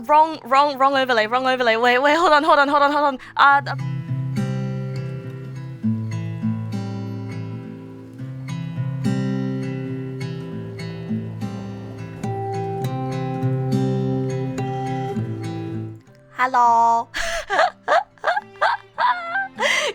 wrong overlay. Wait, hold on. Hello.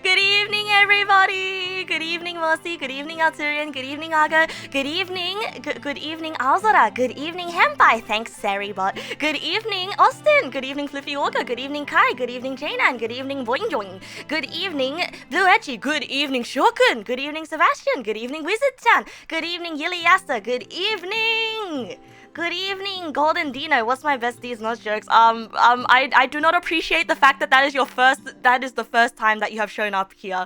Good evening, everybody. Good evening, Mercy. Good evening, Arturian. Good evening, Argo. Good evening, good evening, Alzora. Good evening, Henpai. Thanks, Saribot. Good evening, Austin. Good evening, Fluffy Walker. Good evening, Kai. Good evening, Janan. Good evening, Boing Joing. Good evening, Blue Edgy. Good evening, Shokun. Good evening, Sebastian. Good evening, Wizard-chan. Good evening, Yili Yasta. Good evening. Good evening, Golden Dino. What's my besties not jokes? I do not appreciate the fact that that is the first time that you have shown up here.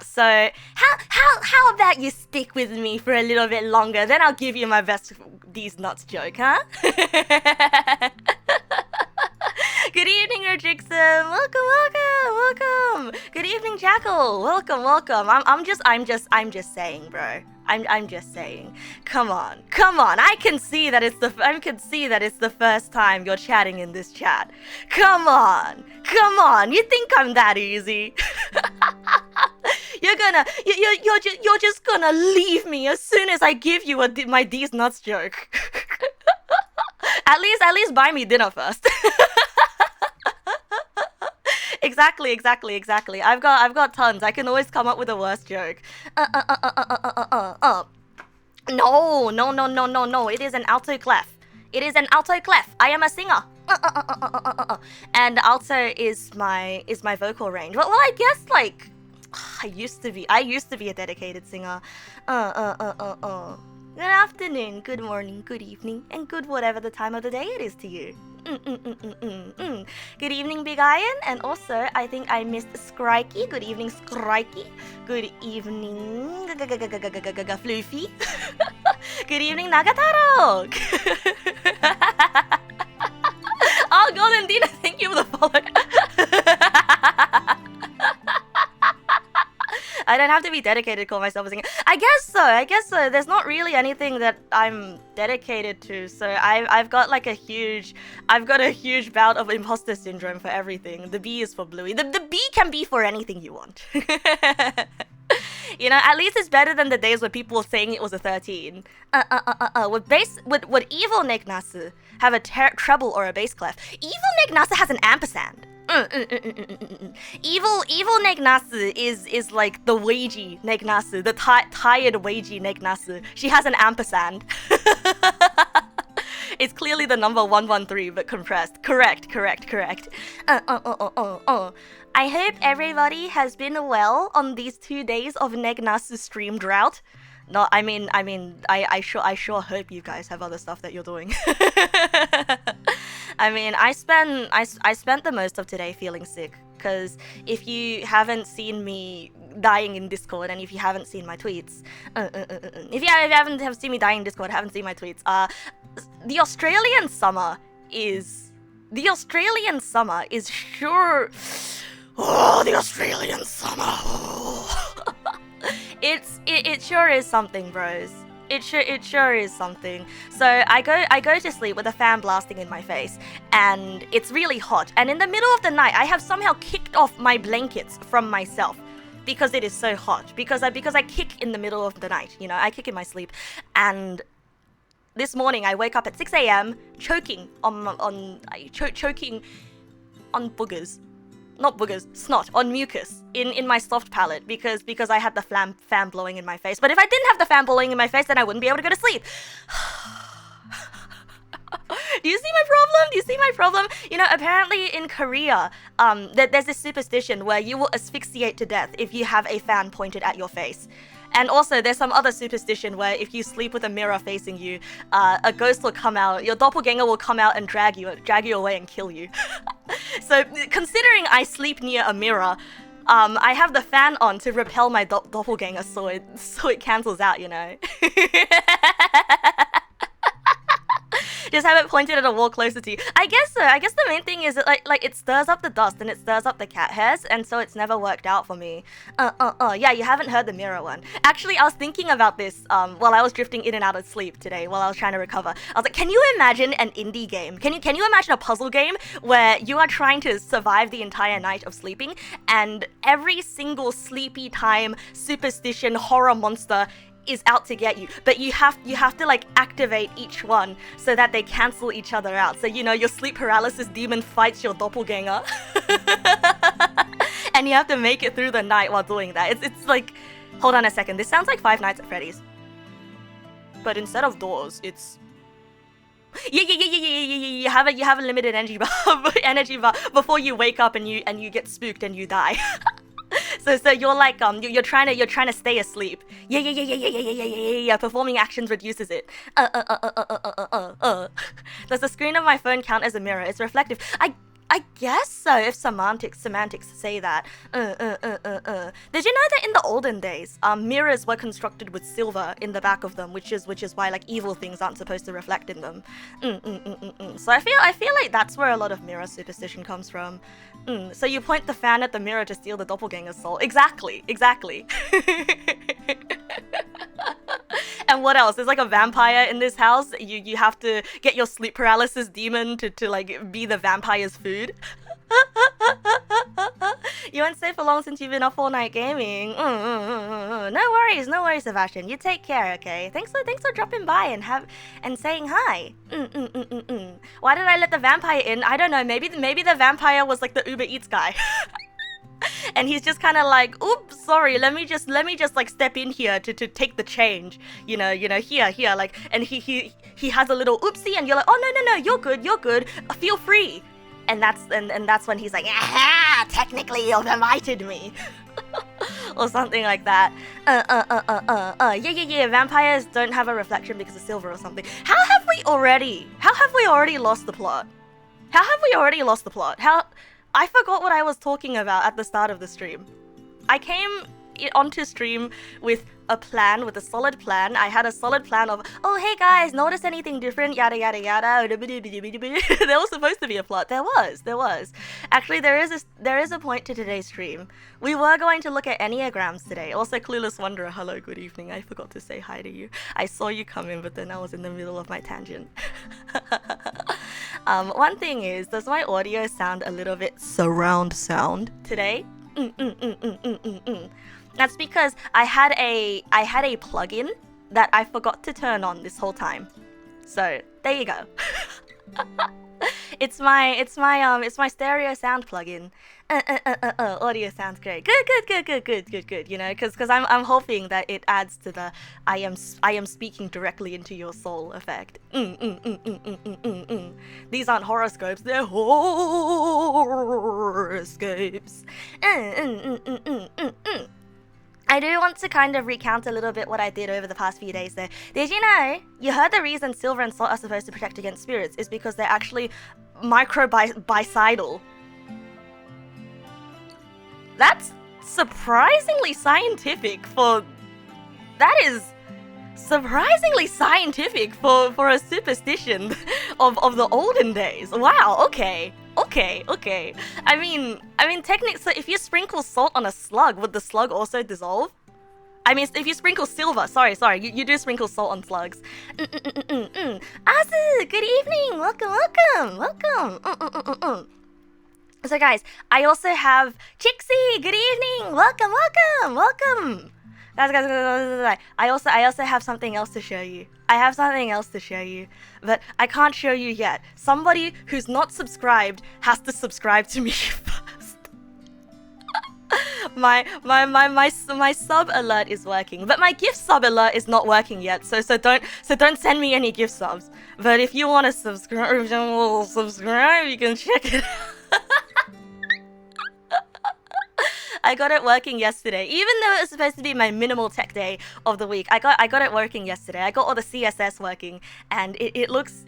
So how about you stick with me for a little bit longer? Then I'll give you my best these nuts joke, huh? Good evening, Rodrixon. Welcome. Good evening, Jackal. Welcome. I'm just saying, bro. I'm just saying. Come on. I can see that it's the first time you're chatting in this chat. Come on. You think I'm that easy? You're just gonna leave me as soon as I give you my these nuts joke. At least buy me dinner first. Exactly. I've got tons. I can always come up with a worse joke. No. It is an alto clef. I am a singer. And alto is my vocal range. Well, I guess like I used to be a dedicated singer. Good afternoon, good morning, good evening, and good whatever the time of the day it is to you. Good evening, Big Iron, and also I think I missed Skrikey. Good evening, Skrikey. Good evening, Floofy. Good evening, Nagataro. Oh, Golden Dina, thank you for the follow. I don't have to be dedicated to call myself a singer. I guess so. There's not really anything that I'm dedicated to. So I've got a huge bout of imposter syndrome for everything. The B is for Bluey. The B can be for anything you want. You know, at least it's better than the days where people were saying it was a 13. Would evil Neg Nasu have a treble or a bass clef? Evil Neg Nasu has an ampersand. Evil Neg Nasu is like the wagey Neg Nasu, the tired wagey Neg Nasu. She has an ampersand. It's clearly the number 113 but compressed. Correct. I hope everybody has been well on these 2 days of Neg Nasu stream drought. No, I sure hope you guys have other stuff that you're doing. I mean, I spent the most of today feeling sick, because if you haven't seen me dying in Discord, and if you haven't seen my tweets, if you haven't seen me dying in Discord, haven't seen my tweets, the Australian summer is sure. Oh, the Australian summer. Oh. It sure is something, bros. It sure is something. So I go to sleep with a fan blasting in my face, and it's really hot. And in the middle of the night, I have somehow kicked off my blankets from myself because it is so hot. Because I kick in the middle of the night. You know, I kick in my sleep, and this morning I wake up at 6 a.m. choking choking on boogers. Not boogers, snot, on mucus in my soft palate because I had the fan blowing in my face. But if I didn't have the fan blowing in my face, then I wouldn't be able to go to sleep. Do you see my problem? You know, apparently in Korea, there's this superstition where you will asphyxiate to death if you have a fan pointed at your face. And also, there's some other superstition where if you sleep with a mirror facing you, a ghost will come out, your doppelganger will come out and drag you away and kill you. So, considering I sleep near a mirror, I have the fan on to repel my doppelganger so it cancels out, you know. Just have it pointed at a wall closer to you. I guess so. I guess the main thing is that like it stirs up the dust and it stirs up the cat hairs, and so it's never worked out for me. Yeah, you haven't heard the mirror one. Actually, I was thinking about this while I was drifting in and out of sleep today while I was trying to recover. I was like, can you imagine an indie game? Can you imagine a puzzle game where you are trying to survive the entire night of sleeping, and every single sleepy time superstition horror monster is out to get you, but you have to like activate each one so that they cancel each other out. So you know your sleep paralysis demon fights your doppelganger and you have to make it through the night while doing that. It's like, hold on a second, this sounds like Five Nights at Freddy's, but instead of doors it's yeah. You have a limited energy bar before you wake up and you get spooked and you die. So you're like you're trying to stay asleep. Yeah. Performing actions reduces it. Does the screen of my phone count as a mirror? It's reflective. I guess so, if semantics say that. Did you know that in the olden days, mirrors were constructed with silver in the back of them, which is why like evil things aren't supposed to reflect in them. So I feel like that's where a lot of mirror superstition comes from. So you point the fan at the mirror to steal the doppelganger's soul. Exactly. And what else? There's like a vampire in this house. You have to get your sleep paralysis demon to like be the vampire's food. You won't stay for long since you've been up all night gaming. No worries, Sebastian. You take care, okay? Thanks for dropping by and saying hi. Why did I let the vampire in? I don't know. Maybe the vampire was like the Uber Eats guy. And he's just kind of like, oops, sorry, let me just like step in here to take the change, you know, here, like, and he has a little oopsie, and you're like, oh no, you're good, feel free, and that's when he's like, aha, technically you've invited me, or something like that. Yeah. Vampires don't have a reflection because of silver or something. How have we already lost the plot? I forgot what I was talking about at the start of the stream. I came onto stream with a solid plan. I had a solid plan of, oh hey guys, notice anything different, yada yada yada. There was supposed to be a plot. There was. Actually, there is a point to today's stream. We were going to look at Enneagrams today. Also, Clueless Wanderer, hello, good evening. I forgot to say hi to you. I saw you come in, but then I was in the middle of my tangent. One thing is, does my audio sound a little bit surround sound today? That's because I had a plugin that I forgot to turn on this whole time. So there you go. It's my stereo sound plugin. Audio sounds great. Good. You know, because I'm hoping that it adds to the I am speaking directly into your soul effect. These aren't horoscopes, they're horoscopes. I do want to kind of recount a little bit what I did over the past few days though. Did you know, you heard the reason silver and salt are supposed to protect against spirits is because they're actually microbicidal. That's surprisingly scientific for... That is surprisingly scientific for a superstition of the olden days. Wow, okay. I mean, technically, so if you sprinkle salt on a slug, would the slug also dissolve? I mean, if you sprinkle silver, sorry, you do sprinkle salt on slugs. Asu, good evening, welcome. So guys, I also have Chixie, good evening, welcome. Guys, I also have something else to show you. But I can't show you yet. Somebody who's not subscribed has to subscribe to me first. my sub alert is working, but my gift sub alert is not working yet. So don't send me any gift subs. But if you want to subscribe, you can check it out. I got it working yesterday, even though it was supposed to be my minimal tech day of the week. I got it working yesterday. I got all the CSS working, and it looks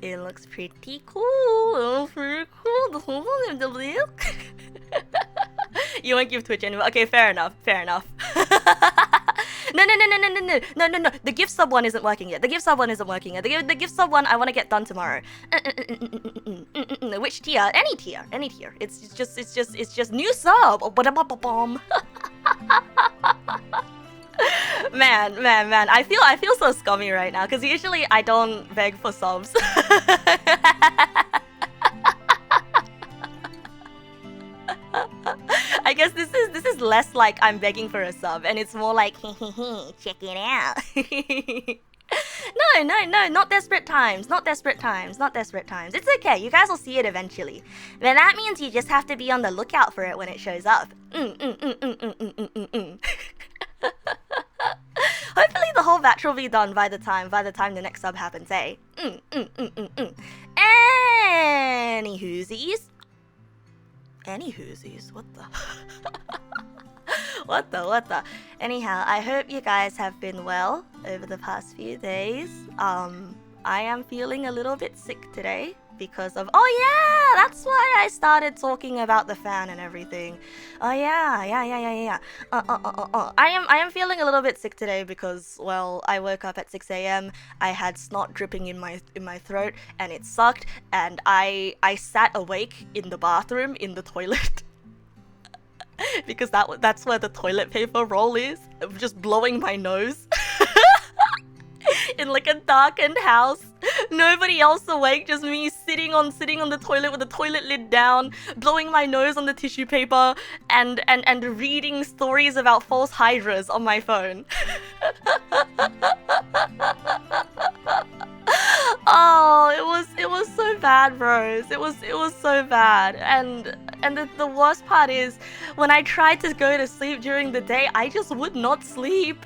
pretty cool. You won't give Twitch anymore. Okay, fair enough. No. The gift sub one isn't working yet. The gift sub one isn't working yet. The gift sub one I want to get done tomorrow. Which tier? Any tier. It's just new sub. Man. I feel so scummy right now because usually I don't beg for subs. I guess this is less like I'm begging for a sub, and it's more like check it out. No, not desperate times. It's okay, you guys will see it eventually. But that means you just have to be on the lookout for it when it shows up. Hopefully the whole batch will be done by the time the next sub happens, eh? Any whoosies? What the? Anyhow, I hope you guys have been well over the past few days. I am feeling a little bit sick today because of... Oh yeah! That's why I started talking about the fan and everything. Oh yeah. I am feeling a little bit sick today because, well, I woke up at 6 a.m. I had snot dripping in my throat and it sucked, and I sat awake in the bathroom in the toilet. Because that's where the toilet paper roll is. I'm just blowing my nose. In like a darkened house. Nobody else awake, just me sitting on the toilet with the toilet lid down, blowing my nose on the tissue paper and reading stories about false hydras on my phone. Oh, it was so bad, bros. It was so bad. And the worst part is when I tried to go to sleep during the day, I just would not sleep.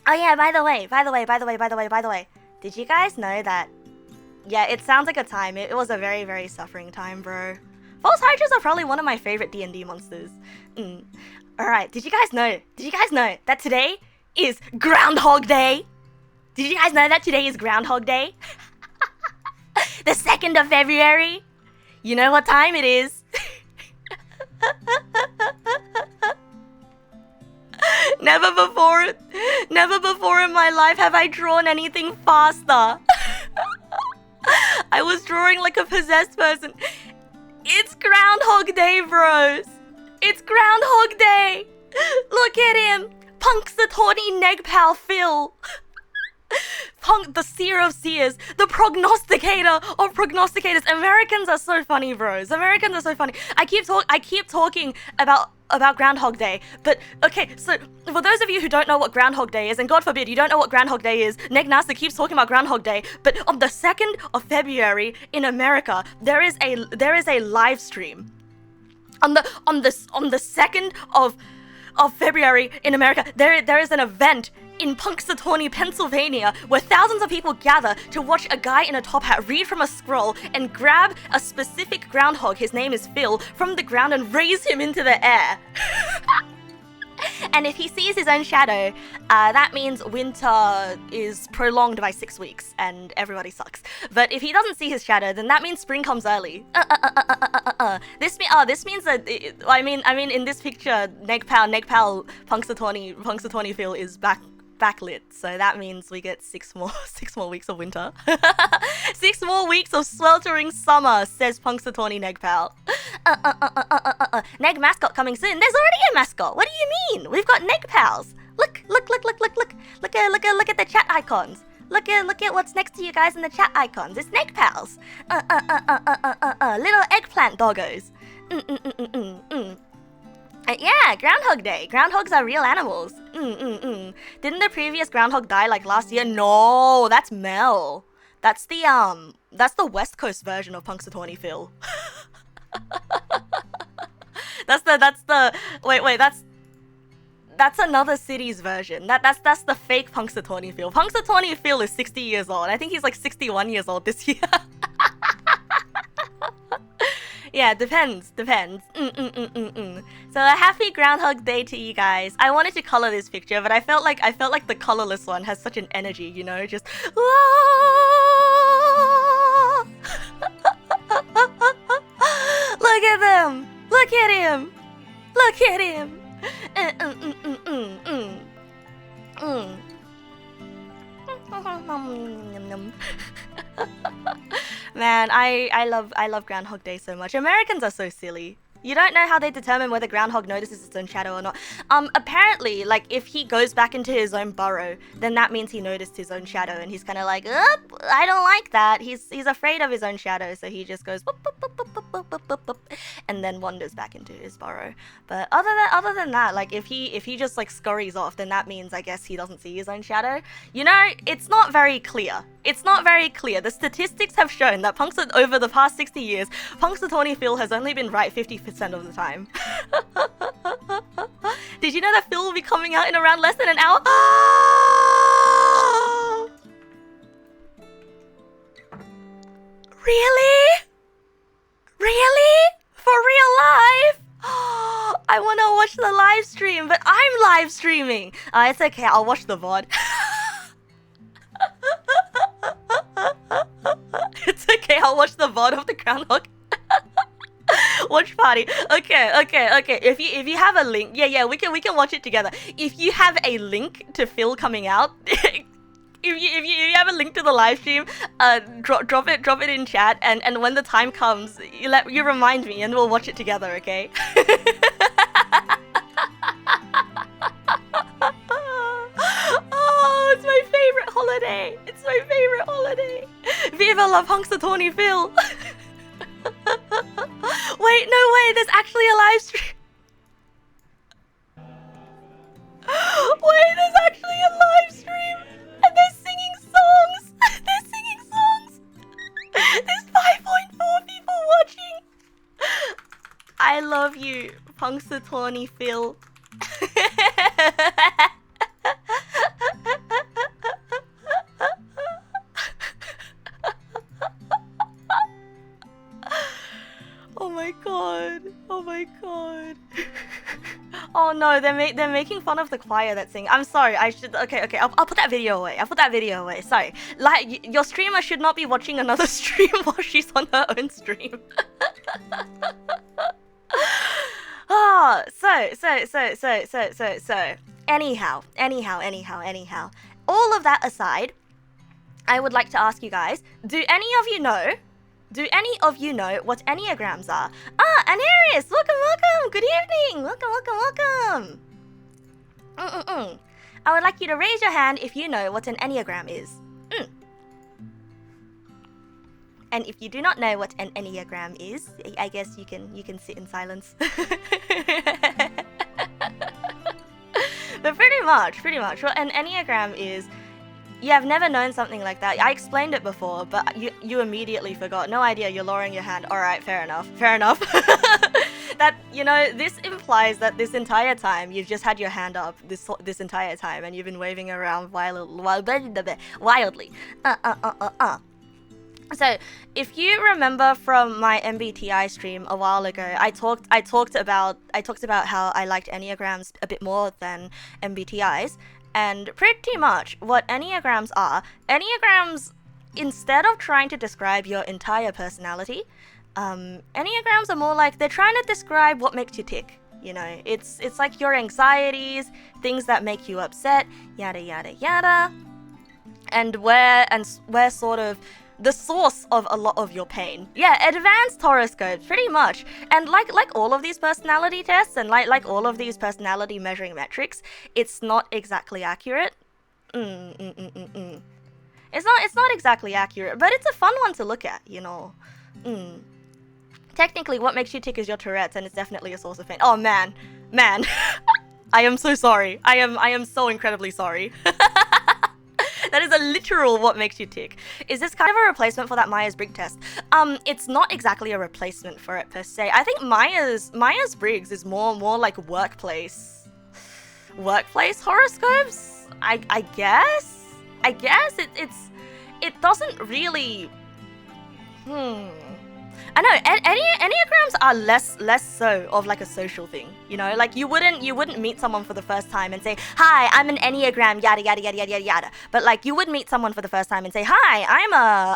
Oh yeah, by the way, did you guys know that? Yeah, it sounds like a time. It was a very, very suffering time, bro. False hydras are probably one of my favorite D&D monsters. Alright, did you guys know that today is Groundhog Day? Did you guys know that today is Groundhog Day? The 2nd of February? You know what time it is? Never before in my life have I drawn anything faster. I was drawing like a possessed person. It's Groundhog Day, bros. It's Groundhog Day. Look at him. Punxsutawney Negpal Phil. The seer of seers, the prognosticator of prognosticators. Americans are so funny, bros. Americans are so funny. I keep talking about Groundhog Day, but okay, so for those of you who don't know what Groundhog Day is, and God forbid you don't know what Groundhog Day is, Neg Nasu keeps talking about Groundhog Day, but on the 2nd of February in America, there is a live stream. On the 2nd of February in America, there is an event in Punxsutawney, Pennsylvania, where thousands of people gather to watch a guy in a top hat read from a scroll and grab a specific groundhog, his name is Phil, from the ground and raise him into the air. And if he sees his own shadow, that means winter is prolonged by 6 weeks and everybody sucks. But if he doesn't see his shadow, then that means spring comes early. This means that I mean in this picture, Negpal Punxsutawney Phil is backlit, so that means we get 6 more weeks of winter. 6 more weeks of sweltering summer, says Punxsutawney Negpal. Neg mascot coming soon. There's already a mascot. What do you mean? We've got Negpals. Look at the chat icons. Look at what's next to you guys in the chat icons. It's Negpals. Little eggplant doggos. Yeah, Groundhog Day. Groundhogs are real animals. Didn't the previous groundhog die like last year? No, that's Mel. That's the West Coast version of Punxsutawney Phil. That's another city's version. That's the fake Punxsutawney Phil. Punxsutawney Phil is 60 years old. I think he's like 61 years old this year. Yeah, depends. So a happy Groundhog Day to you guys. I wanted to color this picture, but I felt like the colorless one has such an energy, you know, just Look at them. Look at him. Man, I love Groundhog Day so much. Americans are so silly. You don't know how they determine whether Groundhog notices its own shadow or not. Apparently, like, if he goes back into his own burrow, then that means he noticed his own shadow, and he's kind of like, I don't like that. He's afraid of his own shadow, so he just goes, whoop, whoop, whoop, whoop, whoop, whoop, whoop, whoop, whoop, and then wanders back into his burrow. But other than that, like, if he just, like, scurries off, then that means, I guess, he doesn't see his own shadow. You know, it's not very clear. It's not very clear. The statistics have shown that over the past 60 years, Punxsutawney Phil has only been right 50% of the time. Did you know that Phil will be coming out in around less than an hour? Really? Really? For real life? I want to watch the live stream, but I'm live streaming. It's okay, I'll watch the VOD. It's okay, I'll watch the VOD of the Groundhog. Watch party. Okay. If you have a link, yeah, we can watch it together. If you have a link to Phil coming out, if you have a link to the live stream, drop it in chat, and when the time comes, you remind me, and we'll watch it together. Okay. Oh, it's my favorite holiday. It's my favorite holiday. Viva la Punxsutawney Phil. Wait, no way, there's actually a live stream. Wait, there's actually a live stream. And they're singing songs. They're singing songs. There's 5.4 people watching. I love you, Punxsutawney Phil. Oh my god. Oh no, they're making fun of the choir that's singing. I'm sorry, I should... Okay, I'll put that video away. Sorry. Like, your streamer should not be watching another stream while she's on her own stream. Oh, so. Anyhow. All of that aside, I would like to ask you guys, do any of you know what Enneagrams are? Anarius, welcome! Good evening! Welcome! I would like you to raise your hand if you know what an Enneagram is. And if you do not know what an Enneagram is, I guess you can sit in silence. But pretty much, what an Enneagram is... Yeah, I've never known something like that. I explained it before, but you immediately forgot. No idea, you're lowering your hand. Alright, fair enough. That, you know, this implies that this entire time, you've just had your hand up this entire time, and you've been waving around wildly. So, if you remember from my MBTI stream a while ago, I talked about how I liked Enneagrams a bit more than MBTIs. And pretty much what Enneagrams are, instead of trying to describe your entire personality, Enneagrams are more like they're trying to describe what makes you tick. You know, it's like your anxieties, things that make you upset, yada yada yada, and where sort of the source of a lot of your pain. Yeah, advanced horoscopes, pretty much. And like all of these personality tests and like all of these personality measuring metrics, it's not exactly accurate. It's not exactly accurate, but it's a fun one to look at, you know. Technically, what makes you tick is your Tourette's, and it's definitely a source of pain. Oh man. I am so sorry. I am so incredibly sorry. That is a literal what makes you tick. Is this kind of a replacement for that Myers-Briggs test? It's not exactly a replacement for it per se. I think Myers-Briggs is more like workplace horoscopes. I guess it doesn't really. I know Enneagrams are less so of like a social thing, you know, like you wouldn't meet someone for the first time and say, hi, I'm an Enneagram, yada yada yada yada yada. But like you would meet someone for the first time and say, hi,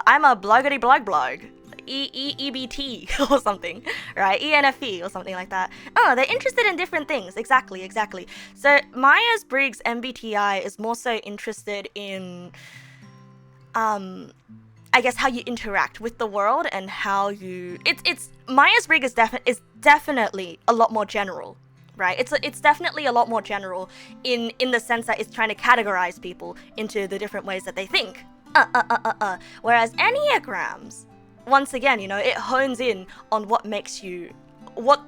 I'm a bloggity blog. EBT or something, right? ENFP or something like that. Oh, they're interested in different things. Exactly. So Myers-Briggs MBTI is more so interested in I guess how you interact with the world and how you it's Myers-Briggs is definitely a lot more general, right? It's definitely a lot more general in the sense that it's trying to categorize people into the different ways that they think. Whereas Enneagrams, once again, you know, it hones in on what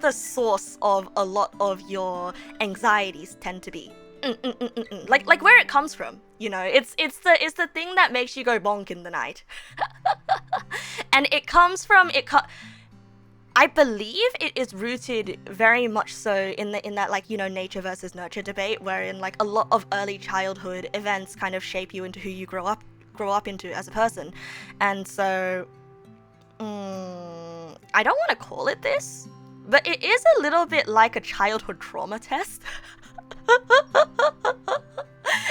the source of a lot of your anxieties tend to be. Like where it comes from, you know, it's the thing that makes you go bonk in the night. And it comes from I believe it is rooted very much so in that, like, you know, nature versus nurture debate, wherein like a lot of early childhood events kind of shape you into who you grow up into as a person. And so I don't want to call it this, but it is a little bit like a childhood trauma test.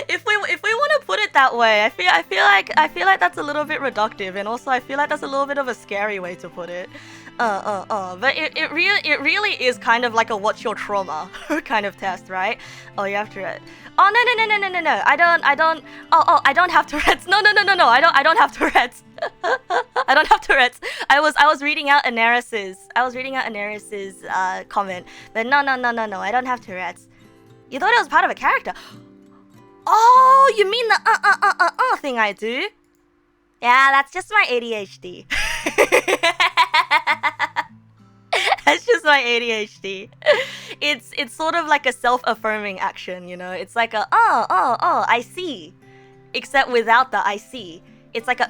If we want to put it that way, I feel like that's a little bit reductive, and also I feel like that's a little bit of a scary way to put it. But it really is kind of like a what's your trauma kind of test, right? Oh, you have Tourette's. Oh no. I don't have Tourette's. No. I don't have Tourette's. I don't have Tourette's. I was reading out Anaris's comment, but no. I don't have Tourette's. You thought it was part of a character. Oh, you mean the thing I do? Yeah, that's just my ADHD. That's just my ADHD. It's sort of like a self-affirming action, you know? It's like a I see. Except without the I see. It's like a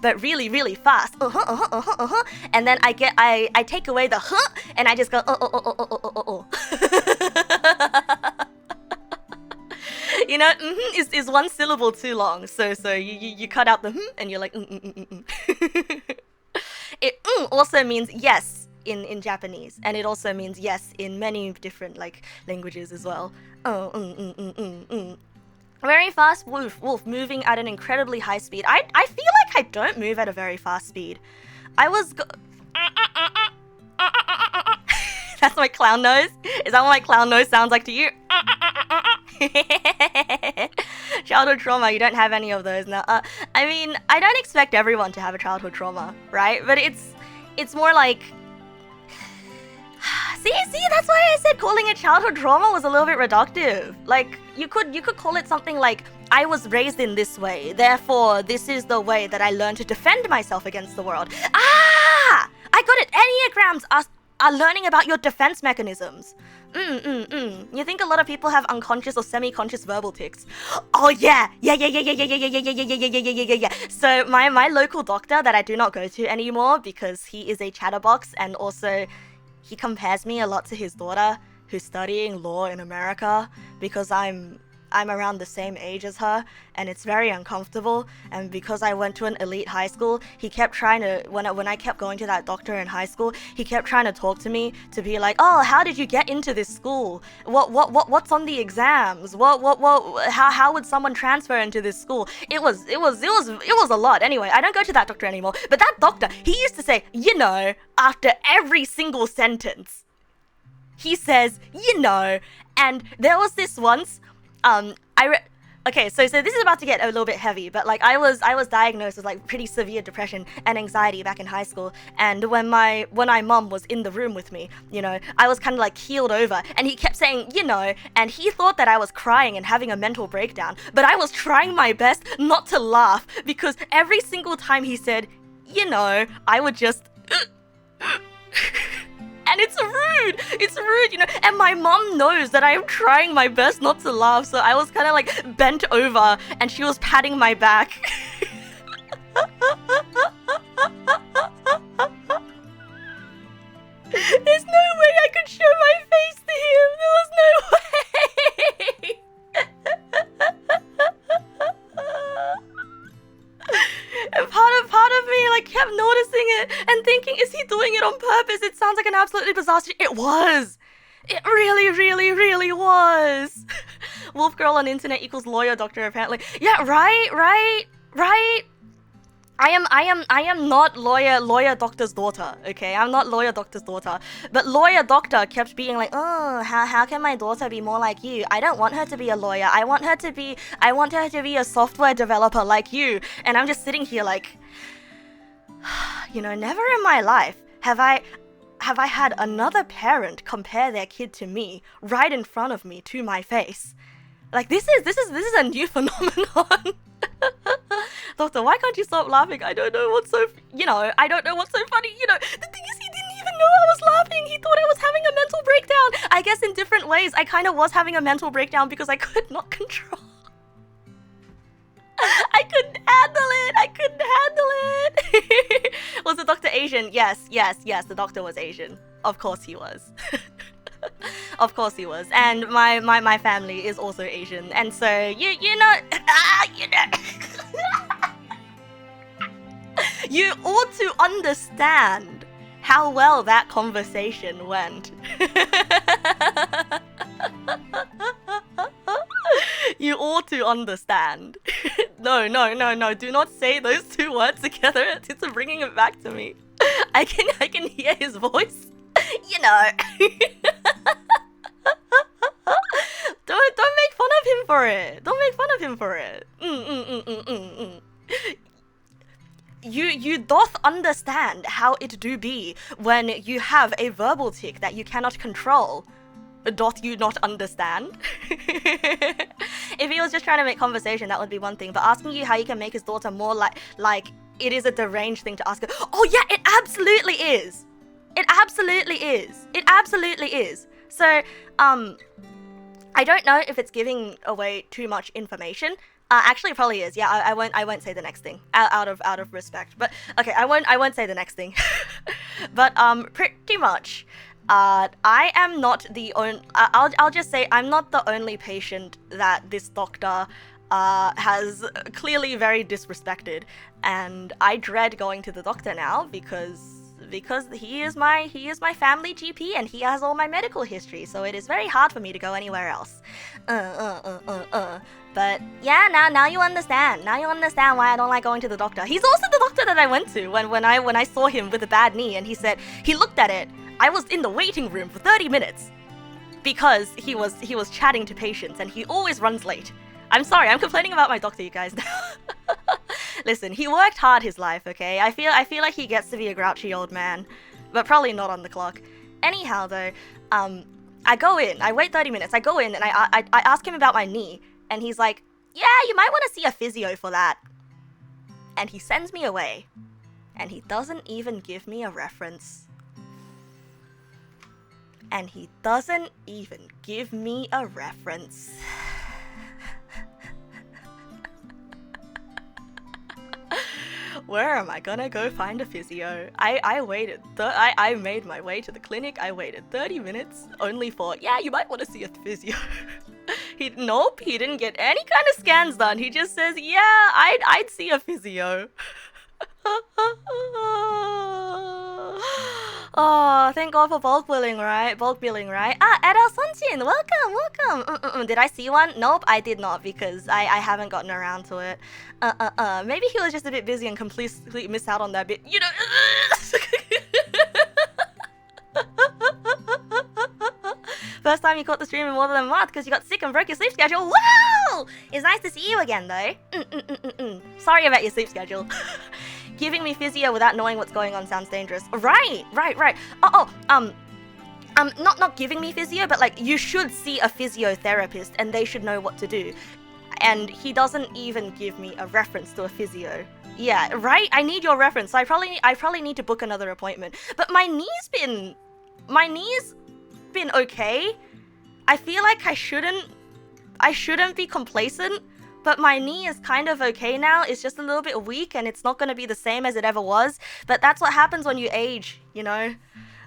but really, really fast. And then I take away the and I just go You know, is one syllable too long, so you cut out the and you're like It also means yes in Japanese, and it also means yes in many different like languages as well. Very fast wolf moving at an incredibly high speed. I feel like I don't move at a very fast speed. That's my clown nose. Is that what my clown nose sounds like to you? Childhood trauma, you don't have any of those now. I mean, I don't expect everyone to have a childhood trauma, right? But it's more like see, that's why I said calling it childhood trauma was a little bit reductive. Like, you could call it something like, I was raised in this way, therefore this is the way that I learned to defend myself against the world. I got it. Enneagrams are learning about your defense mechanisms. You think a lot of people have unconscious or semi-conscious verbal tics? Oh yeah. So my local doctor that I do not go to anymore because he is a chatterbox, and also he compares me a lot to his daughter who's studying law in America, because I'm around the same age as her, and it's very uncomfortable. And because I went to an elite high school, he kept trying to, when I kept going to that doctor in high school, he kept trying to talk to me to be like, oh, how did you get into this school? What's on the exams? How would someone transfer into this school? It was a lot. Anyway, I don't go to that doctor anymore. But that doctor, he used to say, you know, after every single sentence. He says, you know, and there was this once. Okay, so this is about to get a little bit heavy, but like I was diagnosed with like pretty severe depression and anxiety back in high school, and when my mom was in the room with me, you know, I was kind of like keeled over, and he kept saying, you know, and he thought that I was crying and having a mental breakdown, but I was trying my best not to laugh, because every single time he said, you know, I would just and it's rude, you know, and my mom knows that I am trying my best not to laugh, so I was kind of like bent over, and she was patting my back. There's no way I could show my face to him, there was no way! And part of me like kept noticing it and thinking, is he doing it on purpose? It sounds like an absolutely bizarre It was! It really was! Wolf girl on internet equals lawyer doctor, apparently. Yeah, right? I am not lawyer doctor's daughter, okay? I'm not lawyer doctor's daughter. But lawyer doctor kept being like, oh, how can my daughter be more like you? I don't want her to be a lawyer. I want her to be a software developer like you. And I'm just sitting here like, you know, never in my life have I had another parent compare their kid to me right in front of me to my face. Like this is a new phenomenon. Doctor, why can't you stop laughing? I don't know what's so, I don't know what's so funny. You know, the thing is, he didn't even know I was laughing. He thought I was having a mental breakdown. I guess in different ways, I kind of was having a mental breakdown because I could not control. I couldn't handle it. Was the doctor Asian? Yes, the doctor was Asian. Of course he was. Of course he was. And my family is also Asian. And so, you know... You ought to understand how well that conversation went. You ought to understand. No, do not say those two words together. It's bringing it back to me. I can hear his voice. You know. Don't make fun of him for it. Don't make fun of him for it. You doth understand how it do be when you have a verbal tic that you cannot control. Doth you not understand? If he was just trying to make conversation, that would be one thing. But asking you how you can make his daughter more like it is a deranged thing to ask her. Oh yeah, it absolutely is. It absolutely is. It absolutely is. So, I don't know if it's giving away too much information. Actually, it probably is. Yeah, I won't say the next thing out of respect. But okay, I won't say the next thing. But pretty much, I am not the only. I'll just say I'm not the only patient that this doctor has clearly very disrespected, and I dread going to the doctor now because he is my family GP and he has all my medical history, so it is very hard for me to go anywhere else. But yeah, now you understand. Now you understand why I don't like going to the doctor. He's also the doctor that I went to when I saw him with a bad knee, and he said he looked at it. I was in the waiting room for 30 minutes because he was chatting to patients, and he always runs late. I'm sorry, I'm complaining about my doctor, you guys now. Listen, he worked hard his life, okay? I feel like he gets to be a grouchy old man, but probably not on the clock. Anyhow, though, I go in, I wait 30 minutes, I go in, and I ask him about my knee, and he's like, yeah, you might want to see a physio for that. And he sends me away, and he doesn't even give me a reference. And he doesn't even give me a reference. Where am I gonna go find a physio? I waited. I made my way to the clinic. I waited 30 minutes only for, yeah, you might want to see a physio. Nope, he didn't get any kind of scans done. He just says, yeah, I'd see a physio. Oh, thank God for bulk billing, right? Bulk billing, right? Adele Sunjin, welcome. Did I see one? Nope, I did not because I haven't gotten around to it. Maybe he was just a bit busy and completely missed out on that bit. You know. First time you caught the stream in more than a month because you got sick and broke your sleep schedule. Wow! It's nice to see you again, though. Sorry about your sleep schedule. Giving me physio without knowing what's going on sounds dangerous. Right. Not giving me physio, but like you should see a physiotherapist and they should know what to do. And he doesn't even give me a reference to a physio. Yeah, right? I need your reference. So I probably need to book another appointment. But my knee's been okay. I feel like I shouldn't be complacent, but my knee is kind of okay now. It's just a little bit weak and it's not going to be the same as it ever was. But that's what happens when you age, you know?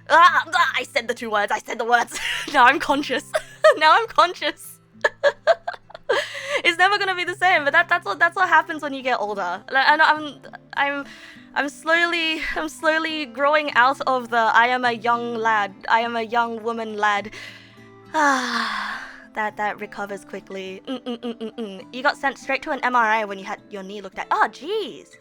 I said the two words. I said the words. Now I'm conscious. It's never gonna be the same, but that's what happens when you get older. I'm slowly growing out of the I am a young lad, I am a young woman lad. that recovers quickly. You got sent straight to an MRI when you had your knee looked at. Oh, jeez.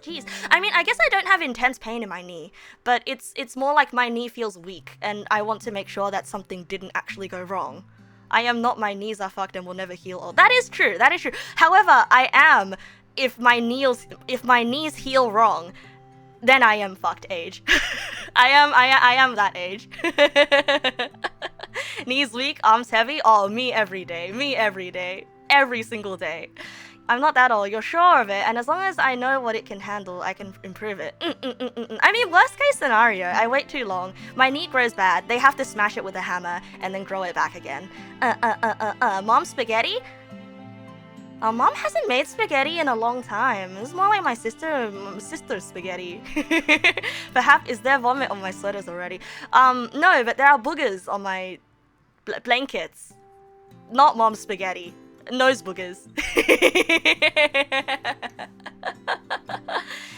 I mean, I guess I don't have intense pain in my knee, but it's more like my knee feels weak, and I want to make sure that something didn't actually go wrong. I am not my knees are fucked and will never heal. Oh, that is true. However, I am, if my knees heal wrong, then I am fucked age. I am that age. Knees weak, arms heavy. Oh, me every day. Every single day. I'm not that old, you're sure of it, and as long as I know what it can handle, I can improve it. I mean, worst case scenario, I wait too long, my knee grows bad, they have to smash it with a hammer, and then grow it back again. Mom spaghetti? Mom hasn't made spaghetti in a long time. It's more like my sister's spaghetti. Perhaps, is there vomit on my sweaters already? No, but there are boogers on my blankets. Not mom's spaghetti. Nose boogers.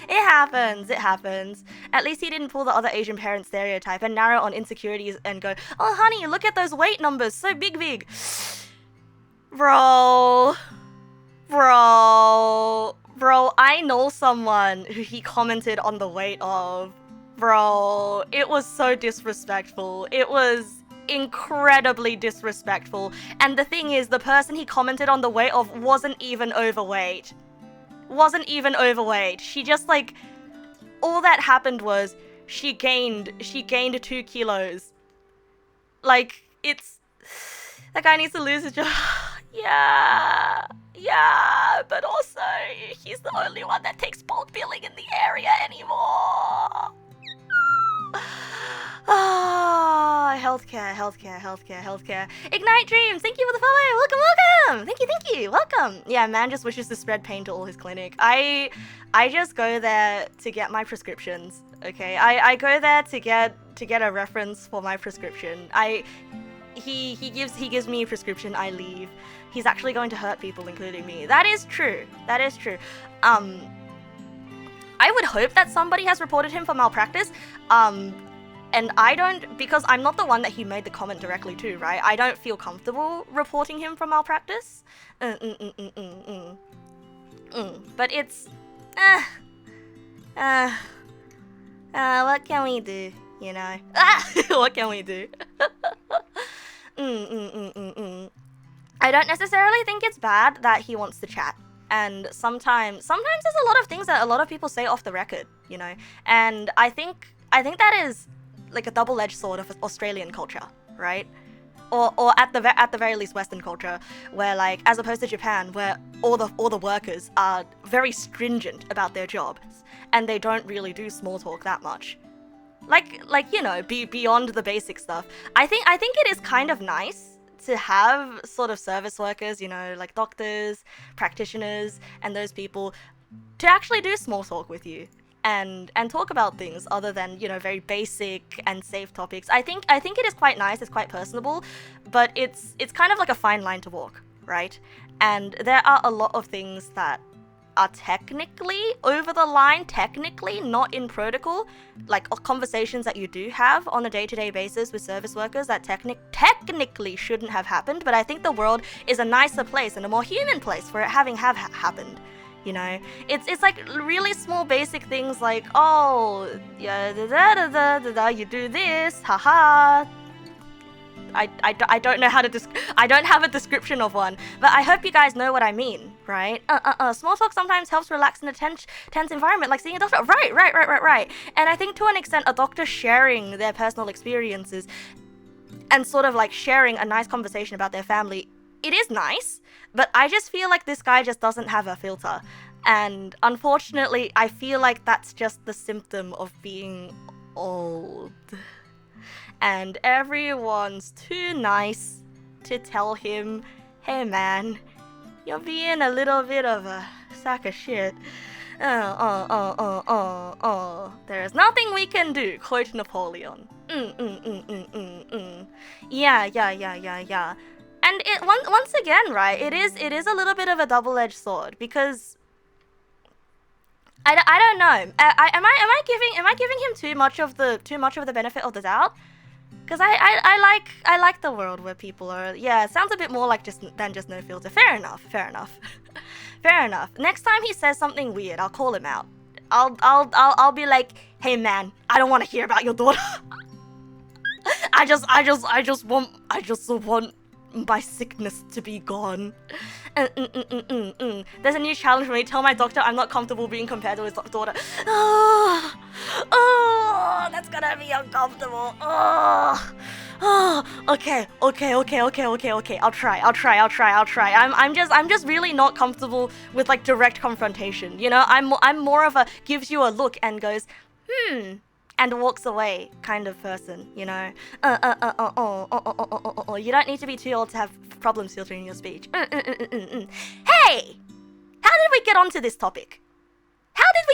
It happens. At least he didn't pull the other Asian parent stereotype and narrow on insecurities and go, oh honey, look at those weight numbers, so big. Bro, I know someone who he commented on the weight of. Bro, it was so disrespectful. It was incredibly disrespectful. And the thing is, the person he commented on the weight of wasn't even overweight. She just, like, all that happened was she gained 2 kilos. Like, it's, that guy needs to lose his job. Yeah, but also he's the only one that takes bulk billing in the area anymore. Ah, healthcare. Ignite Dreams, thank you for the follow. Welcome. Thank you. Welcome. Yeah, man just wishes to spread pain to all his clinic. I just go there to get my prescriptions. Okay, I go there to get a reference for my prescription. He gives me a prescription. I leave. He's actually going to hurt people, including me. That is true. I would hope that somebody has reported him for malpractice. And I don't, because I'm not the one that he made the comment directly to, right? I don't feel comfortable reporting him for malpractice. But it's, what can we do, you know? What can we do? I don't necessarily think it's bad that he wants to chat. And sometimes there's a lot of things that a lot of people say off the record, you know? And I think that is like a double-edged sword of Australian culture, right? Or at the very least Western culture, where, like, as opposed to Japan, where all the workers are very stringent about their jobs and they don't really do small talk that much. Like you know, beyond the basic stuff. I think it is kind of nice to have sort of service workers, you know, like doctors, practitioners, and those people to actually do small talk with you and talk about things other than, you know, very basic and safe topics. I think it is quite nice, it's quite personable, but it's kind of like a fine line to walk, right? And there are a lot of things that are technically over the line, technically not in protocol, like conversations that you do have on a day-to-day basis with service workers that technically shouldn't have happened, but I think the world is a nicer place and a more human place for it having happened. You know, it's like really small basic things like, oh, yeah, you do this, haha. I don't know how to I don't have a description of one, but I hope you guys know what I mean, right? Small talk sometimes helps relax in a tense environment, like seeing a doctor. Right. And I think to an extent, a doctor sharing their personal experiences and sort of like sharing a nice conversation about their family, it is nice, but I just feel like this guy just doesn't have a filter. And unfortunately, I feel like that's just the symptom of being old. And everyone's too nice to tell him, hey man, you're being a little bit of a sack of shit. There's nothing we can do, quote Napoleon. Yeah. And once again, right, it is a little bit of a double-edged sword, because I don't know. Am I giving him too much of the benefit of the doubt? Because I like the world where people are, yeah, it sounds a bit more like just no filter. Fair enough. Fair enough. Next time he says something weird, I'll call him out. I'll be like, hey man, I don't want to hear about your daughter. I just want my sickness to be gone. There's a new challenge for me. Tell my doctor I'm not comfortable being compared to his daughter. Oh, that's gonna be uncomfortable. Okay. I'll try. I'm just really not comfortable with like direct confrontation. You know, I'm more of a gives you a look and goes, and walks away kind of person, you know. You don't need to be too old to have problems filtering your speech. Hey! How did we get onto this topic? How did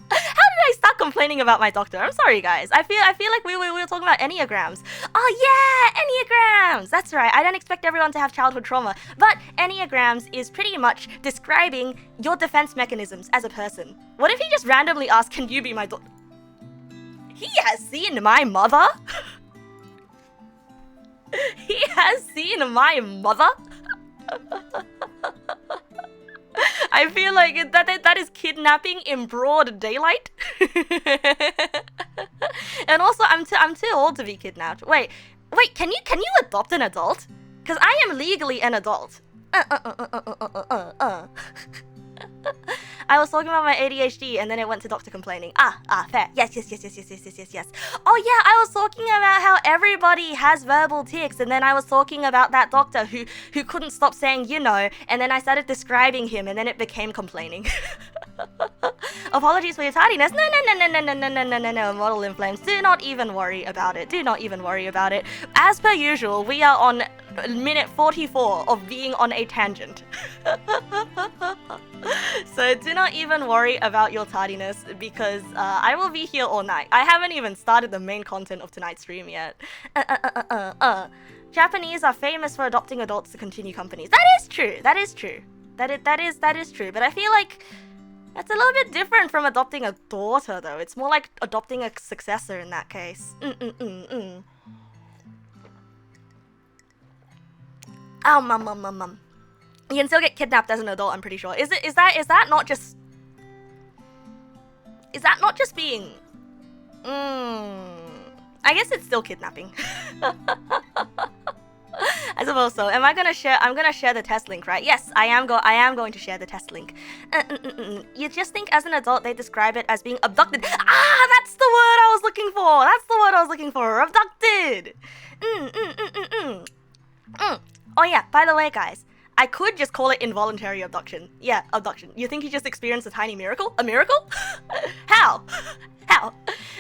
I start complaining about my doctor? I'm sorry, guys. I feel like we were talking about Enneagrams. Oh yeah, Enneagrams! That's right, I don't expect everyone to have childhood trauma, but Enneagrams is pretty much describing your defense mechanisms as a person. What if he just randomly asked, can you be my daughter? He has seen my mother? He has seen my mother? I feel like that is kidnapping in broad daylight. And also, I'm too old to be kidnapped. Wait, can you adopt an adult? Because I am legally an adult. I was talking about my ADHD and then it went to doctor complaining. Fair. Yes. Oh yeah, I was talking about how everybody has verbal tics, and then I was talking about that doctor who couldn't stop saying, you know, and then I started describing him and then it became complaining. Apologies for your tardiness. No, model in flames. Do not even worry about it. As per usual, we are on minute 44 of being on a tangent. So do not even worry about your tardiness because I will be here all night. I haven't even started the main content of tonight's stream yet. Japanese are famous for adopting adults to continue companies. That is true. That is true. But I feel like that's a little bit different from adopting a daughter, though. It's more like adopting a successor in that case. You can still get kidnapped as an adult, I'm pretty sure. Is that not just being I guess it's still kidnapping. I suppose so. I'm gonna share the test link, right? Yes, I am going to share the test link. You just think as an adult they describe it as being abducted. That's the word I was looking for. Abducted. Oh yeah, by the way, guys, I could just call it involuntary abduction. Yeah, abduction. You think you just experienced a tiny miracle? A miracle? How? Oh,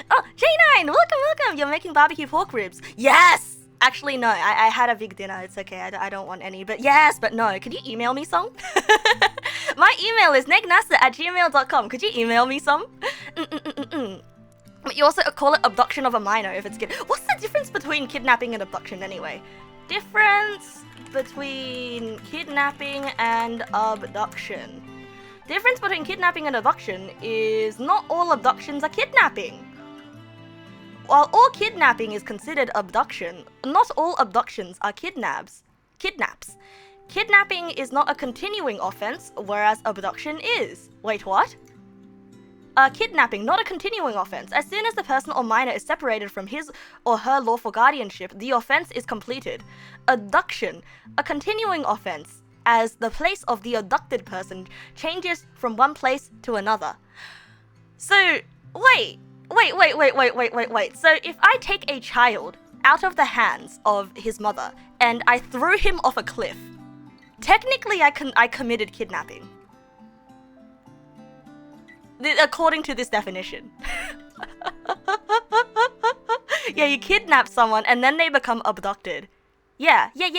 J9, welcome. You're making barbecue pork ribs. Yes! Actually, no, I had a big dinner. It's okay, I don't want any. But yes, but no. Could you email me some? My email is negnasu@gmail.com. Could you email me some? But you also call it abduction of a minor if it's kid. What's the difference between kidnapping and abduction anyway? Difference between kidnapping and abduction. Difference between kidnapping and abduction is not all abductions are kidnapping. While all kidnapping is considered abduction, not all abductions are kidnaps. Kidnapping is not a continuing offense, whereas abduction is. Wait, what? Kidnapping, not a continuing offense. As soon as the person or minor is separated from his or her lawful guardianship, the offense is completed. Abduction, a continuing offense, as the place of the abducted person changes from one place to another. So, wait. So if I take a child out of the hands of his mother and I threw him off a cliff, technically I committed kidnapping. According to this definition. Yeah, you kidnap someone and then they become abducted. Yeah. No.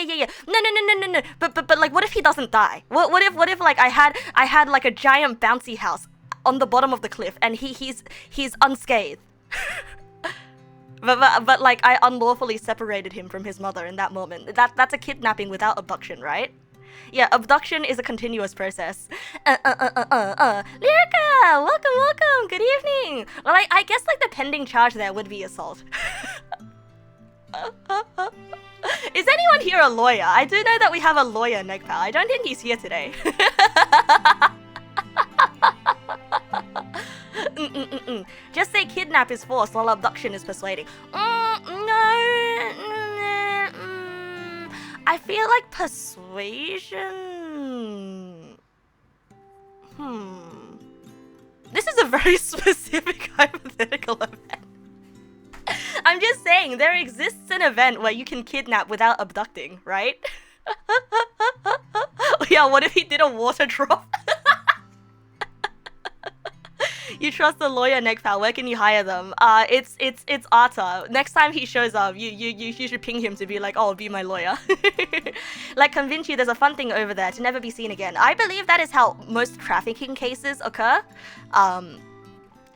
But like, what if he doesn't die? What if like I had like a giant bouncy house on the bottom of the cliff and he's unscathed. but like I unlawfully separated him from his mother in that moment. That's a kidnapping without abduction, right? Yeah, abduction is a continuous process. Lyrica, welcome. Good evening. Well, I guess like the pending charge there would be assault. Is anyone here a lawyer? I do know that we have a lawyer, Negpal. I don't think he's here today. Just say kidnap is forced while abduction is persuading. No. I feel like persuasion. This is a very specific hypothetical event. I'm just saying, there exists an event where you can kidnap without abducting, right? Yeah, what if he did a water drop? You trust the lawyer, Negpal. Where can you hire them? It's Arta. Next time he shows up, you should ping him to be like, oh, be my lawyer. Like, convince you there's a fun thing over there to never be seen again. I believe that is how most trafficking cases occur.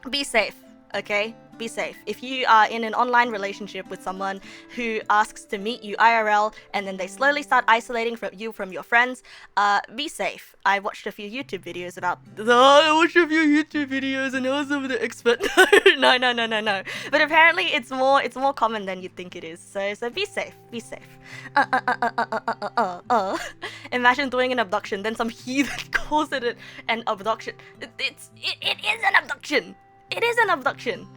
Be safe, okay? Be safe. If you are in an online relationship with someone who asks to meet you IRL and then they slowly start isolating you from your friends, be safe. I watched a few YouTube videos about. I watched a few YouTube videos and I was over the expert. No. But apparently it's more common than you think it is. So be safe. Be safe. Imagine doing an abduction, then some heathen calls it an abduction. It is an abduction. It is an abduction.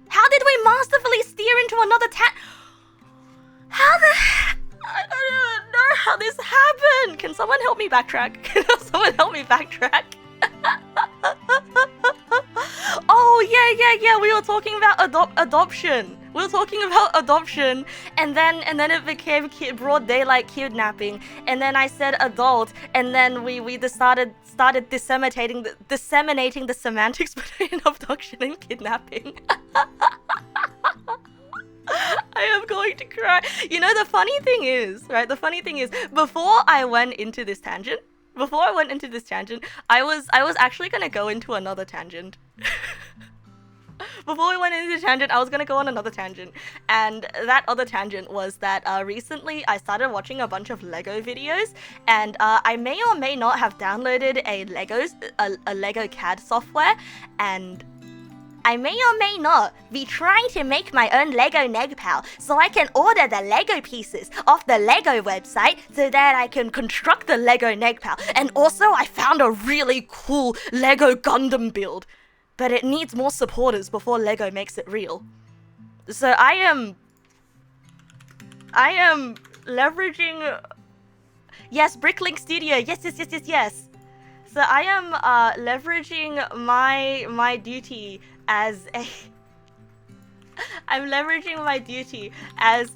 How did we masterfully steer into another How the... I don't know how this happened. Can someone help me backtrack? Can someone help me backtrack? Oh, yeah. We were talking about adoption. We were talking about adoption, and then it became broad daylight kidnapping, and then I said adult, and then we started disseminating the semantics between abduction and kidnapping. I am going to cry. You know, the funny thing is, right? Before I went into this tangent, I was actually gonna go into another tangent. Before we went into the tangent, I was gonna go on another tangent, and that other tangent was that recently I started watching a bunch of Lego videos, and I may or may not have downloaded a Lego CAD software, and I may or may not be trying to make my own Lego Negpal so I can order the Lego pieces off the Lego website so that I can construct the Lego Negpal. And also I found a really cool Lego Gundam build, but it needs more supporters before Lego makes it real. So I am leveraging... Yes, Bricklink Studio, yes. So I am leveraging my duty as a... I'm leveraging my duty as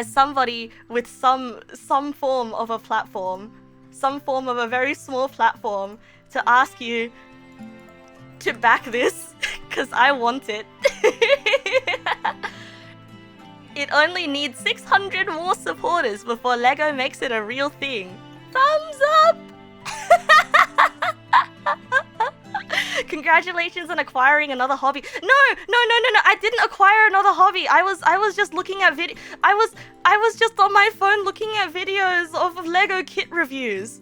somebody with some form of a platform, some form of a very small platform, to ask you to back this, because I want it. It only needs 600 more supporters before Lego makes it a real thing. Thumbs up! Congratulations on acquiring another hobby. No, I didn't acquire another hobby. I was just looking at I was just on my phone looking at videos of Lego kit reviews.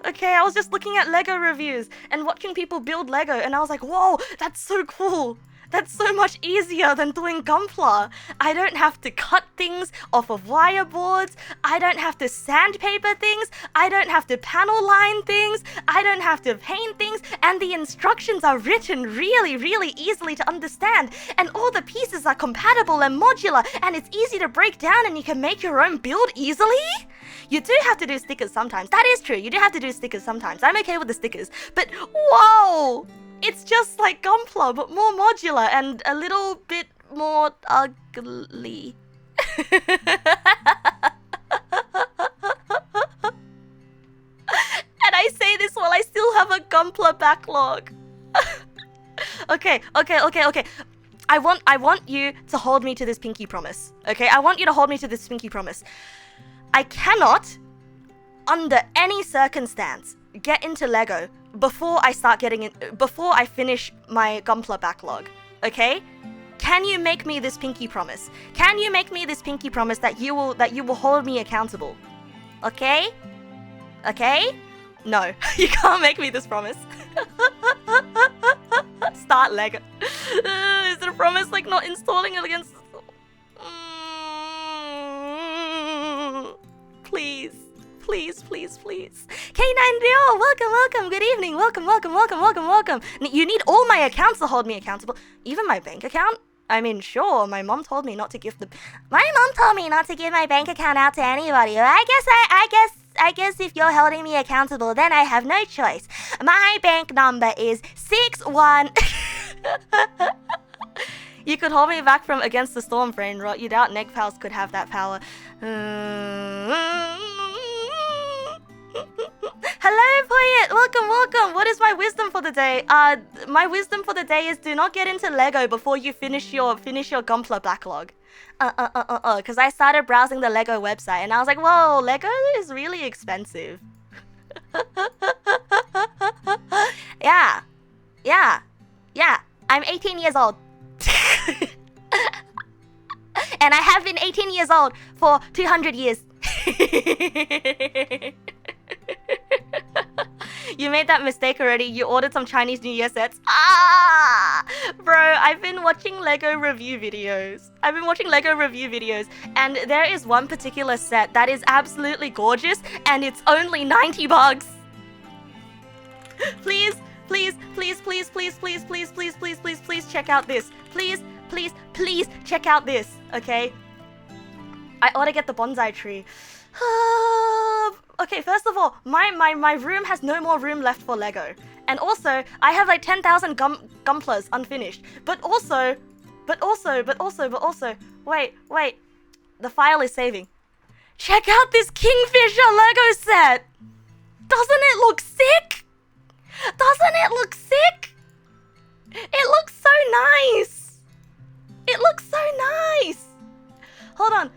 Okay, I was just looking at Lego reviews and watching people build Lego, and I was like, whoa, that's so cool. That's so much easier than doing Gunpla. I don't have to cut things off of wire boards. I don't have to sandpaper things. I don't have to panel line things. I don't have to paint things. And the instructions are written really, really easily to understand. And all the pieces are compatible and modular. And it's easy to break down, and you can make your own build easily. You do have to do stickers sometimes. That is true. You do have to do stickers sometimes. I'm okay with the stickers. But whoa! It's just like Gunpla, but more modular and a little bit more ugly. And I say this while I still have a Gunpla backlog. Okay. I want you to hold me to this pinky promise. Okay? I want you to hold me to this pinky promise. I cannot, under any circumstance, get into Lego before I finish my Gunpla backlog. Okay? Can you make me this pinky promise? Can you make me this pinky promise that you will hold me accountable? Okay? Okay? No, you can't make me this promise. Start Lego. Is it a promise like not installing it against... please. Please, please, please. K9 Dio, welcome. Good evening. Welcome. You need all my accounts to hold me accountable. Even my bank account? I mean, sure, my mom told me not to give my bank account out to anybody. I guess if you're holding me accountable, then I have no choice. My bank number is 61. You could hold me back from Against the Storm, brain rot. You doubt Neg Pals could have that power. Hello, Poyet. Welcome. What is my wisdom for the day? My wisdom for the day is do not get into Lego before you finish your Gunpla backlog. Because I started browsing the Lego website and I was like, whoa, Lego is really expensive. Yeah. I'm 18 years old. And I have been 18 years old for 200 years. You made that mistake already. You ordered some Chinese New Year sets. Bro, I've been watching Lego review videos. And there is one particular set that is absolutely gorgeous and it's only 90 bucks. Please check out this. Please check out this, okay? I ought to get the bonsai tree. Okay, first of all, my room has no more room left for Lego. And also, I have like 10,000 Gumplas unfinished. But also, wait, the file is saving. Check out this Kingfisher Lego set! Doesn't it look sick? It looks so nice. Hold on.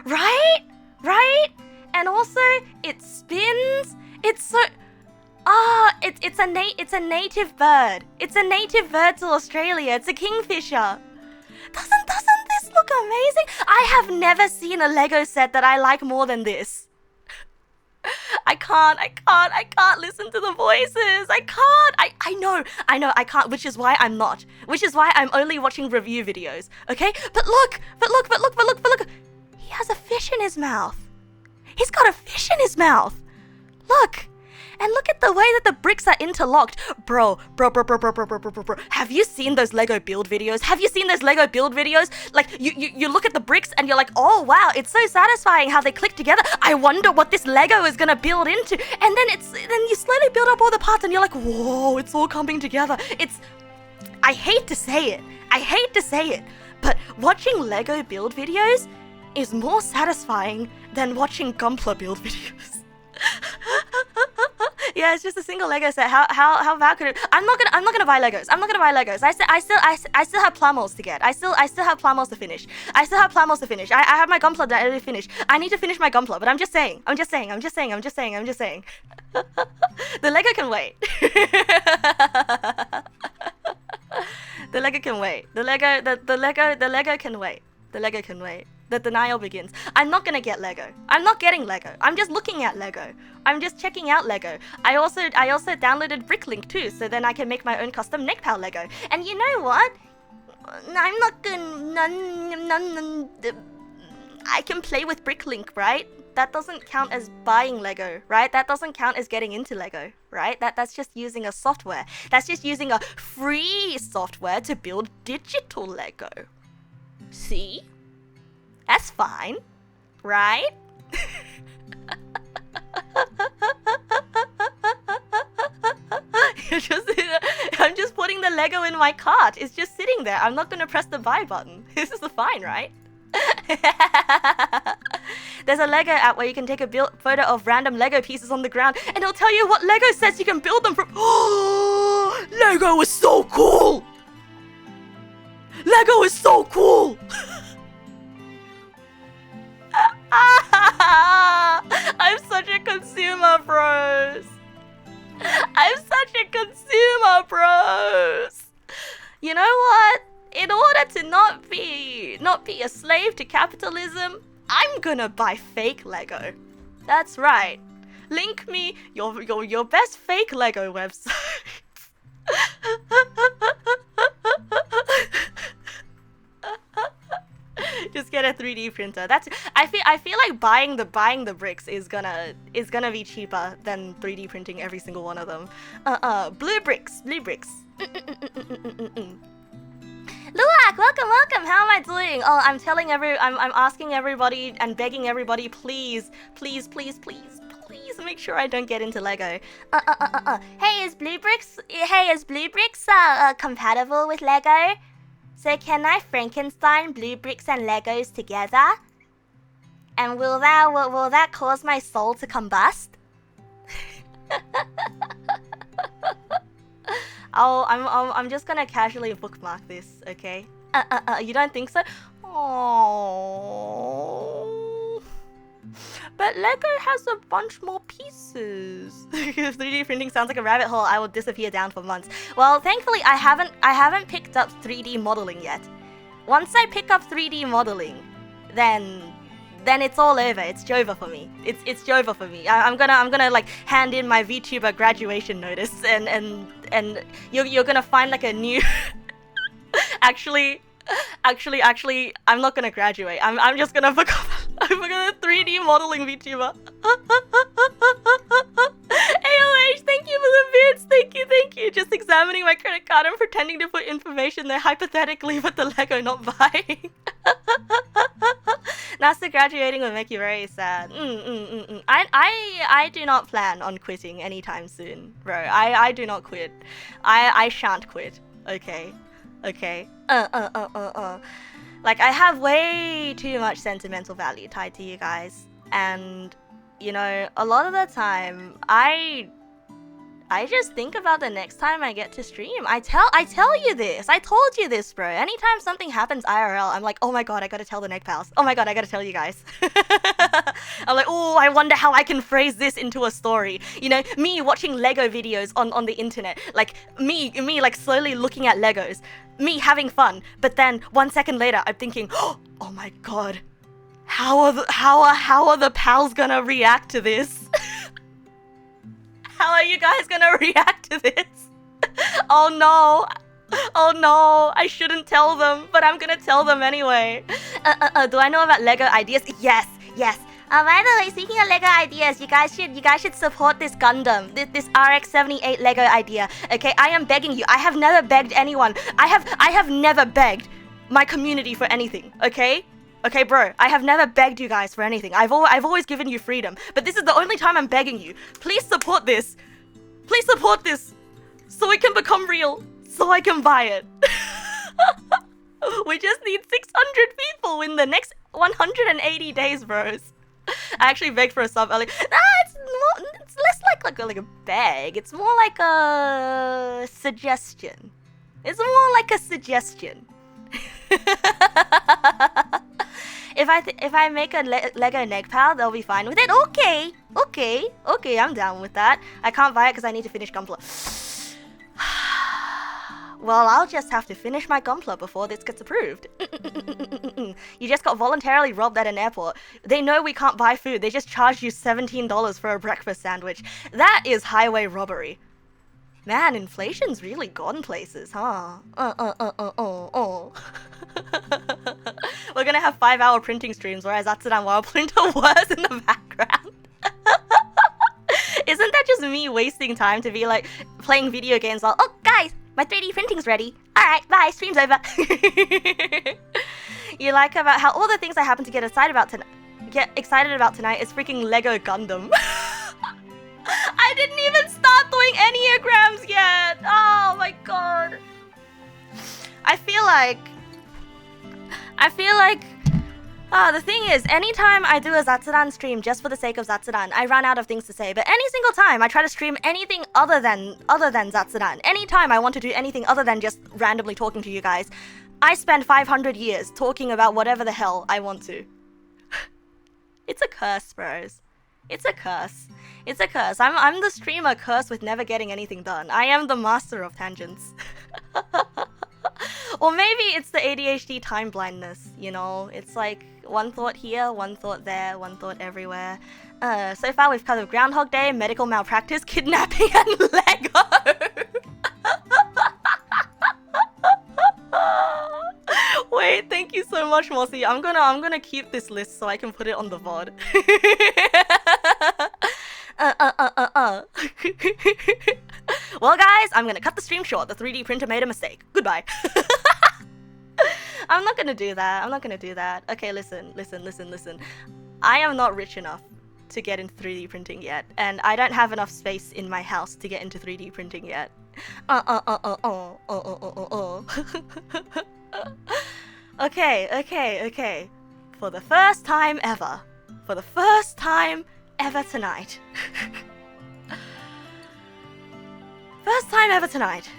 Right? And also, it spins. It's so... it's a native bird. It's a native bird to Australia. It's a kingfisher. Doesn't this look amazing? I have never seen a Lego set that I like more than this. I can't listen to the voices. I know, I can't, which is why I'm not. Which is why I'm only watching review videos, okay? But look. He has a fish in his mouth. He's got a fish in his mouth. Look. And look at the way that the bricks are interlocked. Bro. Have you seen those Lego build videos? Like, you look at the bricks and you're like, oh, wow, it's so satisfying how they click together. I wonder what this Lego is gonna build into. And then you slowly build up all the parts and you're like, whoa, it's all coming together. I hate to say it, but watching Lego build videos is more satisfying than watching Gunpla build videos. Yeah, it's just a single Lego set. How bad could it? I'm not gonna buy Legos. I still have Plumals to get. I still have Plumals to finish. I have my Gunpla that I didn't finish. I need to finish my Gunpla, but I'm just saying. The Lego can wait. The Lego can wait. The Lego can wait. The denial begins. I'm not gonna get Lego. I'm not getting Lego. I'm just looking at Lego. I'm just checking out Lego. I also downloaded Bricklink too, so then I can make my own custom NegPal Lego. And you know what? I'm not gonna... I can play with Bricklink, right? That doesn't count as buying Lego, right? That doesn't count as getting into Lego, right? That's just using a software. That's just using a free software to build digital Lego. See? That's fine, right? I'm just putting the Lego in my cart. It's just sitting there. I'm not gonna press the buy button. This is fine, right? There's a Lego app where you can take a photo of random Lego pieces on the ground and it'll tell you what Lego sets you can build them from. Oh, Lego is so cool! Lego is so cool! I'm such a consumer, bros. You know what? In order to not be a slave to capitalism, I'm gonna buy fake Lego. That's right. Link me your best fake Lego website. Just get a 3D printer. I feel like buying the bricks is gonna be cheaper than 3D printing every single one of them. Blue bricks. Luak, welcome. How am I doing? Oh, I'm asking everybody and begging everybody, please make sure I don't get into Lego. Hey, is Blue Bricks compatible with Lego? So can I Frankenstein Blue Bricks and Legos together? And will that cause my soul to combust? I'm just gonna casually bookmark this, okay? You don't think so? Oh. But Lego has a bunch more pieces. If 3D printing sounds like a rabbit hole, I will disappear down for months. Well, thankfully, I haven't picked up 3D modeling yet. Once I pick up 3D modeling, then it's all over. It's Jova for me. It's Jova for me. I'm gonna like hand in my VTuber graduation notice, and you're gonna find like a new. Actually, I'm not gonna graduate. I'm just gonna become a 3D modeling VTuber. AOH, thank you for the bits. Thank you. Just examining my credit card and pretending to put information there hypothetically, but the Lego not buying. NASA graduating will make you very sad. I do not plan on quitting anytime soon, bro. I do not quit. I shan't quit. Okay. Like, I have way too much sentimental value tied to you guys, and you know, a lot of the time I just think about the next time I get to stream. I tell you this. I told you this, bro. Anytime something happens IRL, I'm like, oh my god, I gotta tell the Neg pals. Oh my god, I gotta tell you guys. I'm like, oh, I wonder how I can phrase this into a story. You know, me watching Lego videos on the internet, like me like slowly looking at Legos, me having fun, but then 1 second later, I'm thinking, oh my god, how are the pals gonna react to this? How are you guys gonna react to this? Oh no, I shouldn't tell them, but I'm gonna tell them anyway. Do I know about Lego ideas? Yes. By the way, speaking of Lego ideas, you guys should support this Gundam, this RX-78 Lego idea. Okay, I am begging you. I have never begged anyone. I have never begged my community for anything. Okay, bro, I have never begged you guys for anything. I've always given you freedom, but this is the only time I'm begging you. Please support this. Please support this, so it can become real, so I can buy it. We just need 600 people in the next 180 days, bros. I actually begged for a sub earlier. It's less like a beg. It's more like a suggestion. If I make a Lego Neg pal, they'll be fine with it. Okay, I'm down with that. I can't buy it because I need to finish Gunpla. Well, I'll just have to finish my Gunpla before this gets approved. You just got voluntarily robbed at an airport. They know we can't buy food. They just charged you $17 for a breakfast sandwich. That is highway robbery. Man, inflation's really gone places, huh? We're gonna have 5-hour printing streams, whereas Atsudan while printer whirs in the background. Isn't that just me wasting time to be like playing video games while, oh guys, my 3D printing's ready. Alright, bye, stream's over. You like about how all the things I happen to get excited about tonight is freaking Lego Gundam. I didn't even start doing Enneagrams yet! Oh my god. I feel like... the thing is, anytime I do a Zatsudan stream just for the sake of Zatsudan, I run out of things to say. But any single time I try to stream anything other than Zatsudan, anytime I want to do anything other than just randomly talking to you guys, I spend 500 years talking about whatever the hell I want to. It's a curse, bros. It's a curse. I'm the streamer cursed with never getting anything done. I am the master of tangents. Or maybe it's the ADHD time blindness, you know? It's like one thought here, one thought there, one thought everywhere. So far we've covered Groundhog Day, medical malpractice, kidnapping, and Lego. Wait, thank you so much, Mossy. I'm gonna keep this list so I can put it on the VOD. Well, guys, I'm gonna cut the stream short. The 3D printer made a mistake. Goodbye. I'm not gonna do that. I'm not gonna do that. Okay, listen. I am not rich enough to get into 3D printing yet, and I don't have enough space in my house to get into 3D printing yet. Okay. For the first time ever tonight. First time ever tonight.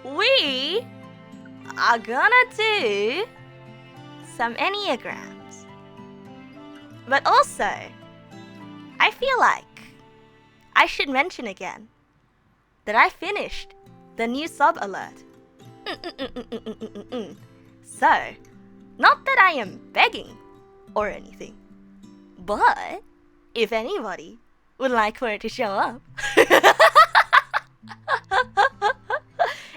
We are gonna do some Enneagrams. But also, I feel like I should mention again that I finished the new sub alert. So, not that I am begging or anything, but if anybody would like for it to show up,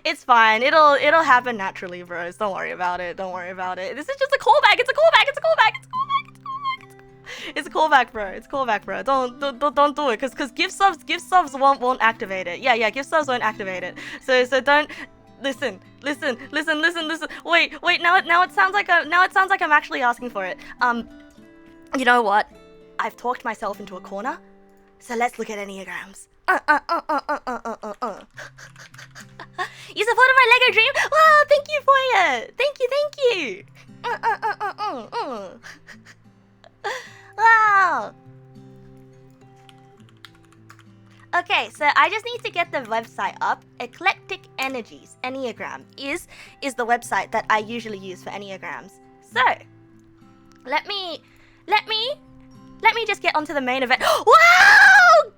it's fine. It'll happen naturally, bros. Don't worry about it. This is just a callback. It's a callback, bro. Don't do it, cause gift subs won't activate it. Yeah, gift subs won't activate it. So don't listen. Wait. Now it sounds like I'm actually asking for it. You know what? I've talked myself into a corner. So let's look at Enneagrams. You supported my Lego dream? Wow, thank you for it. Thank you. Wow. Okay, so I just need to get the website up. Eclectic Energies Enneagram is the website that I usually use for Enneagrams. So let me just get onto the main event. Wow! Wow,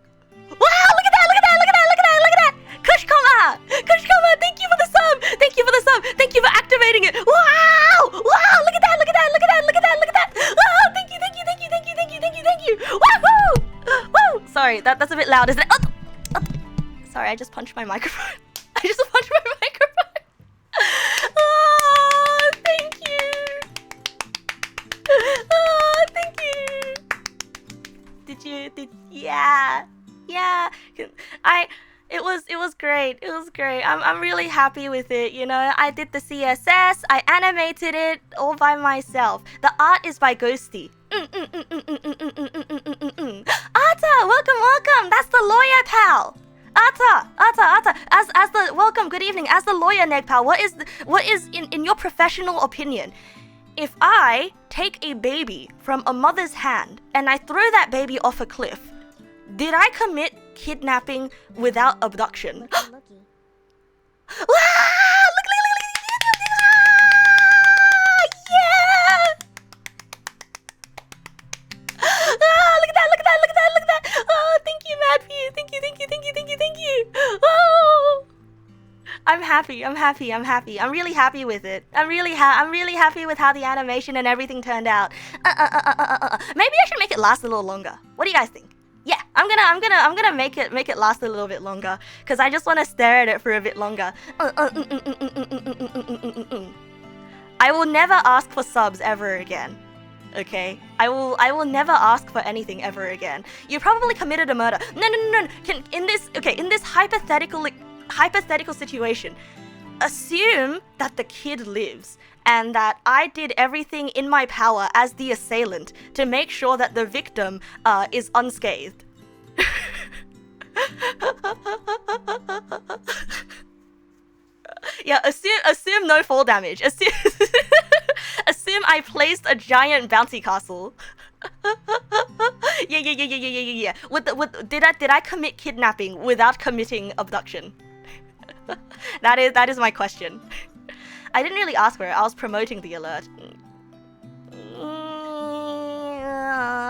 look at that! Kush Kama, thank you for the sub. Thank you for activating it. Wow! Look at that! Wow, thank you. Woohoo! Woo! Sorry, that's a bit loud, isn't it? Sorry, I just punched my microphone. Oh, thank you. Yeah. It was great. I'm really happy with it, you know. I did the CSS, I animated it all by myself. The art is by Ghosty. Arta, welcome. That's the lawyer pal. Arta. As the welcome, good evening. As the lawyer, Neg pal, what is in your professional opinion? If I take a baby from a mother's hand and I throw that baby off a cliff, did I commit kidnapping without abduction? Wow! Look! Yeah! Look at that! Oh, thank you, Madview. Thank you. Oh! I'm happy. I'm really happy with it. I'm really happy with how the animation and everything turned out. Maybe I should make it last a little longer. What do you guys think? Yeah, I'm gonna make it last a little bit longer, because I just want to stare at it for a bit longer. I will never ask for subs ever again. Okay, I will never ask for anything ever again. You probably committed a murder. No. In this hypothetical situation, assume that the kid lives and that I did everything in my power as the assailant to make sure that the victim is unscathed. Yeah, assume no fall damage. Assume I placed a giant bouncy castle. Yeah. Did I commit kidnapping without committing abduction? That is my question. I didn't really ask for it. I was promoting the alert.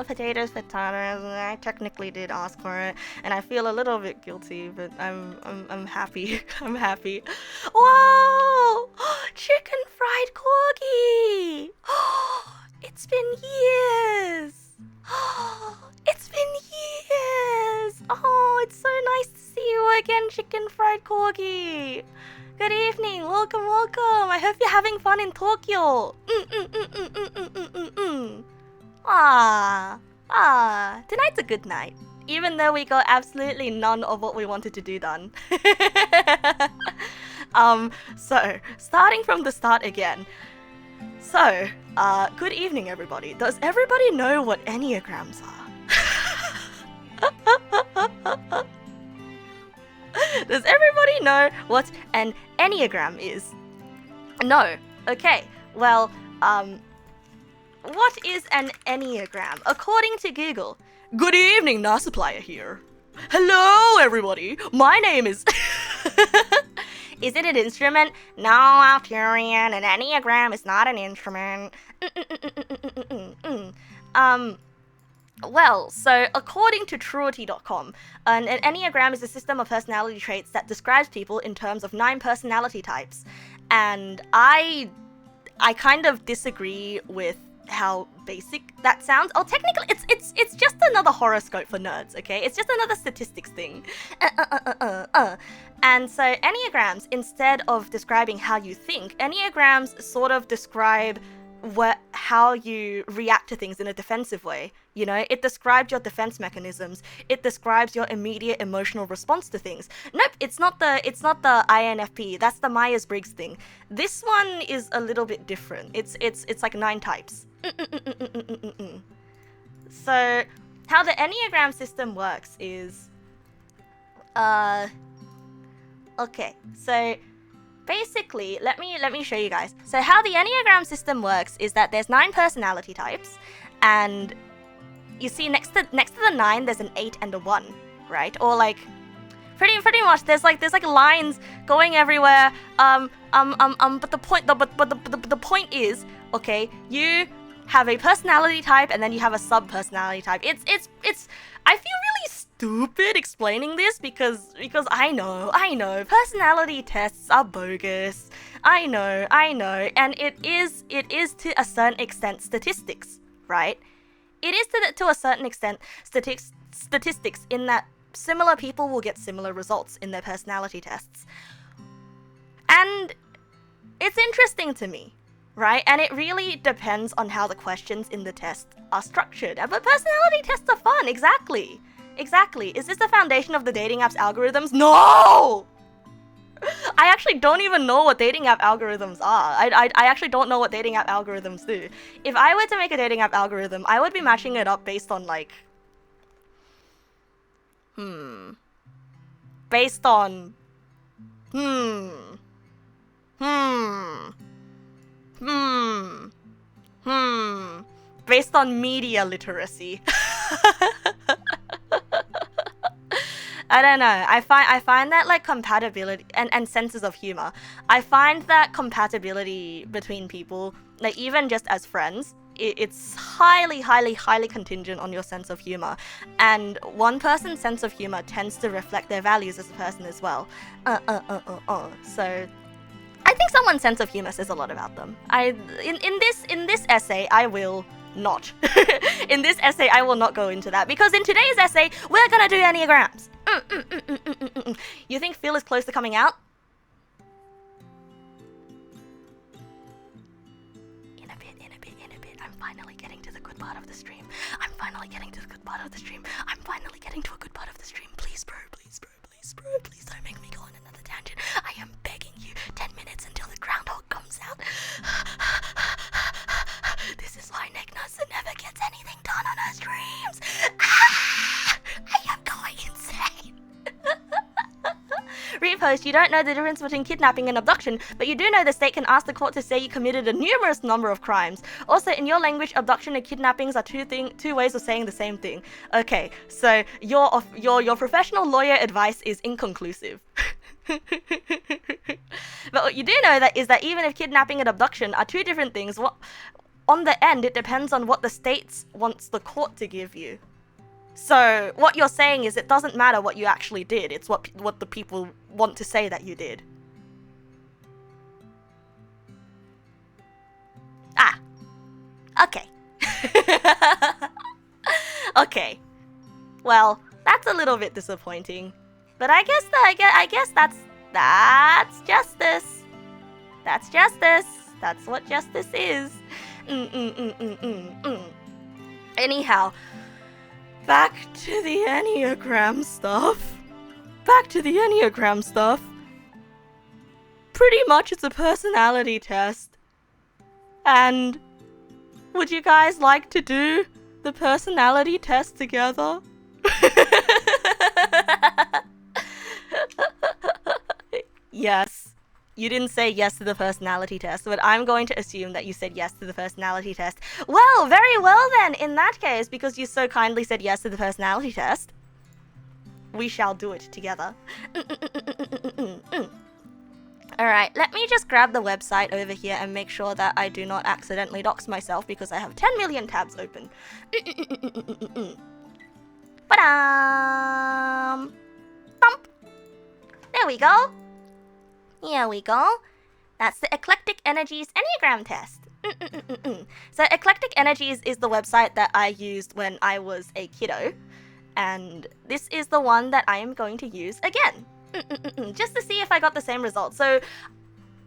Potatoes. I technically did ask for it, and I feel a little bit guilty, but I'm happy. I'm happy. Whoa! Chicken fried corgi. It's been years. It's been years. Oh, it's so nice to see you again, chicken fried corgi. Good evening. Welcome. welcome. I hope you're having fun in Tokyo. Tonight's a good night. Even though we got absolutely none of what we wanted to do done. So, starting from the start again. So, good evening everybody. Does everybody know what Enneagrams are? Does everybody know what an Enneagram is? No. Okay. Well, what is an Enneagram? According to Google. Good evening, NASA Player here. Hello, everybody. My name is... Is it an instrument? No, Arthurian, an Enneagram is not an instrument. Well, so according to Truity.com, an Enneagram is a system of personality traits that describes people in terms of 9 personality types. And I kind of disagree with how basic that sounds. Oh, technically, it's just another horoscope for nerds, okay? It's just another statistics thing. And so Enneagrams, instead of describing how you think, Enneagrams sort of describe how you react to things in a defensive way. You know, it describes your defense mechanisms. It describes your immediate emotional response to things. Nope, it's not the INFP. That's the Myers-Briggs thing. This one is a little bit different. It's like 9 types. So, how the Enneagram system works is, okay, so basically, let me show you guys. So how the Enneagram system works is that there's 9 personality types, and you see next to the 9 there's an 8 and a 1, right? Or like pretty much there's like lines going everywhere. But the point is, okay, you have a personality type and then you have a sub-personality type. It's I feel really stupid explaining this because I know personality tests are bogus. I know, and it is to a certain extent statistics, right? It is to a certain extent statistics in that similar people will get similar results in their personality tests. And it's interesting to me, right? And it really depends on how the questions in the test are structured. But personality tests are fun, exactly. Is this the foundation of the dating app's algorithms? No! I actually don't even know what dating app algorithms are. I actually don't know what dating app algorithms do. If I were to make a dating app algorithm, I would be matching it up based on like... Based on... Based on media literacy. I don't know. I find that like compatibility and senses of humor. I find that compatibility between people, like even just as friends, it's highly contingent on your sense of humor. And one person's sense of humor tends to reflect their values as a person as well. So I think someone's sense of humor says a lot about them. In this essay, I will not. In this essay, I will not go into that because in today's essay, we're gonna do Enneagrams. You think Phil is close to coming out? In a bit. I'm finally getting to the good part of the stream. Please, bro. Please don't make me go on another tangent. I am begging you. 10 minutes until the groundhog comes out. This is why Neg Nasu never gets anything done on her streams. I am going insane. Repost, you don't know the difference between kidnapping and abduction, but you do know the state can ask the court to say you committed a numerous number of crimes. Also, in your language, abduction and kidnappings are two ways of saying the same thing. Okay, so your professional lawyer advice is inconclusive. But what you do know is that even if kidnapping and abduction are 2 different things, on the end, it depends on what the state wants the court to give you. So what you're saying is it doesn't matter what you actually did, it's what the people want to say that you did. Okay. Okay. Well, that's a little bit disappointing. But I guess that's justice. That's justice. That's what justice is. Anyhow, back to the Enneagram stuff. Pretty much it's a personality test. And would you guys like to do the personality test together? Yes. You didn't say yes to the personality test, but I'm going to assume that you said yes to the personality test. Well, very well then, in that case, because you so kindly said yes to the personality test, we shall do it together. Alright, let me just grab the website over here and make sure that I do not accidentally dox myself because I have 10 million tabs open. Ba-dam! Thump! There we go. Here we go. That's the Eclectic Energies Enneagram test. So Eclectic Energies is the website that I used when I was a kiddo. And this is the one that I am going to use again. Just to see if I got the same result. So,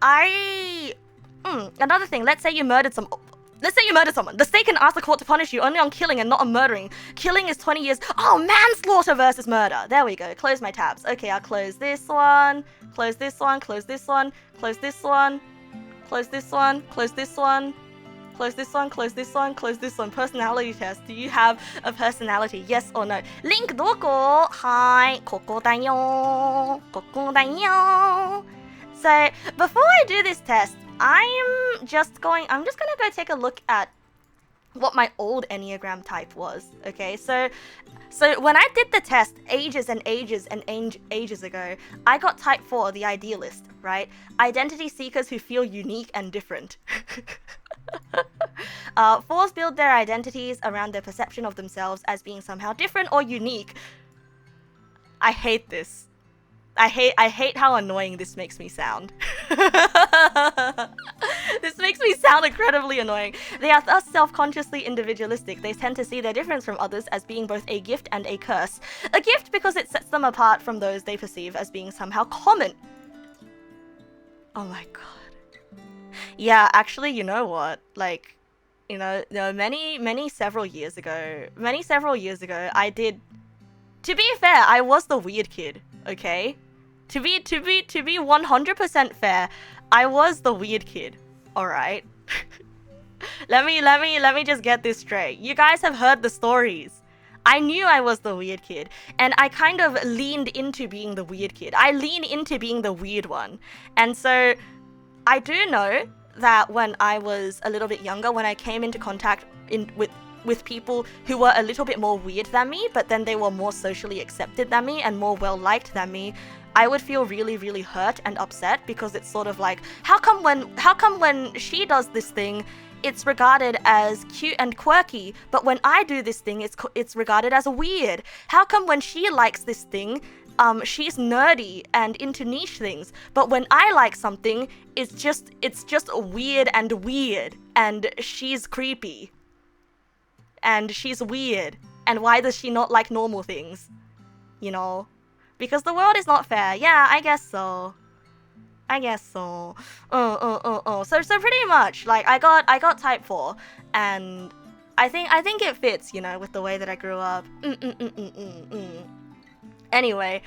another thing, let's say you murdered someone. The state can ask the court to punish you only on killing and not on murdering. Killing is 20 years. Oh, manslaughter versus murder. There we go. Close my tabs. Okay, I'll close this one. Close this one. Close this one. Close this one. Close this one. Close this one. Close this one. Close this one. Close this one. Personality test. Do you have a personality? Yes or no? Link doko? Hi. Koko da yo. Koko da yo. So, before I do this test, I'm just gonna go take a look at what my old Enneagram type was, okay? So when I did the test ages ago, I got type 4, the idealist, right? Identity seekers who feel unique and different. Fours build their identities around their perception of themselves as being somehow different or unique. I hate this. I hate how annoying this makes me sound. This makes me sound incredibly annoying. They are thus self-consciously individualistic. They tend to see their difference from others as being both a gift and a curse. A gift because it sets them apart from those they perceive as being somehow common. Oh my god. Yeah, actually, you know what? Like, several years ago, I did... To be fair, I was the weird kid, okay? To be 100% fair, I was the weird kid, alright? let me just get this straight. You guys have heard the stories. I knew I was the weird kid, and I kind of leaned into being the weird kid. I lean into being the weird one. And so, I do know that when I was a little bit younger, when I came into contact with people who were a little bit more weird than me, but then they were more socially accepted than me and more well-liked than me, I would feel really, really hurt and upset because it's sort of like, how come when she does this thing, it's regarded as cute and quirky, but when I do this thing, it's regarded as weird? How come when she likes this thing, she's nerdy and into niche things, but when I like something, it's just weird, and she's creepy, and she's weird, and why does she not like normal things? You know? Because the world is not fair. Yeah, I guess so. So pretty much, like, I got type 4, and I think it fits, with the way that I grew up. Anyway,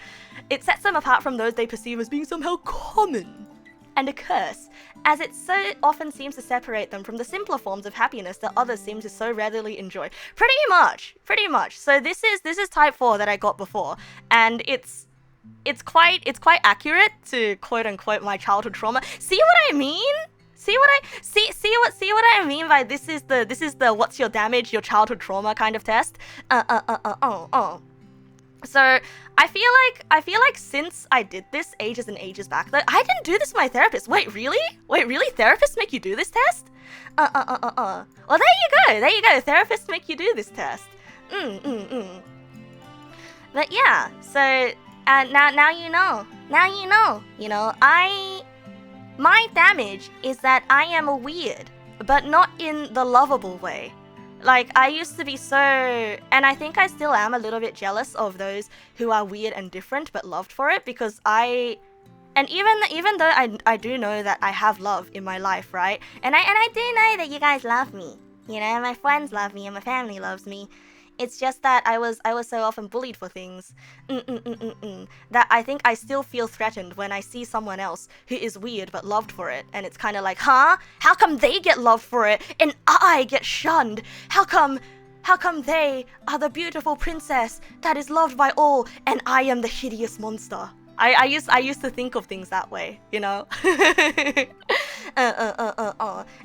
it sets them apart from those they perceive as being somehow common and a curse, as it so often seems to separate them from the simpler forms of happiness that others seem to so readily enjoy. Pretty much. So this is type 4 that I got before, and it's quite accurate to quote unquote my childhood trauma. See what I mean? See what I mean by this is the what's your damage, your childhood trauma kind of test. So I feel like since I did this ages and ages back, that I didn't do this with my therapist. Wait, really? Therapists make you do this test? Well, there you go. Therapists make you do this test. But yeah, so now you know. My damage is that I am a weird, but not in the lovable way. Like, I used to be so, and I think I still am a little bit jealous of those who are weird and different but loved for it, because and And even though I do know that I have love in my life, right? And I do know that you guys love me. You know, my friends love me and my family loves me. It's just that I was so often bullied for things that I think I still feel threatened when I see someone else who is weird but loved for it, and it's kind of like, huh? How come they get loved for it and I get shunned? How come they are the beautiful princess that is loved by all and I am the hideous monster? I used to think of things that way, you know. And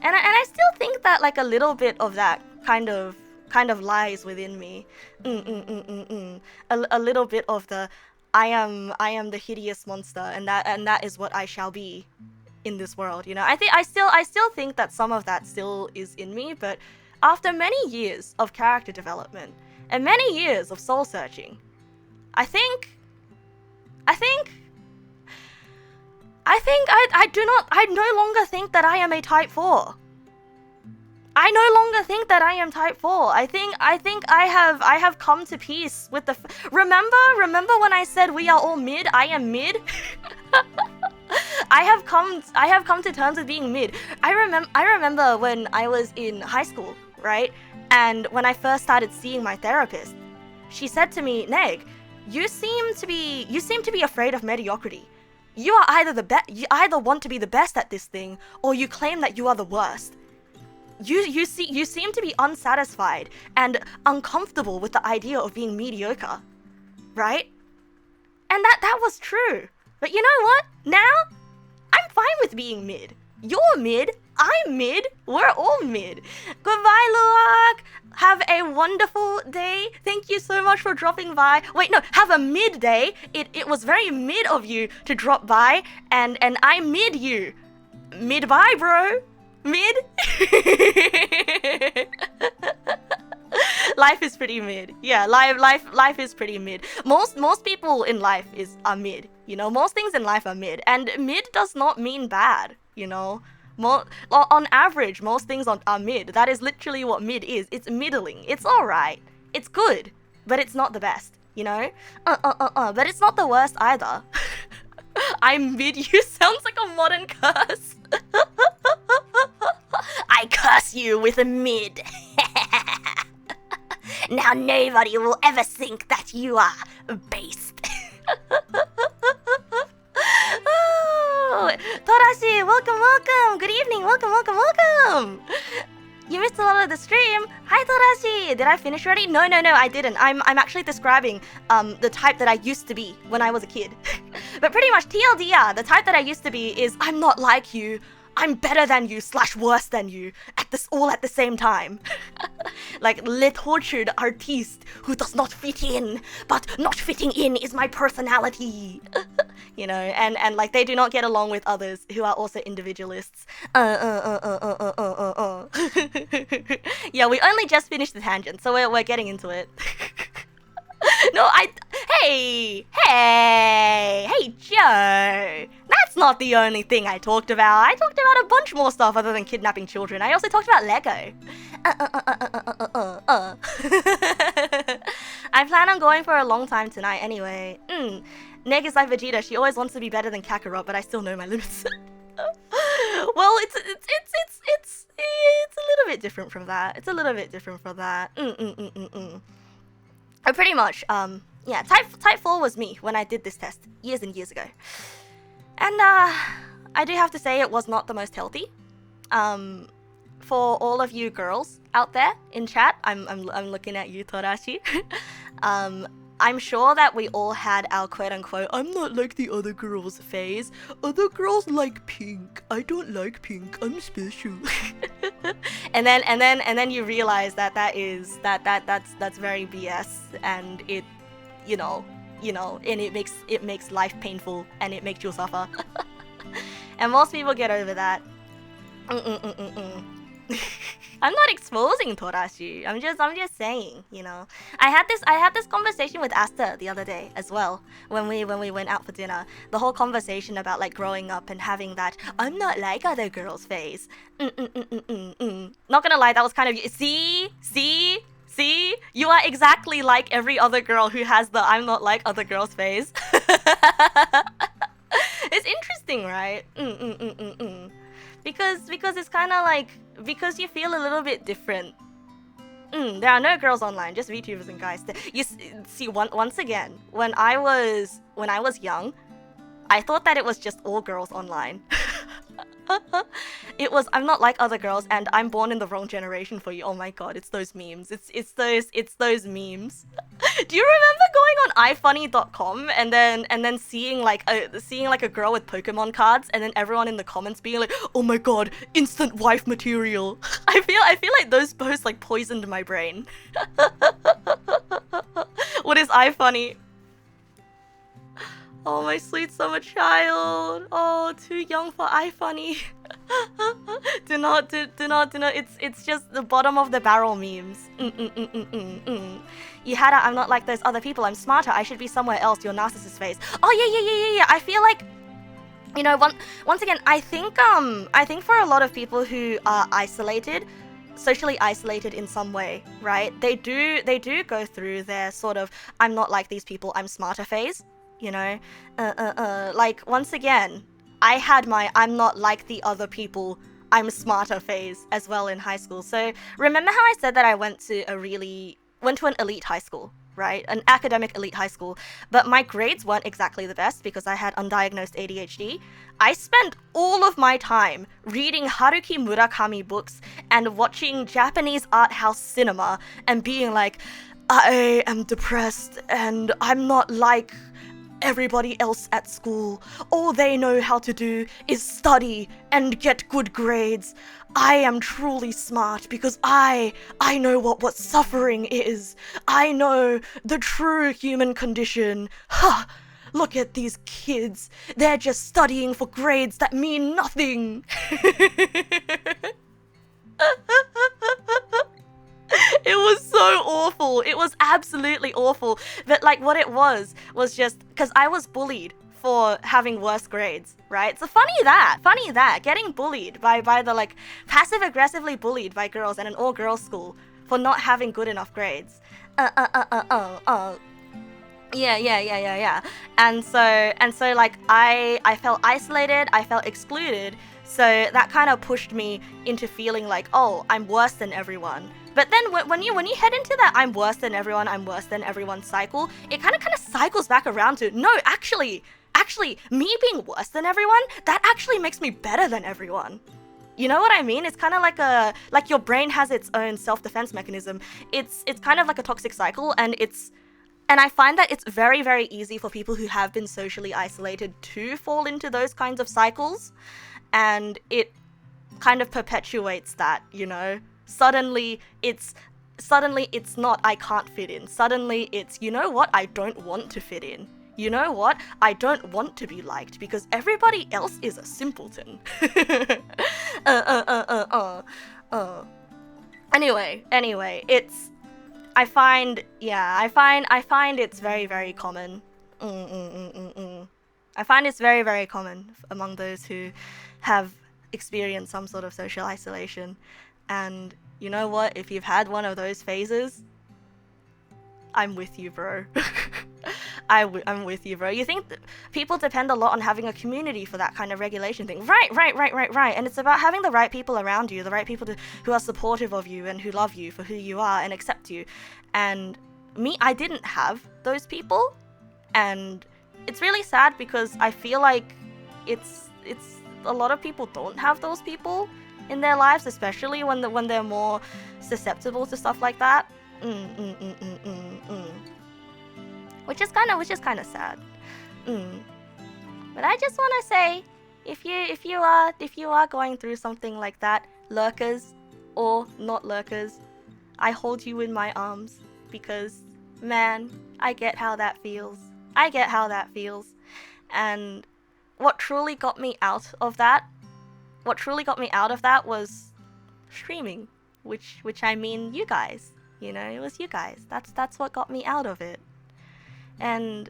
I still think that like a little bit of that kind of lies within me. A little bit of the I am the hideous monster, and that is what I shall be in this world, you know. I still think that some of that still is in me, but after many years of character development and many years of soul searching, I no longer think that I am a type 4. I no longer think that I am type 4. I think I have come to peace with the remember when I said we are all mid? I am mid. I have come to terms with being mid. I remember when I was in high school, right? And when I first started seeing my therapist, she said to me, "Neg, you seem to be afraid of mediocrity. You are you either want to be the best at this thing or you claim that you are the worst. You seem to be unsatisfied and uncomfortable with the idea of being mediocre, right?" And that was true. But you know what? Now, I'm fine with being mid. You're mid, I'm mid, we're all mid. Goodbye, Luak. Have a wonderful day. Thank you so much for dropping by. Wait, no, have a mid day. It was very mid of you to drop by, and I mid you. Mid bye, bro. Mid. Life is pretty mid. Yeah, life is pretty mid. Most people in life are mid. You know, most things in life are mid, and mid does not mean bad. You know, on average, most things are mid. That is literally what mid is. It's middling. It's all right. It's good, but it's not the best. You know, but it's not the worst either. I'm mid. You sounds like a modern curse. I curse you with a mid. Now nobody will ever think that you are based. Oh, Torashi, welcome. Good evening, welcome. You missed a lot of the stream. Hi, Torashi. Did I finish already? No, I didn't. I'm actually describing the type that I used to be when I was a kid. But pretty much TLDR, the type that I used to be is I'm not like you. I'm better than you / worse than you all at the same time. Like le tortured artiste who does not fit in, but not fitting in is my personality. You know, and like they do not get along with others who are also individualists. Yeah, we only just finished the tangent, so we're getting into it. No, Hey, Joe. That's not the only thing I talked about. I talked about a bunch more stuff other than kidnapping children. I also talked about Lego. I plan on going for a long time tonight anyway. Neg is like Vegeta. She always wants to be better than Kakarot, but I still know my limits. Well, it's a little bit different from that. Pretty much, yeah, type 4 was me when I did this test years and years ago. And I do have to say it was not the most healthy. For all of you girls out there in chat, I'm looking at you, Torashi. I'm sure that we all had our quote-unquote I'm not like the other girls phase. Other girls like pink. I don't like pink. I'm special. and then you realize that's very BS, and it you know, and it makes life painful and it makes you suffer. And most people get over that. I'm not exposing Torashi. I'm just saying, you know. I had this conversation with Asta the other day as well when we went out for dinner. The whole conversation about like growing up and having that I'm not like other girls phase. Not gonna lie, that was kind of see, you are exactly like every other girl who has the I'm not like other girls phase. It's It's interesting, right? Because it's kind of like, because you feel a little bit different. There are no girls online, just VTubers and guys. You see, once again, when I was young, I thought that it was just all girls online. It was, I'm not like other girls, and I'm born in the wrong generation for you. Oh my god, it's those memes. It's those memes. Do you remember going on ifunny.com and then seeing like a girl with Pokemon cards, and then everyone in the comments being like, "Oh my god, instant wife material." I feel like those posts like poisoned my brain. What is ifunny? Oh, my sweet summer child. Oh, too young for ifunny. Do not. It's just the bottom of the barrel memes. You had a, I'm not like those other people. I'm smarter. I should be somewhere else. Your narcissist face. Oh yeah. I feel like, you know, once again, I think for a lot of people who are isolated, socially isolated in some way, right? They do go through their sort of, I'm not like these people. I'm smarter phase. You know, like, once again, I had my I'm not like the other people, I'm smarter phase as well in high school. So remember how I said that I went to an elite high school, right? An academic elite high school, but my grades weren't exactly the best because I had undiagnosed ADHD. I spent all of my time reading Haruki Murakami books and watching Japanese art house cinema and being like, I am depressed and I'm not like everybody else at school. All they know how to do is study and get good grades. I am truly smart because I know what suffering is. I know the true human condition. Ha! Look at these kids. They're just studying for grades that mean nothing. It was so awful. It was absolutely awful. But like, what it was just because I was bullied for having worse grades, right? So funny that getting bullied by the like passive aggressively bullied by girls in an all girls school for not having good enough grades. Yeah. And so like I felt isolated, I felt excluded. So that kind of pushed me into feeling like, oh, I'm worse than everyone. But then when you head into that I'm worse than everyone cycle, it kind of cycles back around to, no, actually, me being worse than everyone, that actually makes me better than everyone. You know what I mean? It's kind of like your brain has its own self-defense mechanism. It's kind of like a toxic cycle, and I find that it's very, very easy for people who have been socially isolated to fall into those kinds of cycles, and it kind of perpetuates that, you know? Suddenly it's not I can't fit in. Suddenly it's, you know what, I don't want to fit in. You know what, I don't want to be liked because everybody else is a simpleton. Anyway, it's, I find it's very, very common. I find it's very, very common among those who have experienced some sort of social isolation. And you know what? If you've had one of those phases, I'm with you, bro. I'm with you, bro. You think people depend a lot on having a community for that kind of regulation thing. Right. And it's about having the right people around you, the right people who are supportive of you and who love you for who you are and accept you. And me, I didn't have those people. And it's really sad because I feel like it's a lot of people don't have those people in their lives, especially when they're more susceptible to stuff like that. Which is kind of sad. But I just want to say, if you are going through something like that, lurkers or not lurkers, I hold you in my arms because, man, I get how that feels. And what truly got me out of that was streaming, which I mean you guys, you know, it was you guys. That's what got me out of it. And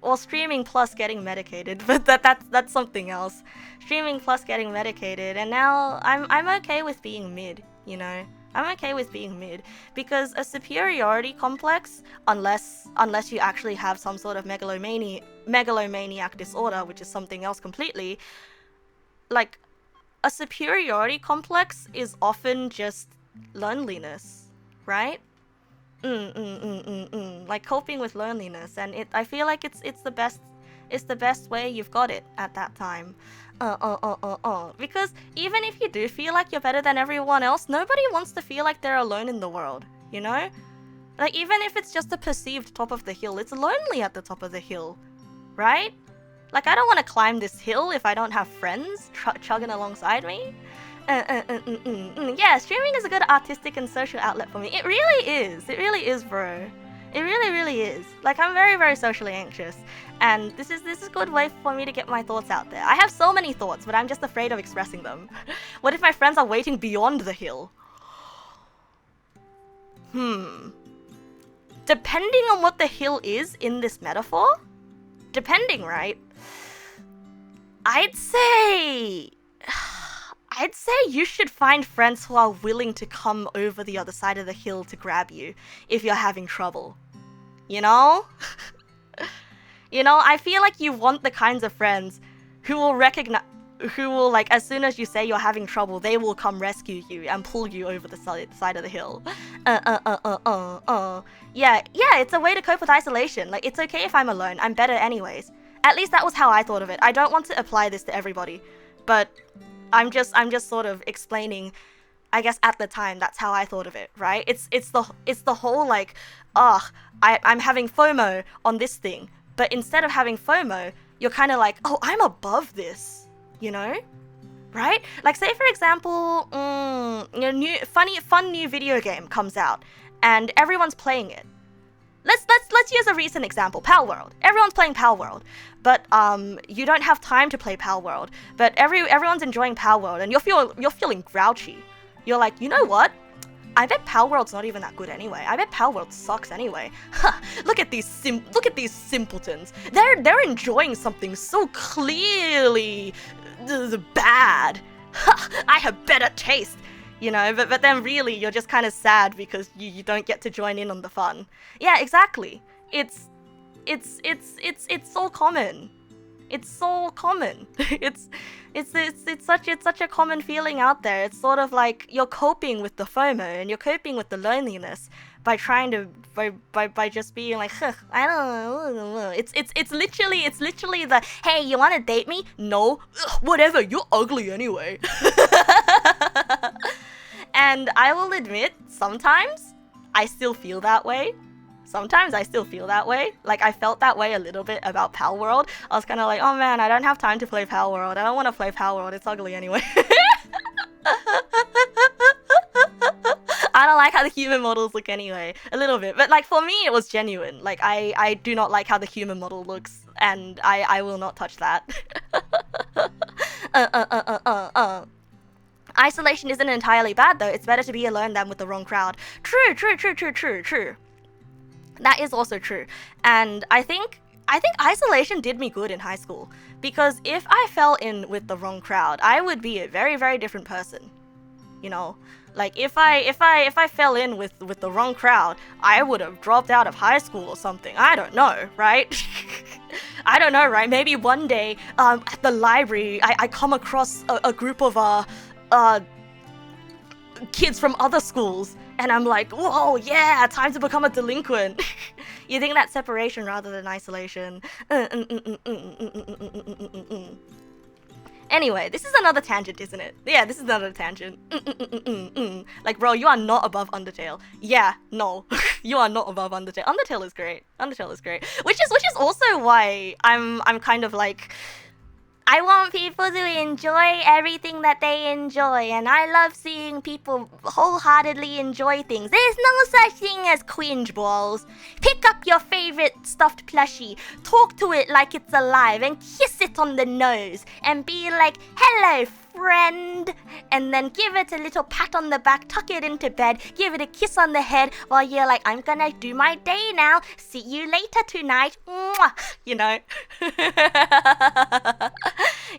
well, streaming plus getting medicated, but that's something else. Streaming plus getting medicated, and now I'm okay with being mid, you know. I'm okay with being mid, because a superiority complex, unless you actually have some sort of megalomaniac disorder, which is something else completely, like, a superiority complex is often just loneliness, right? Like coping with loneliness, and I feel like it's the best way you've got it at that time. Because even if you do feel like you're better than everyone else, nobody wants to feel like they're alone in the world, you know? Like, even if it's just a perceived top of the hill, it's lonely at the top of the hill, right? Like, I don't want to climb this hill if I don't have friends chugging alongside me. Yeah, streaming is a good artistic and social outlet for me. It really is. It really is, bro. It really, really is. Like, I'm very, very socially anxious, and this is a good way for me to get my thoughts out there. I have so many thoughts, but I'm just afraid of expressing them. What if my friends are waiting beyond the hill? Depending on what the hill is in this metaphor, depending, right? I'd say you should find friends who are willing to come over the other side of the hill to grab you if you're having trouble. You know? You know, I feel like you want the kinds of friends who will like, as soon as you say you're having trouble, they will come rescue you and pull you over the side of the hill. Yeah, it's a way to cope with isolation. Like, it's okay if I'm alone. I'm better anyways. At least that was how I thought of it. I don't want to apply this to everybody, but I'm just sort of explaining, I guess at the time that's how I thought of it, right? It's the whole like, I'm having FOMO on this thing, but instead of having FOMO, you're kind of like, oh, I'm above this, you know? Right? Like, say for example, fun new video game comes out and everyone's playing it. Let's use a recent example, Pal World. Everyone's playing Pal World, but you don't have time to play Pal World. But everyone's enjoying Pal World, and you're feeling grouchy. You're like, you know what? I bet Pal World's not even that good anyway. I bet Pal World sucks anyway. Look at these simpletons. They're enjoying something so clearly bad. I have better taste. You know, but then really you're just kind of sad because you don't get to join in on the fun. Yeah, exactly. It's so common. It's so common. it's such a common feeling out there. It's sort of like you're coping with the FOMO and you're coping with the loneliness by trying to by just being like, I don't know. It's literally the, hey, you want to date me? No. Whatever. You're ugly anyway. And I will admit, sometimes I still feel that way. Like, I felt that way a little bit about Pal World. I was kind of like, oh man, I don't have time to play Pal World. I don't want to play Pal World. It's ugly anyway. I don't like how the human models look anyway. A little bit. But, like, for me, it was genuine. Like, I do not like how the human model looks, and I will not touch that. Isolation isn't entirely bad, though. It's better to be alone than with the wrong crowd. True. That is also true. And I think isolation did me good in high school, because if I fell in with the wrong crowd, I would be a very, very different person. You know, like if I fell in with the wrong crowd, I would have dropped out of high school or something. I don't know, right? I don't know, right? Maybe one day at the library, I come across a group of kids from other schools, and I'm like, whoa, yeah, time to become a delinquent. You think that's separation rather than isolation. Anyway, this is another tangent, isn't it? Yeah, this is another tangent. Like, bro, you are not above Undertale. Yeah, no. You are not above Undertale. Undertale is great. Which is also why I'm kind of like, I want people to enjoy everything that they enjoy, and I love seeing people wholeheartedly enjoy things. There's no such thing as cringe balls. Pick up your favorite stuffed plushie, talk to it like it's alive, and kiss it on the nose, and be like, hello, friend, and then give it a little pat on the back, tuck it into bed, give it a kiss on the head while you're like, I'm gonna do my day now, see you later tonight. Mwah. You know.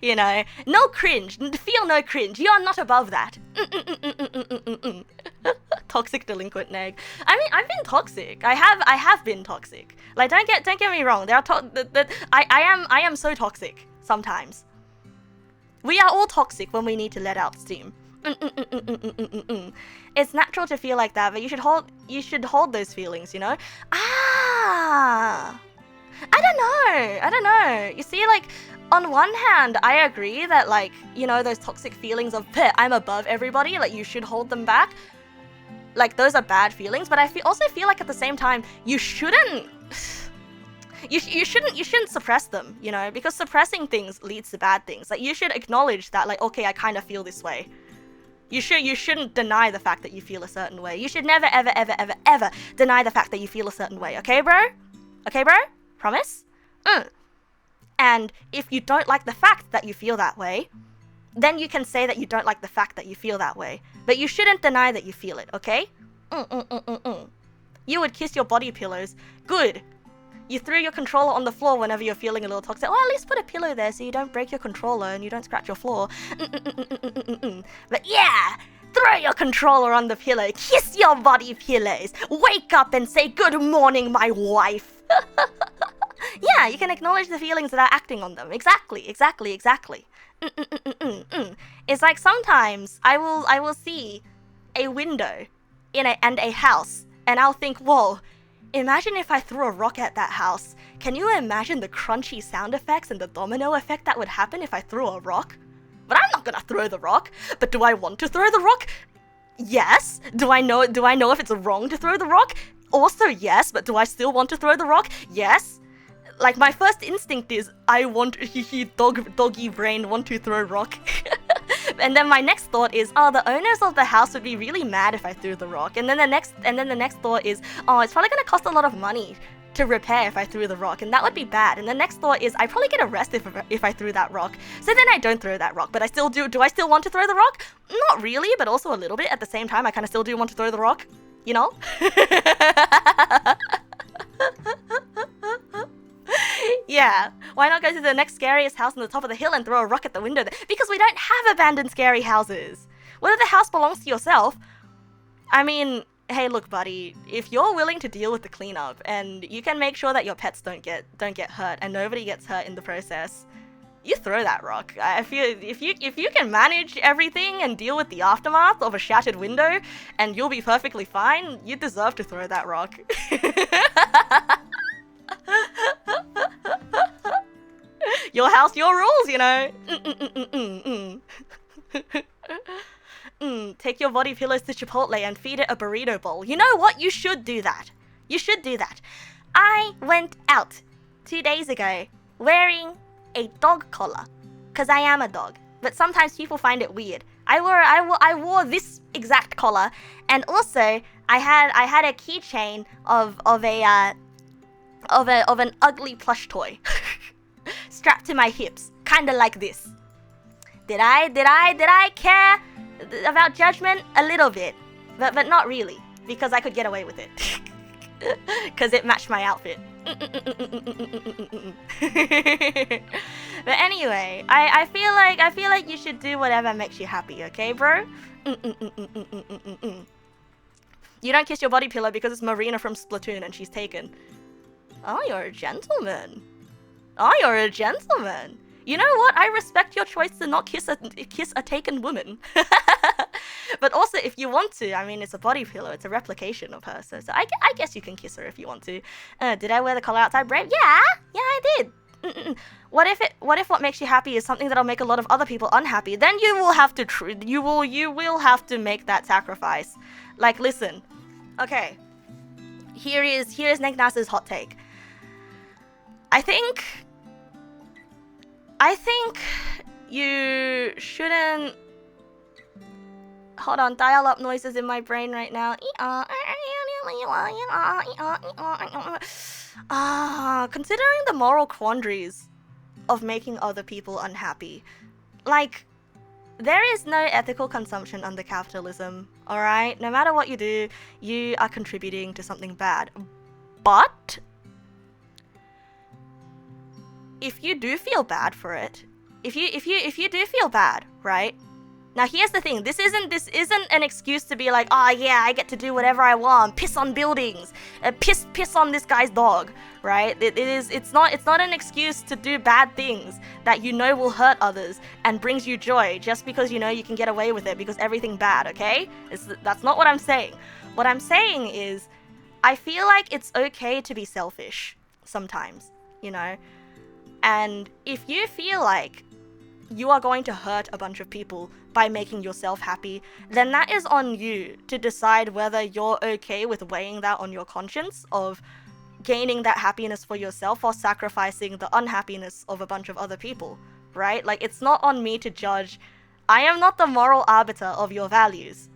You know, no cringe, feel no cringe, you're not above that. Toxic delinquent Neg. I mean, I've been toxic. I have been toxic. Like, don't get me wrong. There are I am so toxic sometimes. We are all toxic when we need to let out steam. It's natural to feel like that, but you should hold those feelings, you know? I don't know. You see, like, on one hand, I agree that, like, you know, those toxic feelings of, I'm above everybody, like, you should hold them back. Like, those are bad feelings, but I also feel like at the same time, you shouldn't suppress them, you know, because suppressing things leads to bad things. Like, you should acknowledge that, like, okay, I kind of feel this way. You shouldn't deny the fact that you feel a certain way. You should never, ever, ever, ever, ever deny the fact that you feel a certain way. Okay, bro? Okay, bro? Promise? And if you don't like the fact that you feel that way, then you can say that you don't like the fact that you feel that way. But you shouldn't deny that you feel it, okay? You would kiss your body pillows. Good. You threw your controller on the floor whenever you're feeling a little toxic. Well, at least put a pillow there so you don't break your controller and you don't scratch your floor. But yeah, throw your controller on the pillow, kiss your body pillows, wake up and say, good morning, my wife. Yeah, you can acknowledge the feelings without acting on them. Exactly. It's like sometimes I will see a window and a house, and I'll think, whoa, imagine if I threw a rock at that house. Can you imagine the crunchy sound effects and the domino effect that would happen if I threw a rock? But I'm not gonna throw the rock. But do I want to throw the rock? Yes. Do I know if it's wrong to throw the rock? Also yes, but do I still want to throw the rock? Yes. Like, my first instinct is, I want, doggy brain want to throw rock. And then my next thought is, oh, the owners of the house would be really mad if I threw the rock. And then the next thought is, oh, it's probably gonna cost a lot of money to repair if I threw the rock, and that would be bad. And the next thought is, I'd probably get arrested if I threw that rock. So then I don't throw that rock, but I still do. Do I still want to throw the rock? Not really, but also a little bit. At the same time, I kind of still do want to throw the rock, you know? Yeah, why not go to the next scariest house on the top of the hill and throw a rock at the window there? Because we don't have abandoned scary houses. Whether the house belongs to yourself, I mean, hey, look, buddy, if you're willing to deal with the cleanup and you can make sure that your pets don't get hurt and nobody gets hurt in the process, you throw that rock. I feel if you can manage everything and deal with the aftermath of a shattered window and you'll be perfectly fine, you deserve to throw that rock. Your house, your rules, you know. Take your body pillows to Chipotle and feed it a burrito bowl. You know what? You should do that. I went out 2 days ago wearing a dog collar, because I am a dog. But sometimes people find it weird. I wore this exact collar, and also I had a keychain of an ugly plush toy strapped to my hips, kinda like this. Did I care about judgment? A little bit, but not really, because I could get away with it, because it matched my outfit. But anyway, I feel like you should do whatever makes you happy, okay, bro? You don't kiss your body pillow because it's Marina from Splatoon and she's taken. Oh, you're a gentleman. You know what? I respect your choice to not kiss a taken woman. But also, if you want to, I mean, it's a body pillow. It's a replication of her. So I guess you can kiss her if you want to. Did I wear the collar outside brave? Yeah, I did. What if what makes you happy is something that'll make a lot of other people unhappy? Then you will have to make that sacrifice. Like, listen. Okay. Here's Neg Nasu's hot take. I think you shouldn't... Hold on, dial-up noises in my brain right now. Considering the moral quandaries of making other people unhappy. Like, there is no ethical consumption under capitalism, alright? No matter what you do, you are contributing to something bad. But if you do feel bad for it, if you do feel bad, right? Now here's the thing, this isn't an excuse to be like, oh yeah, I get to do whatever I want, piss on buildings, piss on this guy's dog, right? It's not an excuse to do bad things that you know will hurt others and brings you joy just because you know you can get away with it because everything bad, okay? That's not what I'm saying. What I'm saying is, I feel like it's okay to be selfish sometimes, you know? And if you feel like you are going to hurt a bunch of people by making yourself happy, then that is on you to decide whether you're okay with weighing that on your conscience of gaining that happiness for yourself or sacrificing the unhappiness of a bunch of other people, right? Like, it's not on me to judge. I am not the moral arbiter of your values.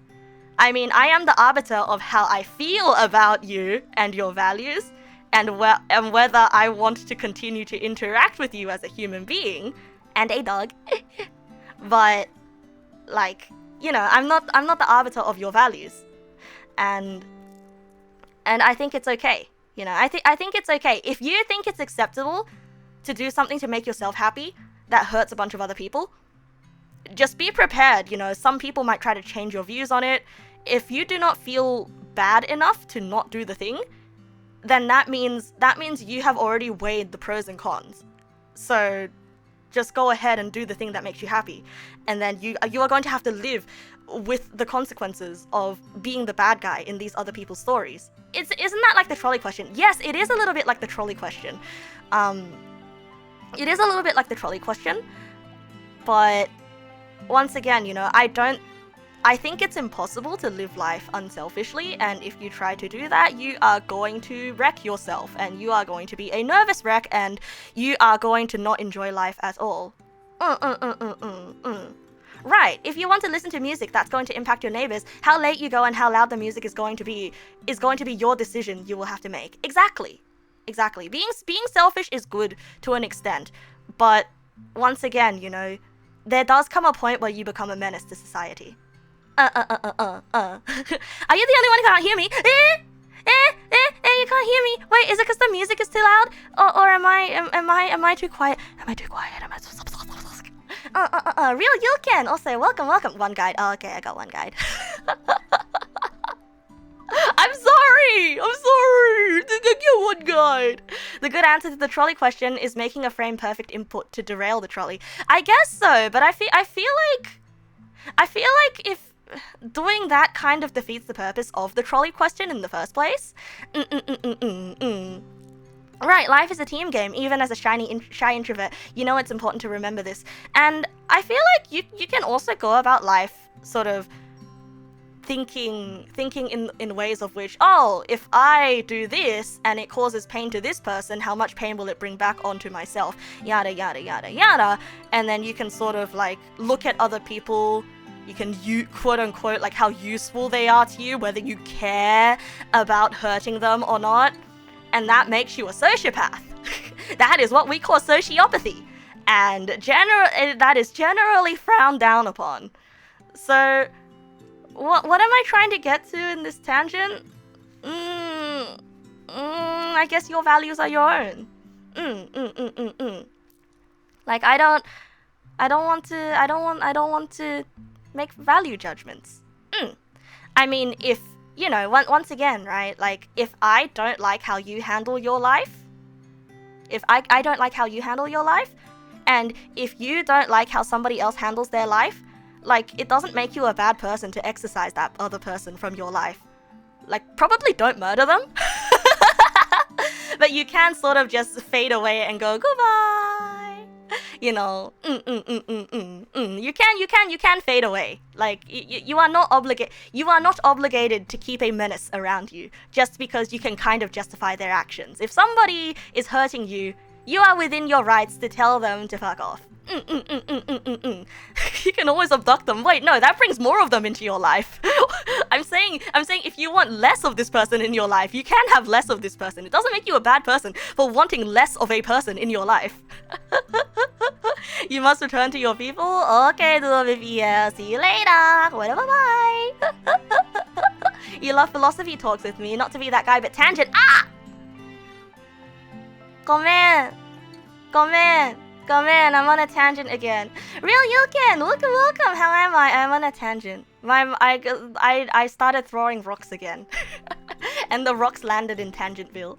I mean, I am the arbiter of how I feel about you and your values, and whether I want to continue to interact with you as a human being and a dog. But, like, you know, I'm not the arbiter of your values, and I think it's okay. You know, I think it's okay if you think it's acceptable to do something to make yourself happy that hurts a bunch of other people. Just be prepared. You know, some people might try to change your views on it. If you do not feel bad enough to not do the thing, then that means you have already weighed the pros and cons. So just go ahead and do the thing that makes you happy, and then you are going to have to live with the consequences of being the bad guy in these other people's stories. Isn't that like the trolley question? Yes, it is a little bit like the trolley question. It is a little bit like the trolley question, but once again, you know, I think it's impossible to live life unselfishly, and if you try to do that, you are going to wreck yourself, and you are going to be a nervous wreck, and you are going to not enjoy life at all. Right, if you want to listen to music that's going to impact your neighbors, how late you go and how loud the music is going to be your decision you will have to make. Exactly. Being selfish is good to an extent, but once again, you know, there does come a point where you become a menace to society. Are you the only one who can't hear me? You can't hear me. Wait, is it because the music is too loud? Or am I too quiet? Am I too quiet? Real Yulken. Also, welcome. One guide. Oh, okay, I got one guide. I'm sorry. Get one guide. The good answer to the trolley question is making a frame perfect input to derail the trolley. I guess so, but I feel like if doing that kind of defeats the purpose of the trolley question in the first place. Right, life is a team game, even as a shy introvert. You know it's important to remember this. And I feel like you can also go about life sort of thinking in ways of which, oh, if I do this and it causes pain to this person, how much pain will it bring back onto myself? Yada, yada, yada, yada. And then you can sort of like look at other people. You can quote unquote like how useful they are to you, whether you care about hurting them or not. And that makes you a sociopath. That is what we call sociopathy. And that is generally frowned down upon. So, what am I trying to get to in this tangent? I guess your values are your own. Like, I don't want to make value judgments. I mean, if, you know, once again, right, like, if I don't like how you handle your life, if I don't like how you handle your life, and if you don't like how somebody else handles their life, like, it doesn't make you a bad person to exercise that other person from your life. Like, probably don't murder them. But you can sort of just fade away and go, goodbye. You know, You can fade away. Like, you are not obligated to keep a menace around you just because you can kind of justify their actions. If somebody is hurting you, you are within your rights to tell them to fuck off. You can always abduct them. Wait, no, that brings more of them into your life. I'm saying if you want less of this person in your life, you can have less of this person. It doesn't make you a bad person for wanting less of a person in your life. You must return to your people. Okay, yeah, see you later. Whatever, bye. You love philosophy talks with me, not to be that guy, but tangent. Ah! ごめん Oh man, I'm on a tangent again. Real Yulkin, welcome. How am I? I'm on a tangent. I started throwing rocks again, and the rocks landed in Tangentville.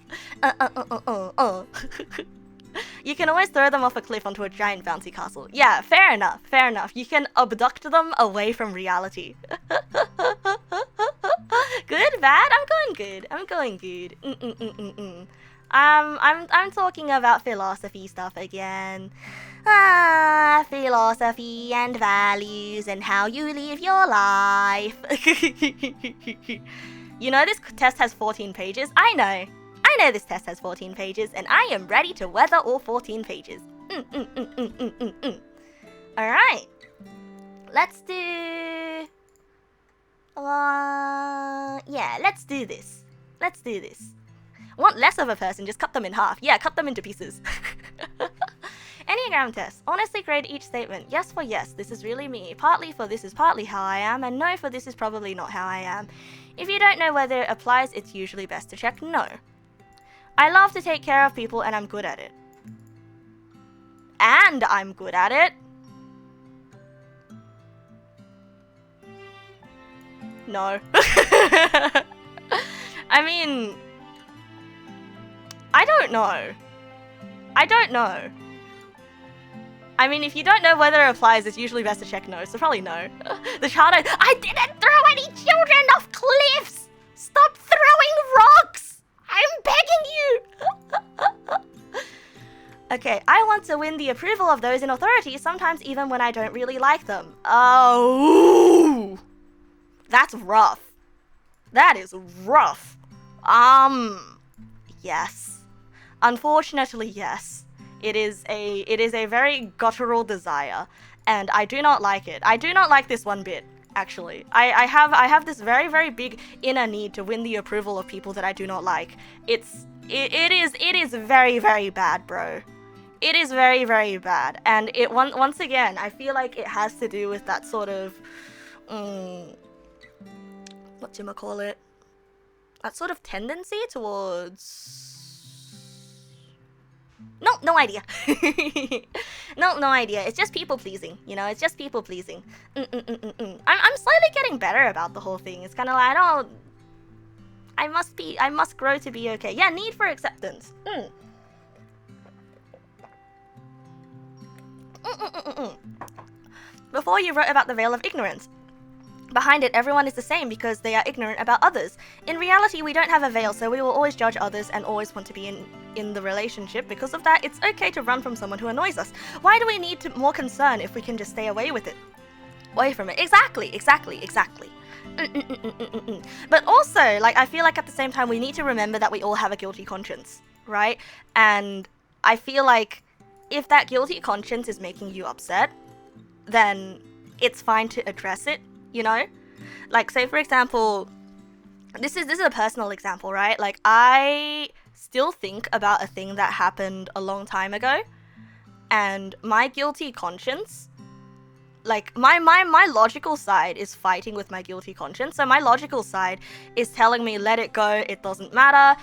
You can always throw them off a cliff onto a giant bouncy castle. Yeah, fair enough. You can abduct them away from reality. Good, bad? I'm going good. I'm talking about philosophy stuff again. Philosophy and values and how you live your life. You know this test has 14 pages? I know this test has 14 pages, and I am ready to weather all 14 pages. Alright. Let's do... yeah, let's do this. Want less of a person, just cut them in half. Yeah, cut them into pieces. Enneagram test. Honestly grade each statement. Yes for yes, this is really me. Partly for this is partly how I am, and no for this is probably not how I am. If you don't know whether it applies, it's usually best to check no. I love to take care of people and I'm good at it. And I'm good at it. No. I mean... I don't know. I mean, if you don't know whether it applies, it's usually best to check no, so probably no. The child I didn't throw any children off cliffs! Stop throwing rocks! I'm begging you! Okay, I want to win the approval of those in authority, sometimes even when I don't really like them. Oh, that's rough. That is rough. Yes. Unfortunately, yes. It is a very guttural desire, and I do not like it. I do not like this one bit, actually. I have this very, very big inner need to win the approval of people that I do not like. It is very, very bad, bro. It is very, very bad, and once again, I feel like it has to do with that sort of whatchamacallit? That sort of tendency towards... No idea. No idea. It's just people pleasing, you know. It's just people pleasing. I'm slightly getting better about the whole thing. It's kind of like, oh, I must grow to be okay. Yeah, need for acceptance. Before you wrote about the veil of ignorance. Behind it, everyone is the same because they are ignorant about others. In reality, we don't have a veil, so we will always judge others and always want to be in the relationship. Because of that, it's okay to run from someone who annoys us. Why do we need more concern if we can just stay away from it? Exactly. But also, like, I feel like at the same time, we need to remember that we all have a guilty conscience, right? And I feel like if that guilty conscience is making you upset, then it's fine to address it. You know, like, say for example, this is a personal example, right? Like, I still think about a thing that happened a long time ago, and my guilty conscience, like, my logical side is fighting with my guilty conscience. So my logical side is telling me, let it go, it doesn't matter,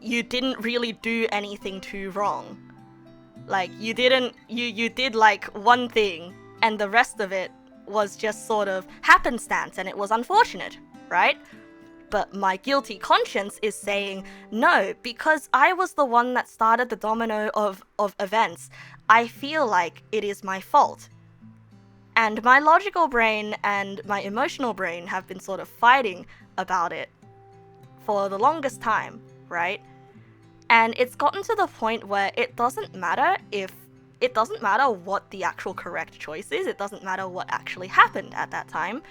you didn't really do anything too wrong. Like, you did like one thing, and the rest of it was just sort of happenstance, and it was unfortunate, right? But my guilty conscience is saying, no, because I was the one that started the domino of events, I feel like it is my fault. And my logical brain and my emotional brain have been sort of fighting about it for the longest time, right? And it's gotten to the point where it doesn't matter what the actual correct choice is. It doesn't matter what actually happened at that time.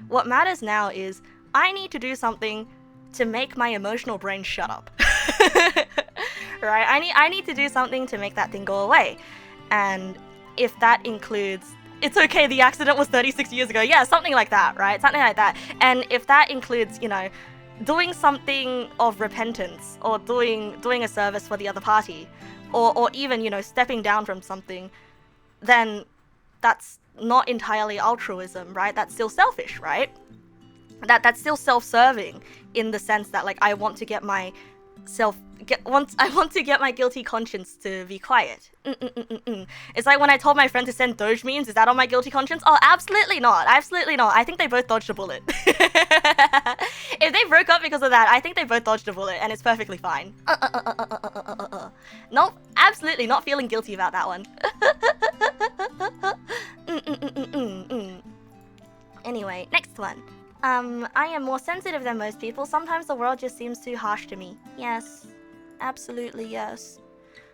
What matters now is I need to do something to make my emotional brain shut up. Right? I need to do something to make that thing go away. And if that includes, it's okay, the accident was 36 years ago. Yeah, something like that, right? Something like that. And if that includes, you know, doing something of repentance, or doing a service for the other party, or even, you know, stepping down from something, then that's not entirely altruism, right? That's still selfish, right? That's still self-serving in the sense that, like, I want to get my I want to get my guilty conscience to be quiet. It's like when I told my friend to send Doge memes. Is that on my guilty conscience? Oh, absolutely not. Absolutely not. I think they both dodged a bullet. If they broke up because of that, I think they both dodged a bullet, and it's perfectly fine. Nope, absolutely not feeling guilty about that one. Anyway, next one. I am more sensitive than most people. Sometimes the world just seems too harsh to me. Yes. Absolutely yes.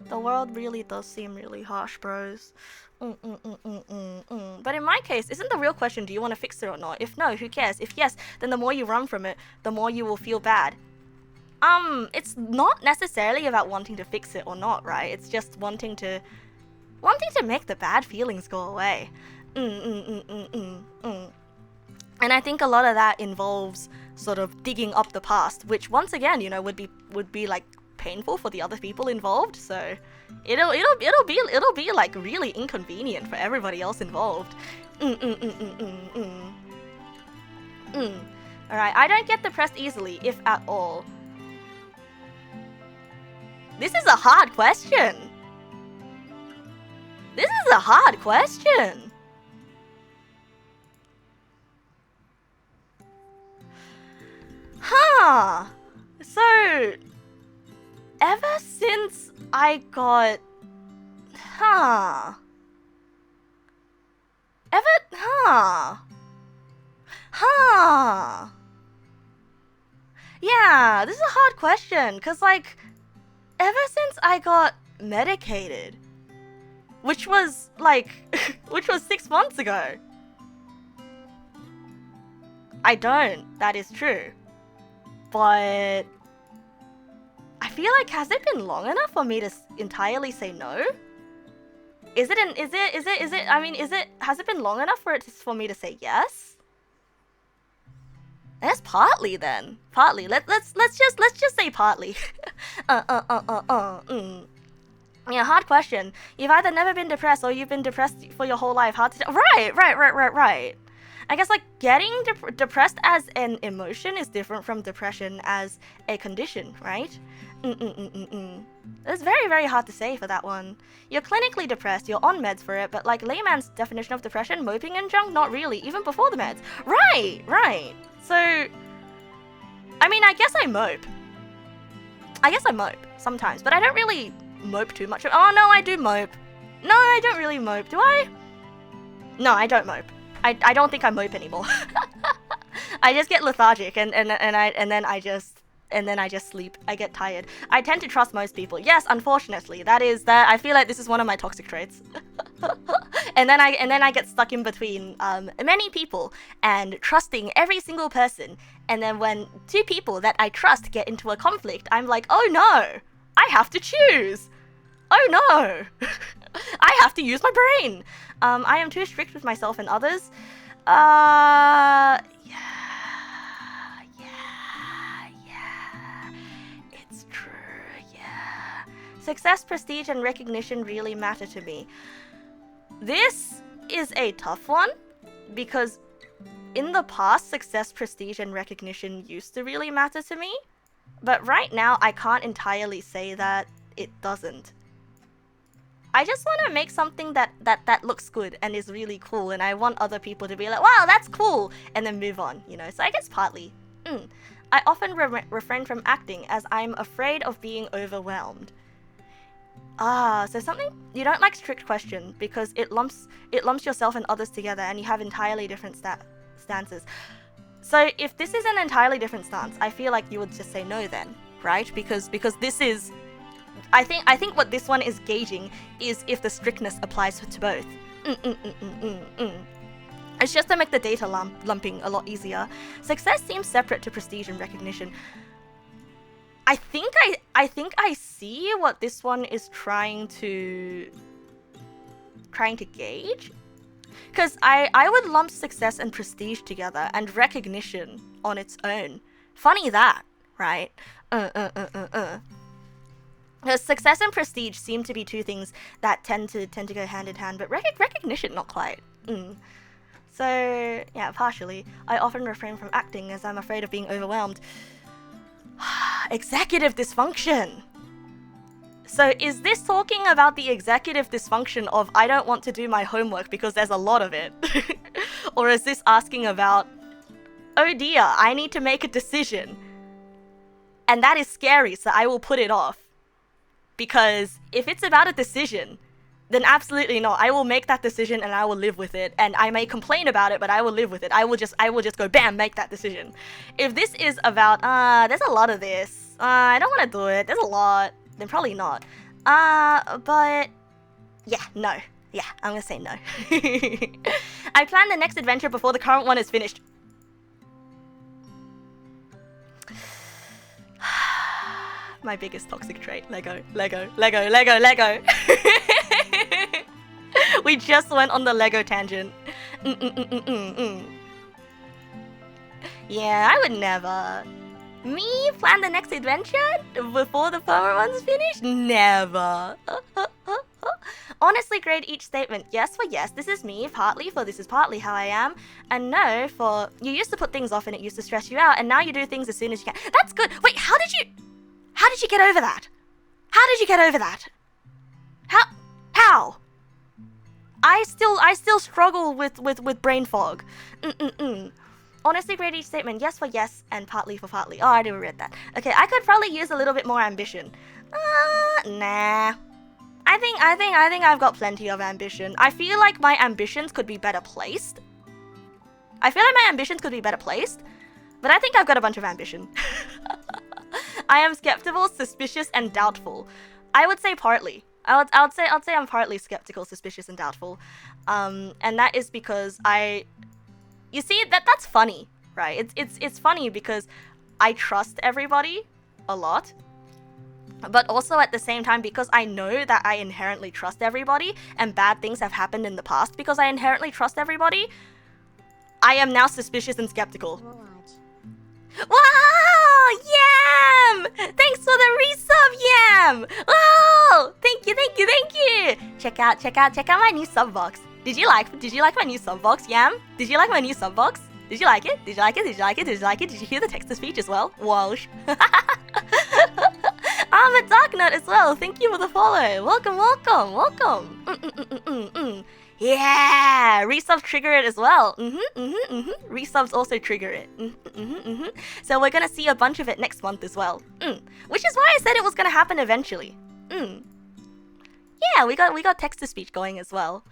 The world really does seem really harsh, bros. But in my case, isn't the real question, do you want to fix it or not? If no, who cares? If yes, then the more you run from it, the more you will feel bad. It's not necessarily about wanting to fix it or not, right? It's just wanting to make the bad feelings go away. And I think a lot of that involves sort of digging up the past, which once again, you know, would be like painful for the other people involved. So it'll be like really inconvenient for everybody else involved. Alright, I don't get depressed easily, if at all. This is a hard question. This is a hard question. Huh. So, ever since I got... Yeah, this is a hard question, because, like, ever since I got medicated, which was, like, which was 6 months ago. I don't, that is true. But I feel like, has it been long enough for me to entirely say no? Has it been long enough for me to say yes? That's partly then. Partly. Let's just say partly. Yeah, hard question. You've either never been depressed or you've been depressed for your whole life. Hard to tell. Right. I guess, like, getting depressed as an emotion is different from depression as a condition, right? It's very, very hard to say for that one. You're clinically depressed, you're on meds for it, but, like, layman's definition of depression, moping and junk, not really, even before the meds. Right. So, I mean, I guess I mope sometimes, but I don't really mope too much. Oh, no, I do mope. No, I don't really mope, do I? No, I don't mope. I don't think I mope anymore. I just get lethargic and then I just sleep. I get tired. I tend to trust most people. Yes, unfortunately, I feel like this is one of my toxic traits. and then I get stuck in between many people and trusting every single person. And then when two people that I trust get into a conflict, I'm like, oh no, I have to choose. Oh no, I have to use my brain. I am too strict with myself and others. Yeah. It's true, yeah. Success, prestige, and recognition really matter to me. This is a tough one, because in the past, success, prestige, and recognition used to really matter to me. But right now, I can't entirely say that it doesn't. I just want to make something that looks good and is really cool, and I want other people to be like, wow, that's cool, and then move on, you know? So I guess partly. I often refrain from acting as I'm afraid of being overwhelmed. So something you don't like strict question because it lumps yourself and others together, and you have entirely different stances. So if this is an entirely different stance, I feel like you would just say no then, right? Because this is... I think what this one is gauging is if the strictness applies to both. It's just to make the data lumping a lot easier. Success seems separate to prestige and recognition. I think I see what this one is trying to gauge. Because I would lump success and prestige together and recognition on its own. Funny that, right? Success and prestige seem to be two things that tend to go hand in hand, but recognition not quite. So yeah, partially. I often refrain from acting as I'm afraid of being overwhelmed. Executive dysfunction. So is this talking about the executive dysfunction of I don't want to do my homework because there's a lot of it? Or is this asking about, oh dear, I need to make a decision. And that is scary, so I will put it off. Because if it's about a decision, then absolutely not. I will make that decision and I will live with it. And I may complain about it, but I will live with it. I will just go bam, make that decision. If this is about, there's a lot of this. I don't want to do it. There's a lot. Then probably not. But yeah, no. Yeah, I'm gonna say no. I plan the next adventure before the current one is finished. My biggest toxic trait, Lego. We just went on the Lego tangent. Yeah, I would never. Me plan the next adventure before the current one's finished? Never. Honestly, grade each statement. Yes for yes, this is me. Partly for this is partly how I am. And no for you used to put things off and it used to stress you out. And now you do things as soon as you can. That's good. Wait, how did you get over that? How did you get over that? How? I still struggle with brain fog. Honestly, grade each statement. Yes for yes and partly for partly. Oh, I already read that. Okay, I could probably use a little bit more ambition. Nah. I think I've got plenty of ambition. I feel like my ambitions could be better placed. But I think I've got a bunch of ambition. I am skeptical, suspicious, and doubtful. I would say partly. I would say I'm partly skeptical, suspicious, and doubtful. And that is because you see, that's funny, right? It's funny because I trust everybody a lot. But also at the same time, because I know that I inherently trust everybody and bad things have happened in the past because I inherently trust everybody, I am now suspicious and skeptical. Wow! Yam! Thanks for the resub, Yam! Wow! Thank you! Check out my new sub box. Did you like my new sub box, Yam? Did you like my new sub box? Did you like it? Did you hear the text-to-speech as well? Walsh. I'm a Dark Knight as well. Thank you for the follow. Welcome. Yeah, resubs trigger it as well. Resubs also trigger it. So we're gonna see a bunch of it next month as well. Which is why I said it was gonna happen eventually. Yeah, we got text to speech going as well.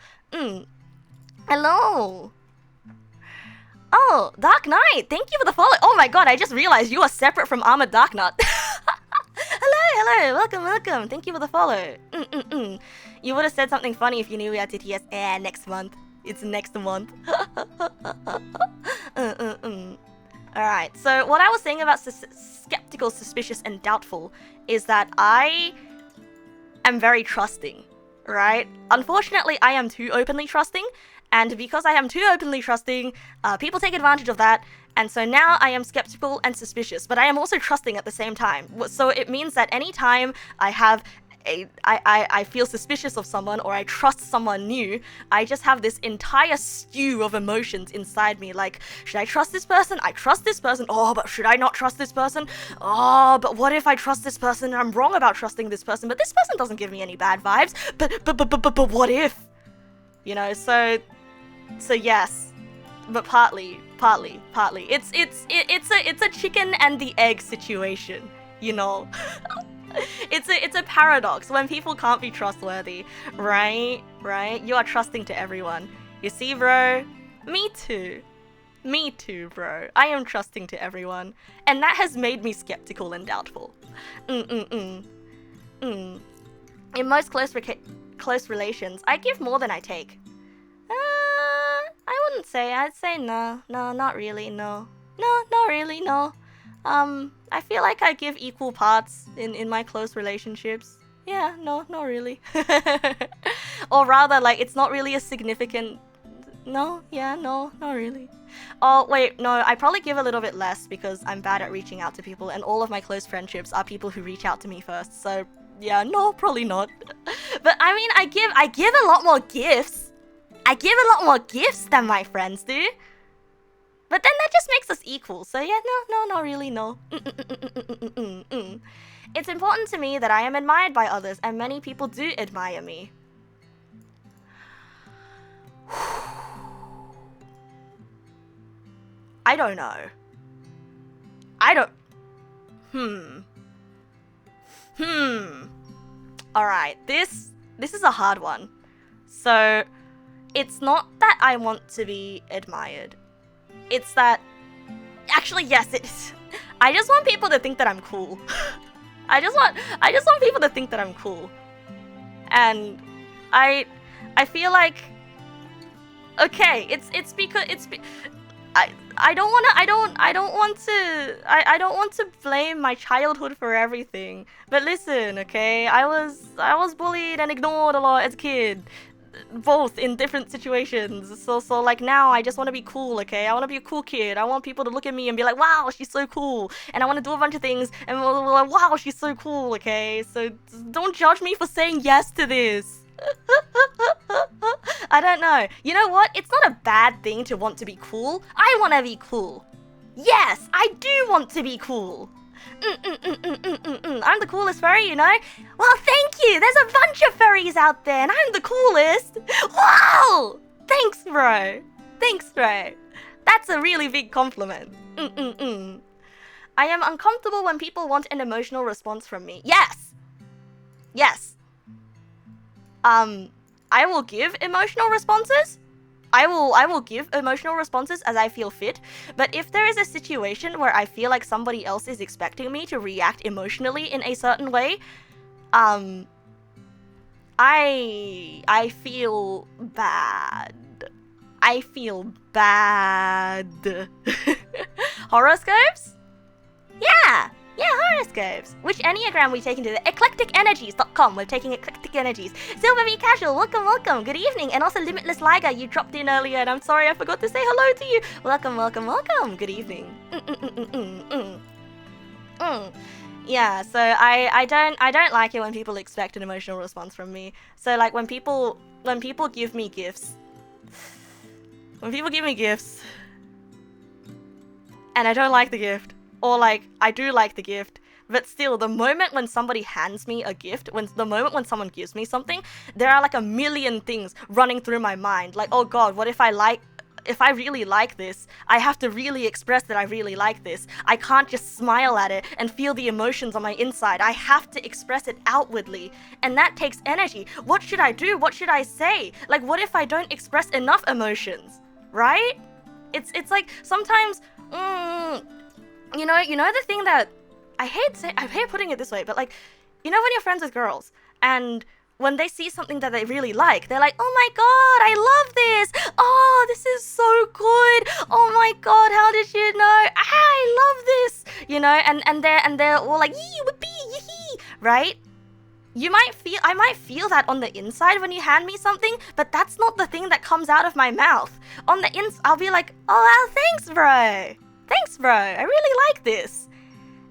Hello. Oh, Dark Knight, thank you for the follow. Oh my god, I just realized you are separate from Armored Dark Knight. Hello, welcome. Thank you for the follow. You would have said something funny if you knew we had TTS next month. It's next month. Alright, so what I was saying about skeptical, suspicious, and doubtful is that I am very trusting, right? Unfortunately, I am too openly trusting, and because I am too openly trusting, people take advantage of that, and so now I am skeptical and suspicious, but I am also trusting at the same time. So it means that anytime I feel suspicious of someone or I trust someone new, I just have this entire stew of emotions inside me, like, should I trust this person? I trust this person. Oh, but should I not trust this person? Oh, but what if I trust this person and I'm wrong about trusting this person, but this person doesn't give me any bad vibes, but what if? You know, so yes, but partly. It's a chicken and the egg situation, you know. It's a paradox when people can't be trustworthy, right? You are trusting to everyone. You see, bro? Me too, bro. I am trusting to everyone, and that has made me skeptical and doubtful. In most close relations, I give more than I take. I wouldn't say. I'd say no, not really. No, not really. No. I feel like I give equal parts in my close relationships. Yeah, no, not really. Or rather, like, it's not really a significant... No, yeah, no, not really. Oh, wait, no, I probably give a little bit less because I'm bad at reaching out to people, and all of my close friendships are people who reach out to me first, so yeah, no, probably not. But I mean, I give a lot more gifts. I give a lot more gifts than my friends do. But then that just makes us equal. So yeah, no, not really, no. It's important to me that I am admired by others, and many people do admire me. I don't know. Alright, this is a hard one. So, it's not that I want to be admired. It's that... Actually, yes, it is. I just want people to think that I'm cool. I just want people to think that I'm cool. And I feel like... Okay, it's because... I don't want to blame my childhood for everything. But listen, okay, I was bullied and ignored a lot as a kid, both in different situations. So like now I just want to be cool, okay? I want to be a cool kid. I want people to look at me and be like, wow, she's so cool. And I want to do a bunch of things and like, wow, she's so cool, okay? So don't judge me for saying yes to this. I don't know. You know what? It's not a bad thing to want to be cool. I want to be cool. Yes, I do want to be cool. I'm the coolest furry, you know? Well, thank you. There's a bunch of furries out there and I'm the coolest. Wow! Thanks, bro. Thanks, bro. That's a really big compliment. I am uncomfortable when people want an emotional response from me. Yes. Yes. I will give emotional responses. I will give emotional responses as I feel fit. But if there is a situation where I feel like somebody else is expecting me to react emotionally in a certain way, I feel bad. I feel bad. Horoscopes? Yeah, horoscopes. Which Enneagram we taking to the eclecticenergies.com. We're taking eclectic energies. Silver V Casual, welcome. Good evening. And also Limitless Liger, you dropped in earlier and I'm sorry I forgot to say hello to you. Welcome. Good evening. Yeah, so I don't like it when people expect an emotional response from me. So like when people give me gifts. When people give me gifts and I don't like the gift. Or like, I do like the gift, but still, the moment when somebody hands me a gift, the moment when someone gives me something, there are like a million things running through my mind. Like, oh god, what if I really like this, I have to really express that I really like this. I can't just smile at it and feel the emotions on my inside. I have to express it outwardly, and that takes energy. What should I do? What should I say? Like, what if I don't express enough emotions? Right? It's like, sometimes, You know the thing that I hate putting it this way, but like, you know when you're friends with girls and when they see something that they really like, they're like, oh my god, I love this. Oh, this is so good. Oh my god, how did you know? I love this. You know, and they're all like, yee, whippy, yee, right? I might feel that on the inside when you hand me something, but that's not the thing that comes out of my mouth. On the I'll be like, oh wow, thanks, bro. Thanks, bro. I really like this.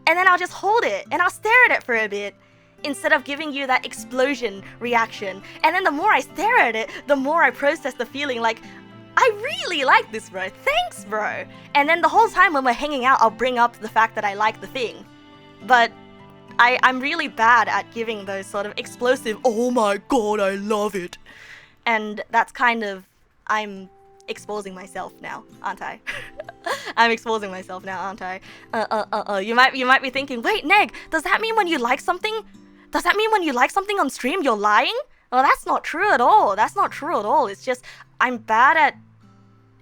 And then I'll just hold it and I'll stare at it for a bit instead of giving you that explosion reaction. And then the more I stare at it, the more I process the feeling like, I really like this, bro. Thanks, bro. And then the whole time when we're hanging out, I'll bring up the fact that I like the thing. But I'm really bad at giving those sort of explosive, oh my god, I love it. And that's kind of, I'm exposing myself now, aren't I? I'm exposing myself now, aren't I? You might be thinking, wait, Neg, does that mean when you like something on stream, you're lying? Well, that's not true at all. That's not true at all. It's just, I'm bad at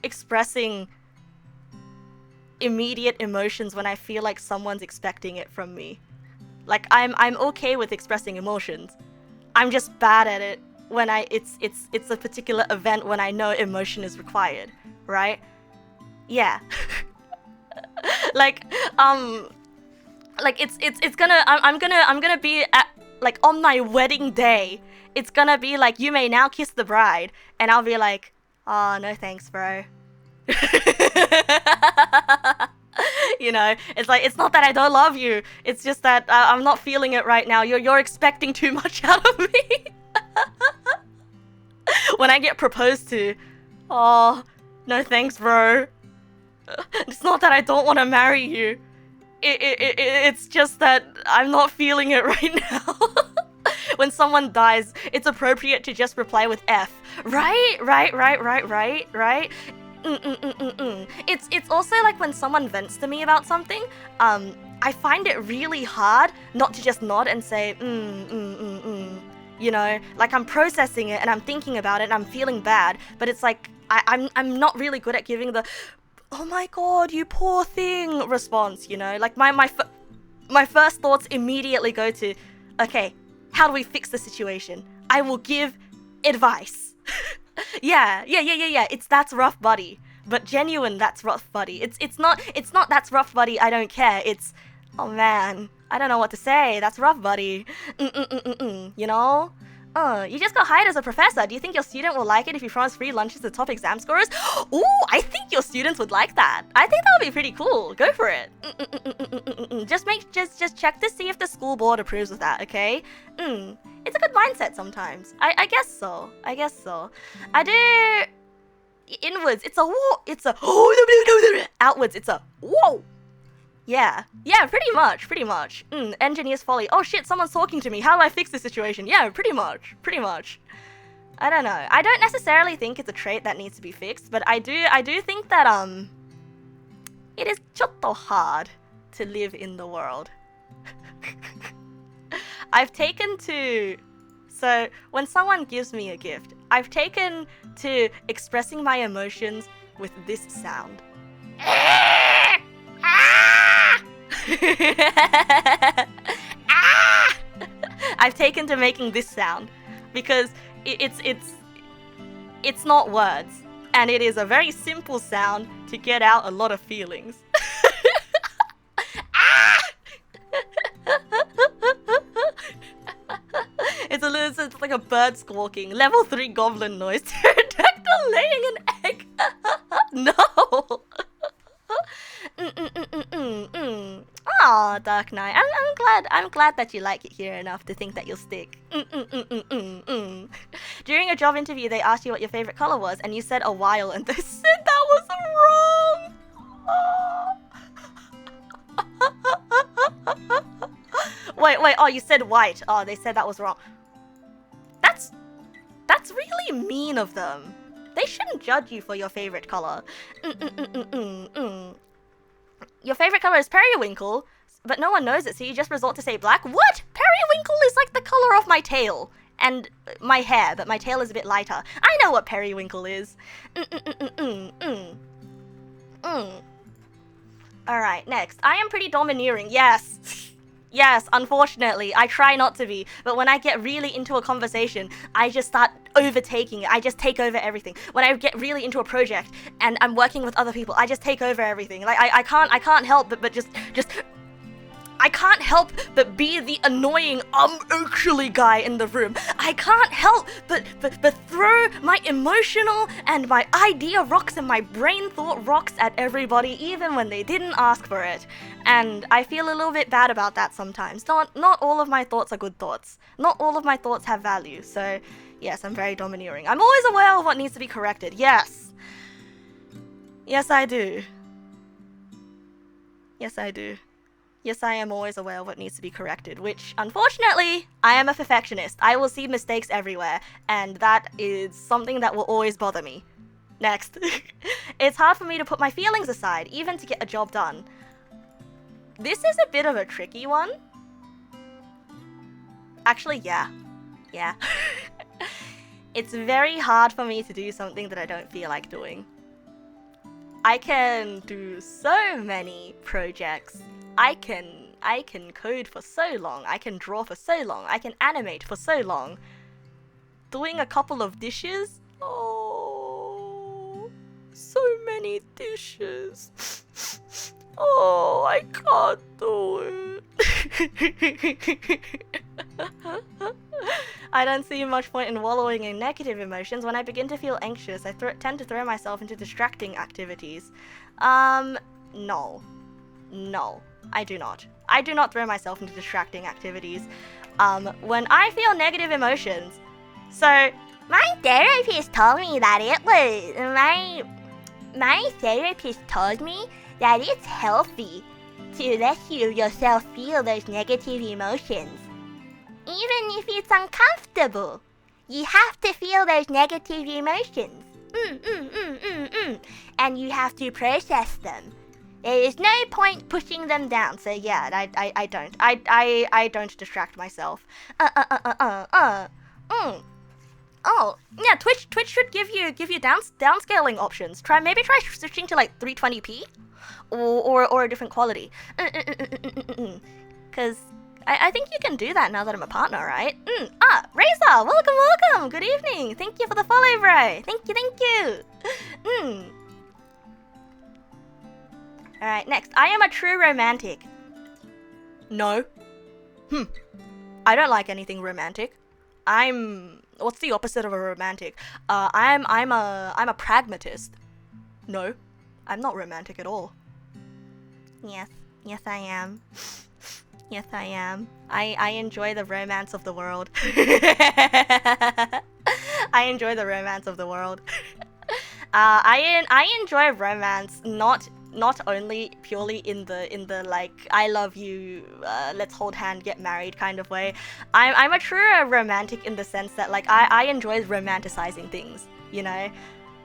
expressing immediate emotions when I feel like someone's expecting it from me. Like, I'm okay with expressing emotions. I'm just bad at it when it's a particular event when I know emotion is required, right? Yeah. I'm gonna be at, like, on my wedding day, it's gonna be like, you may now kiss the bride, and I'll be like, oh, no thanks, bro. You know, it's like, it's not that I don't love you, it's just that I'm not feeling it right now. You're expecting too much out of me. When I get proposed to, oh, no thanks, bro. It's not that I don't want to marry you. It's just that I'm not feeling it right now. When someone dies, it's appropriate to just reply with F. Right? It's also like when someone vents to me about something, I find it really hard not to just nod and say, You know, like I'm processing it and I'm thinking about it and I'm feeling bad, but it's like, I'm not really good at giving the, oh my god, you poor thing response, you know? Like my first thoughts immediately go to, okay, how do we fix the situation? I will give advice. Yeah, it's that's rough buddy. But genuine that's rough buddy. It's not that's rough buddy, I don't care. It's, oh man, I don't know what to say. That's rough buddy. You know? You just got hired as a professor. Do you think your student will like it if you promise free lunches to top exam scorers? Ooh, I think your students would like that. I think that would be pretty cool. Go for it. Just check to see if the school board approves of that, okay? It's a good mindset sometimes. I guess so. I do... Inwards, it's a whoa. It's a... Outwards, it's a whoa. Yeah, pretty much. Engineer's folly. Oh shit, someone's talking to me. How do I fix this situation? Yeah, pretty much. I don't know. I don't necessarily think it's a trait that needs to be fixed, but I do think that it is chotto hard to live in the world. I've taken to... So, when someone gives me a gift, I've taken to expressing my emotions with this sound. I've taken to making this sound because it's not words, and it is a very simple sound to get out a lot of feelings. It's like a bird squawking. Level 3 goblin noise. Pterodactyl laying an egg. No. Aw, Dark Knight. I'm glad that you like it here enough to think that you'll stick. During a job interview, they asked you what your favorite color was, and you said a while, and they said that was wrong. Wait, oh, you said white. Oh, they said that was wrong. That's really mean of them. They shouldn't judge you for your favorite color. Your favorite color is periwinkle, but no one knows it, so you just resort to say black? What? Periwinkle is like the color of my tail and my hair, but my tail is a bit lighter. I know what periwinkle is. Alright, next. I am pretty domineering. Yes, unfortunately. I try not to be, but when I get really into a conversation, I just start overtaking it. I just take over everything. When I get really into a project and I'm working with other people, I just take over everything. Like I can't help but just I can't help but be the annoying actually guy in the room. I can't help but throw my emotional and my idea rocks and my brain thought rocks at everybody, even when they didn't ask for it. And I feel a little bit bad about that sometimes. Not all of my thoughts are good thoughts. Not all of my thoughts have value. So yes, I'm very domineering. I'm always aware of what needs to be corrected. Yes, I do. Yes, I am always aware of what needs to be corrected, which, unfortunately, I am a perfectionist. I will see mistakes everywhere, and that is something that will always bother me. Next. It's hard for me to put my feelings aside, even to get a job done. This is a bit of a tricky one. Actually, yeah. It's very hard for me to do something that I don't feel like doing. I can do so many projects. I can code for so long, I can draw for so long, I can animate for so long. Doing a couple of dishes? Oh, so many dishes. Oh, I can't do it. I don't see much point in wallowing in negative emotions. When I begin to feel anxious, I tend to throw myself into distracting activities. No. I do not. I do not throw myself into distracting activities. When I feel negative emotions, so my therapist told me that it was My therapist told me that it's healthy to let yourself feel those negative emotions. Even if it's uncomfortable, you have to feel those negative emotions. And you have to process them. There is no point pushing them down. So yeah, I don't. I don't distract myself. Oh, yeah, Twitch should give you downscaling options. Maybe try switching to like 320p or a different quality. Cause I think you can do that now that I'm a partner, right? Razor, welcome. Good evening. Thank you for the follow, bro. Thank you. Alright, next. I am a true romantic. No. I don't like anything romantic. What's the opposite of a romantic? I'm a pragmatist. No, I'm not romantic at all. Yes, I am. Yes, I am. I enjoy the romance of the world. I enjoy the romance of the world. I enjoy romance not only purely in the like I love you, let's hold hand, get married kind of way. I'm a true romantic in the sense that like I enjoy romanticizing things, you know.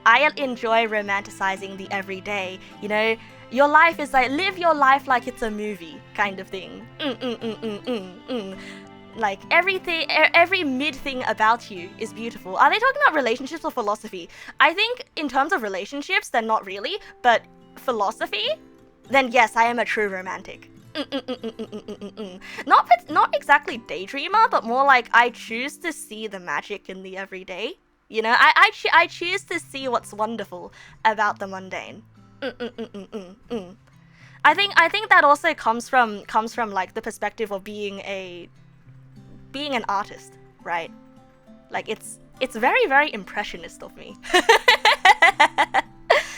I enjoy romanticizing the everyday, you know. Your life is like, live your life like it's a movie kind of thing. Like everything, every mid thing about you is beautiful. Are they talking about relationships or philosophy? I think in terms of relationships, they're not really, but philosophy, then yes, I am a true romantic. Not exactly daydreamer, but more like I choose to see the magic in the everyday. You know, I choose to see what's wonderful about the mundane. I think that also comes from like the perspective of being an artist, right? Like it's very, very impressionist of me.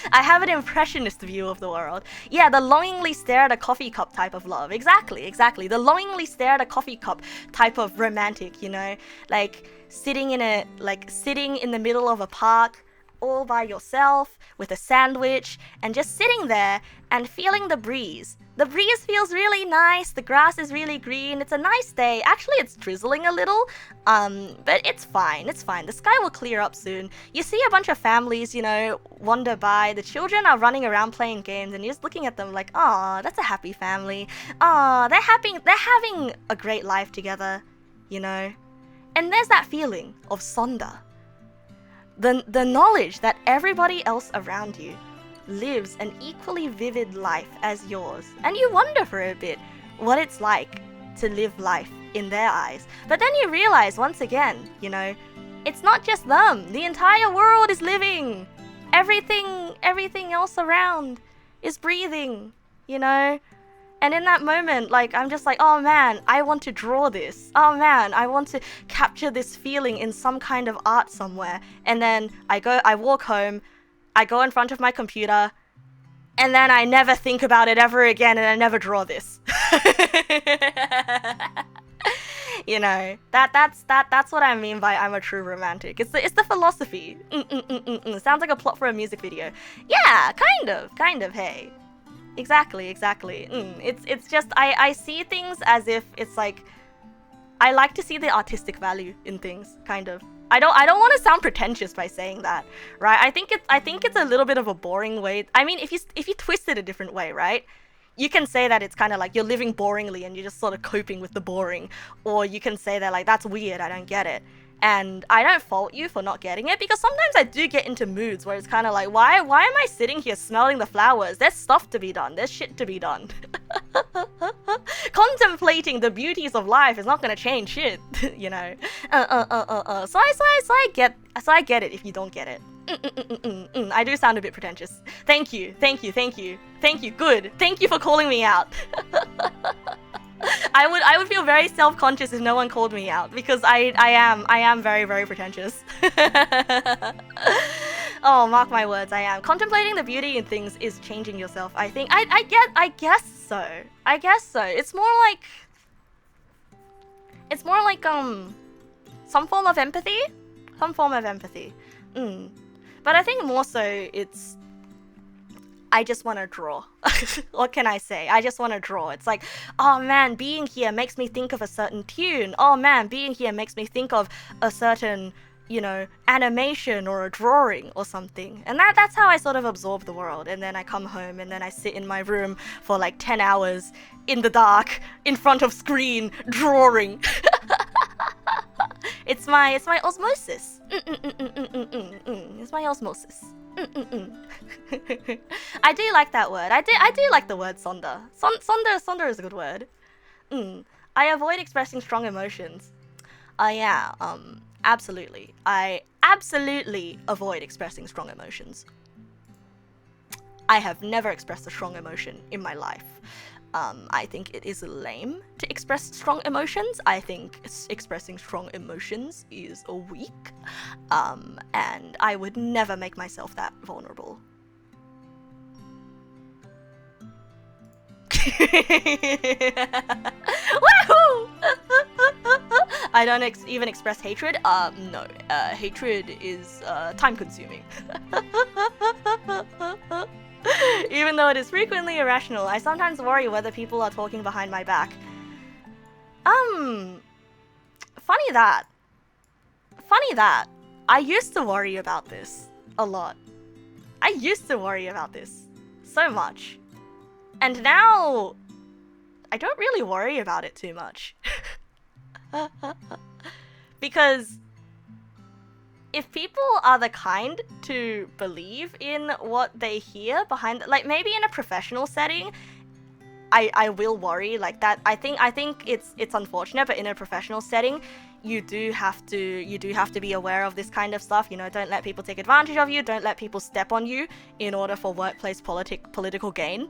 I have an impressionist view of the world. Yeah, the longingly stare at a coffee cup type of love. Exactly. The longingly stare at a coffee cup type of romantic, you know? Like sitting in the middle of a park all by yourself with a sandwich and just sitting there and feeling the breeze. The breeze feels really nice, the grass is really green, it's a nice day. Actually, it's drizzling a little, but it's fine. The sky will clear up soon. You see a bunch of families, you know, wander by. The children are running around playing games and you're just looking at them like, "Aw, that's a happy family. Aw, they're having a great life together," you know? And there's that feeling of sonder. The knowledge that everybody else around you lives an equally vivid life as yours, and you wonder for a bit what it's like to live life in their eyes. But then you realize once again, you know, it's not just them. The entire world is living. Everything else around is breathing, you know? And in that moment, like, I'm just like, oh man, I want to draw this. Oh man, I want to capture this feeling in some kind of art somewhere. And then I walk home, I go in front of my computer, and then I never think about it ever again, and I never draw this. You know, that's what I mean by I'm a true romantic. It's the philosophy. Sounds like a plot for a music video. Yeah, kind of, hey. Exactly. It's just I see things as if it's like I like to see the artistic value in things, kind of. I don't want to sound pretentious by saying that, right? I think it's a little bit of a boring way. I mean, if you twist it a different way, right? You can say that it's kind of like you're living boringly and you're just sort of coping with the boring, or you can say that like that's weird, I don't get it. And I don't fault you for not getting it, because sometimes I do get into moods where it's kind of like, why am I sitting here smelling the flowers? There's stuff to be done. There's shit to be done. Contemplating the beauties of life is not gonna change shit, you know. So I get it if you don't get it. I do sound a bit pretentious. Thank you. Good. Thank you for calling me out. I would feel very self-conscious if no one called me out, because I am very, very pretentious. Oh, mark my words, I am. Contemplating the beauty in things is changing yourself, I think. I guess so. It's more like some form of empathy. But I think more so it's I just want to draw. What can I say? I just want to draw. It's like, oh man, being here makes me think of a certain tune. Oh man, being here makes me think of a certain, you know, animation or a drawing or something. And that's how I sort of absorb the world. And then I come home and then I sit in my room for like 10 hours in the dark, in front of screen, drawing. It's my osmosis. It's my osmosis. I do like that word. I do like the word sonder. Sonder is a good word. I avoid expressing strong emotions. Yeah, absolutely. I absolutely avoid expressing strong emotions. I have never expressed a strong emotion in my life. I think it is lame to express strong emotions. I think expressing strong emotions is weak. And I would never make myself that vulnerable. Woohoo! I don't even express hatred. No. Hatred is time-consuming. Even though it is frequently irrational, I sometimes worry whether people are talking behind my back. Funny that. I used to worry about this a lot. I used to worry about this so much. And now, I don't really worry about it too much. Because if people are the kind to believe in what they hear behind, like maybe in a professional setting, I will worry like that. I think it's unfortunate, but in a professional setting, you do have to be aware of this kind of stuff. You know, don't let people take advantage of you. Don't let people step on you in order for workplace political gain.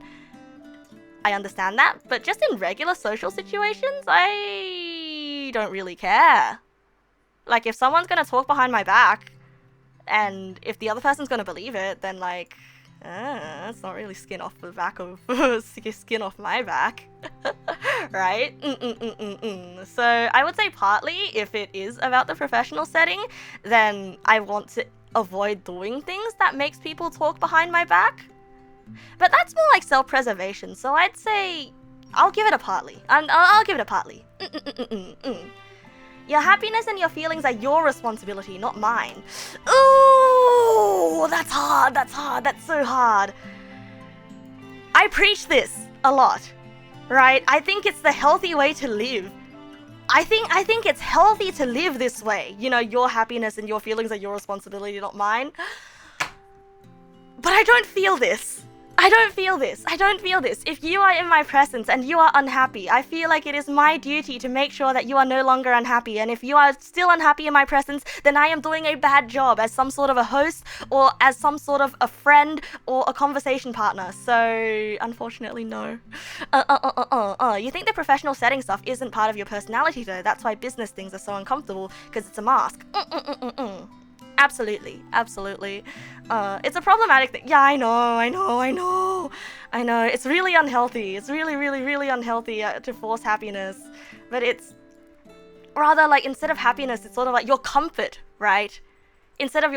I understand that, but just in regular social situations, I don't really care. Like, if someone's gonna talk behind my back, and if the other person's gonna believe it, then like, it's not really skin off the back of skin off my back, right? So I would say partly, if it is about the professional setting, then I want to avoid doing things that makes people talk behind my back. But that's more like self-preservation, so I'd say I'll give it a partly. I'll give it a partly. Your happiness and your feelings are your responsibility, not mine. Ooh, that's hard, that's so hard. I preach this a lot, right? I think it's the healthy way to live. I think it's healthy to live this way. You know, your happiness and your feelings are your responsibility, not mine. But I don't feel this. I don't feel this. If you are in my presence and you are unhappy, I feel like it is my duty to make sure that you are no longer unhappy. And if you are still unhappy in my presence, then I am doing a bad job as some sort of a host or as some sort of a friend or a conversation partner. So, unfortunately, no. You think the professional setting stuff isn't part of your personality though. That's why business things are so uncomfortable, because it's a mask. Absolutely. It's a problematic thing. Yeah, I know. It's really unhealthy. It's really unhealthy to force happiness. But it's rather like, instead of happiness, it's sort of like your comfort, right? Instead of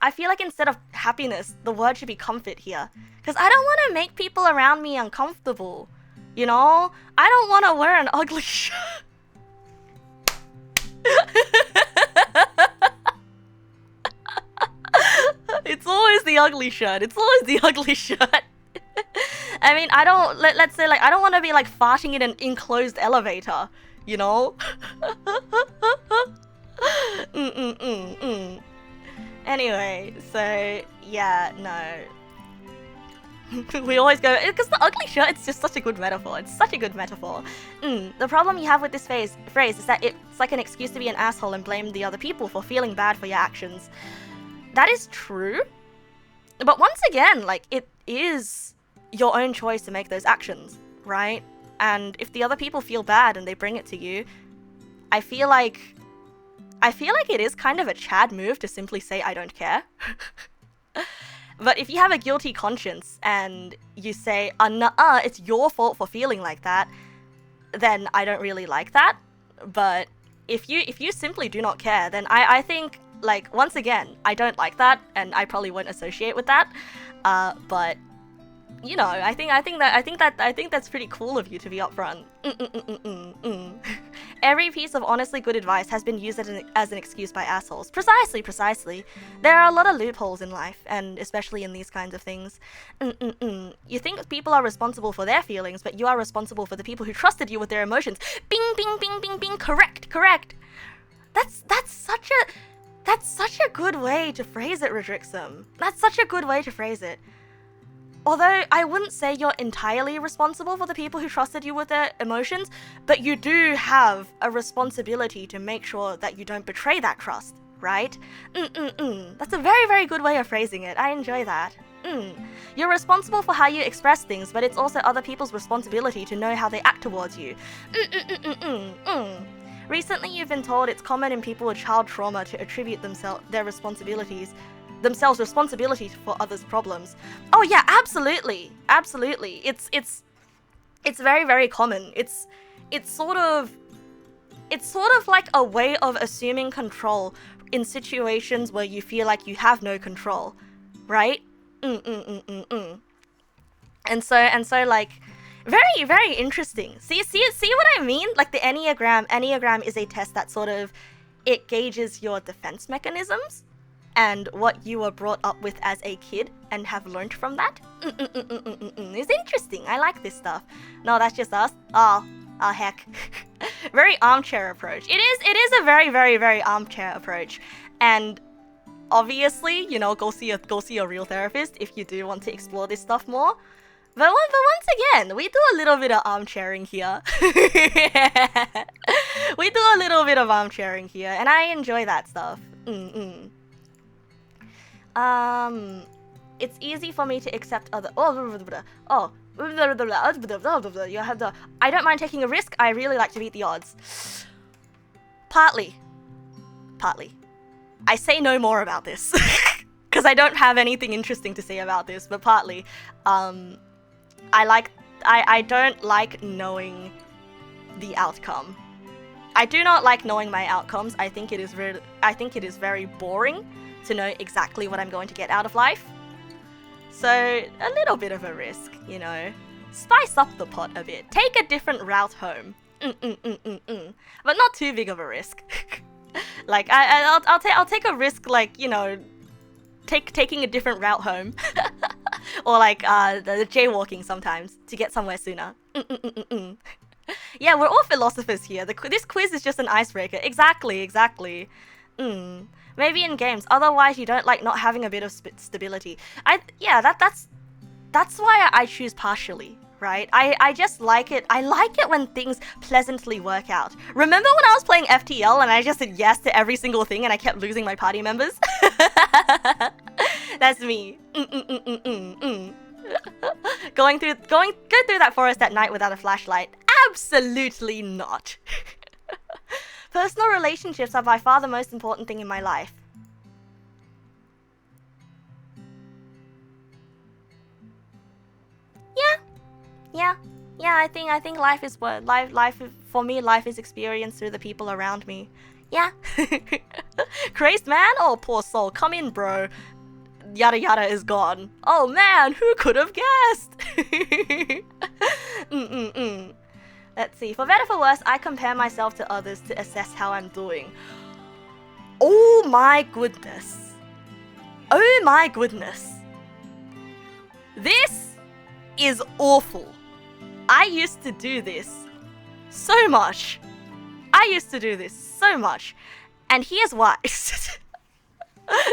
I feel like instead of happiness, the word should be comfort here. Because I don't want to make people around me uncomfortable. You know? I don't want to wear an ugly shirt. It's always the ugly shirt. I mean, let's say, like, I don't want to be, like, farting in an enclosed elevator, you know? Anyway, so, yeah, no. We always go, because the ugly shirt, it's just such a good metaphor. The problem you have with this phrase is that it's like an excuse to be an asshole and blame the other people for feeling bad for your actions. That is true, but once again, like, it is your own choice to make those actions, right? And if the other people feel bad and they bring it to you, I feel like it is kind of a Chad move to simply say, I don't care. But if you have a guilty conscience and you say, nuh-uh, it's your fault for feeling like that, then I don't really like that. But if you simply do not care, then I think, like, once again, I don't like that, and I probably won't associate with that. But you know, I think that's pretty cool of you to be upfront. Every piece of honestly good advice has been used as an excuse by assholes. Precisely. There are a lot of loopholes in life, and especially in these kinds of things. You think people are responsible for their feelings, but you are responsible for the people who trusted you with their emotions. Bing, bing, bing, bing, bing. Correct. That's such a good way to phrase it, Rodrixum. That's such a good way to phrase it. Although I wouldn't say you're entirely responsible for the people who trusted you with their emotions, but you do have a responsibility to make sure that you don't betray that trust, right? That's a very, very good way of phrasing it. I enjoy that. You're responsible for how you express things, but it's also other people's responsibility to know how they act towards you. Recently, you've been told it's common in people with child trauma to attribute themselves responsibility for others' problems. Oh yeah, absolutely. It's very, very common. It's sort of like a way of assuming control in situations where you feel like you have no control, right? And so like very, very interesting. See what I mean? Like the Enneagram is a test that sort of it gauges your defense mechanisms and what you were brought up with as a kid and have learned from that. It's interesting. I like this stuff. No, that's just us. Oh heck. Very armchair approach. It is a very, very, very armchair approach. And obviously, you know, go see a real therapist if you do want to explore this stuff more. But once again, we do a little bit of armchairing here. We do a little bit of armchairing here, and I enjoy that stuff. It's easy for me to accept other. You have the. I don't mind taking a risk. I really like to beat the odds. Partly. I say no more about this because I don't have anything interesting to say about this. But partly, I don't like knowing the outcome. I do not like knowing my outcomes. I think it is very boring to know exactly what I'm going to get out of life. So a little bit of a risk, you know. Spice up the pot a bit. Take a different route home. But not too big of a risk. Like I'll take a risk, like, you know, taking a different route home. Or like the jaywalking sometimes to get somewhere sooner. Yeah, we're all philosophers here. This quiz is just an icebreaker. Exactly. Maybe in games. Otherwise, you don't like not having a bit of stability. That's why I choose partially, right? I just like it. I like it when things pleasantly work out. Remember when I was playing FTL and I just said yes to every single thing and I kept losing my party members? That's me. Go through that forest at night without a flashlight? Absolutely not. Personal relationships are by far the most important thing in my life. Yeah. I think life is what life for me. Life is experienced through the people around me. Yeah. Crazed man? Oh, poor soul. Come in, bro. Yada yada is gone. Oh man, who could have guessed? Let's see. For better for worse, I compare myself to others to assess how I'm doing. Oh my goodness. This is awful. I used to do this so much. And here's why.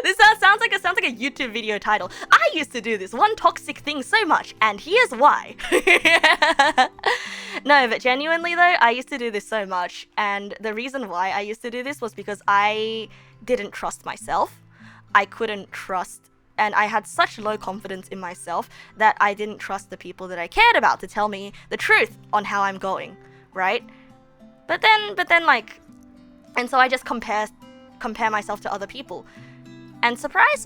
This sounds like a YouTube video title. I used to do this one toxic thing so much, and here's why. No, but genuinely though, I used to do this so much, and the reason why I used to do this was because I didn't trust myself. I couldn't trust, and I had such low confidence in myself that I didn't trust the people that I cared about to tell me the truth on how I'm going, right? But then like, and so I just compare myself to other people. And surprise,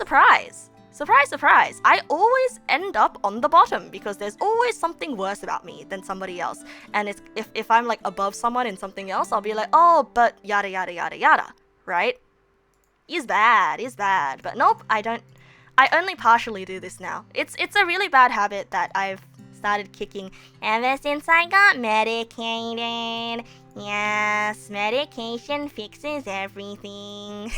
I always end up on the bottom because there's always something worse about me than somebody else. And it's, if I'm like above someone in something else, I'll be like, oh, but yada, yada, yada, yada, right? Is bad. But nope, I I only partially do this now. It's a really bad habit that I've started kicking ever since I got medicated. Yes, medication fixes everything.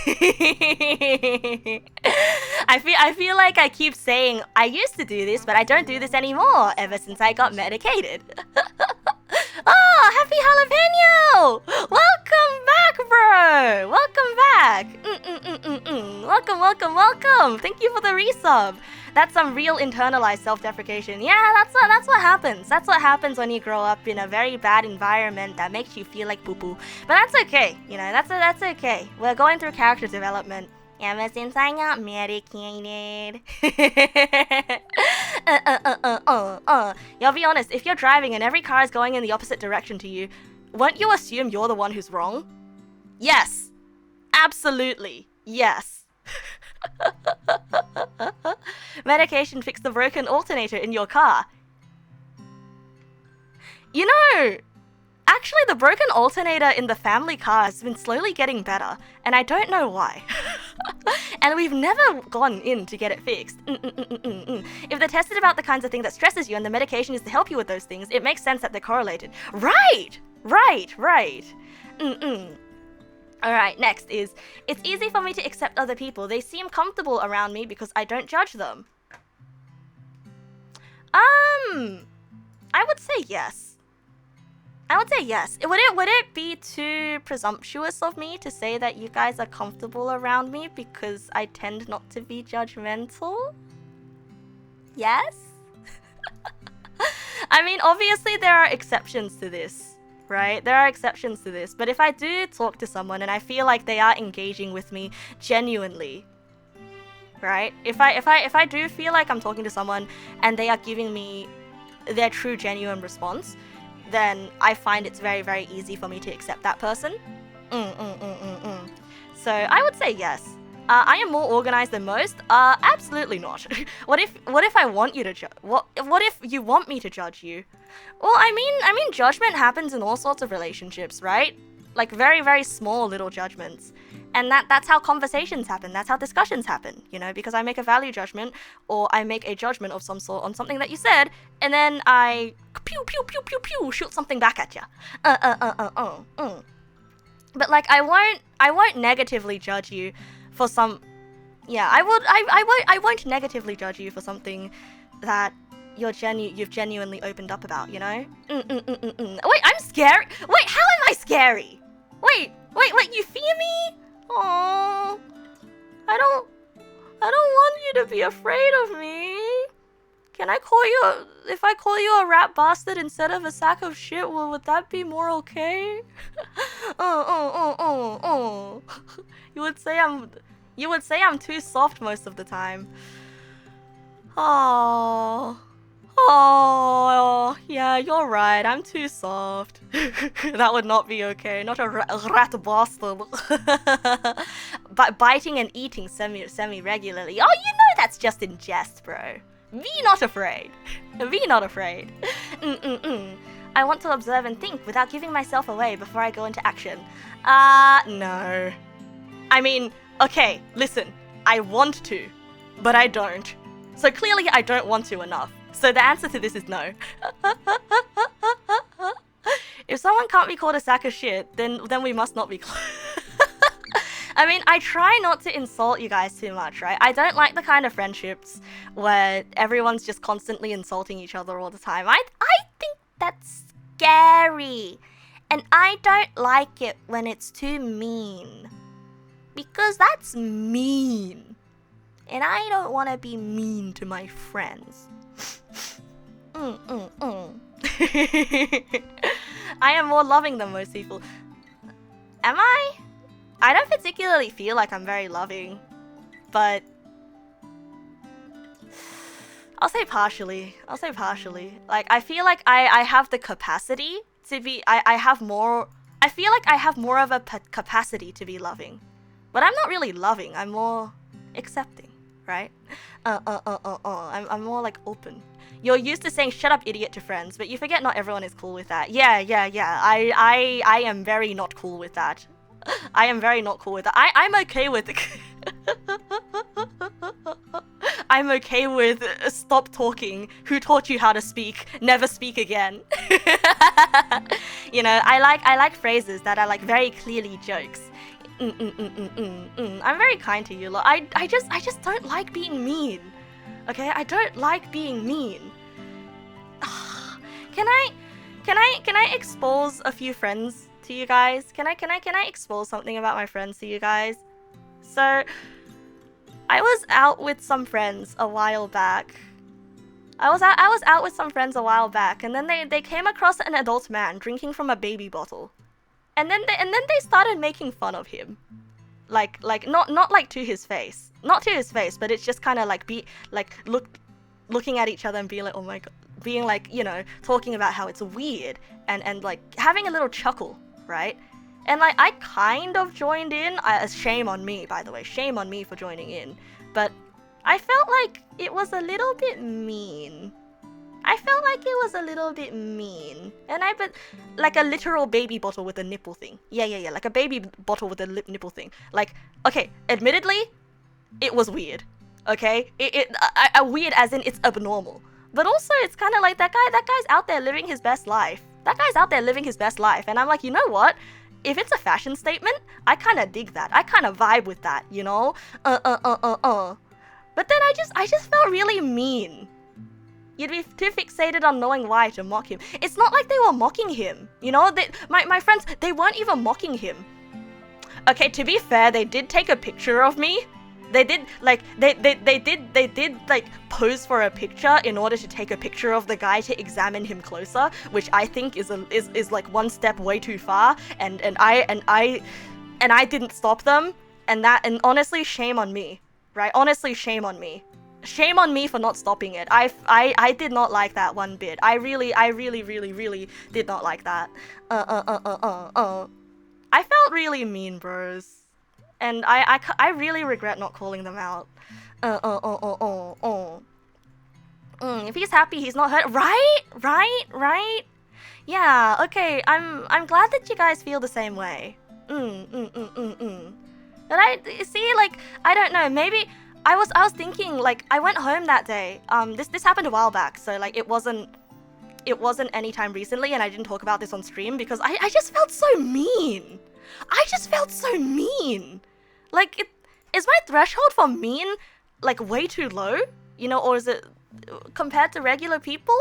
I feel like I keep saying I used to do this, but I don't do this anymore ever since I got medicated. Oh, happy jalapeno! Welcome back, bro! Welcome back! Welcome! Thank you for the resub. That's some real internalized self-deprecation. Yeah, that's what happens. That's what happens when you grow up in a very bad environment that makes you feel like poo-poo. But that's okay, you know, that's okay. We're going through character development ever since I got medicated. Y'all be honest, if you're driving and every car is going in the opposite direction to you, won't you assume you're the one who's wrong? Yes. Absolutely. Yes. Medication fixed the broken alternator in your car. You know, actually the broken alternator in the family car has been slowly getting better, and I don't know why. And we've never gone in to get it fixed. If they're tested about the kinds of things that stresses you and the medication is to help you with those things, it makes sense that they're correlated. Right. Alright, next is, it's easy for me to accept other people. They seem comfortable around me because I don't judge them. I would say yes. Would it be too presumptuous of me to say that you guys are comfortable around me because I tend not to be judgmental? Yes? I mean, obviously there are exceptions to this, right? There are exceptions to this, but if I do talk to someone and I feel like they are engaging with me genuinely, right? If I do feel like I'm talking to someone and they are giving me their true genuine response, then I find it's very, very easy for me to accept that person. So I would say yes. I am more organized than most. Absolutely not. What if I want you to judge? What if you want me to judge you? Well, I mean, judgment happens in all sorts of relationships, right? Like very, very small little judgments. And that's how conversations happen. That's how discussions happen, you know, because I make a value judgment or I make a judgment of some sort on something that you said, and then I pew pew pew pew pew shoot something back at you. But like I won't negatively judge you for some. Yeah, I won't negatively judge you for something that you've genuinely opened up about, you know? Wait, I'm scary. Wait, how am I scary? Wait, you fear me? Oh, I don't want you to be afraid of me. Can I call you if I call you a rat bastard instead of a sack of shit, well, would that be more okay? You would say I'm too soft most of the time. Oh, yeah, you're right. I'm too soft. That would not be okay. Not a rat bastard. But biting and eating semi regularly. Oh, you know that's just in jest, bro. Be not afraid. Be not afraid. I want to observe and think without giving myself away before I go into action. No. I mean, okay, listen. I want to, but I don't. So clearly I don't want to enough. So the answer to this is no. If someone can't be called a sack of shit, then we must not be called. I mean, I try not to insult you guys too much, right? I don't like the kind of friendships where everyone's just constantly insulting each other all the time. I think that's scary. And I don't like it when it's too mean. Because that's mean. And I don't want to be mean to my friends. I am more loving than most people. Am I? I don't particularly feel like I'm very loving, but I'll say partially. Like, I feel like I have the capacity to be, I feel like I have more of a capacity to be loving, but I'm not really loving, I'm more accepting, right? I'm more like open. You're used to saying shut up idiot to friends, but you forget not everyone is cool with that. Yeah. I am very not cool with that. I'm very not cool with that. I'm okay with it. I'm okay with stop talking. Who taught you how to speak? Never speak again. You know, I like phrases that are like very clearly jokes. I'm very kind to you. I just don't like being mean. Okay, I don't like being mean. Can I expose a few friends to you guys? Can I expose something about my friends to you guys? So, I was out with some friends a while back. I was out with some friends a while back, and then they came across an adult man drinking from a baby bottle. And then they started making fun of him. Like not like to his face. Not to his face, but it's just kind of like looking at each other and being like, "Oh my god," being like, you know, talking about how it's weird and like having a little chuckle, right? And like I kind of joined in. Shame on me, by the way. Shame on me for joining in. But I felt like it was a little bit mean. And but like a literal baby bottle with a nipple thing. Yeah. Like a baby bottle with a nipple thing. Like, okay, admittedly, it was weird. Okay? Weird as in it's abnormal. But also it's kind of like that guy's out there living his best life. And I'm like, you know what? If it's a fashion statement, I kind of dig that. I kind of vibe with that, you know? But then I just felt really mean. You'd be too fixated on knowing why to mock him. It's not like they were mocking him, you know? My friends, they weren't even mocking him. Okay, to be fair, they did take a picture of me. They did like they did like pose for a picture in order to take a picture of the guy to examine him closer, which I think is like one step way too far. And I didn't stop them. And honestly, shame on me, right? Honestly, shame on me. Shame on me for not stopping it. I did not like that one bit. I really did not like that. I felt really mean, bros. And I really regret not calling them out. If he's happy, he's not hurt. Right? Yeah, okay. I'm glad that you guys feel the same way. But I see, like, I don't know, maybe I was thinking, like, I went home that day. This happened a while back, so like it wasn't anytime recently, and I didn't talk about this on stream because I just felt so mean. Like, is my threshold for mean like way too low? You know, or is it compared to regular people?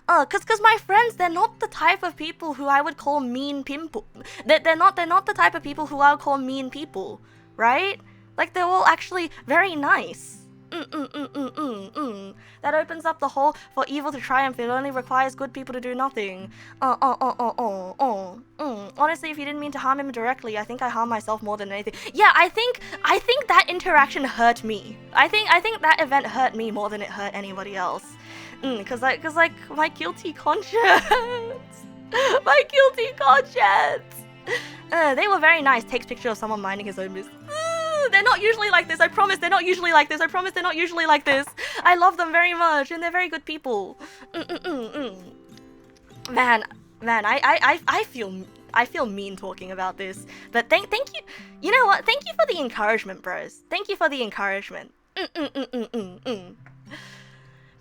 Cause my friends, they're not the type of people who I would call mean people. They're not the type of people who I would call mean people, right? Like, they're all actually very nice. That opens up the hole for evil to triumph. It only requires good people to do nothing. Honestly, if you didn't mean to harm him directly, I think I harmed myself more than anything. Yeah, I think that interaction hurt me. I think that event hurt me more than it hurt anybody else. Cause my guilty conscience. They were very nice. Takes picture of someone minding his own business. They're not usually like this. I promise they're not usually like this. I love them very much, and they're very good people. Man, I feel mean talking about this. But thank you. You know what? Thank you for the encouragement, bros. Thank you for the encouragement.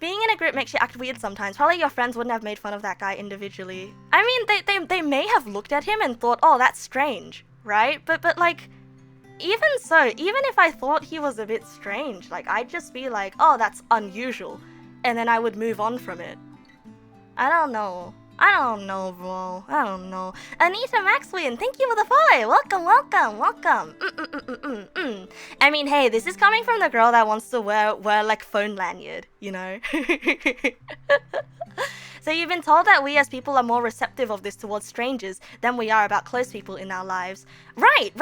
Being in a group makes you act weird sometimes. Probably your friends wouldn't have made fun of that guy individually. I mean, they may have looked at him and thought, oh, that's strange, right? But like, even so, even if I thought he was a bit strange, like, I'd just be like, oh, that's unusual. And then I would move on from it. I don't know, bro. I don't know. Anita Maxwin, thank you for the follow. Welcome. I mean, hey, this is coming from the girl that wants to wear like phone lanyard, you know? So you've been told that we as people are more receptive of this towards strangers than we are about close people in our lives. Right.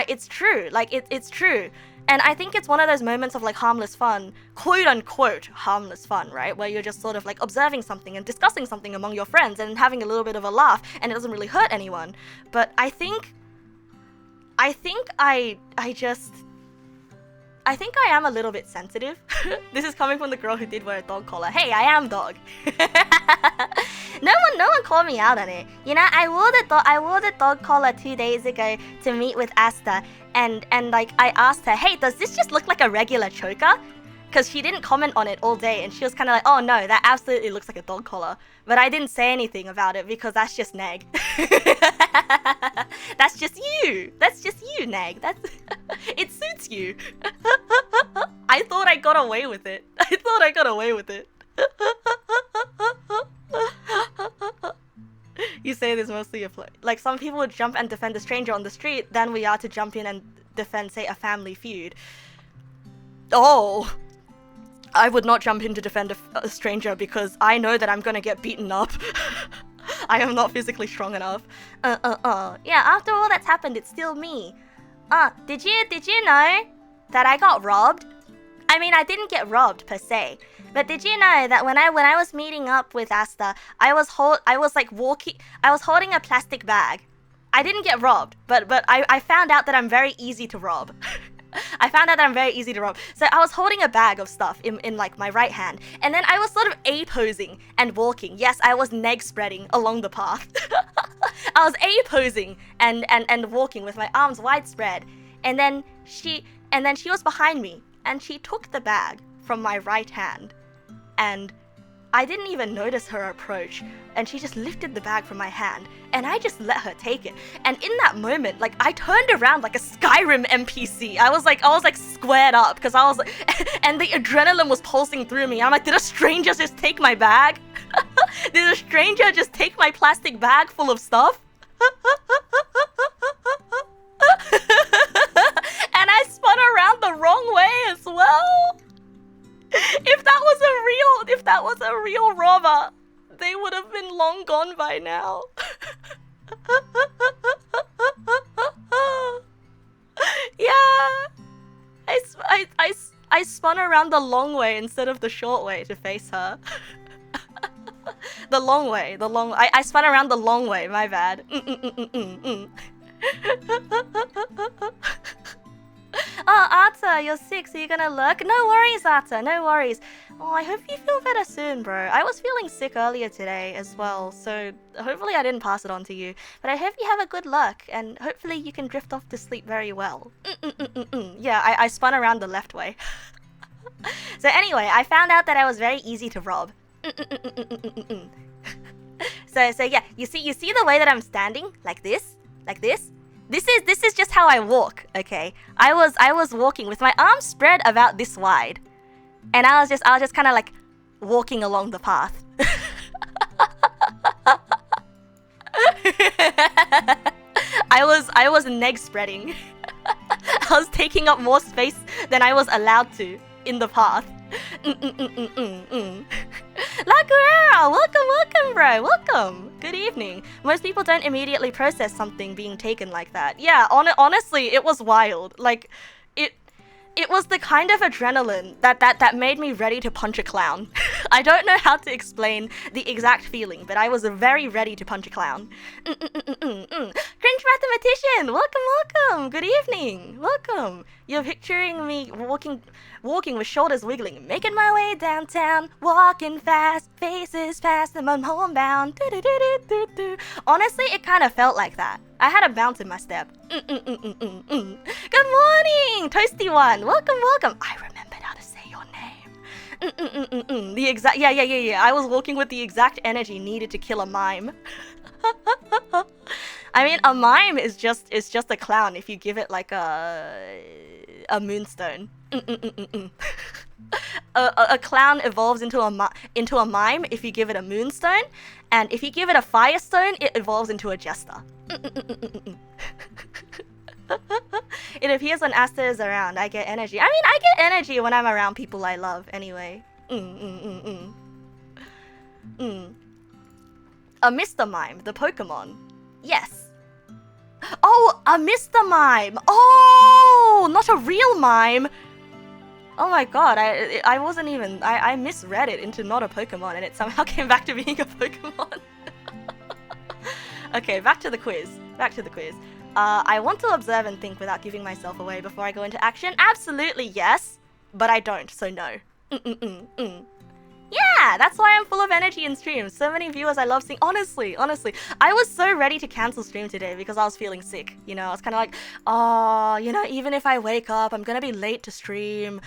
It's true. Like, it's true. And I think it's one of those moments of like harmless fun, quote unquote harmless fun, right? Where you're just sort of like observing something and discussing something among your friends and having a little bit of a laugh, and it doesn't really hurt anyone. But I think I am a little bit sensitive. This is coming from the girl who did wear a dog collar. Hey, I am dog. No one called me out on it. You know, I wore the dog collar 2 days ago to meet with Asta, and like I asked her, hey, does this just look like a regular choker? because she didn't comment on it all day, and she was kind of like, oh no, that absolutely looks like a dog collar. But I didn't say anything about it because that's just Neg. That's just you. That's just you, Neg. It suits you. I thought I got away with it. You say this mostly like some people would jump and defend a stranger on the street than we are to jump in and defend, say, a family feud. Oh, I would not jump in to defend a stranger because I know that I'm gonna get beaten up. I am not physically strong enough. Yeah, after all that's happened, it's still me. Did you know that I got robbed? I mean, I didn't get robbed per se, but did you know that when I was meeting up with Asta, I was holding a plastic bag. I didn't get robbed, but I found out that I'm very easy to rob. So I was holding a bag of stuff in like my right hand, and then I was sort of A-posing and walking. Yes, I was neg spreading along the path. I was A-posing and walking with my arms wide spread, and then she was behind me, and she took the bag from my right hand, and I didn't even notice her approach, and she just lifted the bag from my hand, and I just let her take it. And in that moment, like, I turned around like a Skyrim NPC. I was like squared up, because I was like, and the adrenaline was pulsing through me. I'm like, did a stranger just take my bag? Did a stranger just take my plastic bag full of stuff? And I spun around the wrong way as well. If that was a real robber, they would have been long gone by now. Yeah, I spun around the long way instead of the short way to face her. The long way. I spun around the long way. My bad. Oh, Arta, you're sick, so you're gonna lurk? No worries, Arta, no worries. Oh, I hope you feel better soon, bro. I was feeling sick earlier today as well, so hopefully I didn't pass it on to you. But I hope you have a good lurk, and hopefully you can drift off to sleep very well. Yeah, I spun around the left way. So anyway, I found out that I was very easy to rob. So yeah, you see the way that I'm standing? Like this? This is just how I walk, okay? I was walking with my arms spread about this wide, and I was just kind of like walking along the path. I was neg spreading. I was taking up more space than I was allowed to in the path. La Guerrera, welcome, bro, welcome. Good evening. Most people don't immediately process something being taken like that. Yeah, honestly, it was wild. Like, it was the kind of adrenaline that made me ready to punch a clown. I don't know how to explain the exact feeling, but I was very ready to punch a clown. Cringe mathematician, welcome. Good evening, welcome. You're picturing me walking with shoulders wiggling, making my way downtown, walking fast, faces past, and I'm homebound. Honestly, it kind of felt like that. I had a bounce in my step. Good morning, Toasty One. Welcome. I remembered how to say your name. The exact, yeah. I was walking with the exact energy needed to kill a mime. I mean, a mime is just a clown if you give it like a moonstone. A clown evolves into a mime if you give it a moonstone, and if you give it a firestone, it evolves into a jester. It appears when Asta is around, I get energy. I mean, I get energy when I'm around people I love anyway. A Mr. Mime, the Pokemon. Yes. Oh, a Mr. Mime. Oh, not a real mime. Oh my god, I wasn't even... I misread it into not a Pokemon, and it somehow came back to being a Pokemon. Okay, back to the quiz. I want to observe and think without giving myself away before I go into action. Absolutely yes, but I don't, so no. Yeah, that's why I'm full of energy in streams. So many viewers I love seeing. Honestly, I was so ready to cancel stream today because I was feeling sick. You know, I was kind of like, oh, you know, even if I wake up, I'm gonna be late to stream.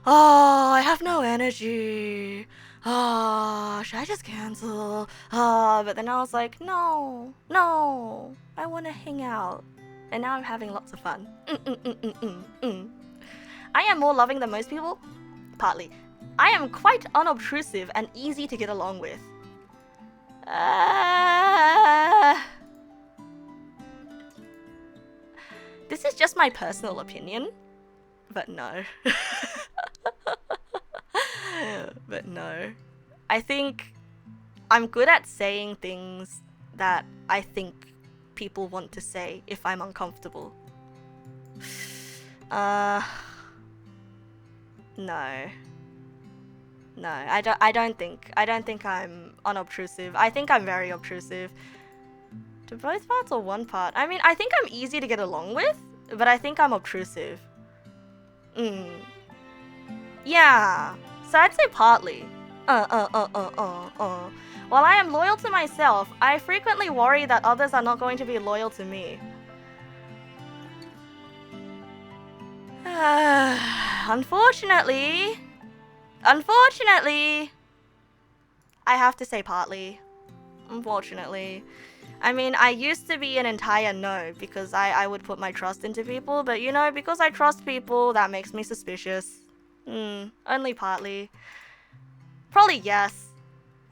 oh, I have no energy. Oh, should I just cancel? Oh, but then I was like, no, I want to hang out. And now I'm having lots of fun. I am more loving than most people? Partly. I am quite unobtrusive and easy to get along with. This is just my personal opinion, but no. But no. I think I'm good at saying things that I think people want to say if I'm uncomfortable. No. No, I don't think I'm unobtrusive. I think I'm very obtrusive. To both parts or one part? I mean, I think I'm easy to get along with, but I think I'm obtrusive. Yeah. So I'd say partly. While I am loyal to myself, I frequently worry that others are not going to be loyal to me. Unfortunately, I have to say partly. Unfortunately. I mean, I used to be an entire no because I would put my trust into people, but you know, because I trust people, that makes me suspicious. Only partly. Probably yes.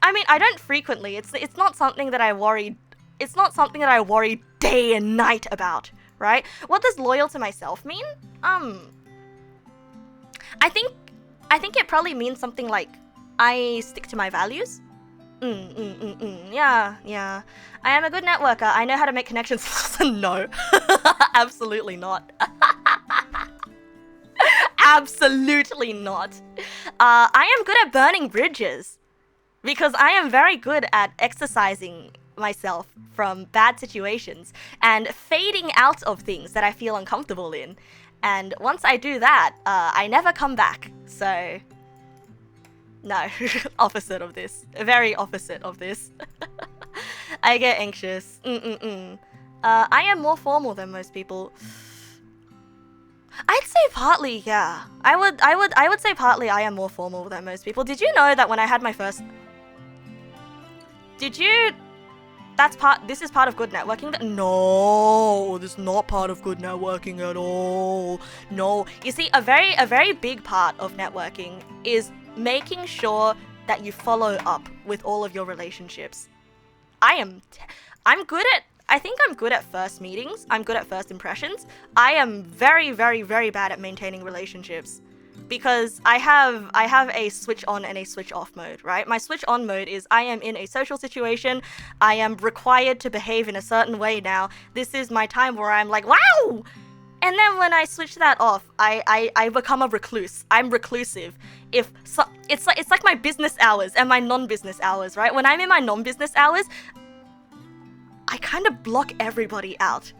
I mean, I don't frequently. It's not something that I worry. It's not something that I worry day and night about, right? What does loyal to myself mean? I think it probably means something like I stick to my values. Yeah. I am a good networker. I know how to make connections. No. Absolutely not. Absolutely not. I am good at burning bridges because I am very good at exercising myself from bad situations and fading out of things that I feel uncomfortable in. And once I do that, I never come back. So, no, opposite of this. Very opposite of this. I get anxious. I am more formal than most people. I'd say partly, yeah. I would say partly I am more formal than most people. Did you know that when I had my first... This is part of good networking? No, this is not part of good networking at all. No. You see, a very big part of networking is making sure that you follow up with all of your relationships. I think I'm good at first meetings. I'm good at first impressions. I am very, very, very bad at maintaining relationships because I have a switch on and a switch off mode, right? My switch on mode is I am in a social situation. I am required to behave in a certain way now. This is my time where I'm like, wow! And then when I switch that off, I become a recluse. I'm reclusive. It's like my business hours and my non-business hours, right? When I'm in my non-business hours, I kind of block everybody out.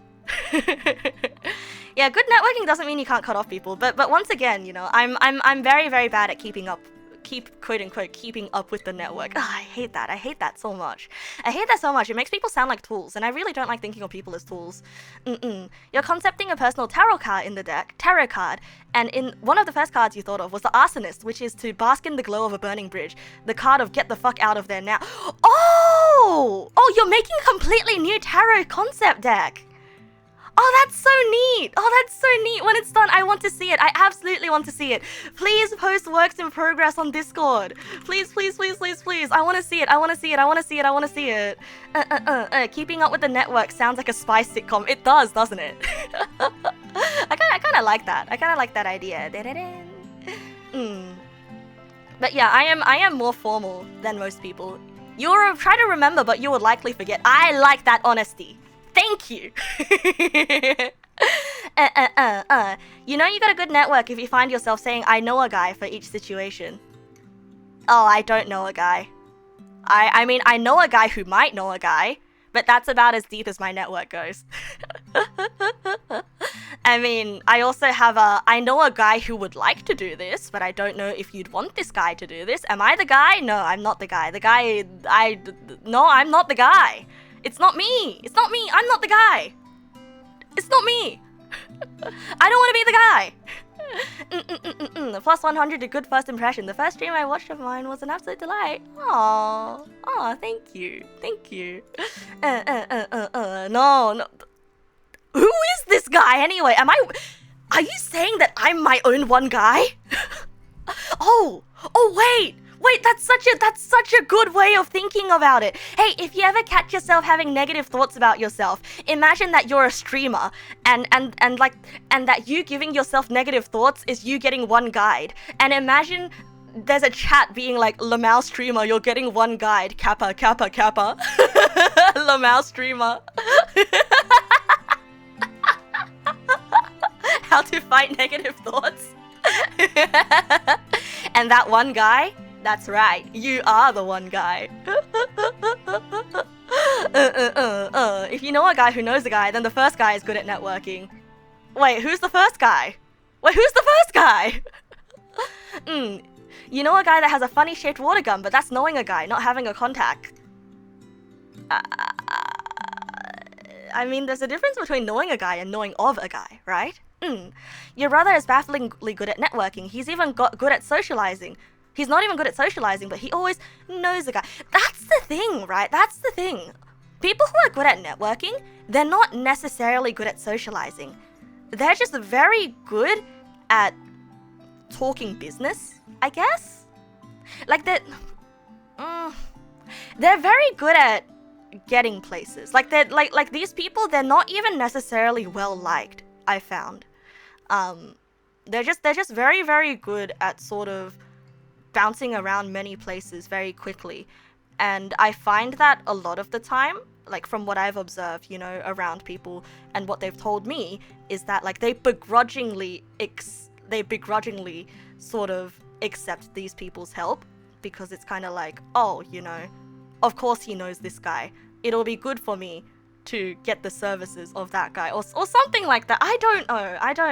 Yeah, good networking doesn't mean you can't cut off people, but once again, you know, I'm very, very bad at keeping up with the network. Oh, I hate that so much. It makes people sound like tools, and I really don't like thinking of people as tools. You're concepting a personal tarot card in the deck, and in one of the first cards you thought of was the Arsonist, which is to bask in the glow of a burning bridge. The card of get the fuck out of there now. Oh, you're making a completely new tarot concept deck. Oh, that's so neat. When it's done, I want to see it. I absolutely want to see it. Please post works in progress on Discord. Please. I want to see it. Keeping up with the network sounds like a spy sitcom. It does, doesn't it? I kind of like that. I kind of like that idea. But yeah, I am more formal than most people. You'll try to remember, but you will likely forget. I like that honesty. Thank you. You know you got a good network if you find yourself saying, I know a guy for each situation. Oh, I don't know a guy. I mean, I know a guy who might know a guy, but that's about as deep as my network goes. I mean, I also have I know a guy who would like to do this, but I don't know if you'd want this guy to do this. Am I the guy? No, I'm not the guy. No, I'm not the guy. It's not me. I'm not the guy. It's not me. I don't want to be the guy. Plus 100 to good first impression. The first stream I watched of mine was an absolute delight. Aww. Aw, thank you. Thank you. No. Who is this guy anyway? Are you saying that I'm my own one guy? Oh, wait, that's such a good way of thinking about it. Hey, if you ever catch yourself having negative thoughts about yourself, imagine that you're a streamer and that you giving yourself negative thoughts is you getting one guide. And imagine there's a chat being like, Lamau streamer, you're getting one guide. Kappa. Lamau streamer. How to fight negative thoughts. And that one guy, that's right, you are the one guy. If you know a guy who knows a guy, then the first guy is good at networking. Wait, who's the first guy? You know a guy that has a funny shaped water gun, but that's knowing a guy, not having a contact. I mean, there's a difference between knowing a guy and knowing of a guy, right? Your brother is bafflingly good at networking. He's even got good at socializing. He's not even good at socializing, but he always knows a guy. That's the thing, right? That's the thing. People who are good at networking, they're not necessarily good at socializing. They're just very good at talking business, I guess? Like they're very good at getting places. Like they're like these people, they're not even necessarily well liked, I found. They're just very, very good at sort of bouncing around many places very quickly. And I find that a lot of the time, like from what I've observed, you know, around people and what they've told me, is that like they begrudgingly sort of accept these people's help because it's kind of like, oh, you know, of course he knows this guy. It'll be good for me to get the services of that guy or something like that. I don't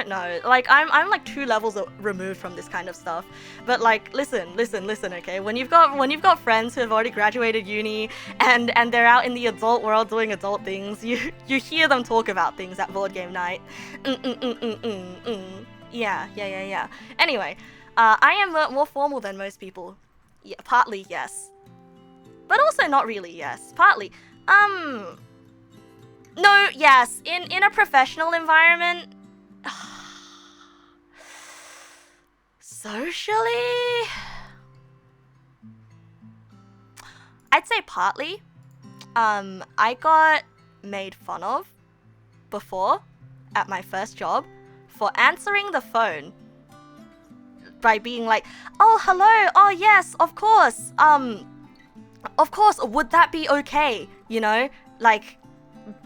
know. Like I'm like 2 levels removed from this kind of stuff. But like listen, okay? When you've got friends who have already graduated uni and they're out in the adult world doing adult things, you hear them talk about things at board game night. Yeah. Anyway, I am more formal than most people. Yeah, partly yes. But also not really yes. Partly. No, yes, in a professional environment, socially, I'd say partly. I got made fun of before at my first job for answering the phone by being like, oh, hello, oh, yes, of course, would that be okay, you know, like,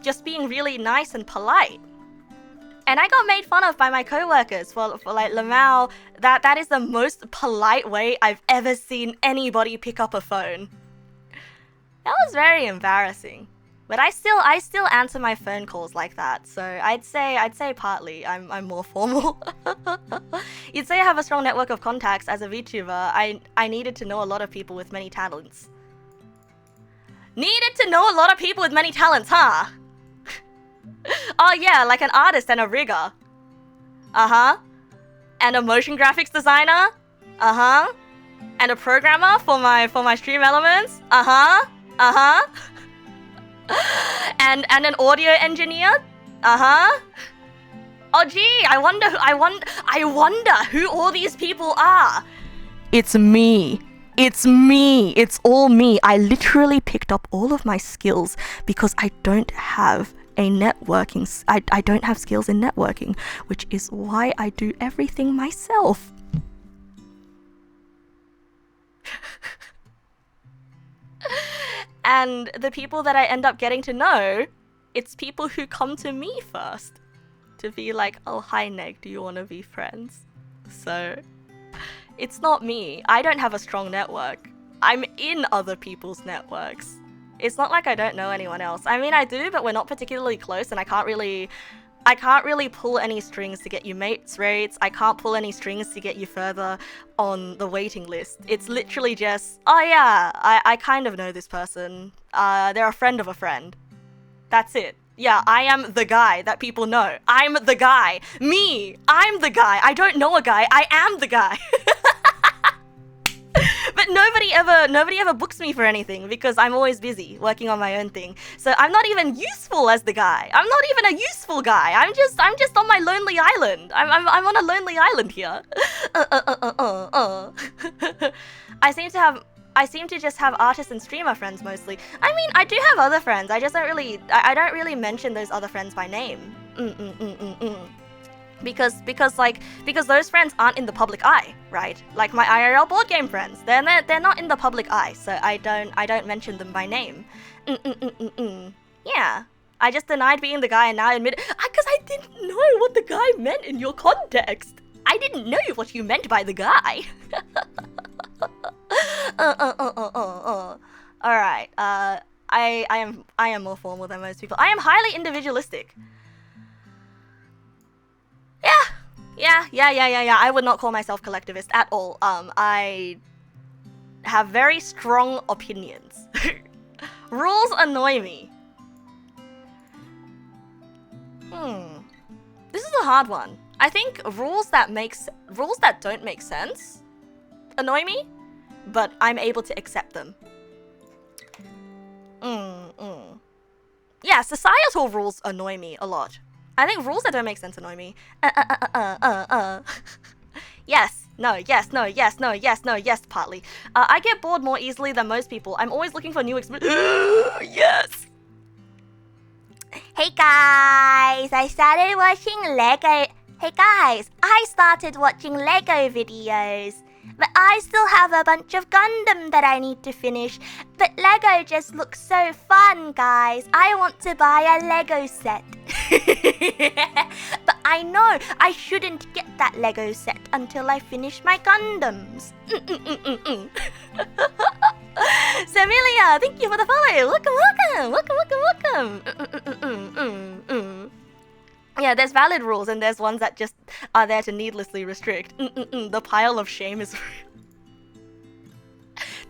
just being really nice and polite. And I got made fun of by my coworkers for like, Lamau, that is the most polite way I've ever seen anybody pick up a phone. That was very embarrassing. But I still answer my phone calls like that, so I'd say partly I'm more formal. You'd say I have a strong network of contacts as a VTuber. I needed to know a lot of people with many talents. Needed to know a lot of people with many talents, huh? Oh yeah, like an artist and a rigger. Uh-huh. And a motion graphics designer. Uh-huh. And a programmer for my stream elements. Uh-huh. Uh-huh. And an audio engineer. Uh-huh. Oh gee, I wonder who all these people are. It's me. It's me. It's all me. I literally picked up all of my skills because I don't have a networking. I don't have skills in networking, which is why I do everything myself. And the people that I end up getting to know, it's people who come to me first to be like, oh, hi, Neg, do you want to be friends? So it's not me. I don't have a strong network. I'm in other people's networks. It's not like I don't know anyone else. I mean, I do, but we're not particularly close, and I can't really pull any strings to get you mates rates. I can't pull any strings to get you further on the waiting list. It's literally just, oh yeah, I kind of know this person. They're a friend of a friend. That's it. Yeah, I am the guy that people know. I'm the guy. Me, I'm the guy. I don't know a guy. I am the guy. But nobody ever books me for anything because I'm always busy working on my own thing. So I'm not even useful as the guy. I'm not even a useful guy. I'm just on my lonely island. I'm on a lonely island here. I seem to just have artist and streamer friends mostly. I mean, I do have other friends. I just don't really mention those other friends by name. Because those friends aren't in the public eye, right? Like my IRL board game friends, they're not in the public eye, so I don't mention them by name. Yeah, I just denied being the guy and now I admit it because I didn't know what the guy meant in your context. I didn't know what you meant by the guy. All right. I am more formal than most people. I am highly individualistic. Yeah. I would not call myself collectivist at all. I have very strong opinions. Rules annoy me. This is a hard one. I think rules that don't make sense annoy me, but I'm able to accept them. Yeah, societal rules annoy me a lot. I think rules that don't make sense annoy me. Yes, no, partly. I get bored more easily than most people. I'm always looking for new yes! Hey guys, I started watching Lego. Hey guys, I started watching Lego videos. But I still have a bunch of Gundam that I need to finish. But Lego just looks so fun, guys. I want to buy a Lego set. But I know I shouldn't get that Lego set until I finish my Gundams. Samilia, thank you for the follow. Welcome. Yeah, there's valid rules and there's ones that just are there to needlessly restrict. The pile of shame is real.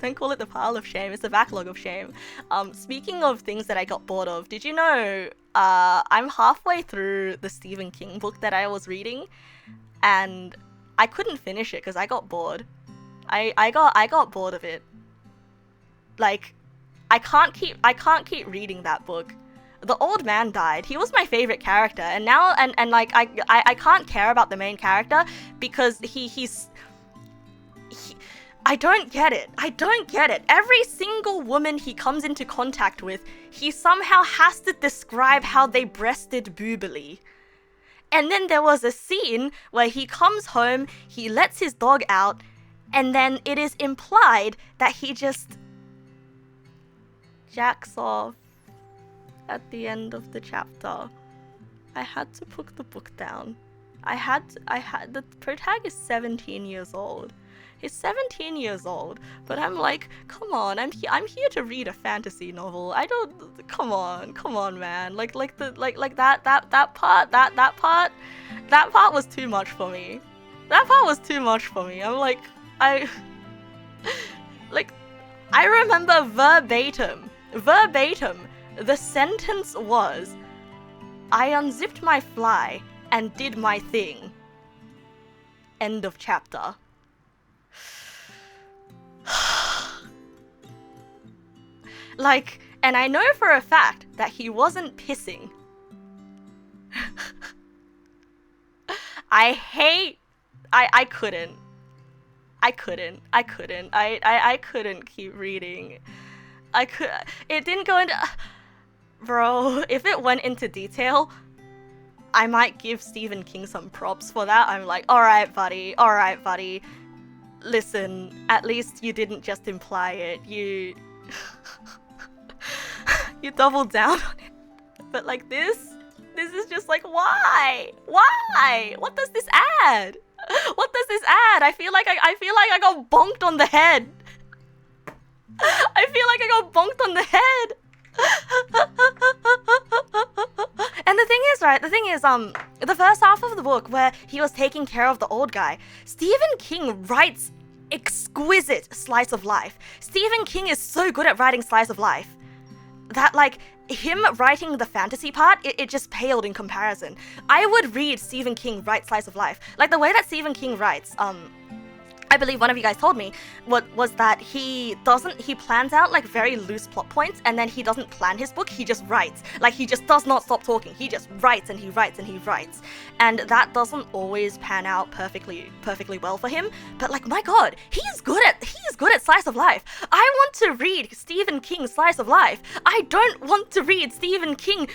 Don't call it the pile of shame, it's the backlog of shame. Speaking of things that I got bored of, did you know I'm halfway through the Stephen King book that I was reading and I couldn't finish it because I got bored. I got bored of it. Like, I can't keep reading that book. The old man died. He was my favorite character, and now and like I can't care about the main character because he's I don't get it. Every single woman he comes into contact with, he somehow has to describe how they breasted boobily. And then there was a scene where he comes home, he lets his dog out, and then it is implied that he just jacks off at the end of the chapter. I had to put the book down. The protagonist is 17 years old. He's 17 years old, but I'm like, come on, I'm here to read a fantasy novel. Come on, man. Like that part was too much for me. I'm like, I remember verbatim. The sentence was, I unzipped my fly and did my thing. End of chapter. Like, and I know for a fact that he wasn't pissing. I couldn't keep reading. It didn't go into... Bro, if it went into detail, I might give Stephen King some props for that. I'm like, alright, buddy. Listen, at least you didn't just imply it. You doubled down on it. But like this is just like, why? What does this add? I feel like I got bonked on the head. And the thing is, the first half of the book where he was taking care of the old guy, Stephen King writes exquisite slice of life. Stephen King is so good at writing slice of life that, like, him writing the fantasy part, it just paled in comparison. I would read Stephen King write slice of life. Like the way that Stephen King writes, I believe one of you guys told me was that he plans out like very loose plot points, and then he doesn't plan his book, he just writes. Like he just does not stop talking. He just writes and he writes and he writes. And that doesn't always pan out perfectly well for him. But like, my god, he is good at slice of life. I want to read Stephen King's slice of life. I don't want to read Stephen King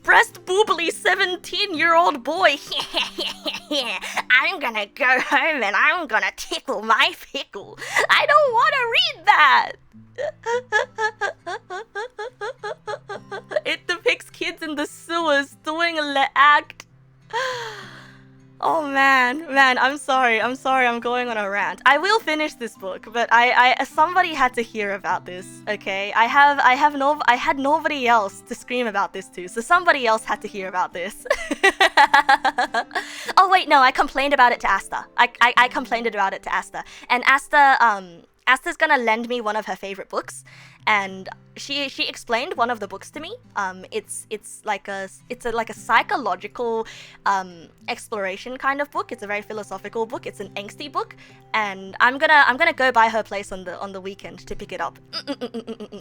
breast boobly 17-year-old boy. I'm gonna go home and I'm gonna tickle my pickle. I don't want to read that. It depicts kids in the sewers doing a act. Oh man, I'm sorry, I'm going on a rant. I will finish this book, but I somebody had to hear about this, okay? I had nobody else to scream about this to, so somebody else had to hear about this. Oh wait, no, I complained about it to Asta. I complained about it to Asta, and Asta's gonna lend me one of her favorite books, and she explained one of the books to me. It's like a psychological exploration kind of book. It's a very philosophical book. It's an angsty book, and I'm gonna go by her place on the weekend to pick it up.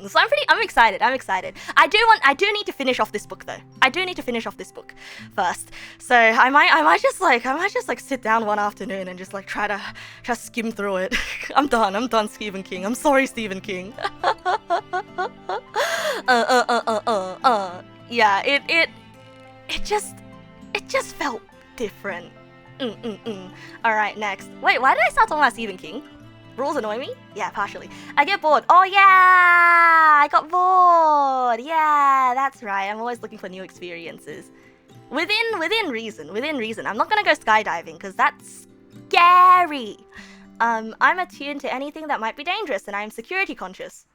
So I'm excited. I do need to finish off this book though. I do need to finish off this book first. So I might just sit down one afternoon and just like try to skim through it. I'm done, Stephen King. I'm sorry, Stephen King. Yeah, it just felt different. Alright, next. Wait, why did I start talking about Stephen King? Rules annoy me? Yeah, partially. I get bored. Oh yeah, I got bored. Yeah, that's right. I'm always looking for new experiences. Within reason. I'm not gonna go skydiving because that's scary. I'm attuned to anything that might be dangerous, and I'm security conscious.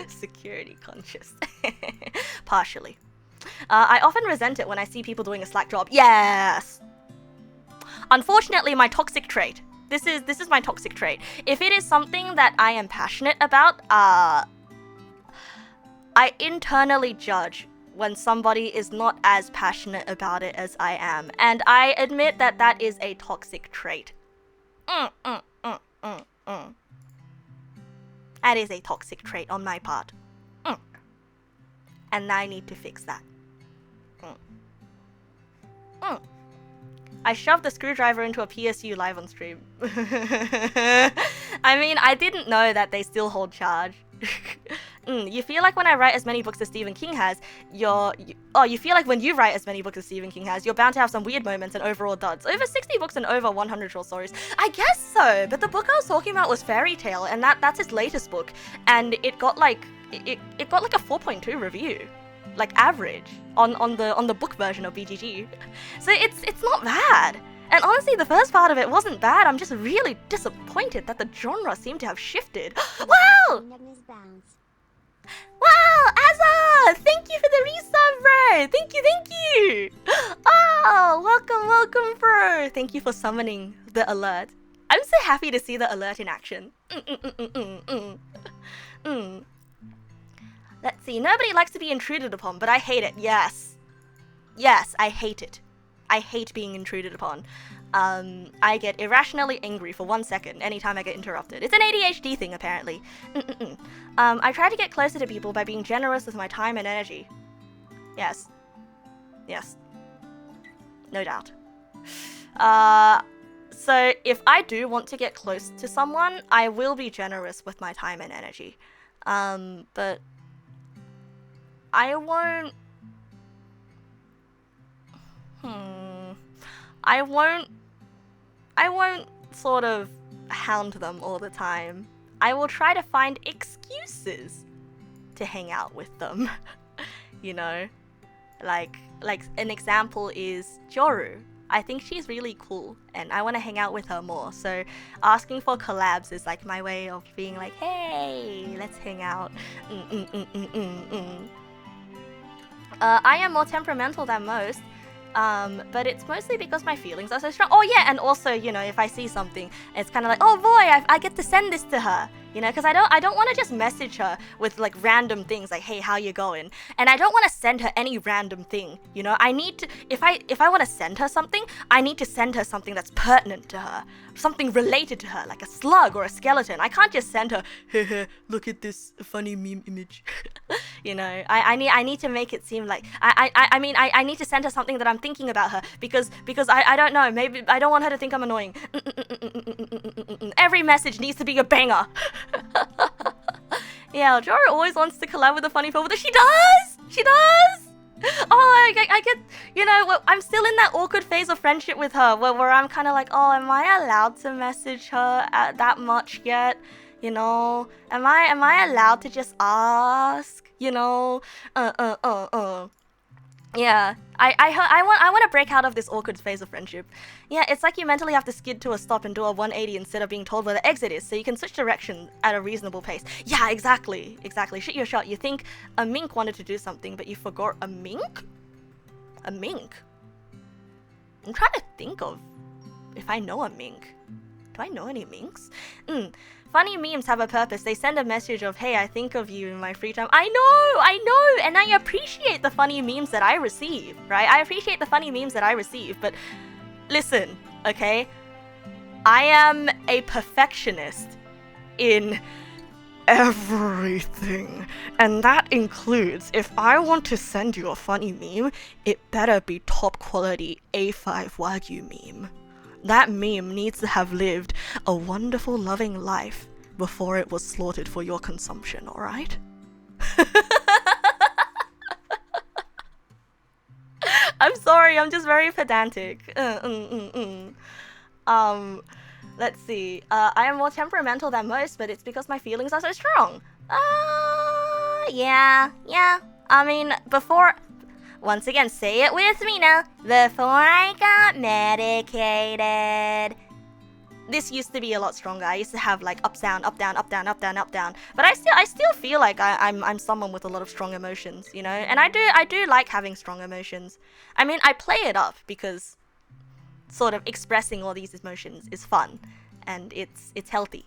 Security conscious. Partially. I often resent it when I see people doing a slack job. Yes! Unfortunately, my toxic trait. This is my toxic trait. If it is something that I am passionate about, I internally judge when somebody is not as passionate about it as I am. And I admit that is a toxic trait. That is a toxic trait on my part. And I need to fix that. I shoved the screwdriver into a PSU live on stream. I mean, I didn't know that they still hold charge. You feel like when I write as many books as Stephen King has, you feel like when you write as many books as Stephen King has, you're bound to have some weird moments and overall duds. Over 60 books and over 100 short stories. I guess so, but the book I was talking about was Fairy Tale, and that's his latest book, and it got like a 4.2 review. Like average on the book version of BGG. So it's not bad. And honestly, the first part of it wasn't bad. I'm just really disappointed that the genre seemed to have shifted. Wow! Wow, Azza! Thank you for the resub, bro! Thank you! Oh, welcome, bro! Thank you for summoning the alert. I'm so happy to see the alert in action. Let's see, nobody likes to be intruded upon, but I hate it, yes. Yes, I hate it. I hate being intruded upon. I get irrationally angry for 1 second anytime I get interrupted. It's an ADHD thing, apparently. I try to get closer to people by being generous with my time and energy. Yes. Yes. No doubt. So if I do want to get close to someone, I will be generous with my time and energy. But I won't... I won't sort of hound them all the time. I will try to find excuses to hang out with them. You know? Like an example is Joru. I think she's really cool and I want to hang out with her more. So asking for collabs is like my way of being like, hey, let's hang out. I am more temperamental than most. But it's mostly because my feelings are so strong. Oh yeah, and also, you know, if I see something, it's kind of like, oh boy, I get to send this to her, you know, because I don't want to just message her with like random things like, hey, how you going? And I don't want to send her any random thing, you know. I need to, if I want to send her something, I need to send her something that's pertinent to her, something related to her, like a slug or a skeleton. I can't just send her, hey, look at this funny meme image. You know, I need to make it seem like I need to send her something that I'm thinking about her because I don't know, maybe I don't want her to think I'm annoying. Every message needs to be a banger. Yeah, Jora always wants to collab with a funny people. She does. Oh, I get, you know, I'm still in that awkward phase of friendship with her where I'm kind of like, oh, am I allowed to message her that much yet? You know, am I allowed to just ask? You know, Yeah, I want to break out of this awkward phase of friendship. Yeah, it's like you mentally have to skid to a stop and do a 180 instead of being told where the exit is, so you can switch direction at a reasonable pace. Yeah, exactly. Shoot your shot. You think a mink wanted to do something, but you forgot a mink? A mink? I'm trying to think of if I know a mink. Do I know any minks? Funny memes have a purpose. They send a message of, hey, I think of you in my free time. I know, and I appreciate the funny memes that I receive, right? I appreciate the funny memes that I receive, but listen, okay? I am a perfectionist in everything, and that includes, if I want to send you a funny meme, it better be top quality A5 Wagyu meme. That meme needs to have lived a wonderful, loving life before it was slaughtered for your consumption, alright? I'm sorry, I'm just very pedantic. Let's see. I am more temperamental than most, but it's because my feelings are so strong. Yeah. I mean, before... Once again, say it with me now. Before I got medicated. This used to be a lot stronger. I used to have like ups, down, up, down, up, down, up, down, up, down. But I still feel like I'm someone with a lot of strong emotions, you know? And I do like having strong emotions. I mean, I play it up because sort of expressing all these emotions is fun. And it's healthy,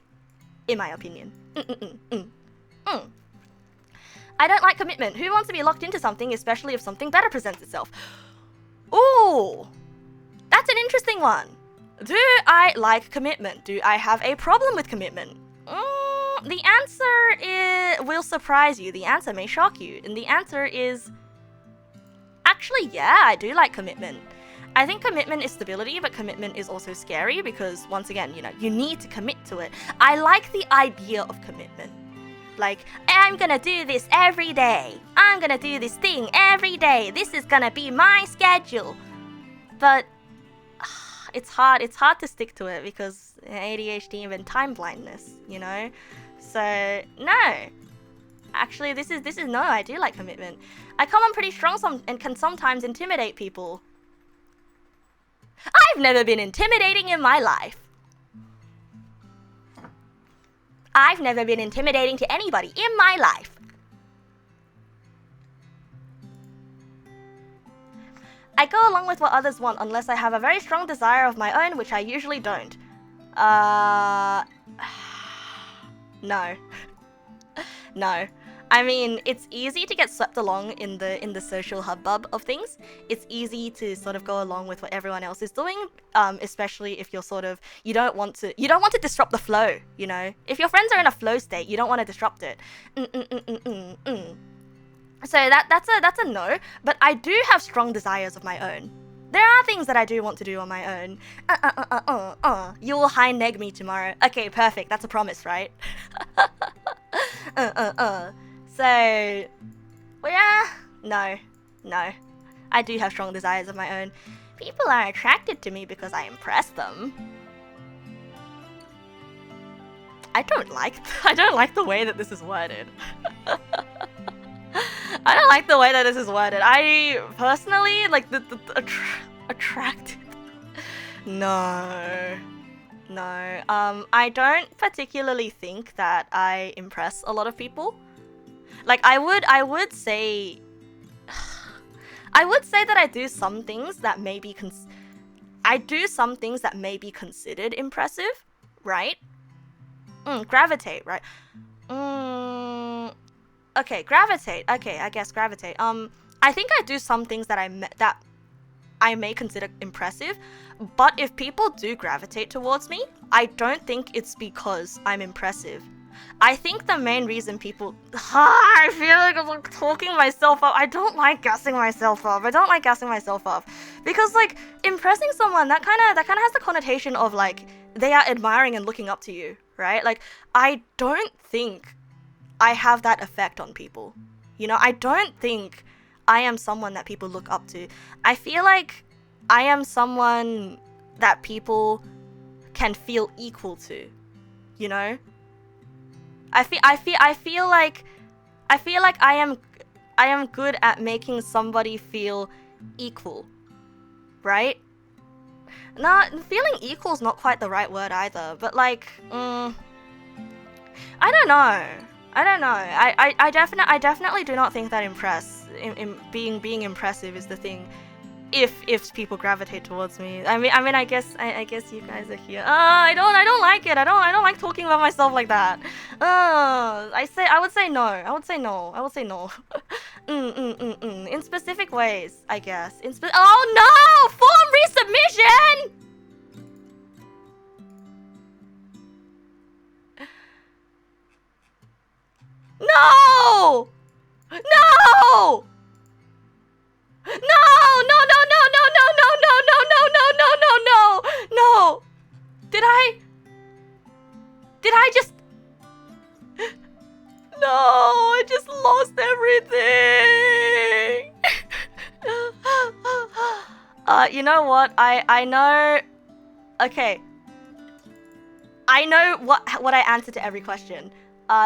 in my opinion. I don't like commitment. Who wants to be locked into something, especially if something better presents itself? Ooh, that's an interesting one. Do I like commitment? Do I have a problem with commitment? The answer will surprise you. The answer may shock you. And the answer is... Actually, yeah, I do like commitment. I think commitment is stability, but commitment is also scary because, once again, you know, you need to commit to it. I like the idea of commitment. Like, I'm gonna do this every day. I'm gonna do this thing every day. This is gonna be my schedule. But it's hard to stick to it because ADHD and time blindness, you know? So, no. Actually, this is no, I do like commitment. I come on pretty strong and can sometimes intimidate people. I've never been intimidating in my life. I've never been intimidating to anybody in my life. I go along with what others want unless I have a very strong desire of my own, which I usually don't. No. No. I mean, it's easy to get swept along in the social hubbub of things. It's easy to sort of go along with what everyone else is doing, especially if you're sort of you don't want to disrupt the flow, you know. If your friends are in a flow state, you don't want to disrupt it. So that's a no. But I do have strong desires of my own. There are things that I do want to do on my own. You will high neg me tomorrow. Okay, perfect. That's a promise, right? So, well, yeah, no. I do have strong desires of my own. People are attracted to me because I impress them. I don't like the way that this is worded. I don't like the way that this is worded. I personally like the attracted. No. I don't particularly think that I impress a lot of people. Like I would say I would say that I do some things that may be considered impressive, right? Gravitate, right? Okay, gravitate. Okay, I guess gravitate. I think I do some things that I may consider impressive, but if people do gravitate towards me, I don't think it's because I'm impressive. I think the main reason people... I feel like I'm like talking myself up. I don't like gassing myself up. Because like impressing someone, that kind of has the connotation of like they are admiring and looking up to you, right? Like I don't think I have that effect on people. You know, I don't think I am someone that people look up to. I feel like I am someone that people can feel equal to, you know? I feel like I am good at making somebody feel equal, right? Nah, feeling equal is not quite the right word either, but like, I don't know. I definitely do not think that being impressive is the thing. If people gravitate towards me, I mean, I guess you guys are here. I don't like it. I don't like talking about myself like that. I would say no. In specific ways, I guess. Oh no! Form resubmission. No! No! No! Did I just... No, I just lost everything. You know what? I know... Okay. I know what I answer to every question.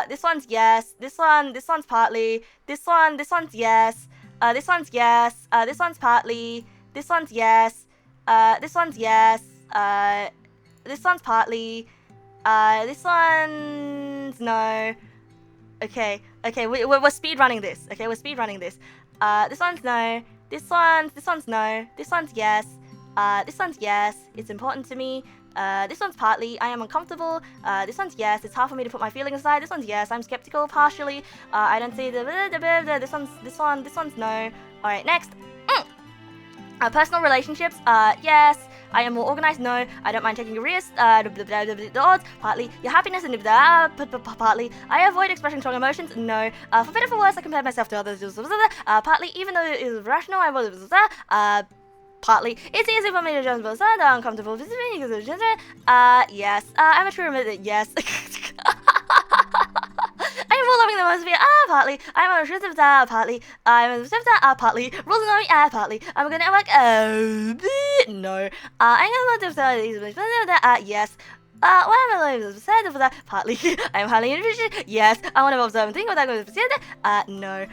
This one's yes. This one's partly. This one's yes. This one's yes. This one's partly. This one's yes. This one's yes. This one's partly. This one's no. Okay. We're speed running this. Okay, we're speed running this. This one's no. This one's no. This one's yes. This one's yes. It's important to me. This one's partly, I am uncomfortable. This one's yes, it's hard for me to put my feelings aside. This one's yes, I'm skeptical partially. I don't see this one's no. Alright, next. Personal relationships, yes. I am more organized, no. I don't mind taking a risk, the odds, partly. Your happiness, and partly. I avoid expressing strong emotions, no. For better or for worse, I compare myself to others, partly. Even though it is rational, I was, partly. It's easy for me to judge both sides. I'm uncomfortable with yes. I'm a true admit yes. I am more loving than most of you. Partly. I'm a restrictive partly. I'm a restrictive partly. Rules and knowing partly. I'm gonna like no. I'm gonna yes. Why am I sad for that? Partly. I'm highly interested. Yes. I want to observe and think what I'm going to say. No.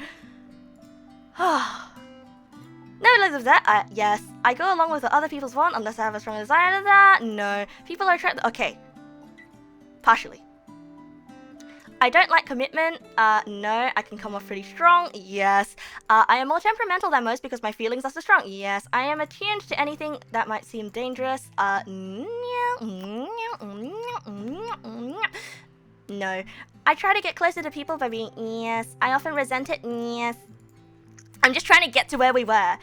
No, of that. Yes. I go along with what other people's want unless I have a strong desire to that. No. People are attracted. Okay. Partially. I don't like commitment. No. I can come off pretty strong. Yes. I am more temperamental than most because my feelings are so strong. Yes. I am attuned to anything that might seem dangerous. No. I try to get closer to people by being yes. I often resent it. Yes. I'm just trying to get to where we were.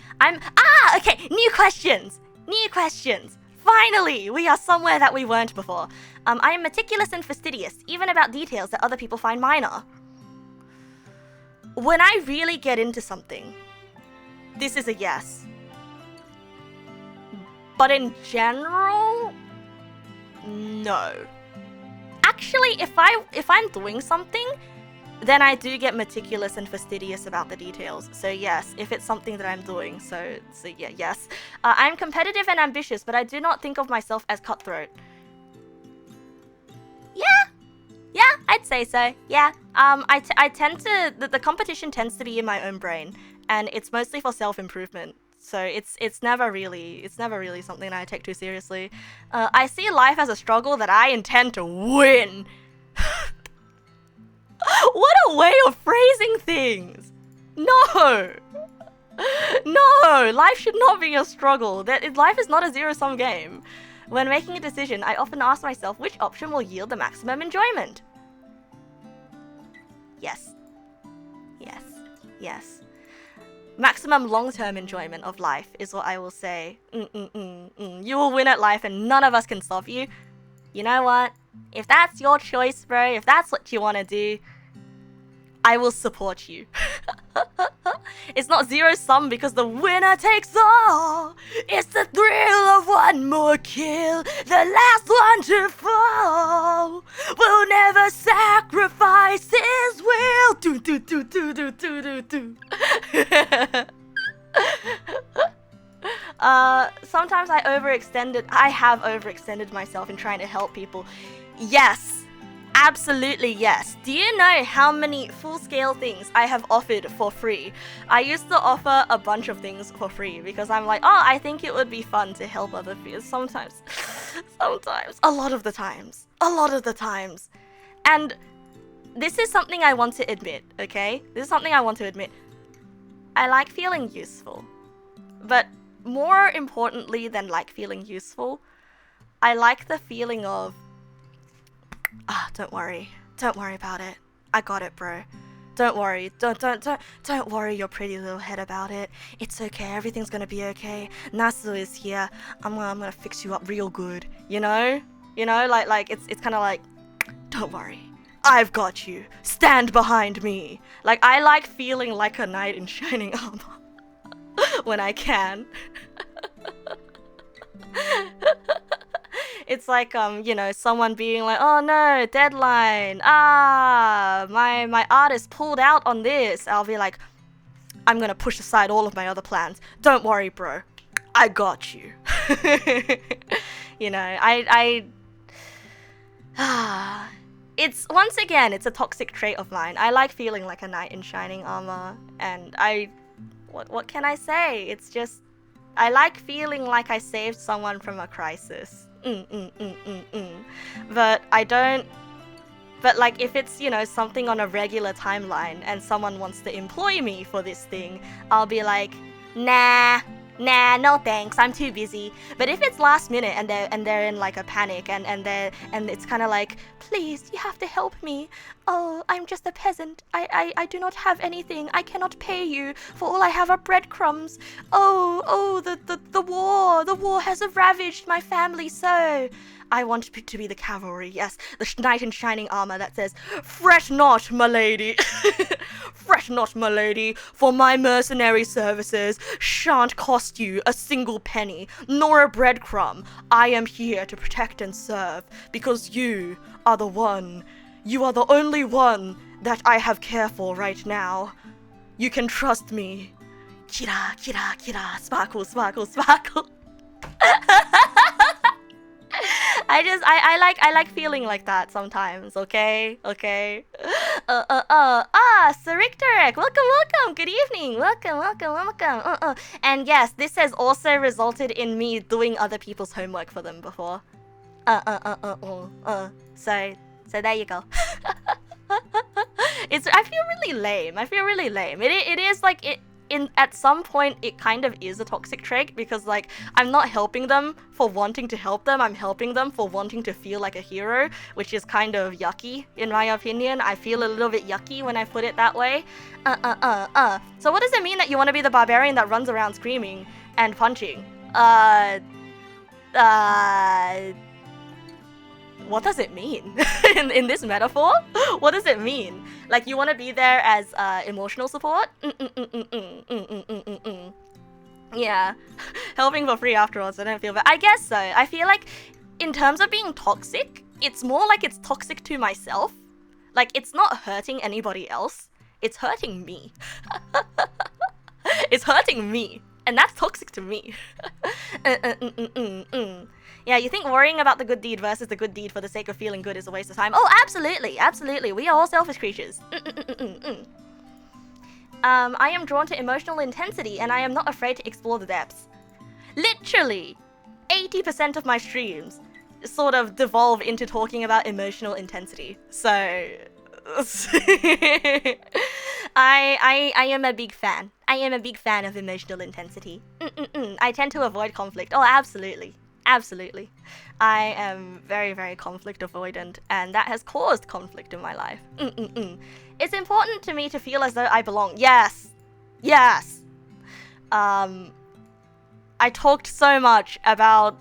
Okay, new questions. Finally, we are somewhere that we weren't before. I am meticulous and fastidious, even about details that other people find minor. When I really get into something, this is a yes. But in general, no. Actually, if I'm doing something, then I do get meticulous and fastidious about the details. So yes, if it's something that I'm doing, so yeah, yes. I'm competitive and ambitious, but I do not think of myself as cutthroat. Yeah, I'd say so. Yeah. I tend to the competition tends to be in my own brain, and it's mostly for self-improvement. So it's never really something I take too seriously. I see life as a struggle that I intend to win. What a way of phrasing things! No! No, life should not be a struggle. Life is not a zero-sum game. When making a decision, I often ask myself which option will yield the maximum enjoyment. Yes. Yes. Yes. Maximum long-term enjoyment of life is what I will say. You will win at life and none of us can stop you. You know what? If that's your choice, bro, if that's what you want to do, I will support you. It's not zero-sum because the winner takes all. It's the thrill of one more kill, the last one to fall. Will never sacrifice his will. Sometimes I have overextended myself in trying to help people. Yes. Absolutely yes. Do you know how many full-scale things I have offered for free? I used to offer a bunch of things for free because I'm like, oh, I think it would be fun to help other people. Sometimes, a lot of the times. And this is something I want to admit, okay? This is something I want to admit. I like feeling useful. But more importantly than like feeling useful, I like the feeling of, don't worry about it. I got it, bro. Don't worry. Don't worry your pretty little head about it. It's okay. Everything's gonna be okay. Nasu is here. I'm gonna fix you up real good. You know, like it's kind of like, don't worry. I've got you. Stand behind me. Like I like feeling like a knight in shining armor when I can. It's like, someone being like, oh no, deadline. My artist pulled out on this. I'll be like, I'm gonna push aside all of my other plans. Don't worry, bro. I got you. It's, once again, it's a toxic trait of mine. I like feeling like a knight in shining armor. And what can I say? It's just, I like feeling like I saved someone from a crisis. But I don't. But like if it's, something on a regular timeline and someone wants to employ me for this thing, I'll be like, nah, no thanks, I'm too busy. But if it's last minute and they're in like a panic and it's kind of like, please, you have to help me. Oh, I'm just a peasant. I do not have anything. I cannot pay you. For all I have are breadcrumbs. Oh, the war has ravaged my family so. I want to be the cavalry, yes, the knight in shining armor that says, fret not, my lady, fret not, my lady, for my mercenary services shan't cost you a single penny, nor a breadcrumb. I am here to protect and serve, because you are the one, you are the only one that I have care for right now. You can trust me. Kira, kira, kira, sparkle, sparkle, sparkle. I like feeling like that sometimes, okay? Sariktarek, welcome, good evening, welcome. And yes, this has also resulted in me doing other people's homework for them before. So there you go. I feel really lame. It is like it. At some point, it kind of is a toxic trait because, like, I'm not helping them for wanting to help them. I'm helping them for wanting to feel like a hero, which is kind of yucky, in my opinion. I feel a little bit yucky when I put it that way. So what does it mean that you want to be the barbarian that runs around screaming and punching? What does it mean? in this metaphor? What does it mean? Like, you want to be there as emotional support? Yeah. Helping for free afterwards, I don't feel bad. I guess so. I feel like, in terms of being toxic, it's more like it's toxic to myself. Like, it's not hurting anybody else. It's hurting me. It's hurting me. And that's toxic to me. Yeah, you think worrying about the good deed versus the good deed for the sake of feeling good is a waste of time? Oh, absolutely. We are all selfish creatures. I am drawn to emotional intensity and I am not afraid to explore the depths. Literally, 80% of my streams sort of devolve into talking about emotional intensity. So... I am a big fan. I am a big fan of emotional intensity. I tend to avoid conflict. Oh, absolutely. Absolutely. I am very, very conflict avoidant, and that has caused conflict in my life. It's important to me to feel as though I belong. Yes. Yes. I talked so much about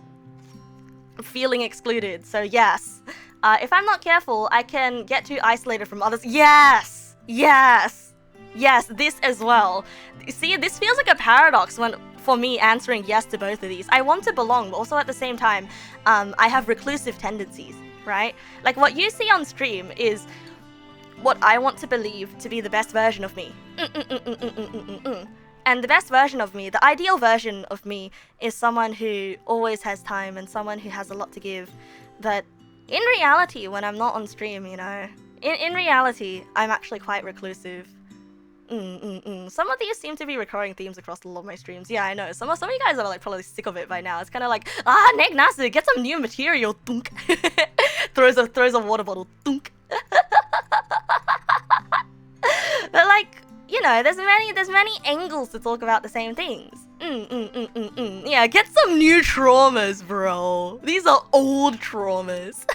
feeling excluded, so yes. If I'm not careful, I can get too isolated from others. Yes! Yes! Yes, this as well. See, this feels like a paradox for me answering yes to both of these. I want to belong, but also at the same time, I have reclusive tendencies, right? Like, what you see on stream is what I want to believe to be the best version of me. And the best version of me, the ideal version of me, is someone who always has time and someone who has a lot to give. But in reality, when I'm not on stream, you know, in reality, I'm actually quite reclusive. Some of these seem to be recurring themes across a lot of my streams. Yeah, I know. Some of you guys are like probably sick of it by now. It's kind of like, Neg Nasu, get some new material. Thunk. throws a water bottle. Thunk. But like, you know, there's many angles to talk about the same things. Yeah, get some new traumas, bro. These are old traumas.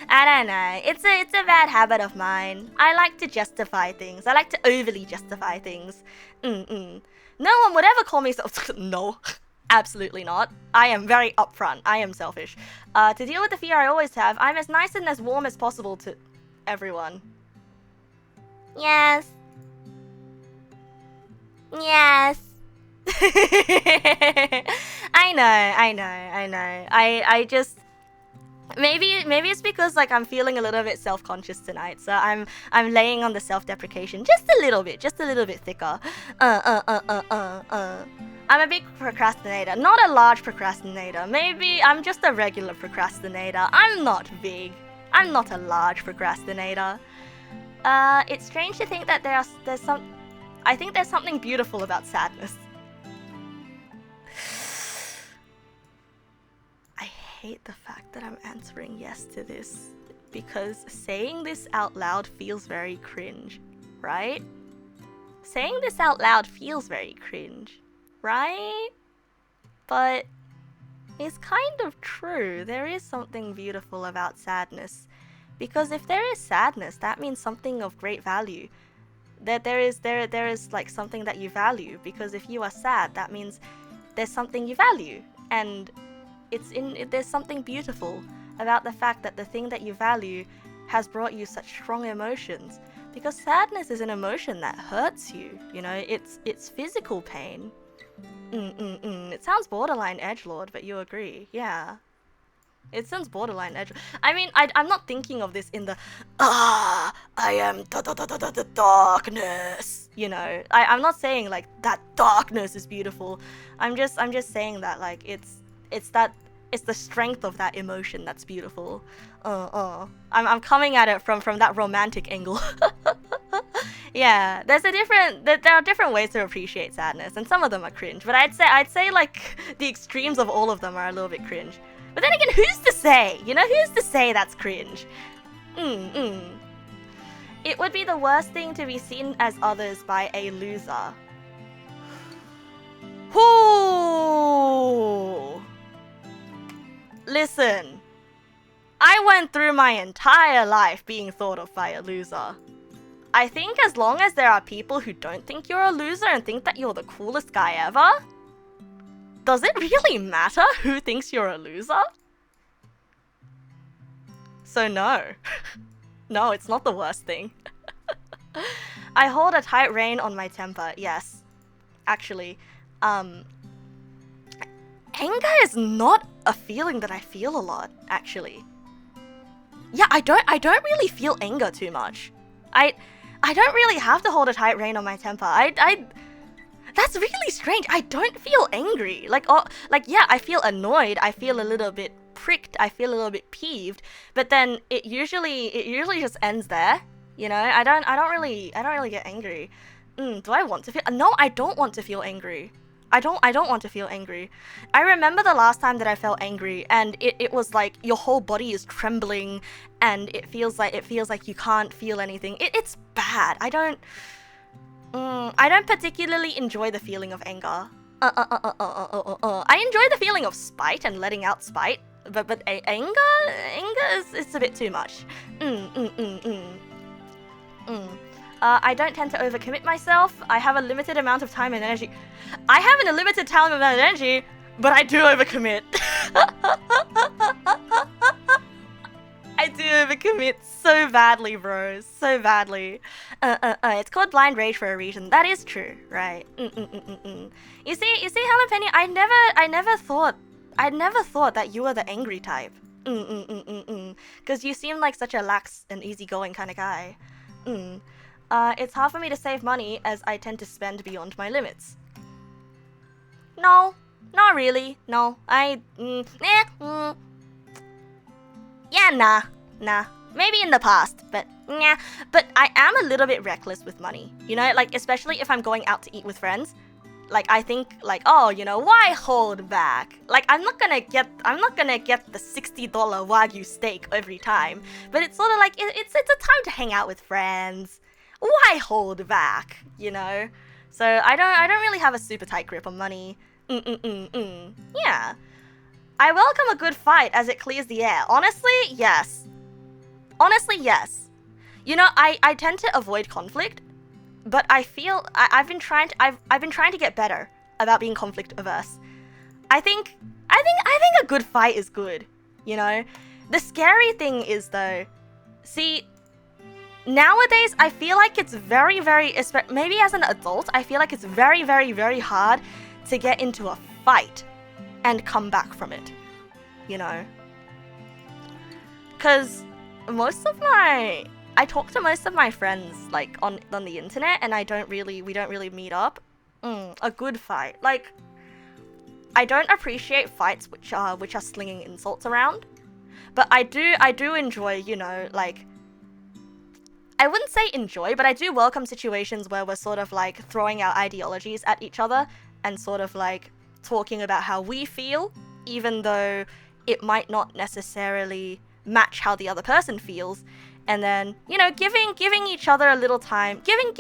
I don't know. It's a bad habit of mine. I like to justify things. I like to overly justify things. No one would ever call me no. Absolutely not. I am very upfront. I am selfish. To deal with the fear I always have, I'm as nice and as warm as possible to everyone. Yes. Yes. I know. I just maybe it's because like I'm feeling a little bit self-conscious tonight, so I'm laying on the self-deprecation just a little bit thicker. I'm a big procrastinator, not a large procrastinator. Maybe I'm just a regular procrastinator. I'm not big. I'm not a large procrastinator. It's strange to think that I think there's something beautiful about sadness. I hate the fact that I'm answering yes to this, because saying this out loud feels very cringe, right? Saying this out loud feels very cringe, right? But it's kind of true. There is something beautiful about sadness. Because if there is sadness, that means something of great value. That there is like something that you value. Because if you are sad, that means there's something you value. And there's something beautiful about the fact that the thing that you value has brought you such strong emotions. Because sadness is an emotion that hurts you. You know, it's physical pain. It sounds borderline edgelord, but you agree, yeah. It sounds borderline edge. I mean, I'm not thinking of this in the I am the darkness. You know, I'm not saying like that darkness is beautiful. I'm just saying that like it's the strength of that emotion that's beautiful. I'm coming at it from that romantic angle. Yeah, there are different ways to appreciate sadness, and some of them are cringe. But I'd say like the extremes of all of them are a little bit cringe. But then again, who's to say? You know, who's to say that's cringe? It would be the worst thing to be seen as others by a loser. Whoo! Listen, I went through my entire life being thought of by a loser. I think as long as there are people who don't think you're a loser and think that you're the coolest guy ever, does it really matter who thinks you're a loser? So no. No, it's not the worst thing. I hold a tight rein on my temper, yes. Actually, anger is not a feeling that I feel a lot, actually. Yeah, I don't really feel anger too much. I don't really have to hold a tight rein on my temper. That's really strange. I don't feel angry. Yeah, I feel annoyed. I feel a little bit pricked. I feel a little bit peeved. But then it usually just ends there. You know, I don't really get angry. Do I want to feel? No, I don't want to feel angry. I don't want to feel angry. I remember the last time that I felt angry, and it was like your whole body is trembling, and it feels like you can't feel anything. It's bad. I don't particularly enjoy the feeling of anger. I enjoy the feeling of spite and letting out spite, but anger is a bit too much. I don't tend to overcommit myself. I have a limited amount of time and energy. I have a limited time and energy, but I do overcommit. I do overcommit so badly, bro. So badly. It's called blind rage for a reason. That is true, right? You see, Jalapeno, I never thought that you were the angry type. Because you seem like such a lax and easygoing kind of guy. It's hard for me to save money as I tend to spend beyond my limits. No, not really. No, nah. Maybe in the past, but nah. But I am a little bit reckless with money. You know, like especially if I'm going out to eat with friends. Like I think like, oh, you know, why hold back? Like I'm not gonna get the $60 Wagyu steak every time. But it's sort of like it's a time to hang out with friends. Why hold back? You know? So I don't really have a super tight grip on money. Yeah. I welcome a good fight as it clears the air. Honestly, yes. You know, I tend to avoid conflict, but I feel I've been trying to get better about being conflict averse. I think a good fight is good, you know? The scary thing is though, see, nowadays I feel like it's very, maybe as an adult, I feel like it's very, very hard to get into a fight and come back from it, you know? Cause I talk to most of my friends like on the internet, and we don't really meet up. A good fight, like I don't appreciate fights which are slinging insults around, but I do enjoy, you know, like I wouldn't say enjoy, but I do welcome situations where we're sort of like throwing our ideologies at each other and sort of like talking about how we feel, even though it might not necessarily match how the other person feels, and then, you know, giving each other a little time, giving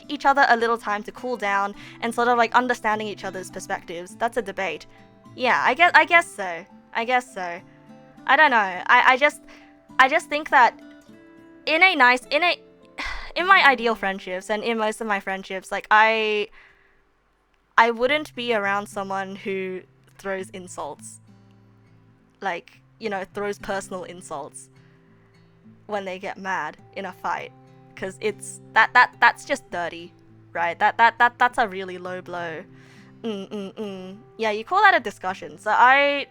each other a little time to cool down and sort of like understanding each other's perspectives. That's a debate. Yeah, I guess so. I don't know. I just think that in my ideal friendships and in most of my friendships, like I wouldn't be around someone who throws insults. Like, you know, throws personal insults when they get mad in a fight, because it's that's just dirty, right? That's a really low blow. Yeah, you call that a discussion. So I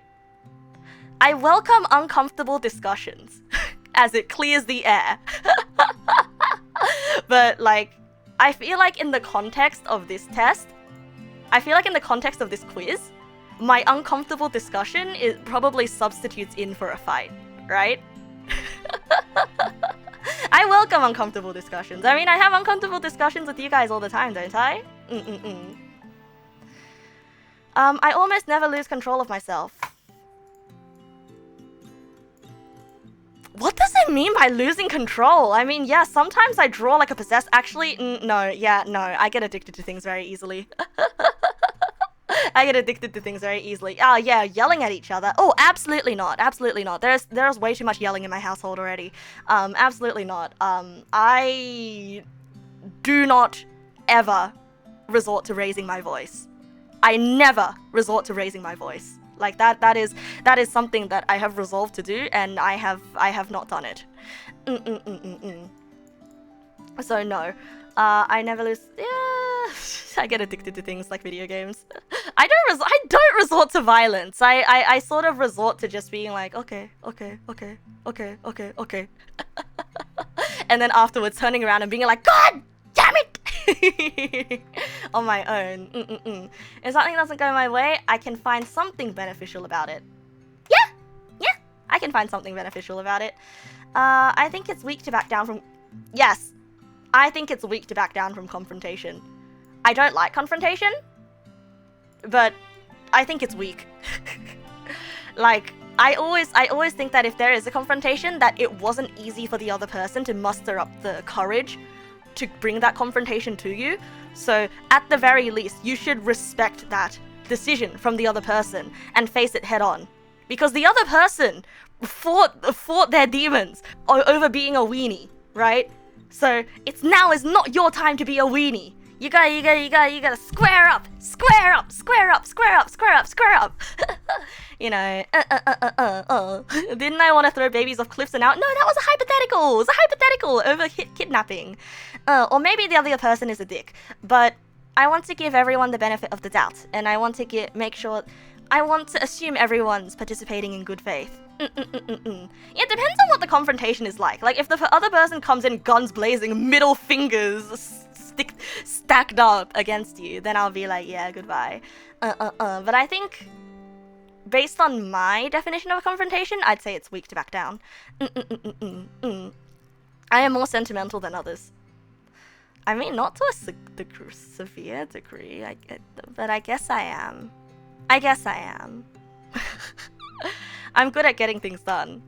welcome uncomfortable discussions as it clears the air. But like, I feel like in the context of this test, I feel like in the context of this quiz, my uncomfortable discussion probably substitutes in for a fight, right? I welcome uncomfortable discussions. I mean, I have uncomfortable discussions with you guys all the time, don't I? I almost never lose control of myself. What does it mean by losing control? I mean, yeah, sometimes I draw like a possessed. Actually, no, I get addicted to things very easily. I get addicted to things very easily. Oh yeah, yelling at each other. Oh, absolutely not. There's way too much yelling in my household already. Absolutely not. I do not ever resort to raising my voice. I never resort to raising my voice. Like that is something that I have resolved to do, and I have not done it. So no. I never lose. Yeah, I get addicted to things like video games. I don't resort to violence. I sort of resort to just being like, okay. And then afterwards turning around and being like, God damn it! On my own. If something doesn't go my way, I can find something beneficial about it. Yeah, I can find something beneficial about it. I think it's weak to back down from. Yes. I think it's weak to back down from confrontation. I don't like confrontation. but I think it's weak. Like, I always think that if there is a confrontation, that it wasn't easy for the other person to muster up the courage to bring that confrontation to you. So at the very least, you should respect that decision from the other person and face it head on. Because the other person fought their demons over being a weenie, right? So it's now is not your time to be a weenie. You gotta square up. You know, didn't I want to throw babies off cliffs and out? No, that was a hypothetical. It was a hypothetical over kidnapping. Or maybe the other person is a dick. But I want to give everyone the benefit of the doubt, and I want to I want to assume everyone's participating in good faith. It depends on what the confrontation is like. Like, if the other person comes in guns blazing, middle fingers stacked up against you, then I'll be like, yeah, goodbye. But I think, based on my definition of a confrontation, I'd say it's weak to back down. I am more sentimental than others. I mean, not to a severe degree, but I guess I am. I'm good at getting things done.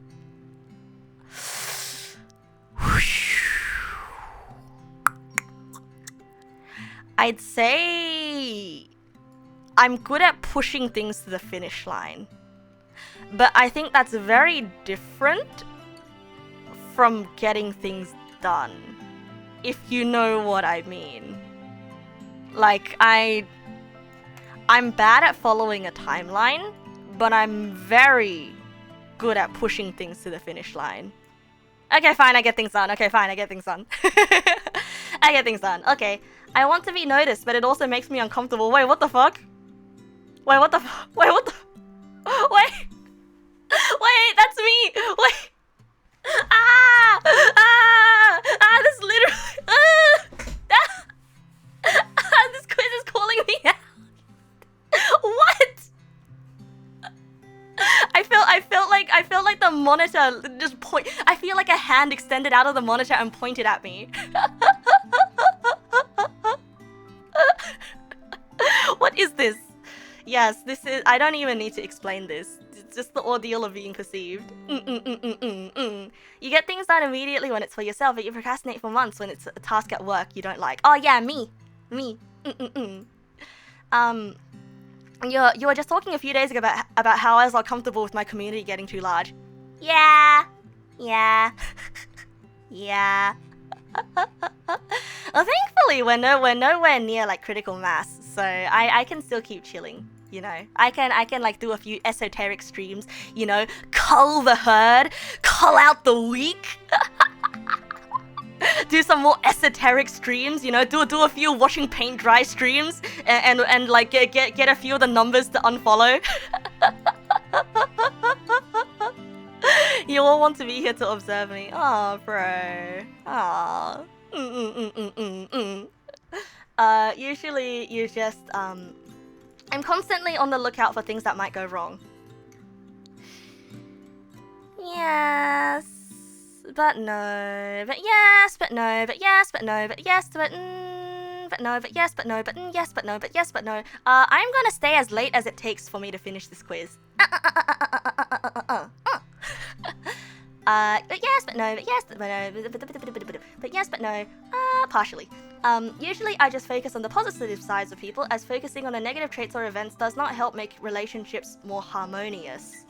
I'd say I'm good at pushing things to the finish line. But I think that's very different from getting things done, if you know what I mean. Like, I'm bad at following a timeline, but I'm very good at pushing things to the finish line. Okay, fine, I get things done. Okay, Okay, I want to be noticed, but it also makes me uncomfortable. Wait, what the fuck? Wait, that's me! Wait! This literally... this quiz is calling me out. What? I felt like the monitor just I feel like a hand extended out of the monitor and pointed at me. What is this? Yes, this is... I don't even need to explain this. It's just the ordeal of being perceived. You get things done immediately when it's for yourself, but you procrastinate for months when it's a task at work you don't like. Oh yeah, me. You were just talking a few days ago about how I was uncomfortable with my community getting too large. Yeah. Well, thankfully, we're nowhere near like critical mass, so I can still keep chilling. You know, I can like do a few esoteric streams. You know, cull the herd, cull out the weak. Do some more esoteric streams, you know, do a few watching paint dry streams and like get a few of the numbers to unfollow. You all want to be here to observe me. Oh, bro. Oh. Usually you just I'm constantly on the lookout for things that might go wrong. Yes. But no, but yes, but no, but yes, but no, but yes, but no, but yes, but no, but yes, but no, but yes, but no. I'm gonna stay as late as it takes for me to finish this quiz. But yes, but no, but yes, but no, but yes, but no. Partially. Usually I just focus on the positive sides of people, as focusing on the negative traits or events does not help make relationships more harmonious.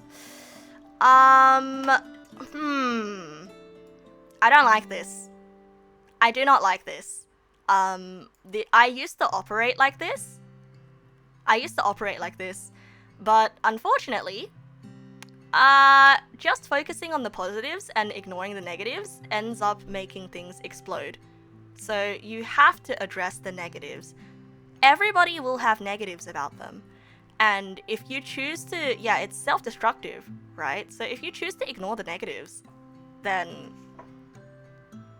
I don't like this. I do not like this. I used to operate like this. But unfortunately, just focusing on the positives and ignoring the negatives ends up making things explode. So you have to address the negatives. Everybody will have negatives about them. And if you choose to, yeah, it's self-destructive, right? So if you choose to ignore the negatives, then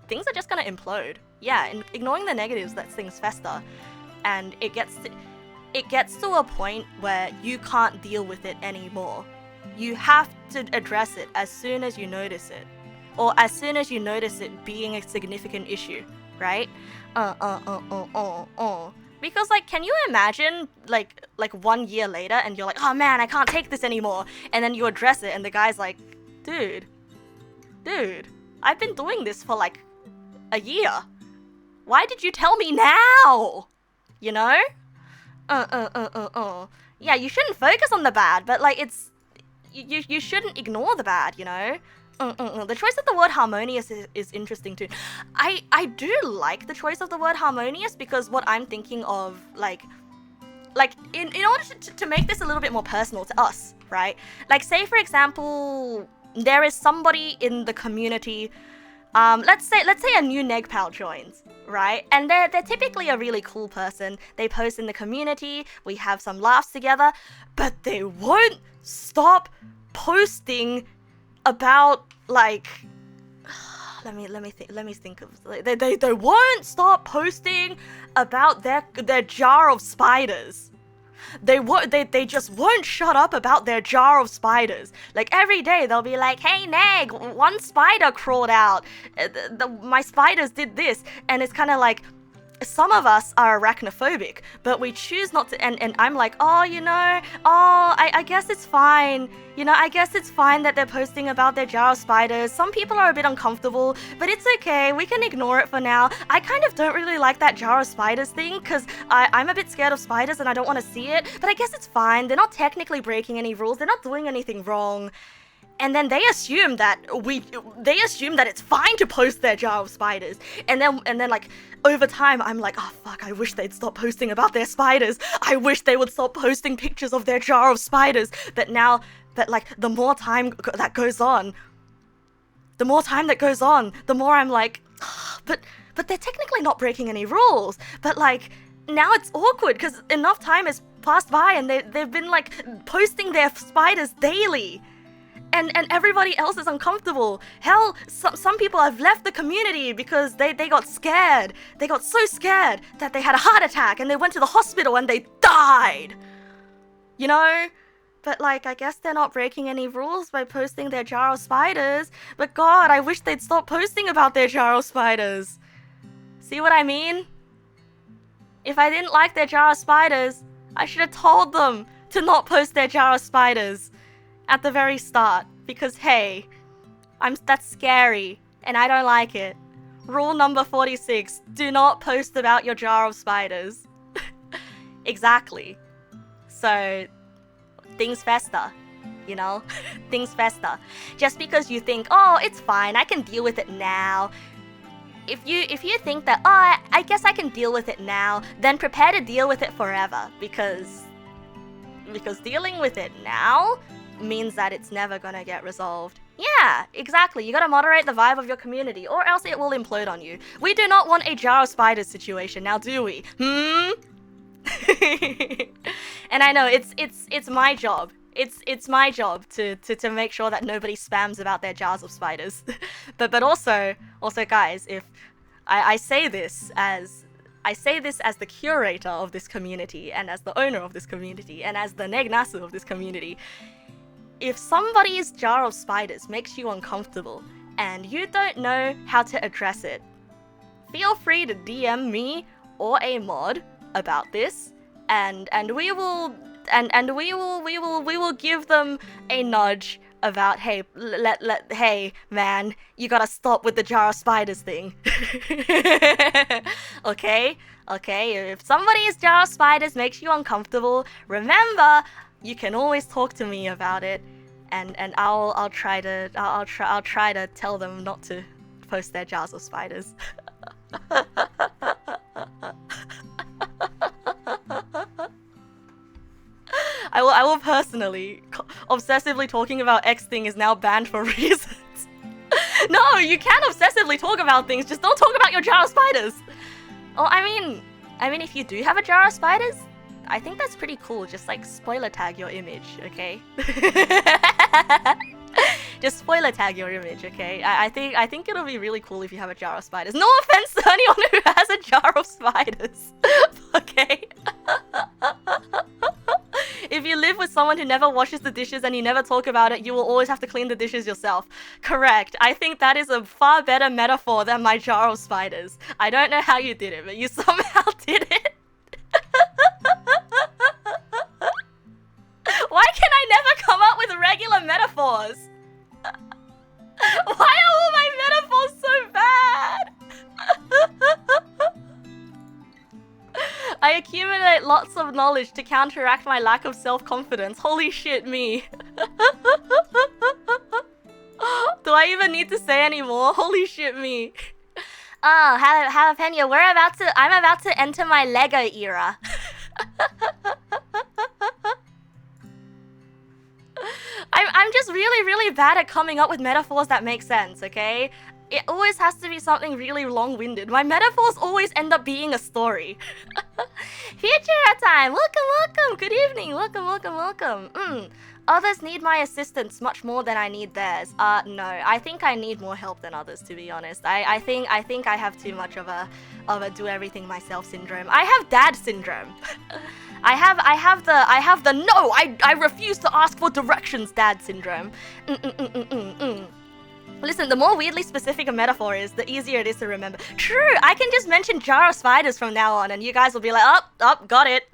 things are just gonna implode. Yeah, and ignoring the negatives lets things fester, and it gets to a point where you can't deal with it anymore. You have to address it as soon as you notice it, or as soon as you notice it being a significant issue, right? Because, like, can you imagine, like 1 year later and you're like, oh man, I can't take this anymore. And then you address it and the guy's like, dude, I've been doing this for like a year. Why did you tell me now? You know? Yeah, you shouldn't focus on the bad, but like you shouldn't ignore the bad, you know? The choice of the word harmonious is interesting too. I do like the choice of the word harmonious because what I'm thinking of, like in order to make this a little bit more personal to us, right? Like, say for example, there is somebody in the community, let's say a new Neg pal joins, right? And they're typically a really cool person. They post in the community, we have some laughs together, but they won't stop posting about, like, let me think of, like, they won't stop posting about their jar of spiders. They just won't shut up about their jar of spiders. Like, every day they'll be like, hey Neg, one spider crawled out. My spiders did this. And it's kind of like, some of us are arachnophobic, but we choose not to, and I'm like, I guess it's fine. You know, I guess it's fine that they're posting about their jar of spiders. Some people are a bit uncomfortable, but it's okay. We can ignore it for now. I kind of don't really like that jar of spiders thing, because I'm a bit scared of spiders and I don't want to see it, but I guess it's fine. They're not technically breaking any rules. They're not doing anything wrong. And then they assume that it's fine to post their jar of spiders. And then like, over time, I'm like, oh fuck, I wish they'd stop posting about their spiders. I wish they would stop posting pictures of their jar of spiders. But like, the more time that goes on, the more I'm like, oh, but they're technically not breaking any rules. But like, now it's awkward because enough time has passed by and they've been like posting their spiders daily. And everybody else is uncomfortable. Hell, some people have left the community because they got scared. They got so scared that they had a heart attack and they went to the hospital and they died. You know? But like, I guess they're not breaking any rules by posting their jar of spiders. But God, I wish they'd stop posting about their jar of spiders. See what I mean? If I didn't like their jar of spiders, I should have told them to not post their jar of spiders at the very start, because hey, that's scary and I don't like it. Rule number 46, do not post about your jar of spiders. Exactly. So things fester, you know? Things fester. Just because you think, oh, it's fine, I can deal with it now. If you think that, oh, I guess I can deal with it now, then prepare to deal with it forever, because dealing with it now means that it's never gonna get resolved. Yeah, exactly. You gotta moderate the vibe of your community, or else it will implode on you. We do not want a jar of spiders situation, now do we? And I know it's my job. It's my job to make sure that nobody spams about their jars of spiders. but also guys, if I say this as the curator of this community, and as the owner of this community, and as the Neg Nasu of this community, if somebody's jar of spiders makes you uncomfortable and you don't know how to address it, feel free to DM me or a mod about this, and we will give them a nudge about, hey, hey man, you gotta stop with the jar of spiders thing. Okay, if somebody's jar of spiders makes you uncomfortable, remember, you can always talk to me about it, and I'll try to tell them not to post their jars of spiders. I will personally, obsessively talking about X thing is now banned for reasons. No, you can obsessively talk about things, just don't talk about your jar of spiders. Oh, I mean, if you do have a jar of spiders, I think that's pretty cool. Just like spoiler tag your image, okay? Just spoiler tag your image, okay? I think it'll be really cool if you have a jar of spiders. No offense to anyone who has a jar of spiders, okay? If you live with someone who never washes the dishes and you never talk about it, you will always have to clean the dishes yourself. Correct. I think that is a far better metaphor than my jar of spiders. I don't know how you did it, but you somehow did it. regular metaphors? Why are all my metaphors so bad? I accumulate lots of knowledge to counteract my lack of self-confidence. Holy shit, me. Do I even need to say any more? Holy shit, me. Oh, Jalapeno, I'm about to enter my Lego era. I'm just really bad at coming up with metaphors that make sense, okay? It always has to be something really long-winded. My metaphors always end up being a story. Future time! Welcome! Good evening! Welcome! Others need my assistance much more than I need theirs. No. I think I need more help than others, to be honest. I think I have too much of a do everything myself syndrome. I have dad syndrome. I have the no, I refuse to ask for directions dad syndrome. Listen, the more weirdly specific a metaphor is, the easier it is to remember. True, I can just mention jar of spiders from now on and you guys will be like, oh, got it.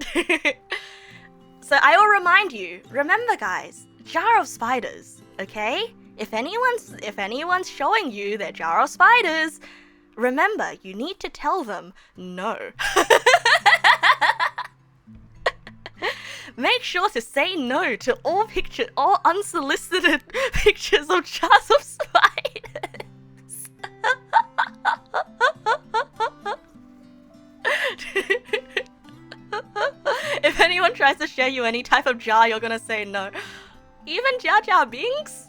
So I will remind you, remember guys, jar of spiders, okay? If anyone's showing you their jar of spiders, remember, you need to tell them no. Make sure to say no to all unsolicited pictures of jars of spiders. If anyone tries to share you any type of jar, you're gonna say no. Even Jar Jar Binks?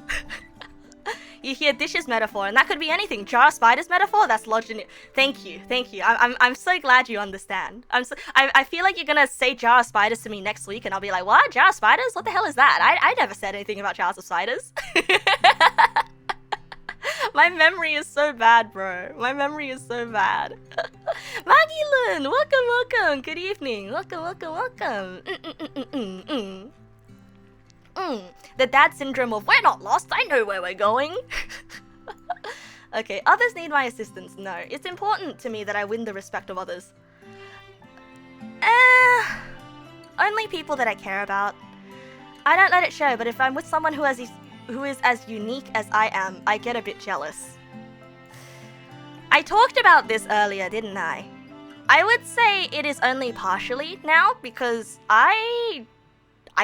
You hear dishes metaphor, and that could be anything. Jar of spiders metaphor, that's lodged in it. Thank you. I'm so glad you understand. I feel like you're gonna say jar of spiders to me next week, and I'll be like, what? Jar of spiders? What the hell is that? I never said anything about jars of spiders. My memory is so bad, bro. My memory is so bad. Magilun, welcome. Good evening. Welcome. The dad syndrome of we're not lost, I know where we're going. Okay, others need my assistance. No, it's important to me that I win the respect of others. Only people that I care about. I don't let it show, but if I'm with someone who is as unique as I am, I get a bit jealous. I talked about this earlier, didn't I? I would say it is only partially now because I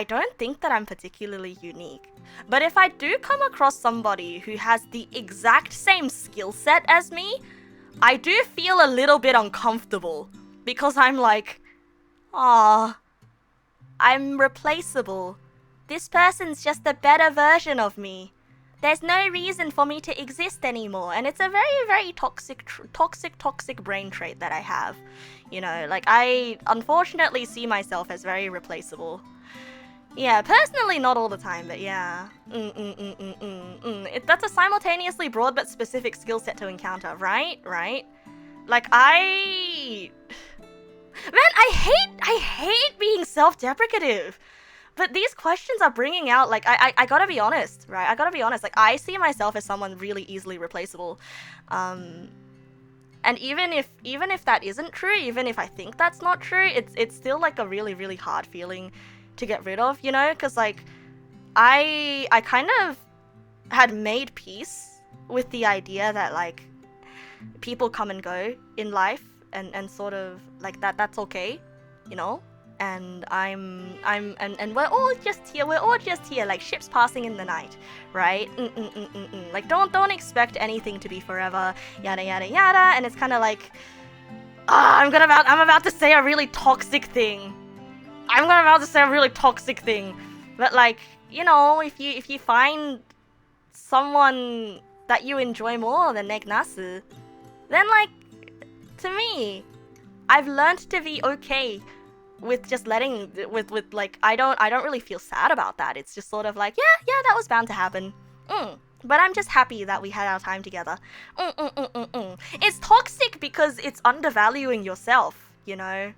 don't think that I'm particularly unique. But if I do come across somebody who has the exact same skill set as me, I do feel a little bit uncomfortable because I'm like, ah, I'm replaceable. This person's just a better version of me. There's no reason for me to exist anymore, and it's a very toxic brain trait that I have. You know, like I unfortunately see myself as very replaceable. Yeah, personally not all the time, but yeah. That's a simultaneously broad but specific skill set to encounter, right? Like Man, I hate being self-deprecative. But these questions are bringing out, like, I gotta be honest, right? I gotta be honest. Like, I see myself as someone really easily replaceable. And even if that isn't true, even if I think that's not true, it's still, like, a really hard feeling to get rid of, you know? Because, like, I kind of had made peace with the idea that, like, people come and go in life and sort of, like, that's okay, you know? And and we're all just here, like ships passing in the night, right? Like don't expect anything to be forever, yada yada yada. And it's kind of like, I'm about to say a really toxic thing. But like, you know, if you find someone that you enjoy more than Neg Nasu, then like, to me, I've learned to be okay with just letting with like I don't really feel sad about that. It's just sort of like yeah that was bound to happen. But I'm just happy that we had our time together. It's toxic because it's undervaluing yourself, you know.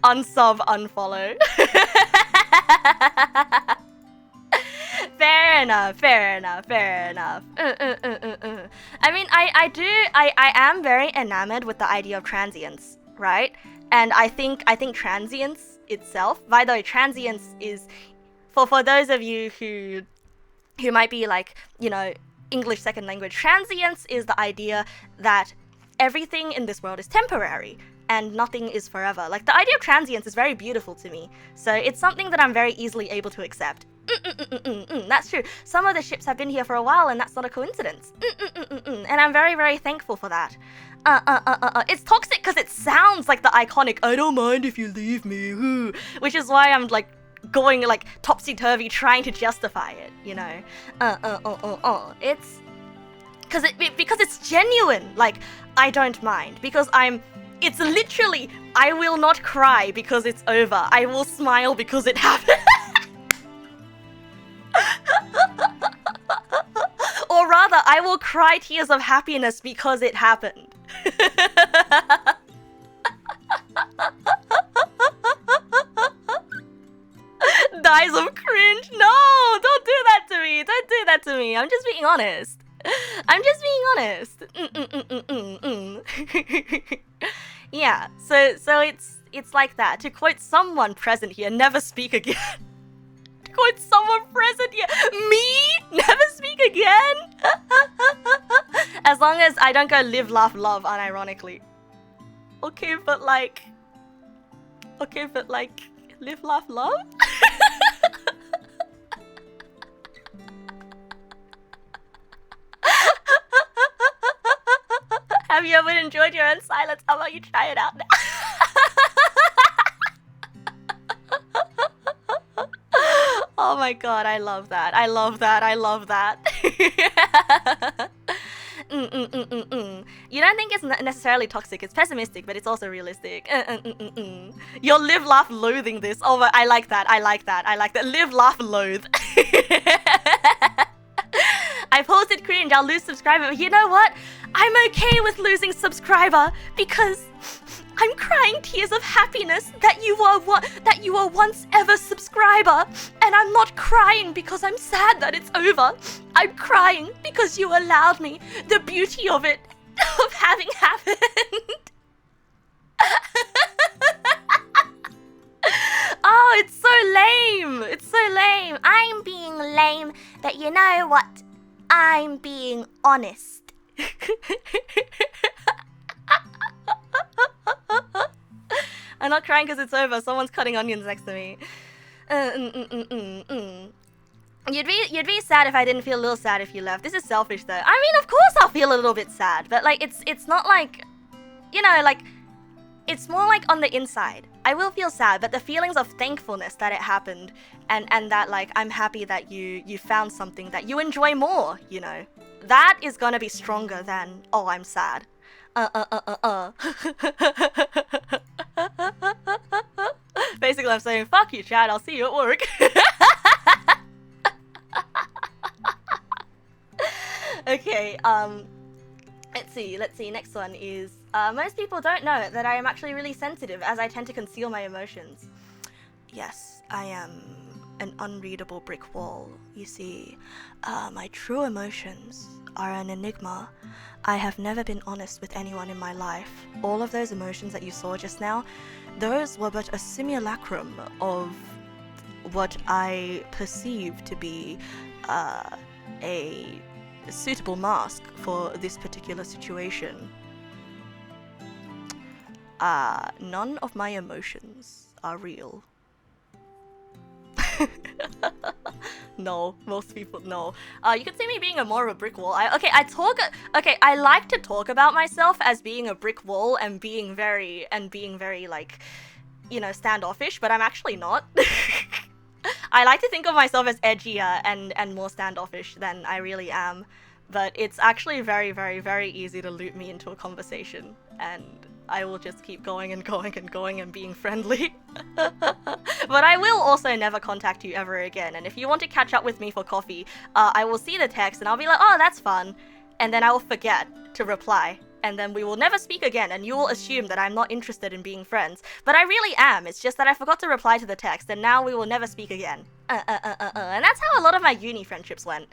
Unsub, unfollow. Fair enough. I mean, I am very enamored with the idea of transience, right? And I think transience itself, by the way, transience is, for those of you who might be like, you know, English second language, transience is the idea that everything in this world is temporary and nothing is forever. Like, the idea of transience is very beautiful to me. So it's something that I'm very easily able to accept. That's true. Some of the ships have been here for a while, and that's not a coincidence. And I'm very, very thankful for that. It's toxic because it sounds like the iconic "I don't mind if you leave me," which is why I'm like going like topsy-turvy trying to justify it, you know. It's because it's genuine. Like, I don't mind because it's literally, I will not cry because it's over. I will smile because it happened. Or rather, I will cry tears of happiness because it happened. Dies of cringe. No, don't do that to me. Don't do that to me. I'm just being honest. Yeah, so it's like that. To quote someone present here, never speak again. To quote someone present here, me? Never speak again? As long as I don't go live, laugh, love, unironically. Okay, but like, live, laugh, love? Have you ever enjoyed your own silence? How about you try it out now? Oh my god, I love that. I love that. I love that. You don't think it's necessarily toxic, it's pessimistic, but it's also realistic. You'll live, laugh, loathing this. Oh, I like that. I like that. I like that. Live, laugh, loathe. I posted cringe, I'll lose subscriber, but you know what? I'm okay with losing subscriber because I'm crying tears of happiness that you were once ever subscriber, and I'm not crying because I'm sad that it's over. I'm crying because you allowed me the beauty of it, of having happened. Oh, it's so lame. It's so lame. I'm being lame, but you know what? I'm being honest. I'm not crying because it's over. Someone's cutting onions next to me. You'd be sad if I didn't feel a little sad if you left. This is selfish though. I mean, of course I'll feel a little bit sad, but like it's not like, you know, like it's more like on the inside. I will feel sad, but the feelings of thankfulness that it happened and that like I'm happy that you found something that you enjoy more, you know. That is gonna be stronger than, oh, I'm sad. Basically, I'm saying, fuck you, Chad, I'll see you at work. Okay, let's see, next one is, most people don't know that I am actually really sensitive, as I tend to conceal my emotions. Yes, I am an unreadable brick wall. You see, my true emotions are an enigma. I have never been honest with anyone in my life. All of those emotions that you saw just now, those were but a simulacrum of what I perceive to be a suitable mask for this particular situation. None of my emotions are real. No, most people no. You can see me being more of a brick wall. I like to talk about myself as being a brick wall and being very like, you know, standoffish, but I'm actually not. I like to think of myself as edgier and more standoffish than I really am, but it's actually very, very, very easy to loop me into a conversation, and I will just keep going and going and going and being friendly. But I will also never contact you ever again, and if you want to catch up with me for coffee, I will see the text and I'll be like, oh, that's fun, and then I will forget to reply, and then we will never speak again, and you will assume that I'm not interested in being friends. But I really am, it's just that I forgot to reply to the text, and now we will never speak again. And that's how a lot of my uni friendships went.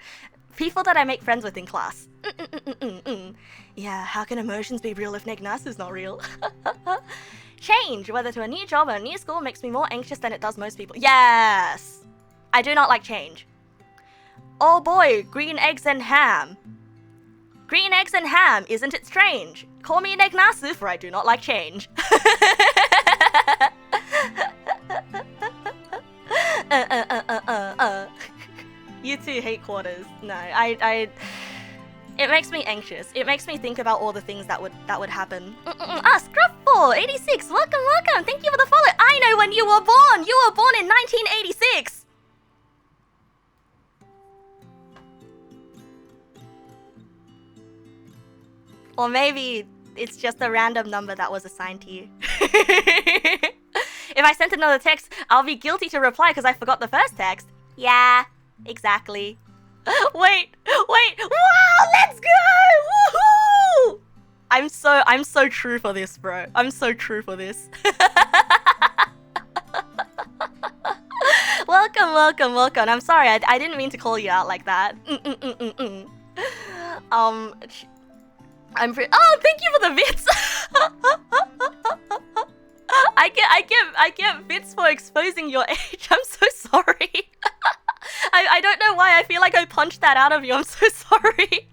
People that I make friends with in class. Yeah, how can emotions be real if Neg Nasu is not real? Change, whether to a new job or a new school, makes me more anxious than it does most people. Yes! I do not like change. Oh boy, green eggs and ham. Green eggs and ham, isn't it strange? Call me Neg Nasu, for I do not like change. You too hate quarters. No, it makes me anxious. It makes me think about all the things that would happen. Scruffball86, welcome. Thank you for the follow. I know when you were born. You were born in 1986. Or maybe it's just a random number that was assigned to you. If I sent another text, I'll be guilty to reply because I forgot the first text. Yeah, exactly. Wait. Wow, let's go! Woohoo! I'm so true for this, bro. I'm so true for this. Welcome. I'm sorry, I didn't mean to call you out like that. Oh, thank you for the bits. I get bits for exposing your age. I'm so sorry. I don't know why I feel like I punched that out of you. I'm so sorry.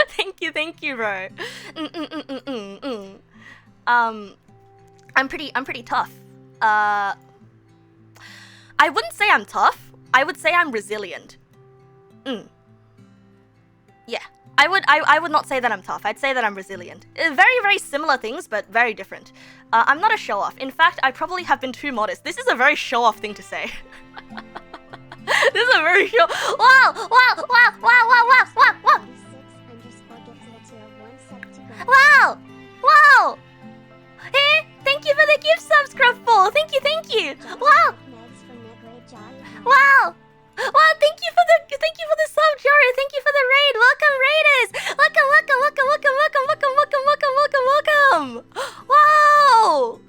Thank you, bro. I'm pretty tough. I wouldn't say I'm tough. I would say I'm resilient. Yeah. I would not say that I'm tough. I'd say that I'm resilient. Very similar things, but very different. I'm not a show-off. In fact, I probably have been too modest. This is a very show-off thing to say. This is a very show. Wow. Wow. Hey, thank you for the gift sub, Scruffball. Thank you. Wow. Wow, thank you for the sub, Jory. Thank you for the raid. Welcome, raiders. Welcome. Wow.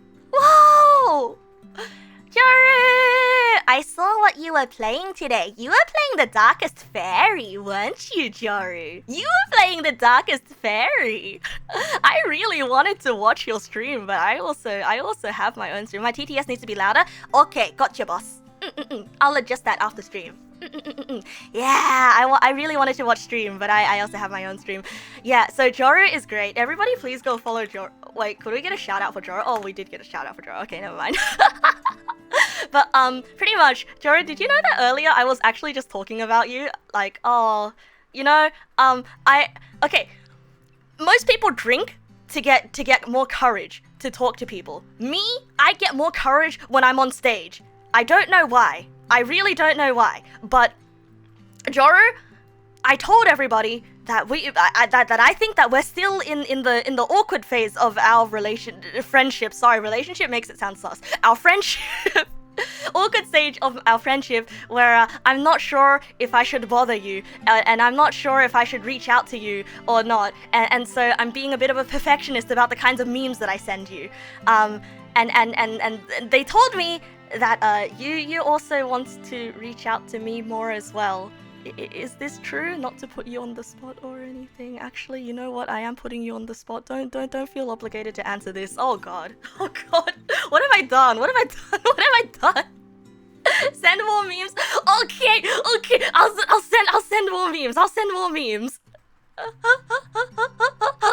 Jory, I saw what you were playing today. You were playing the Darkest Fairy, weren't you, Jory? You were playing the Darkest Fairy. I really wanted to watch your stream, but I also have my own stream. My TTS needs to be louder. Okay, gotcha, boss. I'll adjust that after stream. Yeah, I really wanted to watch stream, but I also have my own stream. Yeah, so Joru is great. Everybody please go follow Joru. Wait, could we get a shout out for Joru? Oh, we did get a shout out for Joru. Okay, never mind. But pretty much, Joru, did you know that earlier I was actually just talking about you? Like, oh, you know, okay, most people drink to get more courage to talk to people. Me, I get more courage when I'm on stage. I don't know why. I really don't know why. But Joru, I told everybody that that I think that we're still in the awkward phase of our friendship. Sorry, relationship makes it sound sus. Our friendship. Awkward stage of our friendship where I'm not sure if I should bother you and I'm not sure if I should reach out to you or not, and so I'm being a bit of a perfectionist about the kinds of memes that I send you. And they told me that you also want to reach out to me more as well. Is this true? Not to put you on the spot or anything. Actually, you know what? I am putting you on the spot. Don't feel obligated to answer this. Oh god. What have I done? What have I done? Send more memes. Okay. I'll send more memes. I'll send more memes.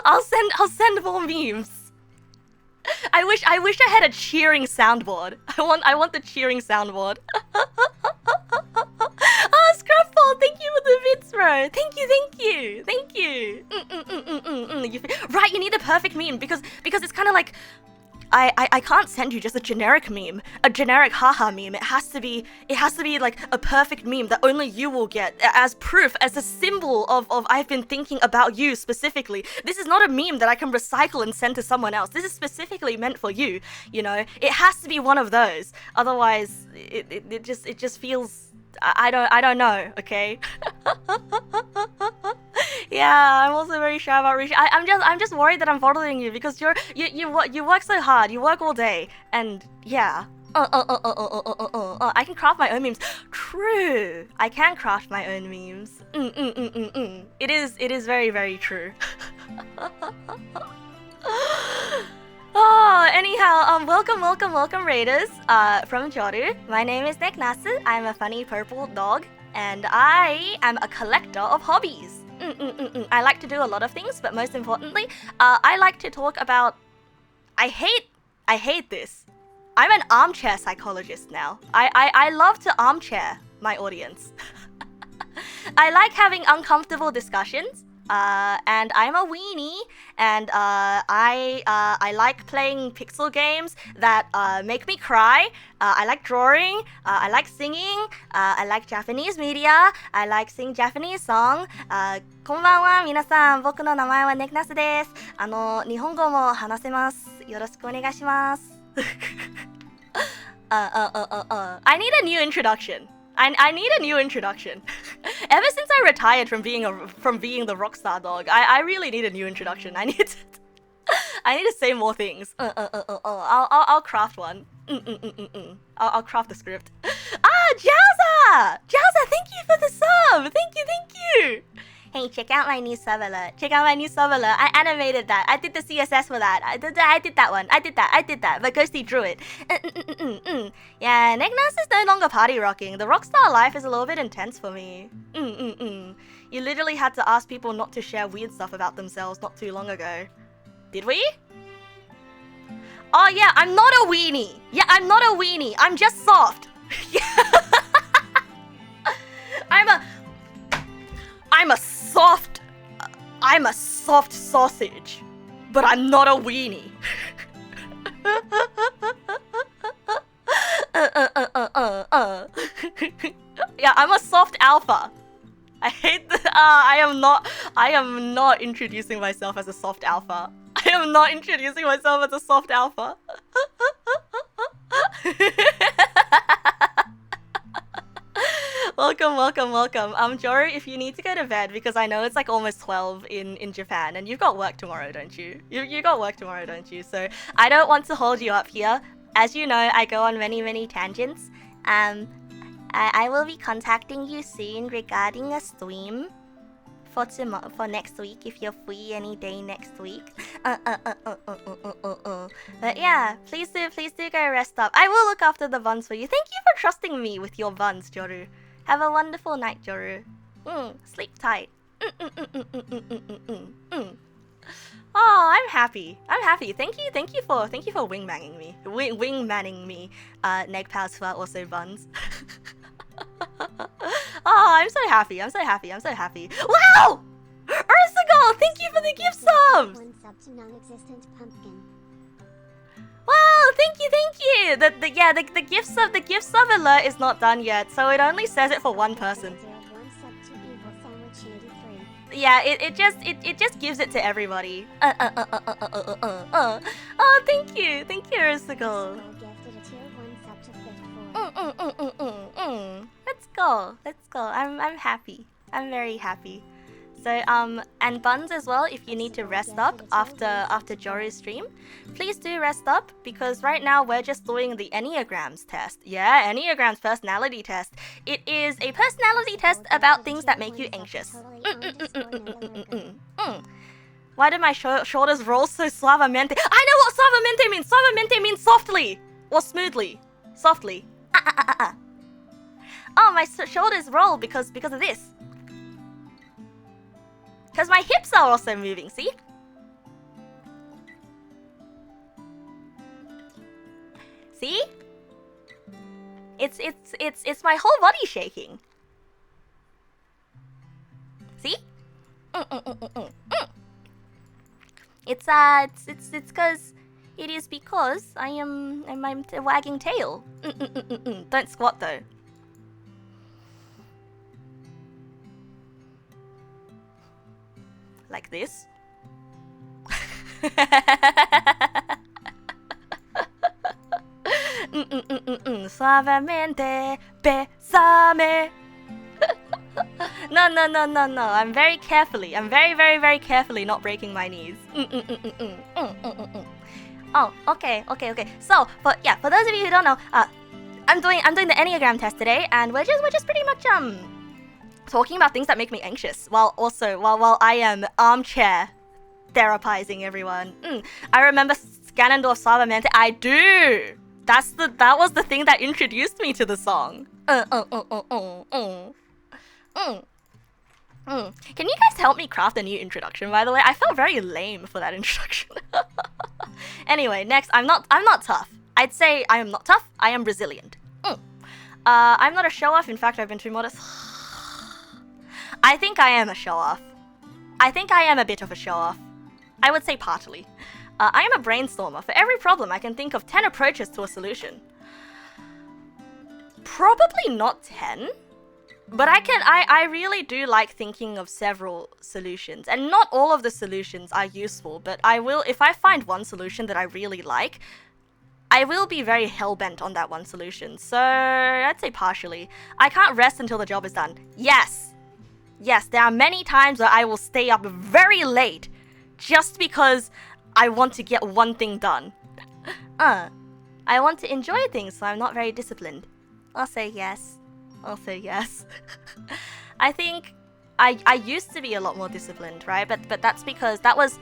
I'll send more memes. I wish I had a cheering soundboard. I want the cheering soundboard. Oh, Scruffball, thank you for the bits, bro. Thank you. Right, you need the perfect meme because it's kind of like I can't send you just a generic meme, a generic haha meme. It has to be like a perfect meme that only you will get as proof, as a symbol of I've been thinking about you specifically. This is not a meme that I can recycle and send to someone else. This is specifically meant for you, you know? It has to be one of those. Otherwise, it just feels I don't know, okay? Yeah, I'm also very shy about reaching. I'm just worried that I'm bothering you because you work so hard. You work all day, and yeah. I can craft my own memes. True, I can craft my own memes. It is very true. Oh, anyhow, welcome, Raiders. From Joru. My name is Neg Nasu. I'm a funny purple dog, and I am a collector of hobbies. I like to do a lot of things, but most importantly, I like to talk about. I hate this. I'm an armchair psychologist now. I love to armchair my audience. I like having uncomfortable discussions. And I'm a weenie, and I like playing pixel games that make me cry. I like drawing. I like singing. I like Japanese media. I like sing Japanese song. こんばんは、皆さん。僕の名前はネクナスです。日本語も話せます。よろしくお願いします。I need a new introduction. I need a new introduction. Ever since I retired from being the rockstar dog, I really need a new introduction. I need to say more things. I'll craft one. I'll craft the script. Jazza! Jazza, thank you for the sub. Thank you. Hey, check out my new sub alert. I animated that. I did the CSS for that. I did that one. I did that. But Ghosty drew it. Yeah, Neg Nasu is no longer party rocking. The rockstar life is a little bit intense for me. You literally had to ask people not to share weird stuff about themselves not too long ago. Did we? Oh yeah, I'm not a weenie. I'm just soft. I'm a soft sausage, but I'm not a weenie. Yeah, I'm a soft alpha. I hate the. I am not introducing myself as a soft alpha. Welcome. Joru, if you need to go to bed, because I know it's like almost 12 in Japan, and you've got work tomorrow, don't you? You got work tomorrow, don't you? So I don't want to hold you up here. As you know, I go on many tangents. I will be contacting you soon regarding a stream for next week, if you're free any day next week. But yeah, please do go rest up. I will look after the buns for you. Thank you for trusting me with your buns, Joru. Have a wonderful night, Joru. Sleep tight. Oh, I'm happy. Thank you for wingmanning me. Wingmanning me. Neg Pals who are also buns. Oh, I'm so happy. Wow! Ursagal, thank you for the gift subs! One sub to non-existent pumpkin. Wow, thank you. The gift sub alert is not done yet, so it only says it for one person. One sub to evil sandwich 83. Yeah, it just gives it to everybody. Oh, thank you, Ursagal. Gifted a tier 1 sub to 54. Let's go. I'm happy. I'm very happy. So and buns as well, if you need to rest up after Joru's stream, please do rest up, because right now we're just doing the Enneagrams test. Yeah, Enneagrams personality test. It is a personality test about things that make you anxious. Why did my shoulders roll so suavemente? I know what suavemente means! Suavemente means softly! Or smoothly. Softly. Oh, my shoulders roll because of this. Because my hips are also moving, see? See? It's my whole body shaking. See? It's because I'm wagging tail. Don't squat though. Like this. Suavemente, besame. No. I'm very carefully not breaking my knees. Oh, okay. So, for those of you who don't know, I'm doing the Enneagram test today, and we're just pretty much talking about things that make me anxious, while I am armchair therapizing everyone. I remember Ganondorf Sabermente? I do. That was the thing that introduced me to the song. Can you guys help me craft a new introduction, by the way? I felt very lame for that introduction. Anyway, next, I'm not tough. I'd say I am not tough, I am resilient. I'm not a show-off, in fact, I've been too modest. I think I am a show-off. I think I am a bit of a show-off. I would say partly. I am a brainstormer. For every problem, I can think of 10 approaches to a solution. Probably not 10. But I really do like thinking of several solutions. And not all of the solutions are useful, but I will, if I find one solution that I really like, I will be very hell-bent on that one solution. So, I'd say partially. I can't rest until the job is done. Yes! Yes, there are many times where I will stay up very late just because I want to get one thing done. I want to enjoy things, so I'm not very disciplined. I'll say yes. I'll say yes. I think I used to be a lot more disciplined, right? But that's because that was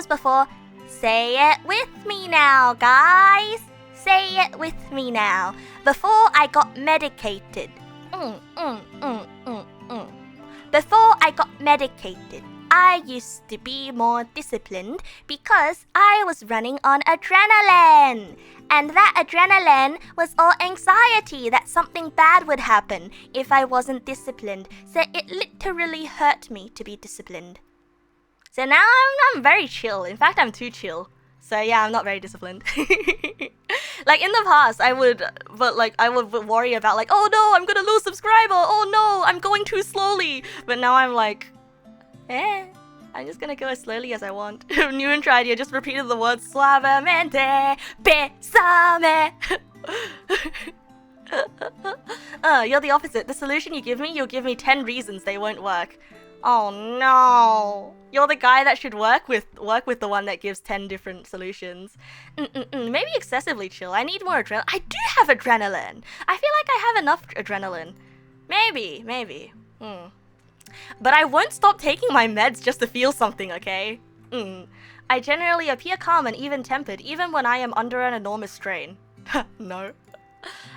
before. Say it with me now, guys. Say it with me now. Before I got medicated. Before I got medicated, I used to be more disciplined because I was running on adrenaline. And that adrenaline was all anxiety that something bad would happen if I wasn't disciplined. So it literally hurt me to be disciplined. So now I'm very chill. In fact, I'm too chill. So yeah, I'm not very disciplined. Like in the past, I would worry about like, oh no, I'm gonna lose subscriber. Oh no, I'm going too slowly. But now I'm like, I'm just gonna go as slowly as I want. New intro idea, just repeated the words suavemente, besame. You're the opposite. The solution you give me, you'll give me 10 reasons they won't work. Oh no. You're the guy that should work with the one that gives 10 different solutions. Maybe excessively chill. I need more adrenaline. I do have adrenaline. I feel like I have enough adrenaline. Maybe. But I won't stop taking my meds just to feel something, okay? I generally appear calm and even-tempered, even when I am under an enormous strain. No.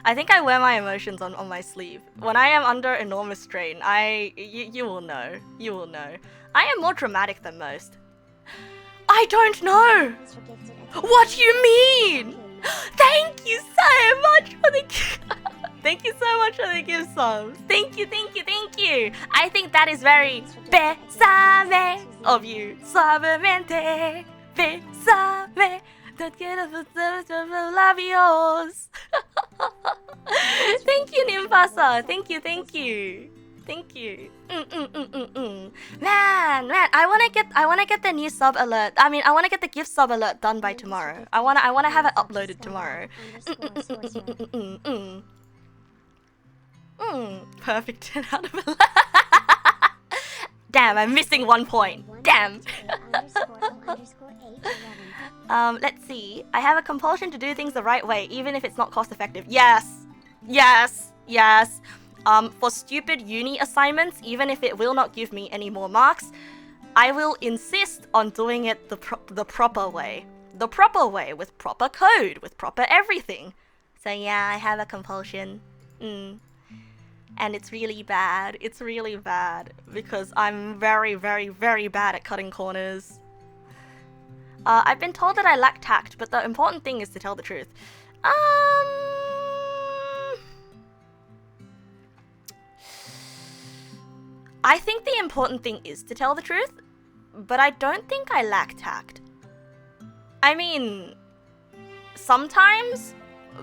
I think I wear my emotions on my sleeve. When I am under enormous strain, you will know. You will know. I am more dramatic than most. I don't know! What do you mean? Thank you so much for the... Thank you so much for the gift subs. Thank you. I think that is very besame of you. Suavemente, besame. Don't get a labios. Thank you, Nimbasa. Thank you. Man, I wanna get the new sub alert. I mean, I wanna get the gift sub alert done by tomorrow. I wanna have it uploaded tomorrow. Perfect 10 out of 11. Damn, I'm missing 1 point. Damn. Let's see. I have a compulsion to do things the right way, even if it's not cost effective. Yes. For stupid uni assignments, even if it will not give me any more marks, I will insist on doing it the proper way. The proper way, with proper code, with proper everything. So yeah, I have a compulsion. And it's really bad. It's really bad because I'm very, very, very bad at cutting corners. I've been told that I lack tact, but the important thing is to tell the truth. I think the important thing is to tell the truth, but I don't think I lack tact. I mean, sometimes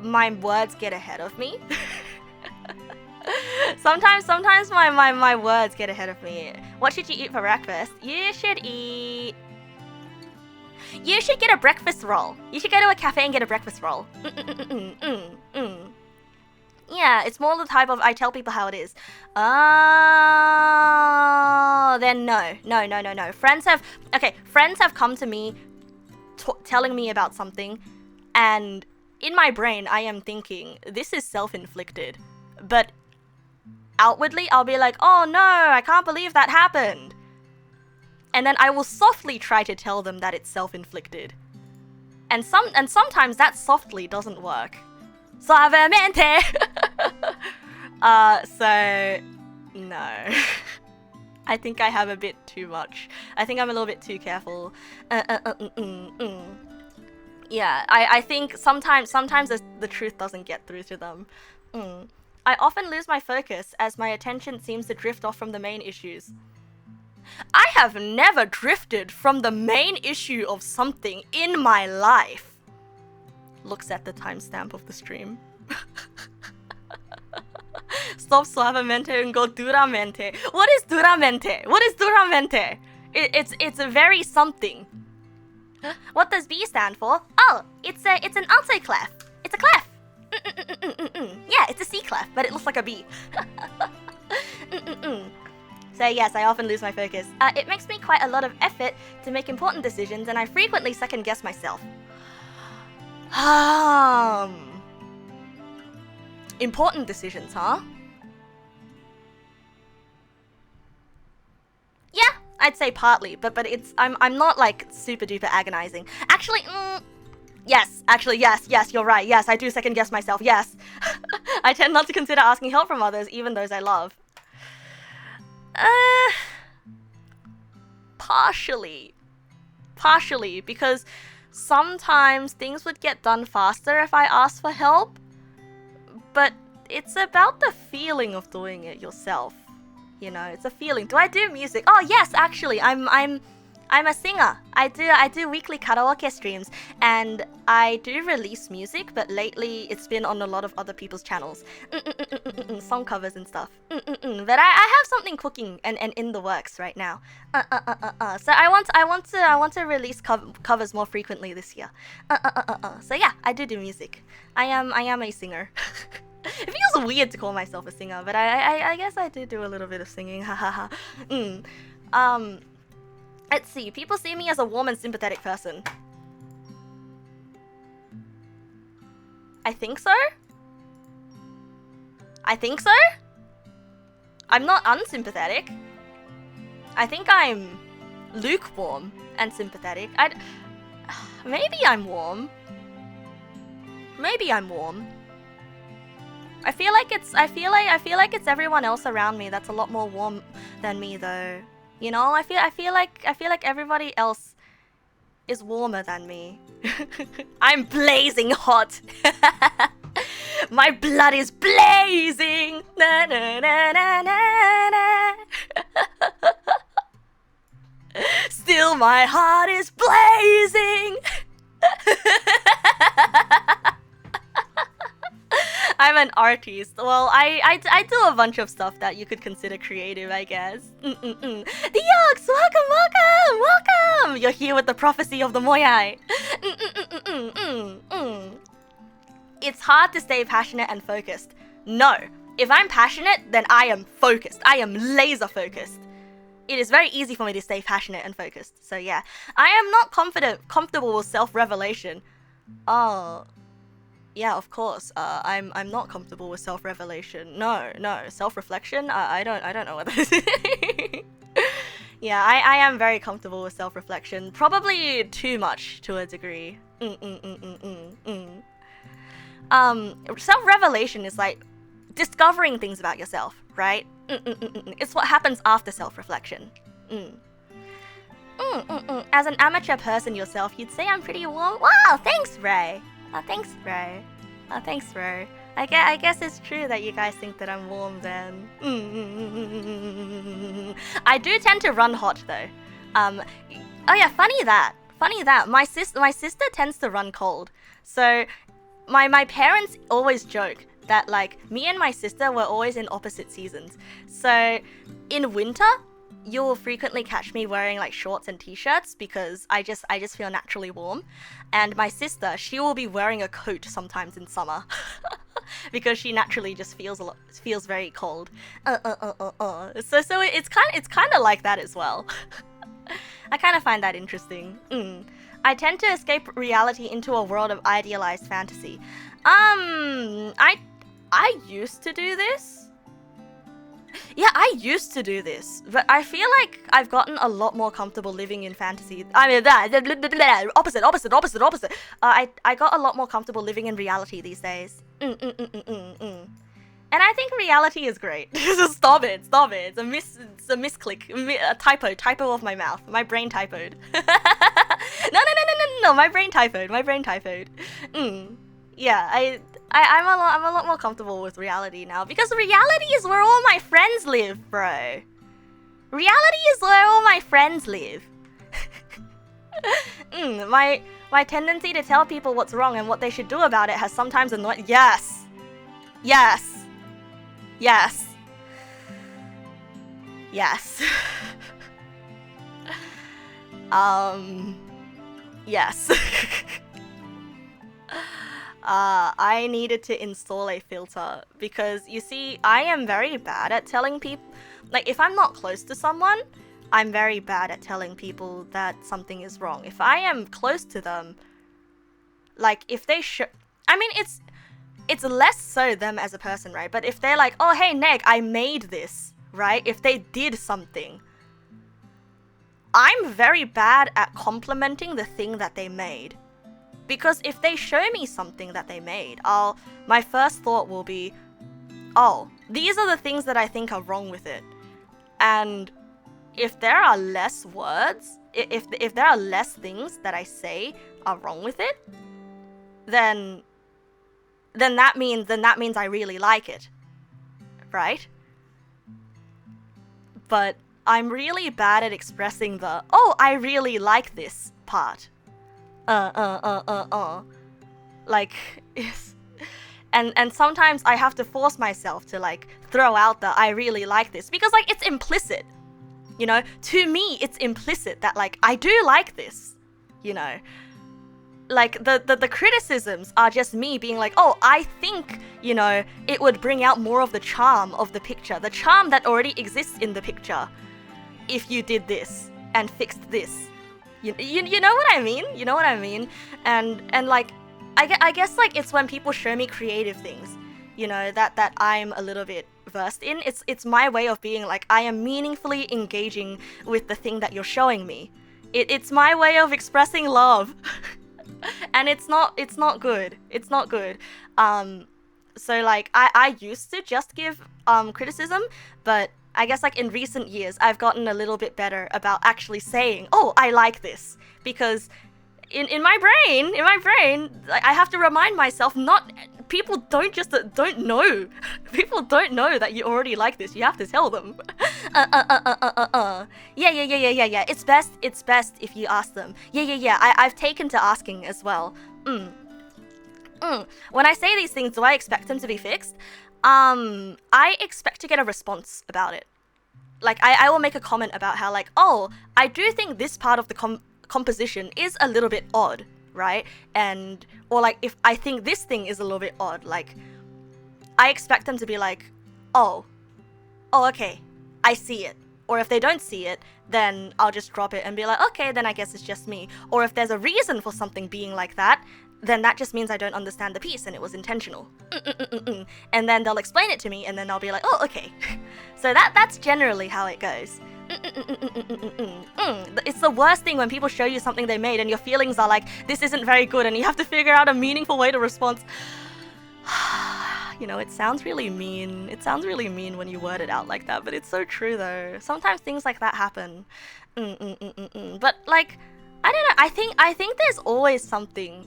my words get ahead of me. Sometimes my words get ahead of me. What should you eat for breakfast? You should get a breakfast roll. You should go to a cafe and get a breakfast roll. Yeah, it's more the type of I tell people how it is. Oh, then no. Friends have come to me telling me about something, and in my brain I am thinking this is self-inflicted, but outwardly I'll be like, oh no, I can't believe that happened. And then I will softly try to tell them that it's self-inflicted. And sometimes that softly doesn't work. Suavemente. So no. I think I have a bit too much. I think I'm a little bit too careful. Yeah, I think sometimes the truth doesn't get through to them. I often lose my focus as my attention seems to drift off from the main issues. I have never drifted from the main issue of something in my life. Looks at the timestamp of the stream. Stop suavemente and go duramente. What is duramente? What is duramente? It's a very something. What does B stand for? Oh, it's an alto clef. It's a clef. Yeah, it's a C clef, but it looks like a B. So yes, I often lose my focus. It makes me quite a lot of effort to make important decisions, and I frequently second guess myself. Important decisions, huh? Yeah, I'd say partly, but I'm not like super duper agonizing. Actually, yes, you're right. Yes, I do second guess myself. Yes. I tend not to consider asking help from others, even those I love. Partially, because sometimes things would get done faster if I asked for help, but it's about the feeling of doing it yourself. You know, it's a feeling. Do I do music? Oh yes, actually, I'm a singer. I do weekly karaoke streams, and I do release music, but lately it's been on a lot of other people's channels. Song covers and stuff. But I have something cooking and in the works right now. So I want to release covers more frequently this year. So yeah, I do music. I am a singer. It feels weird to call myself a singer, but I guess I do a little bit of singing. Hahaha. Let's see. People see me as a warm and sympathetic person. I think so. I'm not unsympathetic. I think I'm lukewarm and sympathetic. Maybe I'm warm. I feel like it's everyone else around me that's a lot more warm than me, though. You know, I feel like everybody else is warmer than me. I'm blazing hot. My blood is blazing. Na, na, na, na, na, na. Still my heart is blazing. I'm an artist. Well, I do a bunch of stuff that you could consider creative, I guess. The Yoks, welcome! You're here with the prophecy of the Moyai. It's hard to stay passionate and focused. No, if I'm passionate, then I am focused. I am laser focused. It is very easy for me to stay passionate and focused. So yeah, I am not comfortable with self-revelation. Oh. Yeah, of course. I'm not comfortable with self-revelation. No, self-reflection. I don't know what that is. Yeah, I am very comfortable with self-reflection. Probably too much to a degree. Self-revelation is like discovering things about yourself, right? It's what happens after self-reflection. As an amateur person yourself, you'd say I'm pretty warm. Wow, thanks, Ray. Thanks, bro. I guess it's true that you guys think that I'm warm then. I do tend to run hot though. Oh yeah, funny that. My sister tends to run cold. So my parents always joke that like me and my sister were always in opposite seasons. So in winter, you'll frequently catch me wearing like shorts and t-shirts because I just feel naturally warm. And my sister, she will be wearing a coat sometimes in summer because she naturally just feels very cold. So it's kind of like that as well. I kind of find that interesting. I tend to escape reality into a world of idealized fantasy. I used to do this. Yeah, I used to do this, but I feel like I've gotten a lot more comfortable living in fantasy. I mean, opposite. I got a lot more comfortable living in reality these days. And I think reality is great. Stop it. It's a misclick, a typo of my mouth. My brain typoed. No, my brain typoed. Yeah, I'm a lot more comfortable with reality now, because reality is where all my friends live, bro. Reality is where all my friends live. My tendency to tell people what's wrong and what they should do about it has sometimes annoyed. Yes. Yes. Yes. I needed to install a filter because, you see, I am very bad at telling people, like, if I'm not close to someone, I'm very bad at telling people that something is wrong. If I am close to them, like, if they I mean, it's less so them as a person, right? But if they're like, oh, hey, Neg, I made this, right? If they did something, I'm very bad at complimenting the thing that they made. Because if they show me something that they made, my first thought will be, oh, these are the things that I think are wrong with it. And if there are less words, if there are less things that I say are wrong with it, then that means I really like it, right? But I'm really bad at expressing the, oh, I really like this part. Like, and sometimes I have to force myself to, like, throw out the I really like this, because, like, it's implicit, you know? To me, it's implicit that, like, I do like this, you know? Like, the criticisms are just me being like, oh, I think, you know, it would bring out more of the charm of the picture, the charm that already exists in the picture, if you did this and fixed this. You know what I mean? You know what I mean? And like, I guess, like, it's when people show me creative things, you know, that I'm a little bit versed in. It's my way of being like, I am meaningfully engaging with the thing that you're showing me. It's my way of expressing love. And it's not good. It's not good. So, like, I used to just give criticism, but I guess, like, in recent years, I've gotten a little bit better about actually saying, oh, I like this. Because in my brain, like, I have to remind myself, people don't know. People don't know that you already like this. You have to tell them. Yeah. It's best if you ask them. Yeah. I've taken to asking as well. When I say these things, do I expect them to be fixed? I expect to get a response about it. Like, I will make a comment about how, like, oh, I do think this part of the composition is a little bit odd, right? Or like, if I think this thing is a little bit odd, like, I expect them to be like, oh, okay, I see it. Or if they don't see it, then I'll just drop it and be like, okay, then I guess it's just me. Or if there's a reason for something being like that, then that just means I don't understand the piece and it was intentional. And then they'll explain it to me, and then I'll be like, oh, okay. So that's generally how it goes. It's the worst thing when people show you something they made and your feelings are like, this isn't very good, and you have to figure out a meaningful way to respond. You know, it sounds really mean. It sounds really mean when you word it out like that, but it's so true though. Sometimes things like that happen. But, like, I don't know. I think there's always something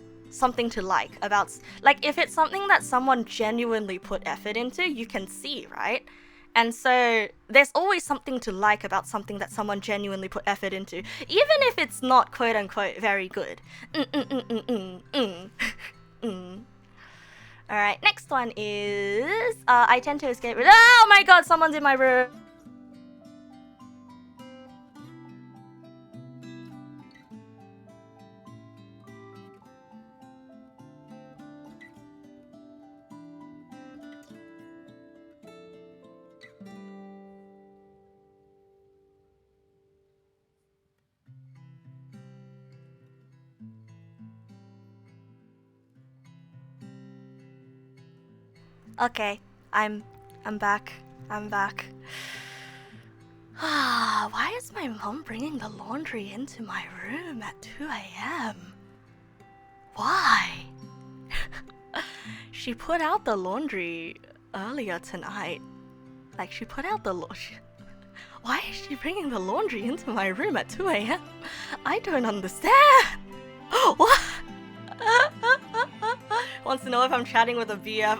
to like about, like, if it's something that someone genuinely put effort into, you can see, right? And so there's always something to like about something that someone genuinely put effort into, even if it's not quote unquote very good. Alright, next one is I tend to escape. Oh my god, someone's in my room. Okay, I'm back. I'm back. Why is my mom bringing the laundry into my room at 2 a.m.? Why? She put out the laundry earlier tonight. Like, she put out the laundry. Why is she bringing the laundry into my room at 2 a.m.? I don't understand. What? Wants to know if I'm chatting with a BF.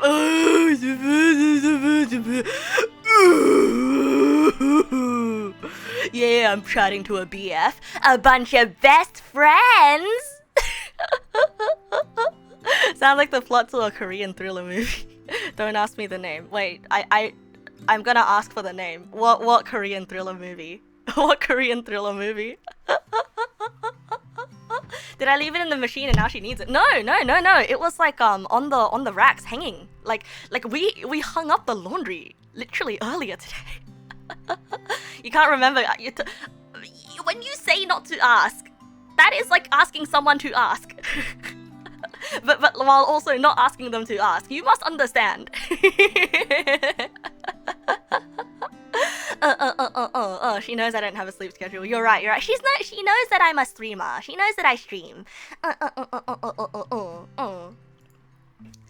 Yeah, I'm chatting to a BF. A bunch of best friends. Sounds like the plot to a Korean thriller movie. Don't ask me the name. Wait, I'm gonna ask for the name. What Korean thriller movie? What Korean thriller movie? Did I leave it in the machine and now she needs it? No. It was like on the racks hanging. Like we hung up the laundry literally earlier today. You can't remember. When you say not to ask, that is like asking someone to ask. but while also not asking them to ask. You must understand. She knows I don't have a sleep schedule. You're right. She knows that I'm a streamer. She knows that I stream.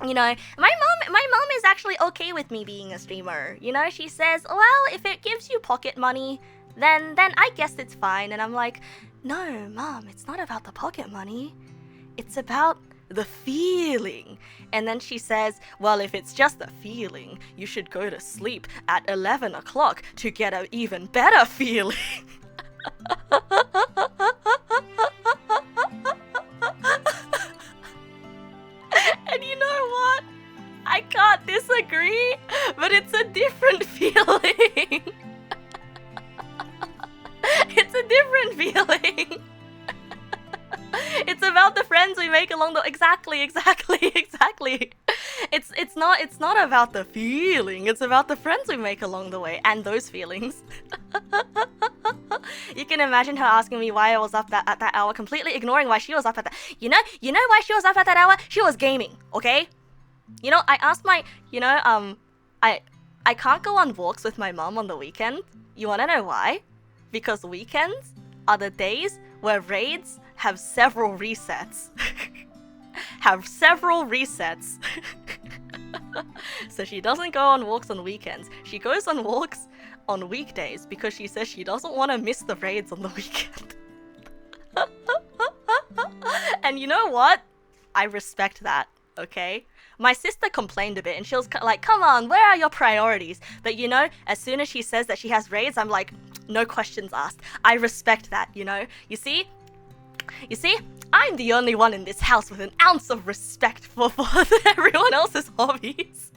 You know, my mom is actually okay with me being a streamer. You know, she says, well, if it gives you pocket money, then I guess it's fine. And I'm like, no, Mom, it's not about the pocket money. It's about the feeling. And then she says, well, if it's just the feeling, you should go to sleep at 11 o'clock to get an even better feeling. And you know what? I can't disagree, but it's a different feeling. It's a different feeling. It's about the friends we make along the exactly. It's not about the feeling. It's about the friends we make along the way and those feelings. You can imagine her asking me why I was up at that hour, completely ignoring why she was up at that. You know why she was up at that hour? She was gaming, okay? You know, I asked my, I can't go on walks with my mom on the weekend. You wanna know why? Because weekends are the days where raids have several resets. So she doesn't go on walks on weekends. She goes on walks on weekdays because she says she doesn't want to miss the raids on the weekend. And you know what? I respect that, okay? My sister complained a bit and she was like, come on, where are your priorities? But you know, as soon as she says that she has raids, I'm like, no questions asked. I respect that, you know? You see, I'm the only one in this house with an ounce of respect for everyone else's hobbies.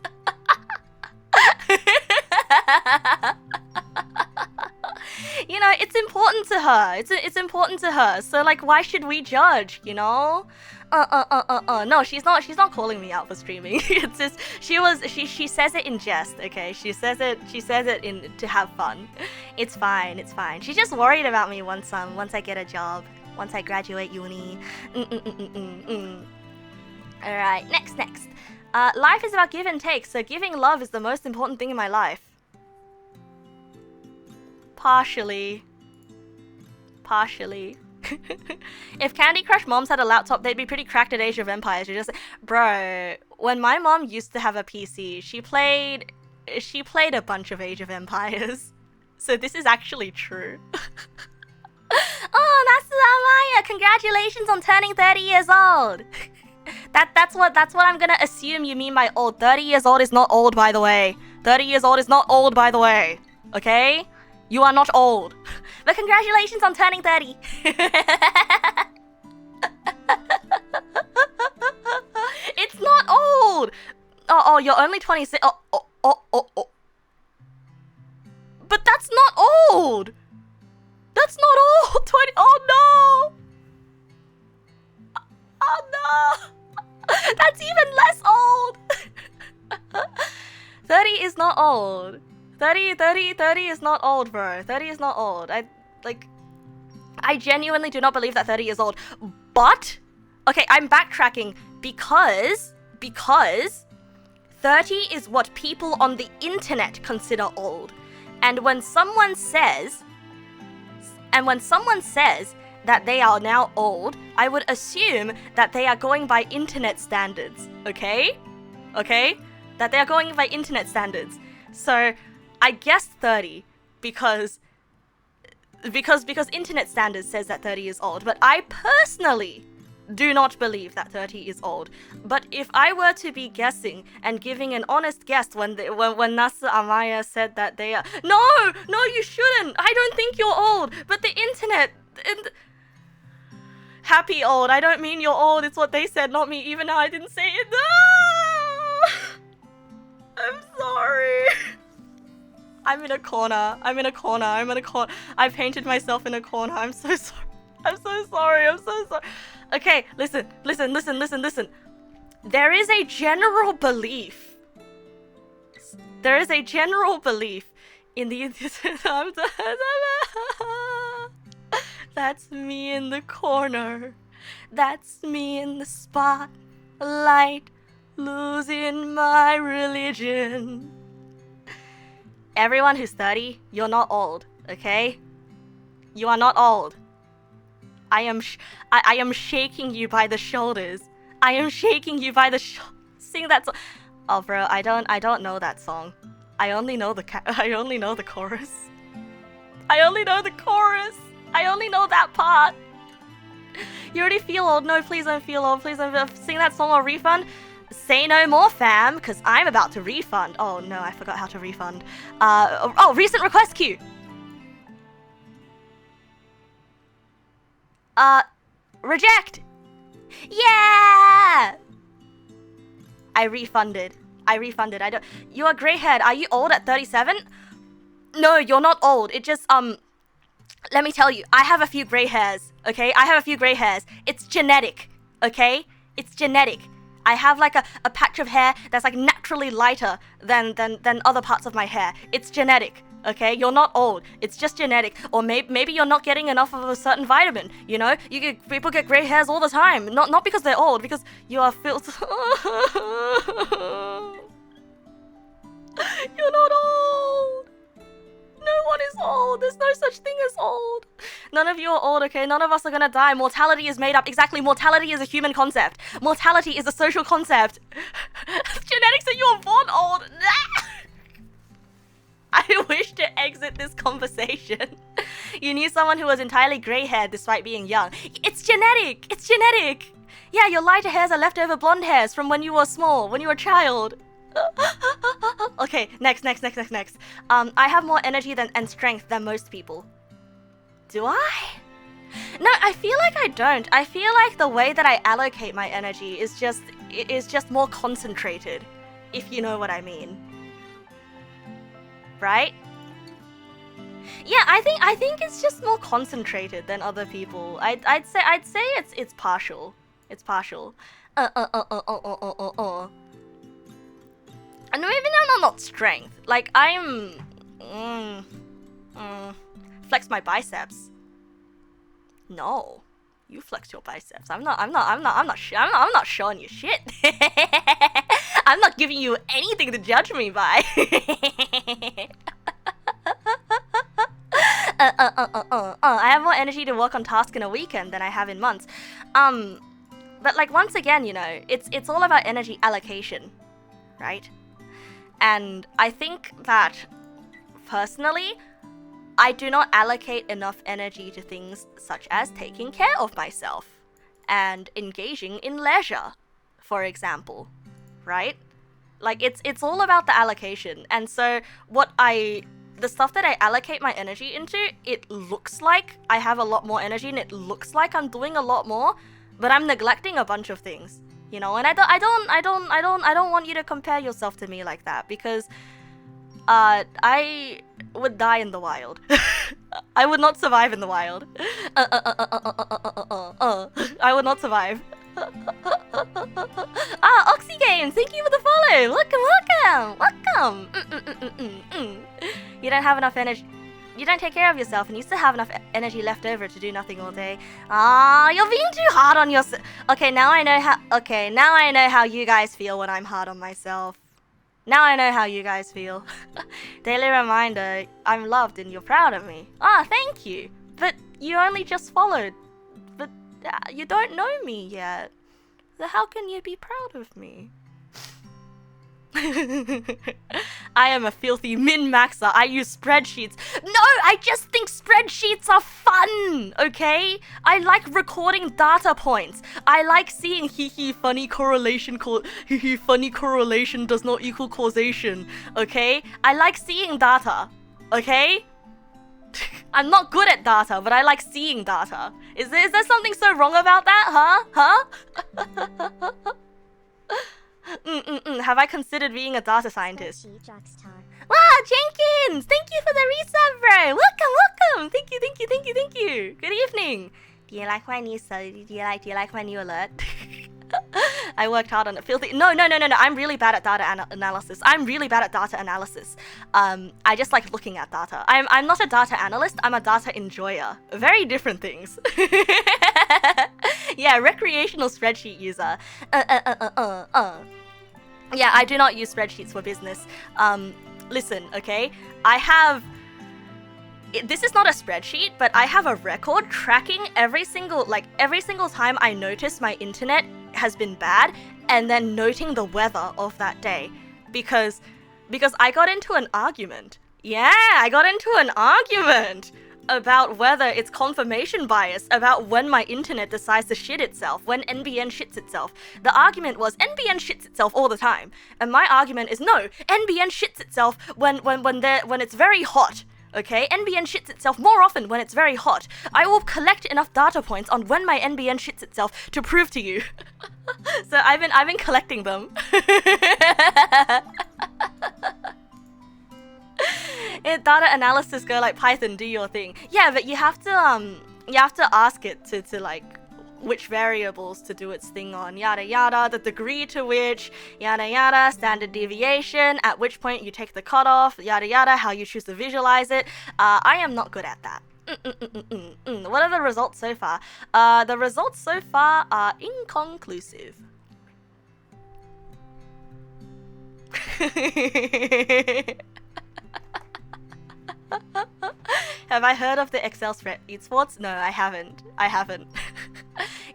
You know, it's important to her. It's important to her. So like, why should we judge? You know? No, she's not calling me out for streaming. It's just she says it in jest. Okay, she says it in to have fun. It's fine. She's just worried about me once I get a job. Once I graduate uni. Alright, next. Life is about give and take, so giving love is the most important thing in my life. Partially. If Candy Crush moms had a laptop, they'd be pretty cracked at Age of Empires. You're just, bro, when my mom used to have a PC, she played a bunch of Age of Empires. So this is actually true. Oh, that's Amaya! Congratulations on turning 30 years old! That's what I'm gonna assume you mean by old. 30 years old is not old, by the way. 30 years old is not old, by the way. Okay? You are not old. But congratulations on turning 30. It's not old! Oh, you're only 26. Oh. But that's not old! That's not old! 20. Oh no! Oh no! That's even less old! 30 is not old. 30 is not old, bro. 30 is not old. I genuinely do not believe that 30 is old. But, okay, I'm backtracking because 30 is what people on the internet consider old. And when someone says that they are now old, I would assume that they are going by internet standards, okay? Okay? That they are going by internet standards. So, I guessed 30 because internet standards says that 30 is old, but I personally do not believe that 30 is old. But if I were to be guessing and giving an honest guess when Nasu Amaya said that they are... No, you shouldn't. I don't think you're old. But the internet... Happy old. I don't mean you're old. It's what they said, not me, even though I didn't say it. No! I'm sorry. I'm in a corner. I painted myself in a corner. I'm so sorry. I'm so sorry. Okay, listen. There is a general belief. In the... That's me in the corner. That's me in the spotlight, losing my religion. Everyone who's 30, you're not old, okay? You are not old. I am shaking you by the shoulders. Sing that song. Oh, bro, I don't know that song. I only know the chorus. I only know the chorus. I only know that part. You already feel old. No, please don't feel old. Please don't sing that song or refund. Say no more, fam, because I'm about to refund. Oh no, I forgot how to refund. Recent request queue. Reject. Yeah. I refunded. I don't. You are gray-haired. Are you old at 37? No, you're not old. It just let me tell you, I have a few gray hairs, okay? It's genetic, okay? It's genetic. I have like a patch of hair that's like naturally lighter than other parts of my hair. It's genetic, okay? You're not old. It's just genetic. Or maybe you're not getting enough of a certain vitamin, you know? People get gray hairs all the time. Not because they're old, because you are filled... You're not old. No one is old. There's no such thing as old. None of you are old, okay? None of us are gonna die. Mortality is made up. Exactly. Mortality is a human concept. Mortality is a social concept. Genetics are you were born old. I wish to exit this conversation. You knew someone who was entirely grey-haired despite being young. It's genetic. Yeah, your lighter hairs are leftover blonde hairs from when you were small, when you were a child. Okay, next. I have more energy and strength than most people. Do I? No, I feel like I don't. I feel like the way that I allocate my energy is just more concentrated, if you know what I mean. Right? Yeah, I think it's just more concentrated than other people. I'd say it's partial. It's partial. And maybe not strength. Like I'm flex my biceps. No, you flex your biceps. I'm not showing you shit. I'm not giving you anything to judge me by. I have more energy to work on tasks in a weekend than I have in months. But like once again, you know, it's all about energy allocation, right? And I think that, personally, I do not allocate enough energy to things such as taking care of myself and engaging in leisure, for example, right? Like, it's all about the allocation. And so the stuff that I allocate my energy into, it looks like I have a lot more energy and it looks like I'm doing a lot more, but I'm neglecting a bunch of things. You know, and I don't want you to compare yourself to me like that, because I would die in the wild. I would not survive in the wild. I would not survive. Oxy Games, thank you for the follow. Welcome. You don't have enough energy. You don't take care of yourself, and you still have enough energy left over to do nothing all day. You're being too hard on yourself. Okay, now I know how you guys feel when I'm hard on myself. Now I know how you guys feel. Daily reminder, I'm loved and you're proud of me. Ah, thank you. But you only just followed. But you don't know me yet. So how can you be proud of me? I am a filthy min-maxer. I use spreadsheets. No, I just think spreadsheets are fun, okay? I like recording data points. I like seeing funny correlation funny correlation does not equal causation, okay? I like seeing data, okay? I'm not good at data, but I like seeing data. Is there something so wrong about that, huh? Have I considered being a data scientist? Wow, Jenkins! Thank you for the resub, bro! Welcome! Thank you! Good evening! Do you like my new do you like my new alert? I worked hard on it. Filthy. No. I'm really bad at data analysis. I just like looking at data. I'm not a data analyst. I'm a data enjoyer. Very different things. Yeah, recreational spreadsheet user. Yeah, I do not use spreadsheets for business. Listen, okay? This is not a spreadsheet, but I have a record tracking every single time I notice my internet has been bad, and then noting the weather of that day. Because I got into an argument. Yeah, I got into an argument about whether it's confirmation bias about when my internet decides to shit itself, when NBN shits itself. The argument was NBN shits itself all the time, and my argument is no, NBN shits itself when it's very hot. Okay, NBN shits itself more often when it's very hot. I will collect enough data points on when my NBN shits itself to prove to you. So I've been collecting them. Data analysis go like Python, do your thing. Yeah, but you have to ask it to like which variables to do its thing on, yada yada, the degree to which, yada yada, standard deviation, at which point you take the cutoff, yada yada, how you choose to visualize it. I am not good at that. What are the results so far? The results so far are inconclusive. Have I heard of the Excel spreadsheet sports? No, I haven't.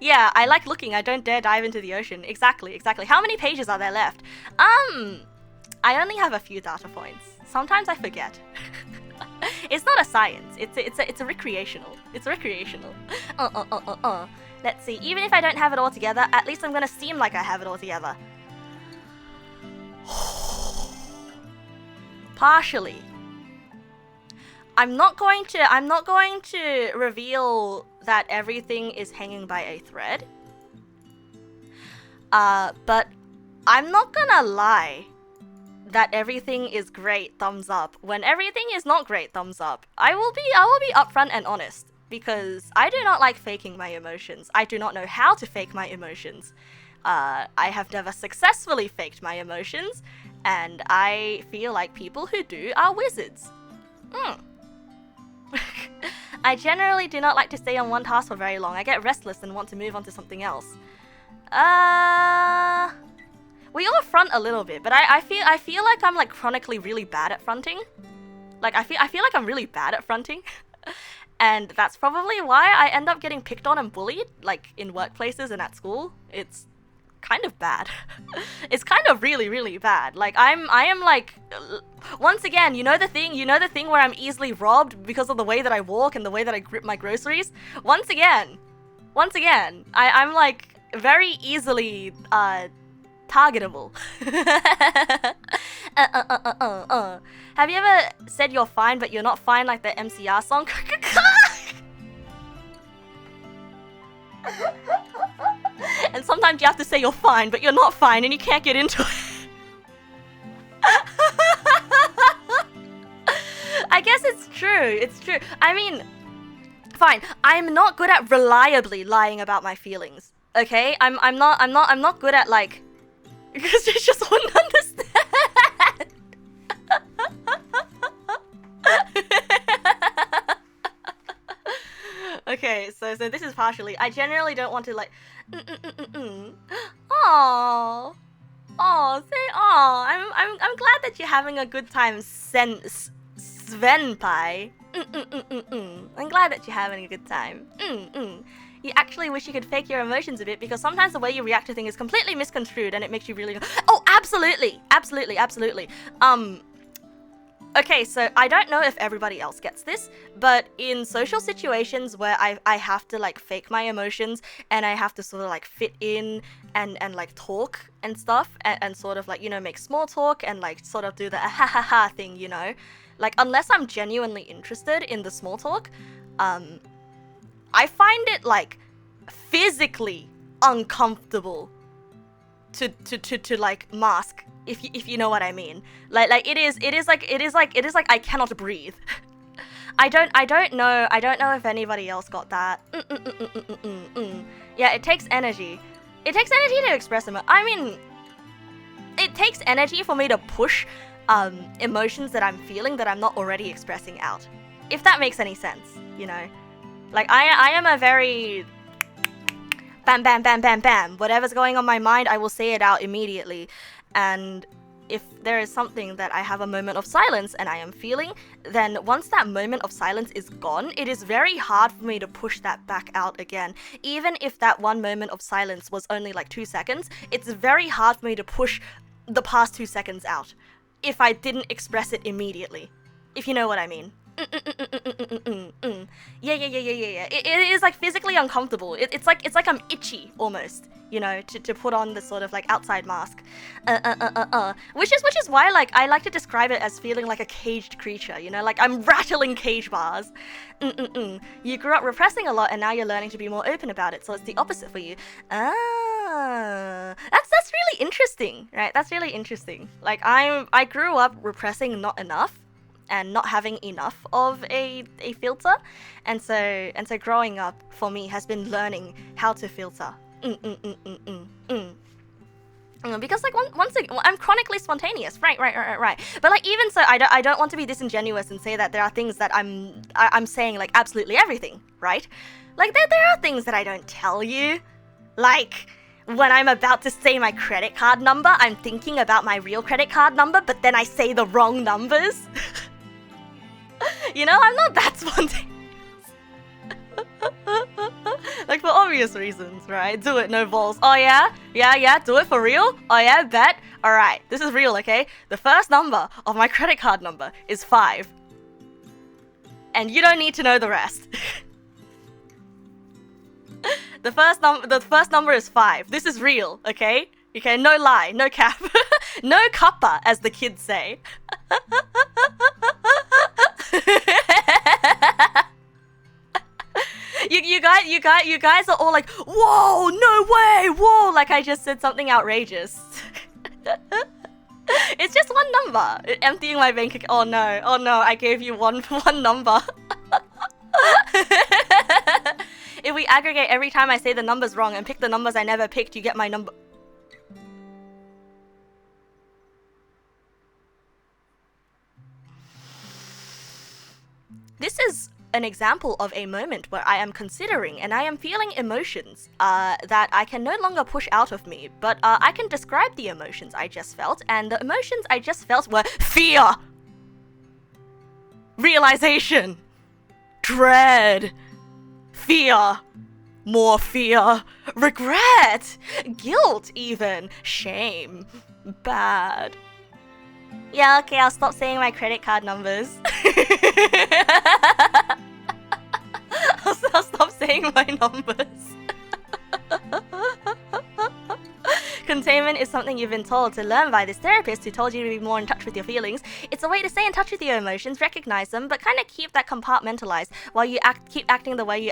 Yeah, I like looking. I don't dare dive into the ocean. Exactly. How many pages are there left? I only have a few data points. Sometimes I forget. It's not a science. It's a recreational. It's recreational. Let's see. Even if I don't have it all together, at least I'm gonna seem like I have it all together. Partially. I'm not going to reveal that everything is hanging by a thread. But I'm not gonna lie that everything is great, thumbs up. When everything is not great, thumbs up. I will be upfront and honest, because I do not like faking my emotions. I do not know how to fake my emotions. I have never successfully faked my emotions, and I feel like people who do are wizards. I generally do not like to stay on one task for very long. I get restless and want to move on to something else. We all front a little bit, but I feel like I'm like chronically really bad at fronting. Like I feel like I'm really bad at fronting. And that's probably why I end up getting picked on and bullied, like in workplaces and at school. It's kind of bad. It's kind of really, really bad. Like I am like, once again, you know the thing where I'm easily robbed because of the way that I walk and the way that I grip my groceries? Once again, I'm like very easily targetable. Have you ever said you're fine but you're not fine, like the MCR song? And sometimes you have to say you're fine, but you're not fine and you can't get into it. I guess it's true. I mean, fine. I'm not good at reliably lying about my feelings. Okay? I'm not good at like, because you just wouldn't understand. Okay, so this is partially. I generally don't want to like. Aww. I'm glad that you're having a good time, Svenpai. I'm glad that you're having a good time. You actually wish you could fake your emotions a bit, because sometimes the way you react to things is completely misconstrued and it makes you really... Oh, absolutely! Okay, so I don't know if everybody else gets this, but in social situations where I have to like fake my emotions and I have to sort of like fit in and like talk and stuff and sort of like, you know, make small talk and like sort of do the ha ha ha thing, you know, like unless I'm genuinely interested in the small talk, I find it like physically uncomfortable to like mask, if you know what I mean. Like it is like I cannot breathe. I don't know if anybody else got that. Yeah, it takes energy. It takes energy to express them. I mean, it takes energy for me to push emotions that I'm feeling that I'm not already expressing out. If that makes any sense, you know. Like I am a very bam bam bam bam bam. Whatever's going on my mind, I will say it out immediately. And if there is something that I have a moment of silence and I am feeling, then once that moment of silence is gone, it is very hard for me to push that back out again. Even if that one moment of silence was only like 2 seconds, it's very hard for me to push the past 2 seconds out if I didn't express it immediately. If you know what I mean. Yeah. It is like physically uncomfortable. It's like I'm itchy almost, you know, to put on this sort of like outside mask. Which is why like I like to describe it as feeling like a caged creature, you know, like I'm rattling cage bars. You grew up repressing a lot and now you're learning to be more open about it, so it's the opposite for you. That's really interesting, right? That's really interesting. Like I grew up repressing not enough and not having enough of a filter, and so growing up for me has been learning how to filter. Because like once again, I'm chronically spontaneous, right. But like even so, I don't want to be disingenuous and say that there are things that I'm saying like absolutely everything, right? Like there are things that I don't tell you, like when I'm about to say my credit card number, I'm thinking about my real credit card number, but then I say the wrong numbers. You know, I'm not that spontaneous. Like for obvious reasons, right? Do it, no balls. Oh yeah? Yeah, do it for real? Oh yeah, bet? Alright, this is real, okay? The first number of my credit card number is 5. And you don't need to know the rest. The first number is 5. This is real, okay? Okay, no lie, no cap. No cuppa, as the kids say. You guys are all like, whoa, no way, whoa, like I just said something outrageous. It's just one number. Emptying my bank account. Oh no, I gave you one number. If we aggregate every time I say the numbers wrong and pick the numbers I never picked, you get my number. This is an example of a moment where I am considering and I am feeling emotions that I can no longer push out of me, but I can describe the emotions I just felt, and the emotions I just felt were fear, realization, dread, fear, more fear, regret, guilt even, shame, bad. Yeah, okay, I'll stop saying my credit card numbers. I'll stop saying my numbers. Containment is something you've been told to learn by this therapist who told you to be more in touch with your feelings. It's a way to stay in touch with your emotions, recognize them, but kind of keep that compartmentalized while you keep acting the way you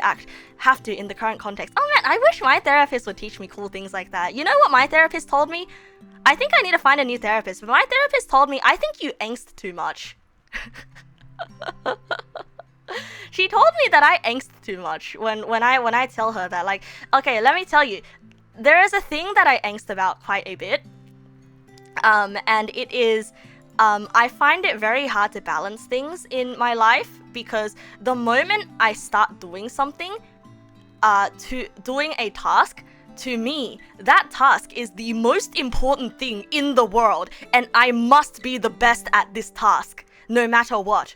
have to in the current context. Oh man, I wish my therapist would teach me cool things like that. You know what my therapist told me? I think I need to find a new therapist, but my therapist told me, I think you angst too much. She told me that I angst too much when I tell her that, like, okay, let me tell you, there is a thing that I angst about quite a bit, and it is, I find it very hard to balance things in my life, because the moment I start doing something, doing a task to me, that task is the most important thing in the world, and I must be the best at this task, no matter what.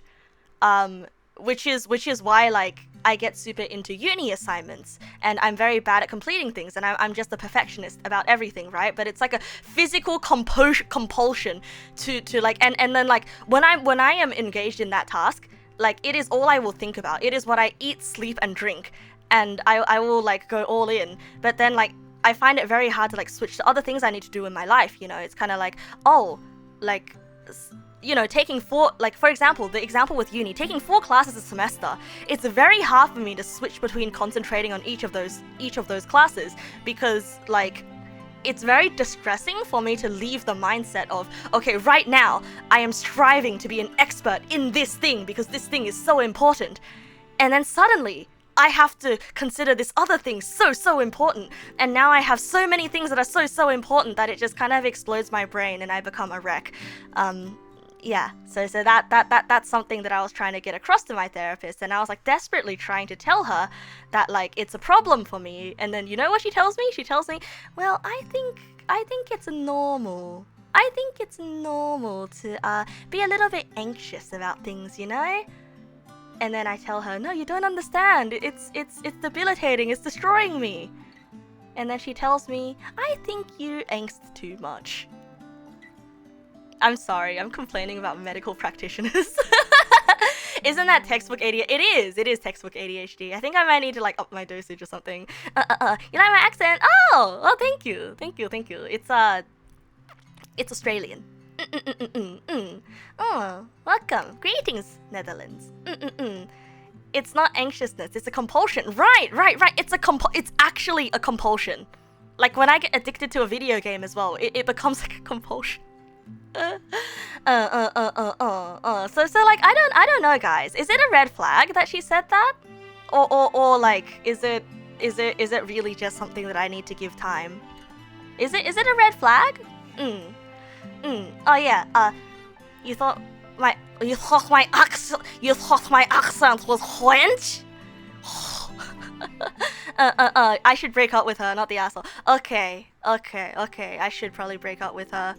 Which is why, like, I get super into uni assignments, and I'm very bad at completing things, and I'm just a perfectionist about everything, right? But it's like a physical compulsion to like, and then like when I am engaged in that task, like, it is all I will think about. It is what I eat, sleep, and drink. And I will like go all in, but then like I find it very hard to like switch to other things I need to do in my life, you know. It's kind of like, oh, like, you know, taking for example, the example with uni, taking 4 classes a semester, it's very hard for me to switch between concentrating on each of those classes, because like it's very distressing for me to leave the mindset of, okay, right now I am striving to be an expert in this thing because this thing is so important, and then suddenly I have to consider this other thing so important, and now I have so many things that are so important that it just kind of explodes my brain and I become a wreck. Yeah, so that's something that I was trying to get across to my therapist, and I was like desperately trying to tell her that like it's a problem for me, and then you know what she tells me? She tells me, well, I think it's normal. I think it's normal to be a little bit anxious about things, you know? And then I tell her, no, you don't understand. It's debilitating. It's destroying me. And then she tells me, I think you angst too much. I'm sorry, I'm complaining about medical practitioners. Isn't that textbook ADHD? It is textbook ADHD. I think I might need to like up my dosage or something. You like my accent? Oh, thank you. It's Australian. Oh, welcome. Greetings, Netherlands. It's not anxiousness, it's a compulsion. Right. It's actually a compulsion. Like when I get addicted to a video game as well, it becomes like a compulsion. So like I don't know, guys. Is it a red flag that she said that? Or like is it really just something that I need to give time? Is it a red flag? Oh yeah, you thought my accent was French? I should break up with her, not the asshole. Okay, I should probably break up with her.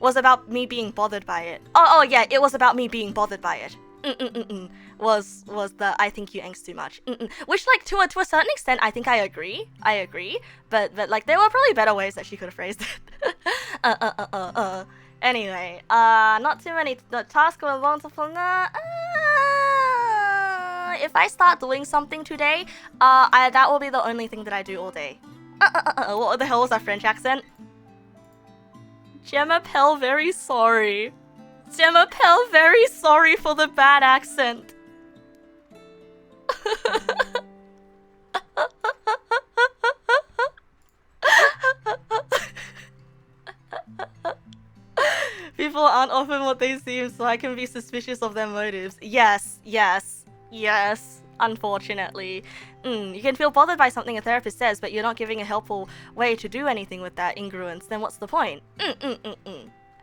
Was about me being bothered by it. Oh yeah, it was about me being bothered by it. Was the I think you angst too much. Which like to a certain extent I think I agree. But like there were probably better ways that she could have phrased it. Anyway, not too many tasks or lots of if I start doing something today, that will be the only thing that I do all day. What the hell was that French accent? Gemma Pell, very sorry. Gemma Pell, very sorry for the bad accent. People aren't often what they seem, so I can be suspicious of their motives. Yes. Unfortunately. You can feel bothered by something a therapist says, but you're not giving a helpful way to do anything with that incongruence, then what's the point?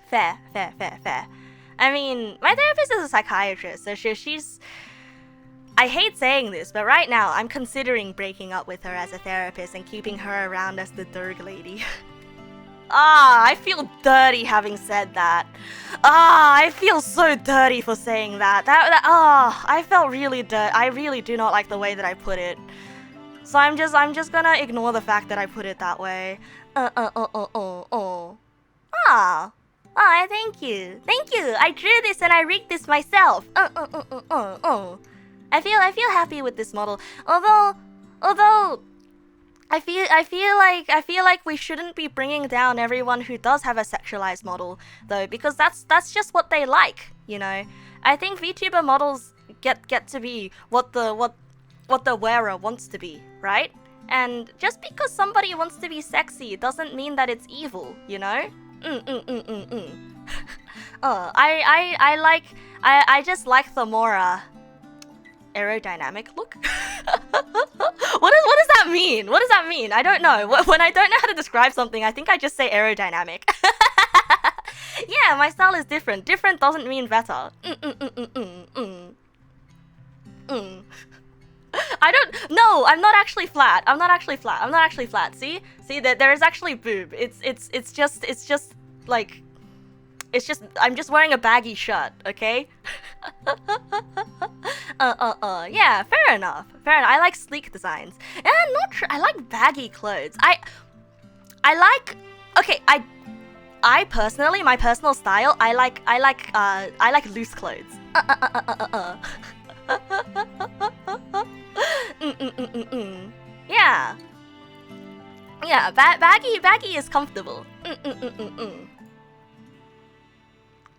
Fair. I mean, my therapist is a psychiatrist, so she's... I hate saying this, but right now I'm considering breaking up with her as a therapist and keeping her around as the Derg lady. I feel dirty having said that. I feel so dirty for saying that. I felt really dirty. I really do not like the way that I put it. So I'm just gonna ignore the fact that I put it that way. Thank you. I drew this and I rigged this myself. I feel happy with this model. Although I feel like we shouldn't be bringing down everyone who does have a sexualized model, though, because that's just what they like, you know. I think VTuber models get to be what the wearer wants to be, right? And just because somebody wants to be sexy doesn't mean that it's evil, you know. I just like the more aerodynamic look. What does that mean? What does that mean? I don't know. When I don't know how to describe something, I think I just say aerodynamic. Yeah, my style is different. Different doesn't mean better. I don't. No, I'm not actually flat. I'm not actually flat. I'm not actually flat. See, there is actually boob. It's just like, it's just I'm just wearing a baggy shirt. Okay. Yeah, fair enough. Fair enough. I like sleek designs. And not true. I like baggy clothes. I like. Okay, I personally, my personal style, I like loose clothes. Yeah. Yeah, baggy is comfortable.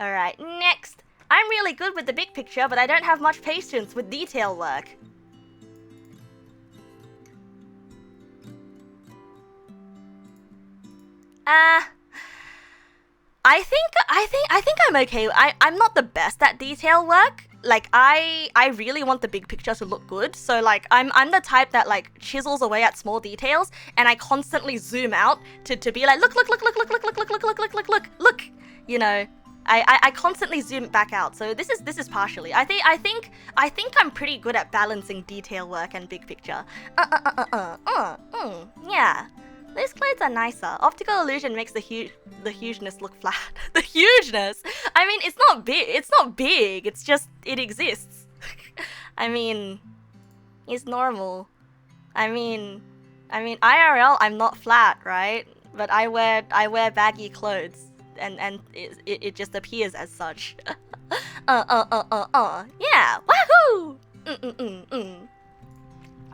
Alright, next. I'm really good with the big picture, but I don't have much patience with detail work. I think I'm okay. I'm not the best at detail work. Like I really want the big picture to look good. So like I'm the type that like chisels away at small details, and I constantly zoom out to be like look. You know, I constantly zoom back out. So this is partially. I think I'm pretty good at balancing detail work and big picture. Yeah. These clothes are nicer. Optical illusion makes the hugeness look flat. The hugeness? I mean, it's not big. It's not big. It's just, it exists. I mean, it's normal. I mean, IRL, I'm not flat, right? But I wear baggy clothes, and it just appears as such. Yeah, woohoo!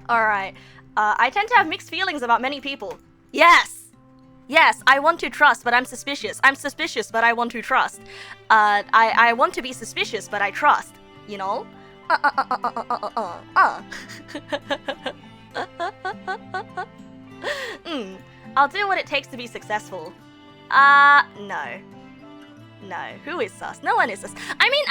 Alright. I tend to have mixed feelings about many people. Yes, I want to trust, but I'm suspicious. I'm suspicious, but I want to trust. I want to be suspicious, but I trust. You know? I'll do what it takes to be successful. No. No, who is sus? No one is sus. I mean,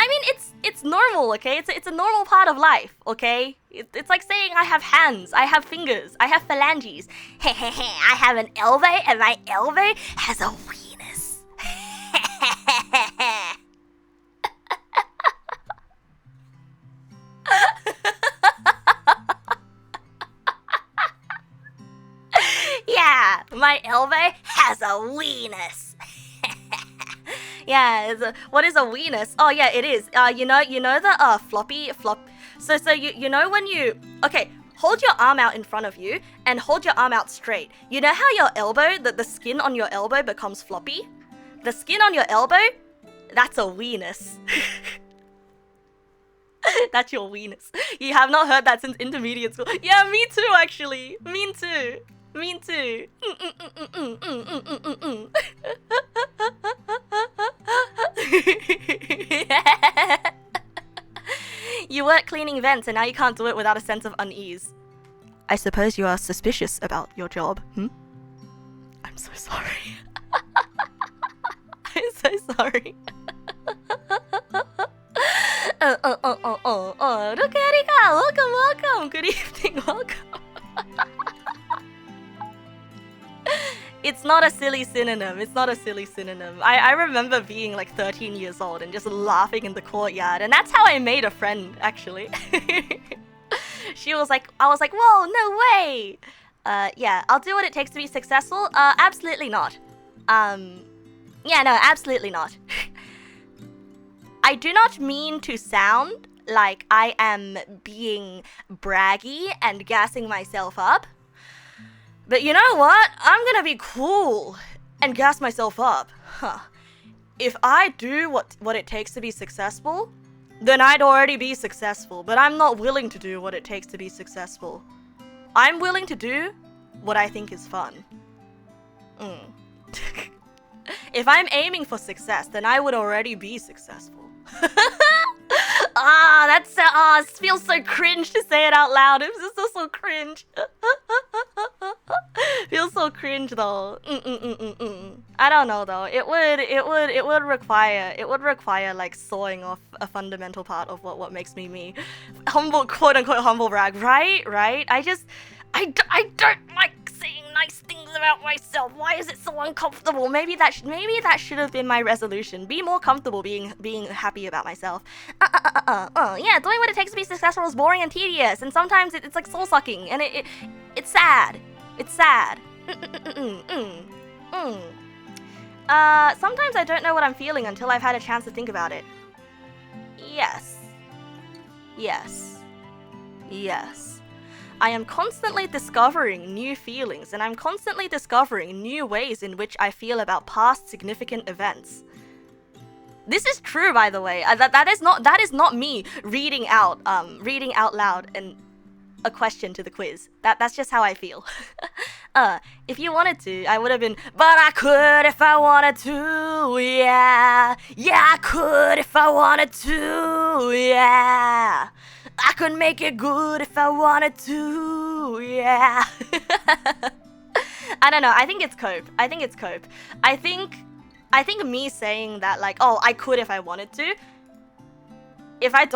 it's normal, okay? It's a normal part of life, okay? It's like saying I have hands, I have fingers, I have phalanges. I have an elbow, and my elbow has a weenus. Yeah, my elbow has a weenus. Yeah, what is a weenus? Oh yeah, it is. You know the floppy. So you know when you, okay, hold your arm out in front of you and hold your arm out straight. You know how your elbow, the skin on your elbow becomes floppy? The skin on your elbow, that's a weenus. That's your weenus. You have not heard that since intermediate school. Yeah, me too actually. Me too. You weren't cleaning vents and now you can't do it without a sense of unease. I suppose you are suspicious about your job, I'm so sorry. I'm so sorry. Look at Erika! Welcome! Good evening, welcome. It's not a silly synonym. I remember being like 13 years old and just laughing in the courtyard, and that's how I made a friend, actually. I was like, whoa, no way! Yeah, I'll do what it takes to be successful. Absolutely not. Yeah, no, absolutely not. I do not mean to sound like I am being braggy and gassing myself up. But you know what? I'm gonna be cool and gas myself up. If I do what it takes to be successful, then I'd already be successful. But I'm not willing to do what it takes to be successful. I'm willing to do what I think is fun. If I'm aiming for success, then I would already be successful. It feels so cringe to say it out loud. It's just so cringe. Feels so cringe though. I don't know though. It would require like sawing off a fundamental part of what makes me me. Humble, quote unquote humble brag, right? I don't like saying nice things about myself. Why is it so uncomfortable? Maybe that should have been my resolution. Be more comfortable being happy about myself. Yeah, doing what it takes to be successful is boring and tedious, and sometimes it's like soul sucking, and it's sad. It's sad. Sometimes I don't know what I'm feeling until I've had a chance to think about it. Yes. Yes. Yes. I am constantly discovering new feelings, and I'm constantly discovering new ways in which I feel about past significant events. This is true, by the way. That is not me reading out loud and a question to the quiz. That's just how I feel. If you wanted to, I would have been, but I could if I wanted to, yeah. Yeah, I could if I wanted to, yeah. I could make it good if I wanted to, yeah. I don't know, I think it's cope. I think me saying that, like, oh, I could if I wanted to, if I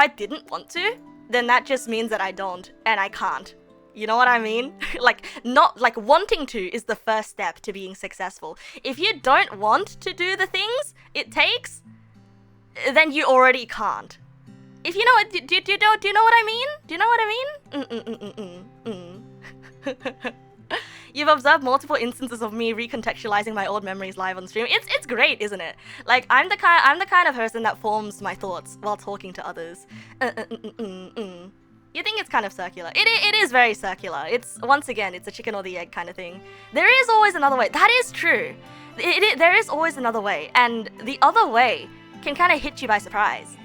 didn't want to, then that just means that I don't, and I can't. You know what I mean? Like, wanting to is the first step to being successful. If you don't want to do the things it takes, then you already can't. If you know what, do you know what I mean? Do you know what I mean? You've observed multiple instances of me recontextualizing my old memories live on stream. It's great, isn't it? Like, I'm the kind of person that forms my thoughts while talking to others. You think it's kind of circular. It is very circular. It's, once again, it's a chicken or the egg kind of thing. There is always another way. That is true. There is always another way, and the other way can kind of hit you by surprise.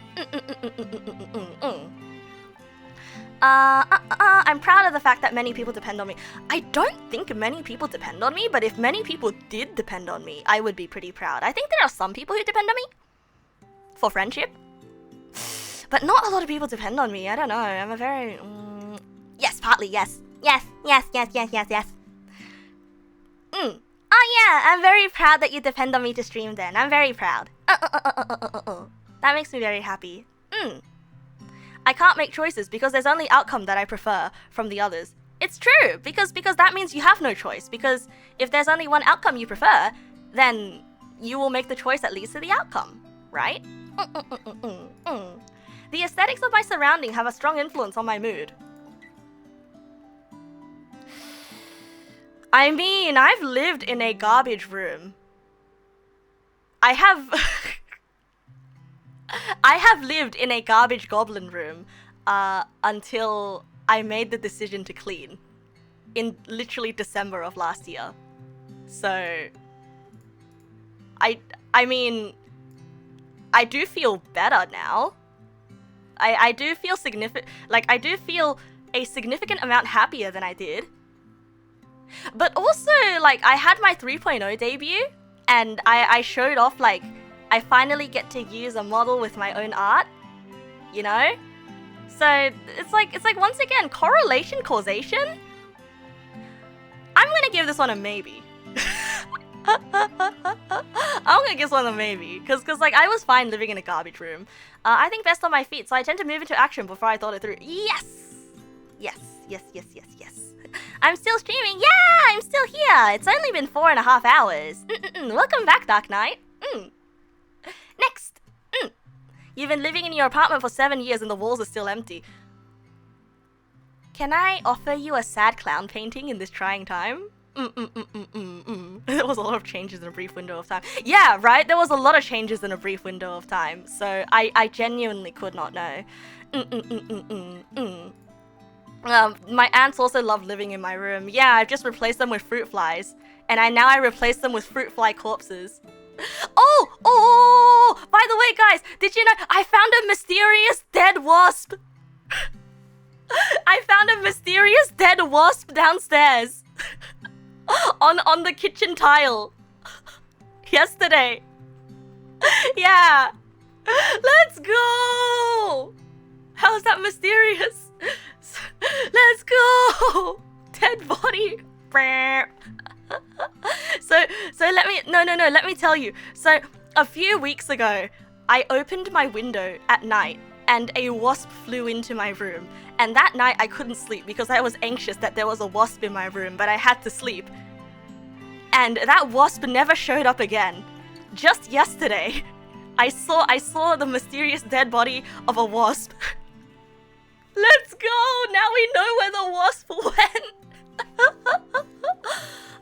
I'm proud of the fact that many people depend on me. I don't think many people depend on me, but if many people did depend on me, I would be pretty proud. I think there are some people who depend on me for friendship, but not a lot of people depend on me. I don't know. I'm a very... yes, partly, yes. Yes. Oh yeah, I'm very proud that you depend on me to stream then. I'm very proud. That makes me very happy. I can't make choices because there's only outcome that I prefer from the others. It's true, because that means you have no choice. Because if there's only one outcome you prefer, then you will make the choice that leads to the outcome, right? The aesthetics of my surrounding have a strong influence on my mood. I mean, I've lived in a garbage room. I have lived in a garbage goblin room until I made the decision to clean in literally December of last year. So I mean, I do feel better now. I do feel I do feel a significant amount happier than I did. But also, like, I had my 3.0 debut, and I showed off, like, I finally get to use a model with my own art, you know? So, it's like, once again, correlation, causation? I'm gonna give this one a maybe. I'm gonna give this one a maybe, cause like, I was fine living in a garbage room. I think best on my feet, so I tend to move into action before I thought it through. Yes! I'm still streaming. Yeah, I'm still here. It's only been 4.5 hours. Welcome back, Dark Knight. Next. You've been living in your apartment for 7 years and the walls are still empty. Can I offer you a sad clown painting in this trying time? There was a lot of changes in a brief window of time. Yeah, right? There was a lot of changes in a brief window of time. So I genuinely could not know. My ants also love living in my room. Yeah, I've just replaced them with fruit flies. And now I replace them with fruit fly corpses. Oh! By the way, guys, did you know I found a mysterious dead wasp? I found a mysterious dead wasp downstairs. on the kitchen tile. Yesterday. Yeah. Let's go! How's that mysterious? Let's go! Dead body. So let me tell you. So a few weeks ago, I opened my window at night and a wasp flew into my room And that night I couldn't sleep because I was anxious that there was a wasp in my room, but I had to sleep. And that wasp never showed up again. Just yesterday, I saw the mysterious dead body of a wasp. Let's go! Now we know where the wasp went!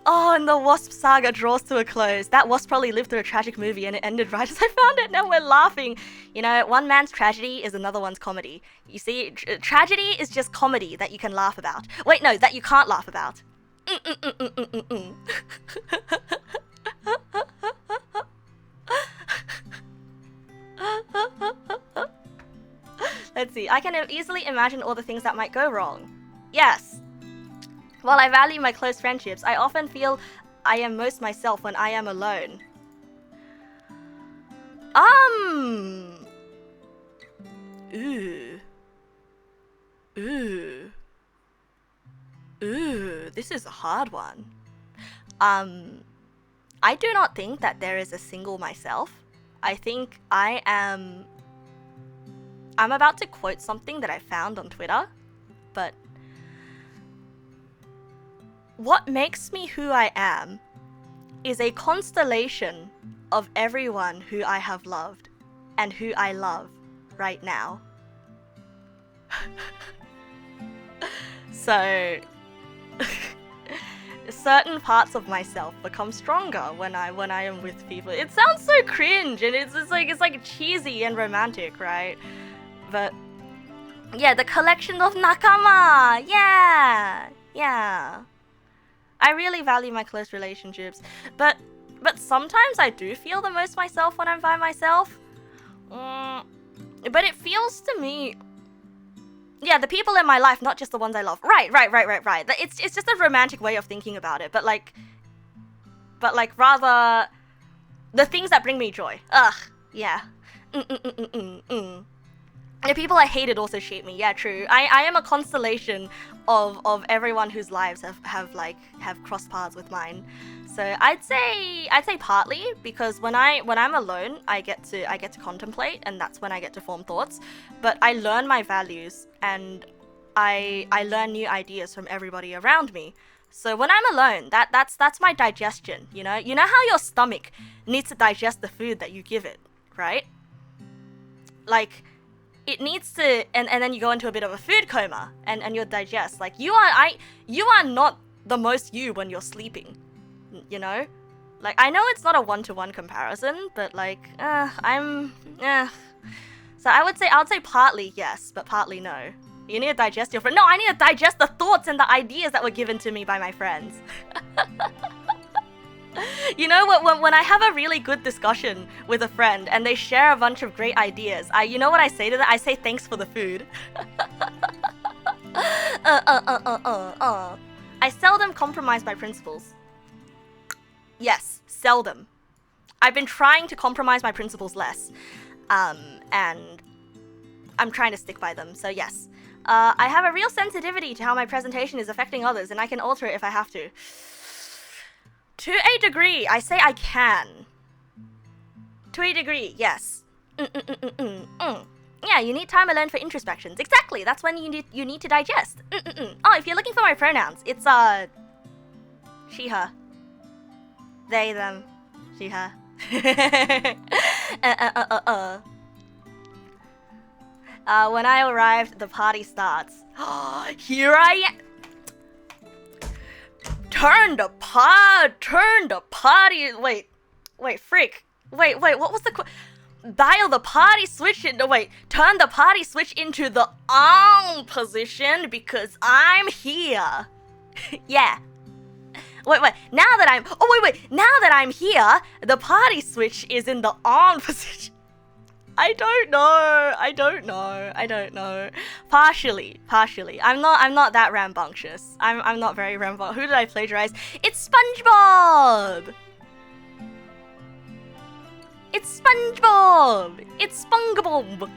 Oh, and the wasp saga draws to a close. That wasp probably lived through a tragic movie and it ended right as I found it. Now we're laughing. You know, one man's tragedy is another one's comedy. You see, tragedy is just comedy that you can laugh about. Wait, no, that you can't laugh about. Let's see. I can easily imagine all the things that might go wrong. Yes. While I value my close friendships, I often feel I am most myself when I am alone. This is a hard one. I do not think that there is a single myself. I think I'm about to quote something that I found on Twitter, but what makes me who I am is a constellation of everyone who I have loved and who I love right now. So, certain parts of myself become stronger when I am with people. It sounds so cringe and it's like cheesy and romantic, right? But yeah, the collection of nakama. Yeah. I really value my close relationships, but sometimes I do feel the most myself when I'm by myself. But it feels to me, yeah, the people in my life, not just the ones I love. Right. It's just a romantic way of thinking about it, but rather the things that bring me joy. Yeah. The people I hated also shape me. Yeah, true. I am a constellation of everyone whose lives have crossed paths with mine. So I'd say partly because when I'm alone, I get to contemplate, and that's when I get to form thoughts. But I learn my values and I learn new ideas from everybody around me. So when I'm alone, that's my digestion. You know how your stomach needs to digest the food that you give it, right? Like, it needs to, and then you go into a bit of a food coma, and you'll digest. Like, you are not the most you when you're sleeping, you know? Like, I know it's not a one-to-one comparison, but like, So I would say partly yes, but partly no. You need to digest your friend. No, I need to digest the thoughts and the ideas that were given to me by my friends. You know what? When I have a really good discussion with a friend and they share a bunch of great ideas, you know what I say to them? I say thanks for the food. I seldom compromise my principles. Yes, seldom. I've been trying to compromise my principles less, and I'm trying to stick by them. So yes, I have a real sensitivity to how my presentation is affecting others, and I can alter it if I have to. To a degree, I say I can. To a degree, yes. Yeah, you need time alone for introspections. Exactly, that's when you need to digest. Oh, if you're looking for my pronouns, it's she, her. They, them. She, her. When I arrived, the party starts. Here I am. Turn the party. Wait, frick. Wait, what was the dial the party switch into, turn the party switch into the on position because I'm here. Yeah. Wait, now that I'm here, the party switch is in the on position. I don't know. Partially. I'm not that rambunctious. I'm not very rambunctious. Who did I plagiarize? It's SpongeBob! It's SpongeBob! It's SpongeBob!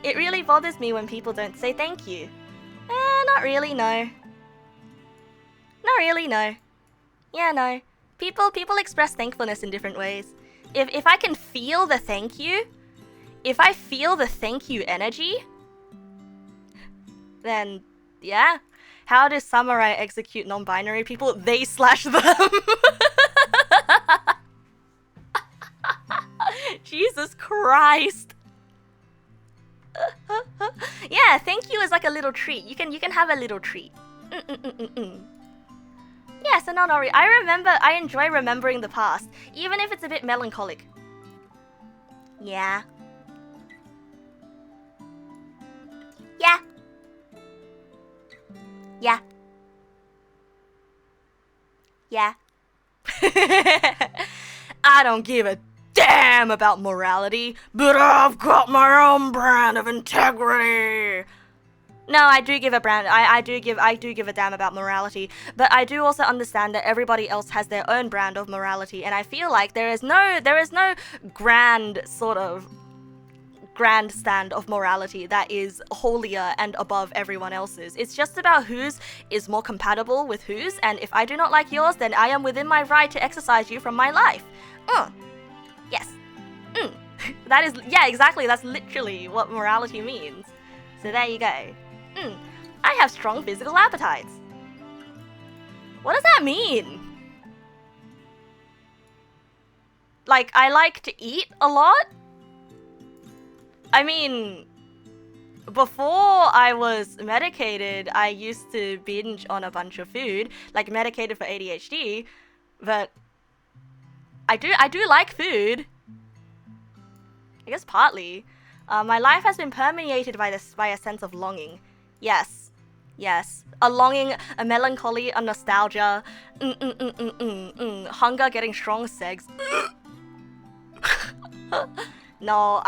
It really bothers me when people don't say thank you. Not really, no. Not really, no. Yeah, no. People express thankfulness in different ways. if I can feel the thank you, if I feel the thank you energy, then yeah. How does samurai execute non-binary people? They slash them. Jesus Christ. Yeah, thank you is like a little treat. You can have a little treat. Yeah, so Nanori, I enjoy remembering the past, even if it's a bit melancholic. Yeah. Yeah. Yeah. Yeah. I don't give a damn about morality, but I've got my own brand of integrity. No, I do give a brand. I do give a damn about morality, but I do also understand that everybody else has their own brand of morality, and I feel like there is no grand sort of grandstand of morality that is holier and above everyone else's. It's just about whose is more compatible with whose, and if I do not like yours, then I am within my right to exercise you from my life. Yes. That is, yeah, exactly. That's literally what morality means. So there you go. I have strong physical appetites. What does that mean? Like, I like to eat a lot? I mean, before I was medicated, I used to binge on a bunch of food, like medicated for ADHD, but I do like food. I guess partly. My life has been permeated by a sense of longing. Yes. A longing, a melancholy, a nostalgia. Hunger getting strong sex. No, no.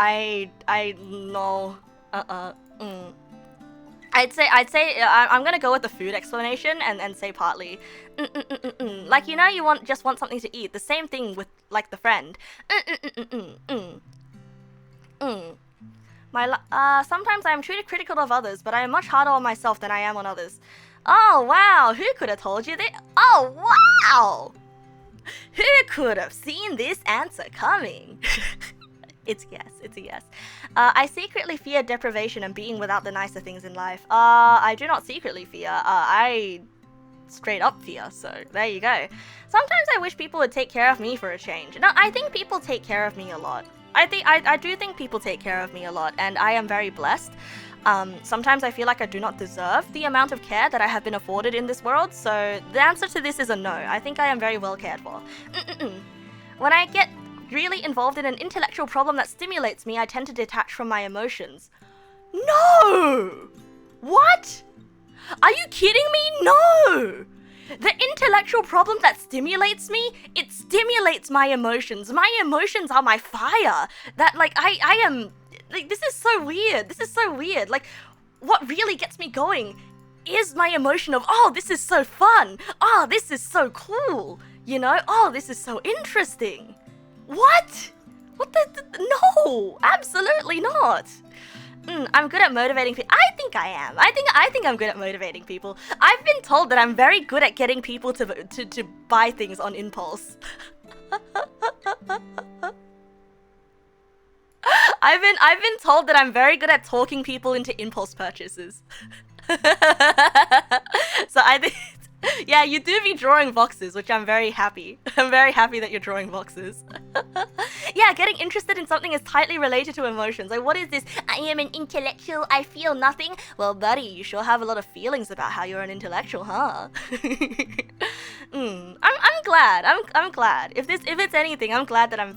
I'd say I'm gonna go with the food explanation and say partly. Like, you know, you just want something to eat. The same thing with like the friend. Sometimes I am too critical of others, but I am much harder on myself than I am on others. Oh wow, who could have told you that? Oh wow! Who could have seen this answer coming? It's a yes. I secretly fear deprivation and being without the nicer things in life. I do not secretly fear. I straight up fear, so there you go. Sometimes I wish people would take care of me for a change. No, I think people take care of me a lot. I do think people take care of me a lot, and I am very blessed. Sometimes I feel like I do not deserve the amount of care that I have been afforded in this world, so the answer to this is a no. I think I am very well cared for. When I get really involved in an intellectual problem that stimulates me, I tend to detach from my emotions. No! What? Are you kidding me? No! The intellectual problem that stimulates me, it stimulates my emotions. My emotions are my fire. That, like, I am... Like, this is so weird. Like, what really gets me going is my emotion of, oh, this is so fun. Oh, this is so cool. You know? Oh, this is so interesting. What? What the? No, absolutely not. I'm good at motivating people. I think I am. I think I'm good at motivating people. I've been told that I'm very good at getting people to buy things on impulse. I've been told that I'm very good at talking people into impulse purchases. So I think, yeah, you do be drawing boxes, which I'm very happy. I'm very happy that you're drawing boxes. Yeah, getting interested in something is tightly related to emotions. Like, what is this? I am an intellectual, I feel nothing. Well, buddy, you sure have a lot of feelings about how you're an intellectual, huh? I'm glad. I'm glad. If it's anything, I'm glad that I'm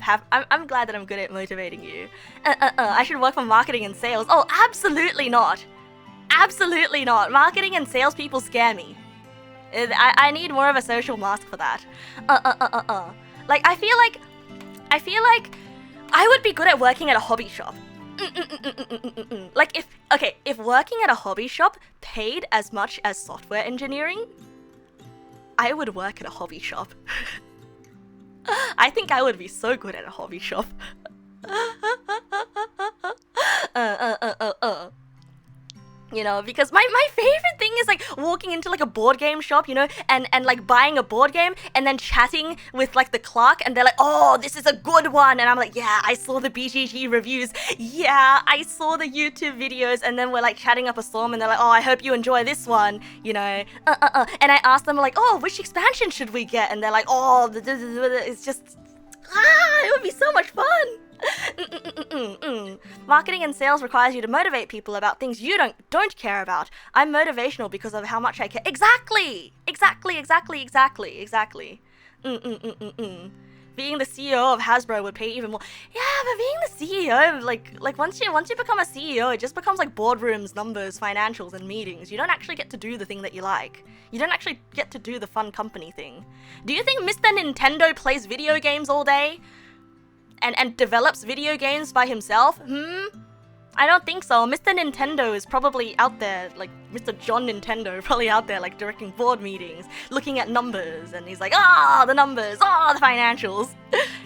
glad that I'm good at motivating you. I should work for marketing and sales. Oh, absolutely not. Absolutely not. Marketing and sales people scare me. I need more of a social mask for that. Like, I feel like I would be good at working at a hobby shop. Like, if working at a hobby shop paid as much as software engineering, I would work at a hobby shop. I think I would be so good at a hobby shop. You you know, because my favorite thing is like walking into like a board game shop, you know, and like buying a board game and then chatting with like the clerk, and they're like, oh, this is a good one, and I'm like, yeah, I saw the BGG reviews, yeah, I saw the YouTube videos, and then we're like chatting up a storm, and they're like, oh, I hope you enjoy this one, you know, and I asked them like, oh, which expansion should we get, and they're like, oh, it's just, it would be so much fun. Marketing and sales requires you to motivate people about things you don't care about. I'm motivational because of how much I care. Exactly. Being the CEO of Hasbro would pay even more. Yeah, but being the CEO, like once you become a CEO, it just becomes like boardrooms, numbers, financials, and meetings. You don't actually get to do the thing that you like. You don't actually get to do the fun company thing. Do you think Mr. Nintendo plays video games all day? And develops video games by himself? I don't think so. Mr. Nintendo is probably out there, like Mr. John Nintendo, probably out there like directing board meetings, looking at numbers, and he's like, the numbers, the financials,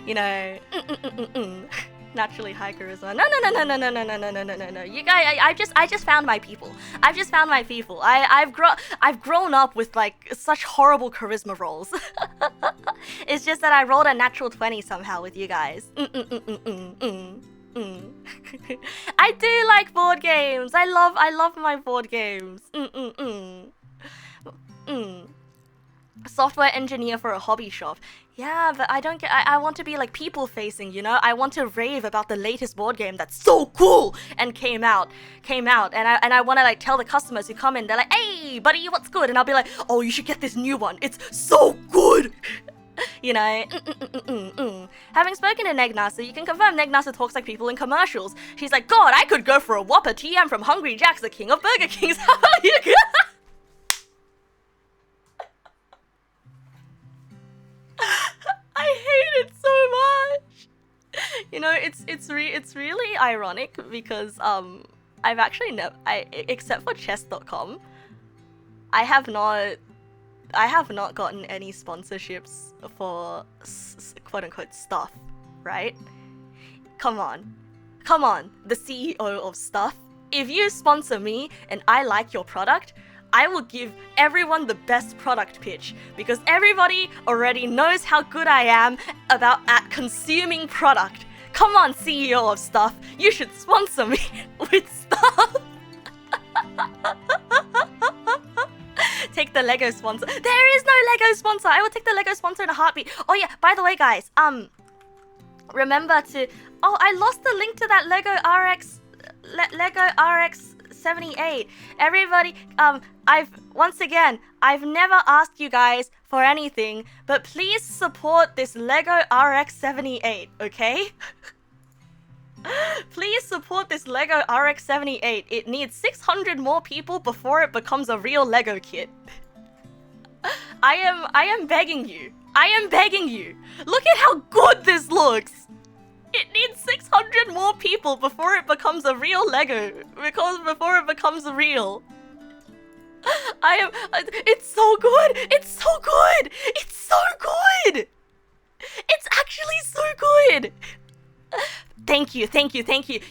you know. Naturally high charisma. No. You guys, I just found my people. I've grown up with like such horrible charisma rolls. It's just that I rolled a natural 20 somehow with you guys. I do like board games. I love my board games. Software engineer for a hobby shop. Yeah, but I don't get. I want to be like people facing, you know. I want to rave about the latest board game that's so cool and came out, and I want to like tell the customers who come in. They're like, hey, buddy, what's good? And I'll be like, oh, you should get this new one. It's so good. You know. Having spoken to Neg Nasu, you can confirm Neg Nasu talks like people in commercials. She's like, God, I could go for a Whopper TM from Hungry Jack's, the king of Burger Kings. How about you? I hate it so much. You know, it's really ironic because I've actually never, except for chess.com, I have not gotten any sponsorships for quote unquote stuff, right? Come on, the CEO of stuff. If you sponsor me and I like your product, I will give everyone the best product pitch because everybody already knows how good I am at consuming product. Come on, CEO of stuff, you should sponsor me with stuff. Take the Lego sponsor. There is no Lego sponsor. I will take the Lego sponsor in a heartbeat. Oh yeah, by the way, guys, remember to. Oh, I lost the link to that Lego RX 78. Everybody, I've never asked you guys for anything, but please support this Lego RX 78, okay? Please support this Lego RX 78. It needs 600 more people before it becomes a real Lego kit. I am begging you. Look at how good this looks. It needs 600 more people before it becomes a real Lego. Before it becomes real. It's so good. It's actually so good. Thank you.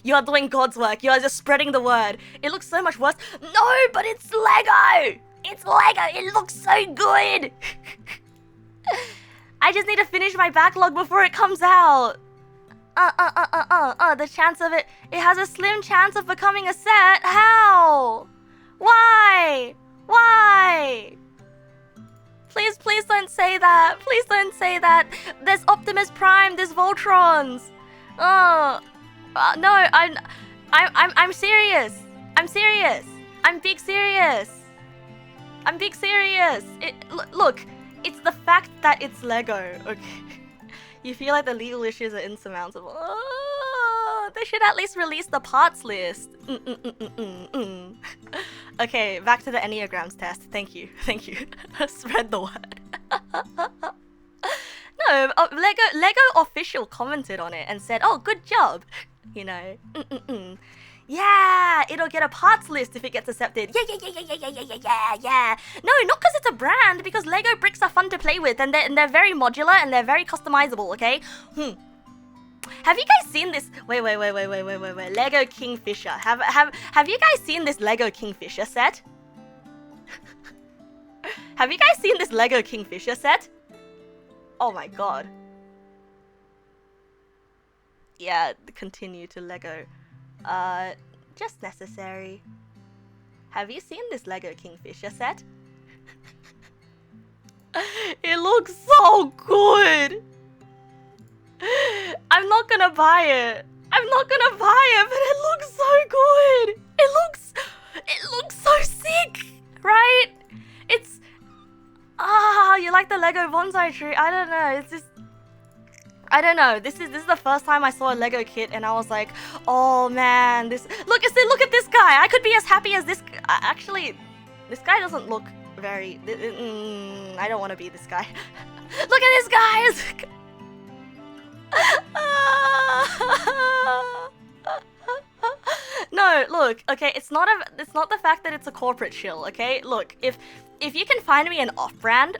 You are doing God's work. You are just spreading the word. It looks so much worse. No, but it's Lego. It looks so good. I just need to finish my backlog before it comes out. The chance of it has a slim chance of becoming a set. How? Why? Please don't say that. There's Optimus Prime, there's Voltrons. No, I'm serious. I'm big serious. Look, it's the fact that it's Lego, okay? You feel like the legal issues are insurmountable. Oh, they should at least release the parts list. Okay, back to the Enneagrams test. Thank you. Spread the word. No, Lego official commented on it and said, "Oh, good job." You know. Yeah, it'll get a parts list if it gets accepted. Yeah. No, not because it's a brand, because Lego bricks are fun to play with and they're very modular and they're very customizable, okay? Have you guys seen this? Wait. Lego Kingfisher. Have you guys seen this Lego Kingfisher set? Have you guys seen this Lego Kingfisher set? Oh my god. Yeah, continue to Lego. Just necessary. Have you seen this Lego Kingfisher set? It looks so good! I'm not gonna buy it. I'm not gonna buy it, but it looks so good! It looks so sick! Right? It's... you like the Lego bonsai tree? I don't know, it's just... I don't know. This is the first time I saw a Lego kit, and I was like, oh man, this look at this guy. I could be as happy as this. Actually, this guy doesn't look very. I don't want to be this guy. Look at this guy. No, look. Okay, it's not the fact that it's a corporate shill. Okay, look. If you can find me an off-brand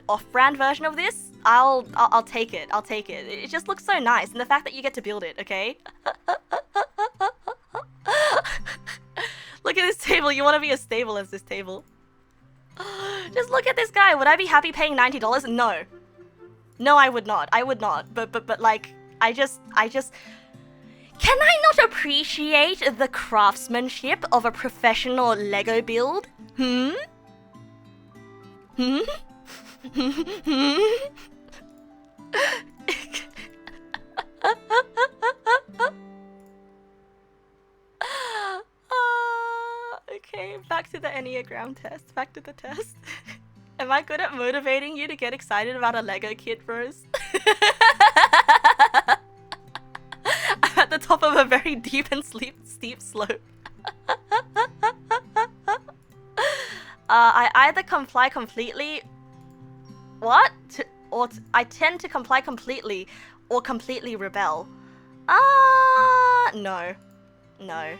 version of this, I'll take it. I'll take it. It just looks so nice, and the fact that you get to build it, okay? Look at this table. You want to be as stable as this table. Just look at this guy. Would I be happy paying $90? No. No, I would not. I would not. But like, I just... Can I not appreciate the craftsmanship of a professional Lego build? Okay, back to the Enneagram test. Back to the test. Am I good at motivating you to get excited about a Lego kit, bros? I'm at the top of a very deep and steep slope. I either comply completely... What? I tend to comply completely or completely rebel. No. No.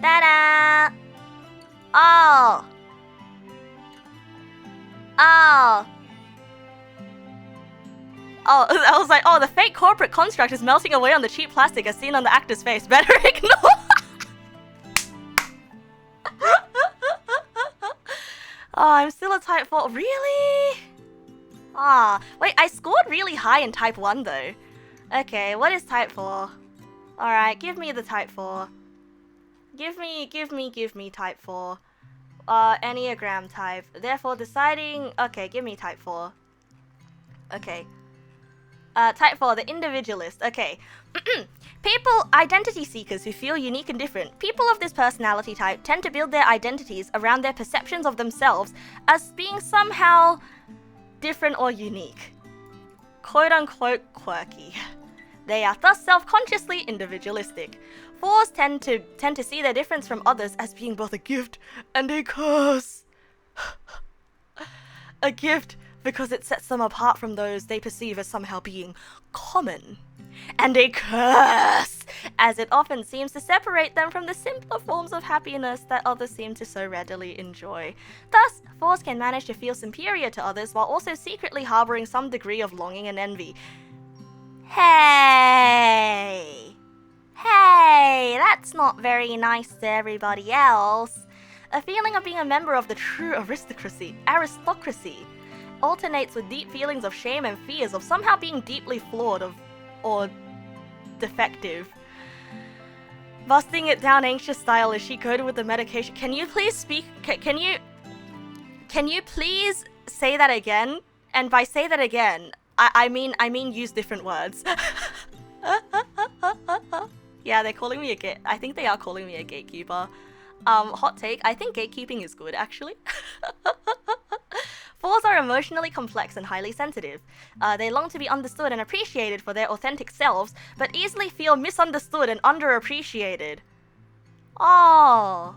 Ta-da! Oh! Oh! Oh, I was like, oh, the fake corporate construct is melting away on the cheap plastic as seen on the actor's face. Better ignore! Oh, I'm still a type 4. Really? Wait, I scored really high in type 1 though. Okay, what is type 4? Alright, give me the type 4. Give me type 4. Enneagram type. Therefore deciding... Okay, give me type 4. Okay. Type 4, the individualist. Okay. People, identity seekers who feel unique and different. People of this personality type tend to build their identities around their perceptions of themselves as being somehow different or unique. Quote-unquote quirky. They are thus self-consciously individualistic. 4s tend to see their difference from others as being both a gift and a curse. A gift because it sets them apart from those they perceive as somehow being common. And a curse, as it often seems to separate them from the simpler forms of happiness that others seem to so readily enjoy. Thus, 4s can manage to feel superior to others while also secretly harboring some degree of longing and envy. Hey, that's not very nice to everybody else. A feeling of being a member of the true aristocracy alternates with deep feelings of shame and fears of somehow being deeply flawed or defective. Busting it down anxious style as she coded with the medication. Can you please speak? Can you please say that again? And by say that again, I mean use different words. Yeah, they're calling me I think they are calling me a gatekeeper. Hot take, I think gatekeeping is good, actually. 4s are emotionally complex and highly sensitive. They long to be understood and appreciated for their authentic selves, but easily feel misunderstood and underappreciated. Oh.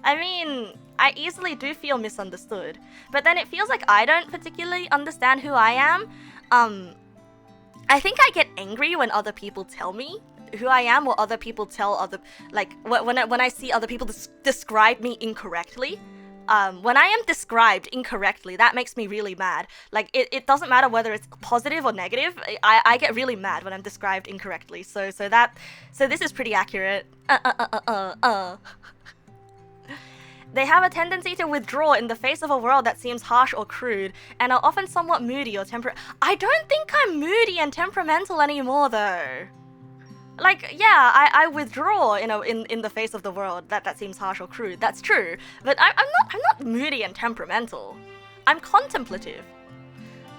I mean, I easily do feel misunderstood, but then it feels like I don't particularly understand who I am. I think I get angry when other people tell me who I am, or other people tell other, like, when I see other people describe me incorrectly. when I am described incorrectly, that makes me really mad. Like, it doesn't matter whether it's positive or negative. I get really mad when I'm described incorrectly. So this is pretty accurate. They have a tendency to withdraw in the face of a world that seems harsh or crude, and are often somewhat moody or I don't think I'm moody and temperamental anymore, though. Like, yeah, I withdraw, in the face of the world that seems harsh or crude. That's true, but I'm not moody and temperamental. I'm contemplative.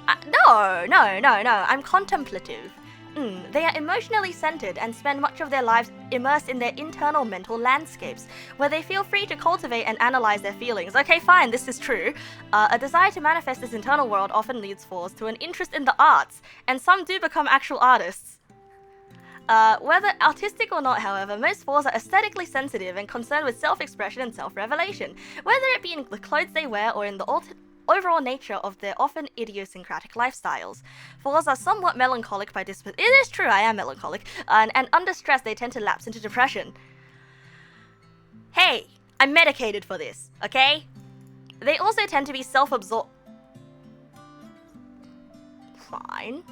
No, I'm contemplative. They are emotionally centered and spend much of their lives immersed in their internal mental landscapes, where they feel free to cultivate and analyze their feelings. Okay, fine, this is true. A desire to manifest this internal world often leads Fours to an interest in the arts, and some do become actual artists. Whether artistic or not, however, most Fours are aesthetically sensitive and concerned with self-expression and self-revelation, whether it be in the clothes they wear or in the overall nature of their often idiosyncratic lifestyles. Fours are somewhat melancholic by disposition. It is true, I am melancholic. And under stress, they tend to lapse into depression. Hey, I'm medicated for this, okay? They also tend to be self-absorbed. Fine.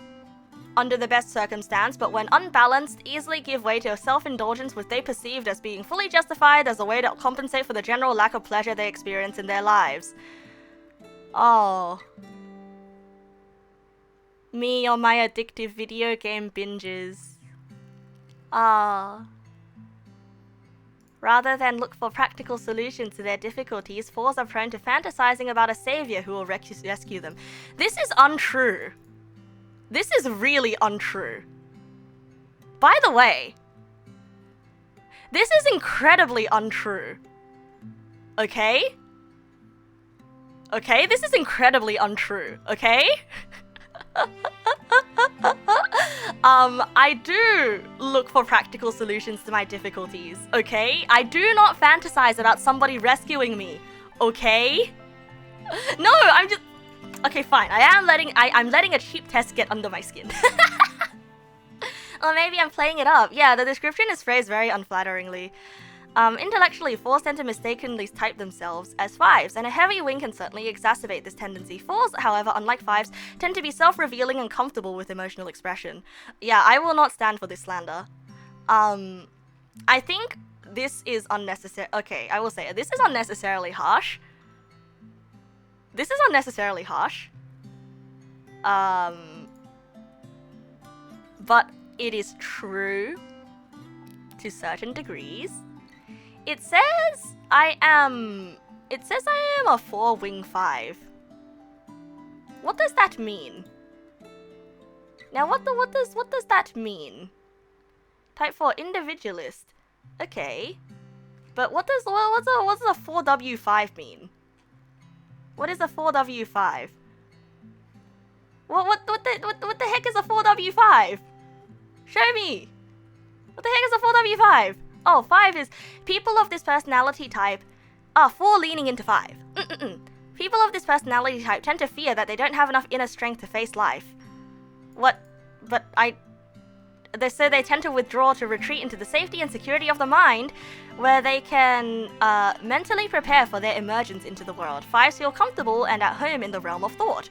Under the best circumstance, but when unbalanced, easily give way to self-indulgence which they perceived as being fully justified as a way to compensate for the general lack of pleasure they experience in their lives. Oh. Me on my addictive video game binges. Ah. Rather than look for practical solutions to their difficulties, Fours are prone to fantasizing about a savior who will rescue them. This is untrue. This is really untrue. By the way, this is incredibly untrue. Okay? Okay, this is incredibly untrue, okay? I do look for practical solutions to my difficulties, okay? I do not fantasize about somebody rescuing me, okay? No, I'm just... Okay, fine, I'm letting a cheap test get under my skin. Or maybe I'm playing it up. Yeah, the description is phrased very unflatteringly. Intellectually, Fours tend to mistakenly type themselves as Fives, and a heavy wing can certainly exacerbate this tendency. Fours, however, unlike Fives, tend to be self-revealing and comfortable with emotional expression. Yeah, I will not stand for this slander. I think this is unnecessary. Okay, I will say it. This is unnecessarily harsh. This is unnecessarily harsh. But it is true to certain degrees. It says I am a 4 wing 5. What does that mean? Now what does that mean? Type 4 individualist. Okay. But what's a 4W5 mean? What is a 4W5? What the heck is a 4W5? Show me. What the heck is a 4W5? Oh, 5 is people of this personality type. 4 leaning into 5. People of this personality type tend to fear that they don't have enough inner strength to face life. What? But so they tend to withdraw to retreat into the safety and security of the mind, where they can mentally prepare for their emergence into the world. 5s feel comfortable and at home in the realm of thought.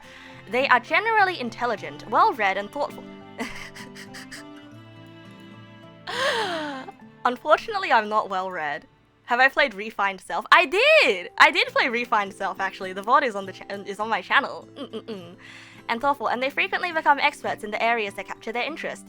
They are generally intelligent, well-read, and thoughtful. Unfortunately, I'm not well-read. Have I played Refined Self? I did! I did play Refined Self, actually. The VOD is on my channel. And thoughtful, and they frequently become experts in the areas that capture their interest.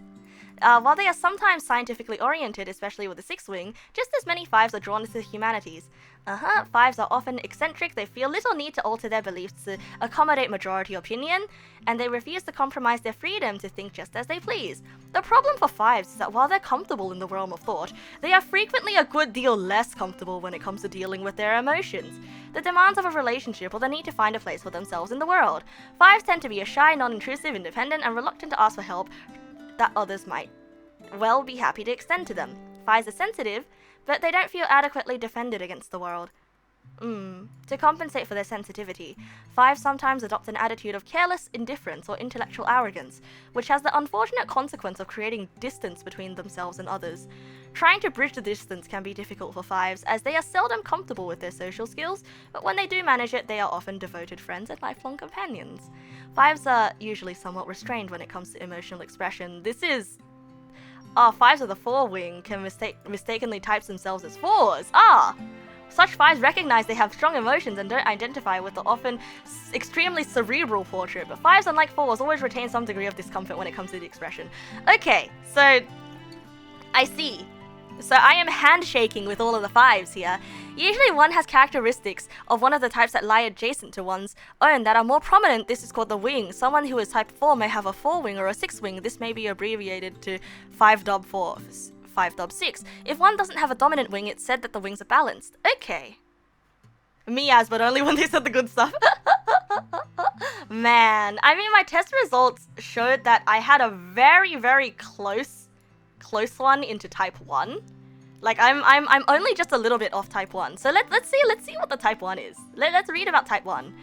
While they are sometimes scientifically oriented, especially with the 6th wing, just as many 5s are drawn to the humanities. 5s are often eccentric, they feel little need to alter their beliefs to accommodate majority opinion, and they refuse to compromise their freedom to think just as they please. The problem for 5s is that while they're comfortable in the realm of thought, they are frequently a good deal less comfortable when it comes to dealing with their emotions, the demands of a relationship, or the need to find a place for themselves in the world. 5s tend to be a shy, non-intrusive, independent, and reluctant to ask for help that others might well be happy to extend to them. 5s are sensitive, but they don't feel adequately defended against the world. To compensate for their sensitivity, 5s sometimes adopt an attitude of careless indifference or intellectual arrogance, which has the unfortunate consequence of creating distance between themselves and others. Trying to bridge the distance can be difficult for 5s, as they are seldom comfortable with their social skills, but when they do manage it, they are often devoted friends and lifelong companions. 5s are usually somewhat restrained when it comes to emotional expression. This is... 5s of the 4 wing can mistakenly type themselves as 4s. Such 5s recognize they have strong emotions and don't identify with the often extremely cerebral portrait, but 5s, unlike 4s, always retain some degree of discomfort when it comes to the expression. Okay, so I see. So I am handshaking with all of the 5s here. Usually one has characteristics of one of the types that lie adjacent to one's own that are more prominent. This is called the wing. Someone who is type 4 may have a 4 wing or a 6 wing. This may be abbreviated to 5-dub-4. 5-dub-6. If one doesn't have a dominant wing, it's said that the wings are balanced. Okay. Me as, but only when they said the good stuff. Man, I mean, my test results showed that I had a very, very close one into type 1. Like, I'm only just a little bit off type 1. So let's see what the type 1 is. Let's read about type 1.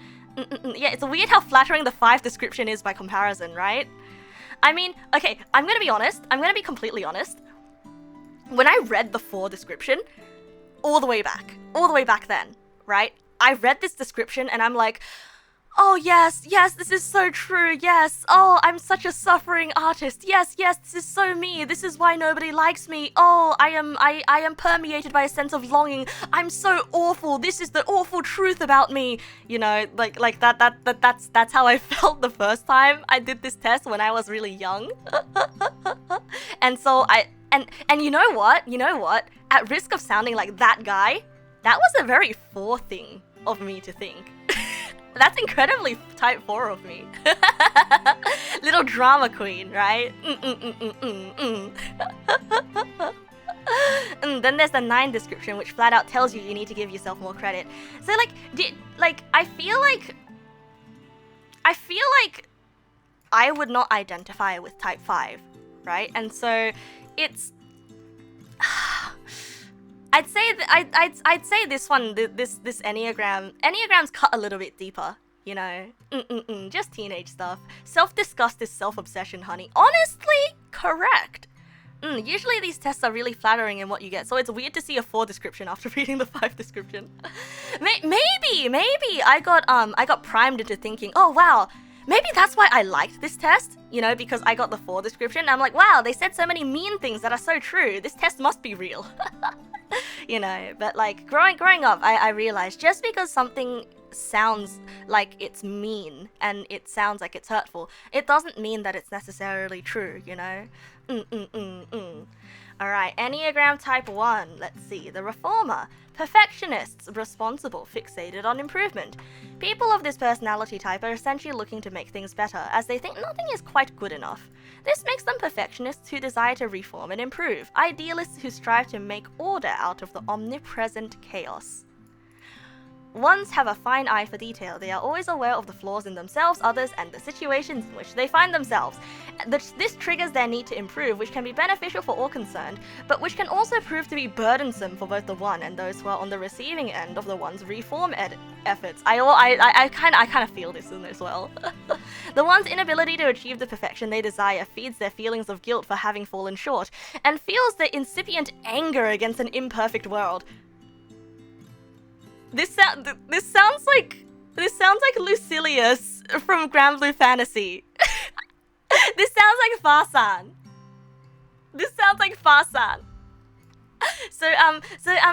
Yeah, it's weird how flattering the 5 description is by comparison, right? I mean, okay, I'm gonna be honest. I'm gonna be completely honest. When I read the 4 description, all the way back then, right? I read this description and I'm like, oh yes, this is so true, yes. Oh, I'm such a suffering artist. Yes, this is so me. This is why nobody likes me. Oh, I am permeated by a sense of longing. I'm so awful. This is the awful truth about me. You know, like that's how I felt the first time I did this test when I was really young. And so And you know what? At risk of sounding like that guy, that was a very 4 thing of me to think. That's incredibly type 4 of me. Little drama queen, right? And then there's the 9 description, which flat out tells you need to give yourself more credit. So I feel like I would not identify with type 5, right? And so it's I'd say this one, this Enneagrams cut a little bit deeper, you know. Just teenage stuff. Self-disgust is self-obsession, honey. Honestly, correct. Usually these tests are really flattering in what you get, so it's weird to see a 4 description after reading the 5 description. Maybe I got primed into thinking, oh wow, maybe that's why I liked this test, you know, because I got the 4 description. I'm like, wow, they said so many mean things that are so true. This test must be real. You know, but like growing up, I realized just because something sounds like it's mean and it sounds like it's hurtful, it doesn't mean that it's necessarily true, you know? Alright, Enneagram type 1, let's see. The reformer. Perfectionists, responsible, fixated on improvement. People of this personality type are essentially looking to make things better, as they think nothing is quite good enough. This makes them perfectionists who desire to reform and improve, idealists who strive to make order out of the omnipresent chaos. Ones have a fine eye for detail. They are always aware of the flaws in themselves, others, and the situations in which they find themselves. This triggers their need to improve, which can be beneficial for all concerned, but which can also prove to be burdensome for both the one and those who are on the receiving end of the one's reform efforts. I kind of feel this in as well. The one's inability to achieve the perfection they desire feeds their feelings of guilt for having fallen short, and fuels their incipient anger against an imperfect world. This sounds like Lucilius from Grand Blue Fantasy. This sounds like Farsan. So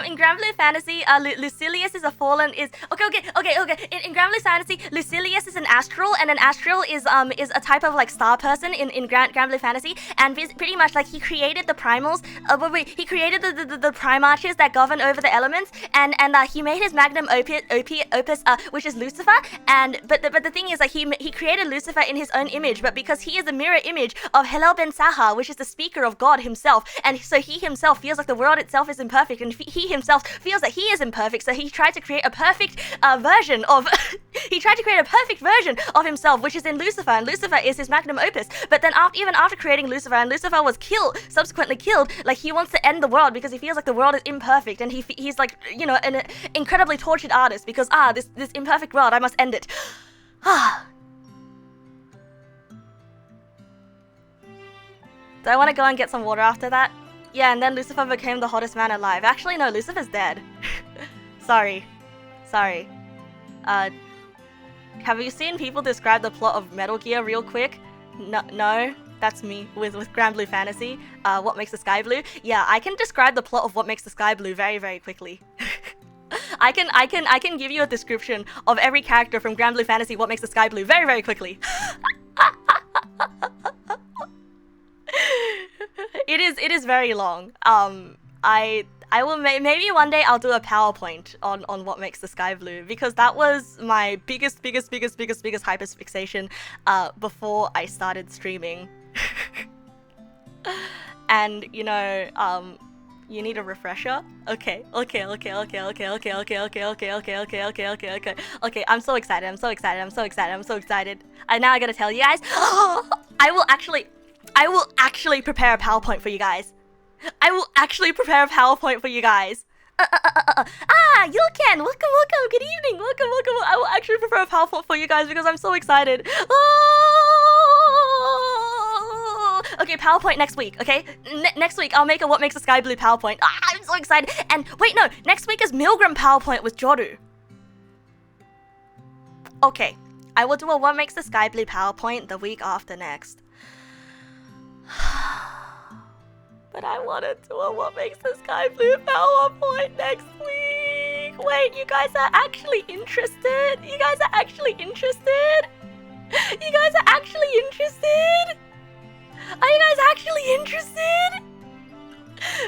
in Grand Blue Fantasy, Lucilius is a fallen okay. In Grand Blue Fantasy, Lucilius is an astral, and an astral is a type of like star person in Grand Blue Fantasy, and pretty much like he created the primals. He created the primarches that govern over the elements, and he made his magnum opus, which is Lucifer. But the thing is, like he created Lucifer in his own image, but because he is a mirror image of Hillel ben Sahar, which is the speaker of God himself, and so he himself feels like the world world itself is imperfect, and he himself feels that he is imperfect, so he tried to create a perfect version of he tried to create a perfect version of himself, which is in Lucifer, and Lucifer is his magnum opus. But then even after creating Lucifer, and Lucifer was subsequently killed, like, he wants to end the world because he feels like the world is imperfect, and he's like, you know, an incredibly tortured artist because this imperfect world, I must end it. Do I want to go and get some water after that? Yeah, and then Lucifer became the hottest man alive. Actually, no, Lucifer's dead. Sorry. Have you seen people describe the plot of Metal Gear real quick? No, that's me with Grand Blue Fantasy. What makes the sky blue? Yeah, I can describe the plot of what makes the sky blue very, very quickly. I can give you a description of every character from Grand Blue Fantasy, what makes the sky blue, very, very quickly. It is very long. I will maybe one day I'll do a PowerPoint on what makes the sky blue, because that was my biggest hyperfixation before I started streaming. And you know, you need a refresher? Okay. I'm so excited. And now I gotta tell you guys, I will actually prepare a PowerPoint for you guys. Yulken, welcome, good evening, welcome. I will actually prepare a PowerPoint for you guys because I'm so excited. Okay, PowerPoint next week, okay? Next week, I'll make a What Makes the Sky Blue PowerPoint. I'm so excited. And wait, no, next week is Milgram PowerPoint with Joru. Okay, I will do a What Makes the Sky Blue PowerPoint the week after next. But I want to do a What Makes the Sky Blue PowerPoint next week. Wait, you guys are actually interested? Are you guys actually interested?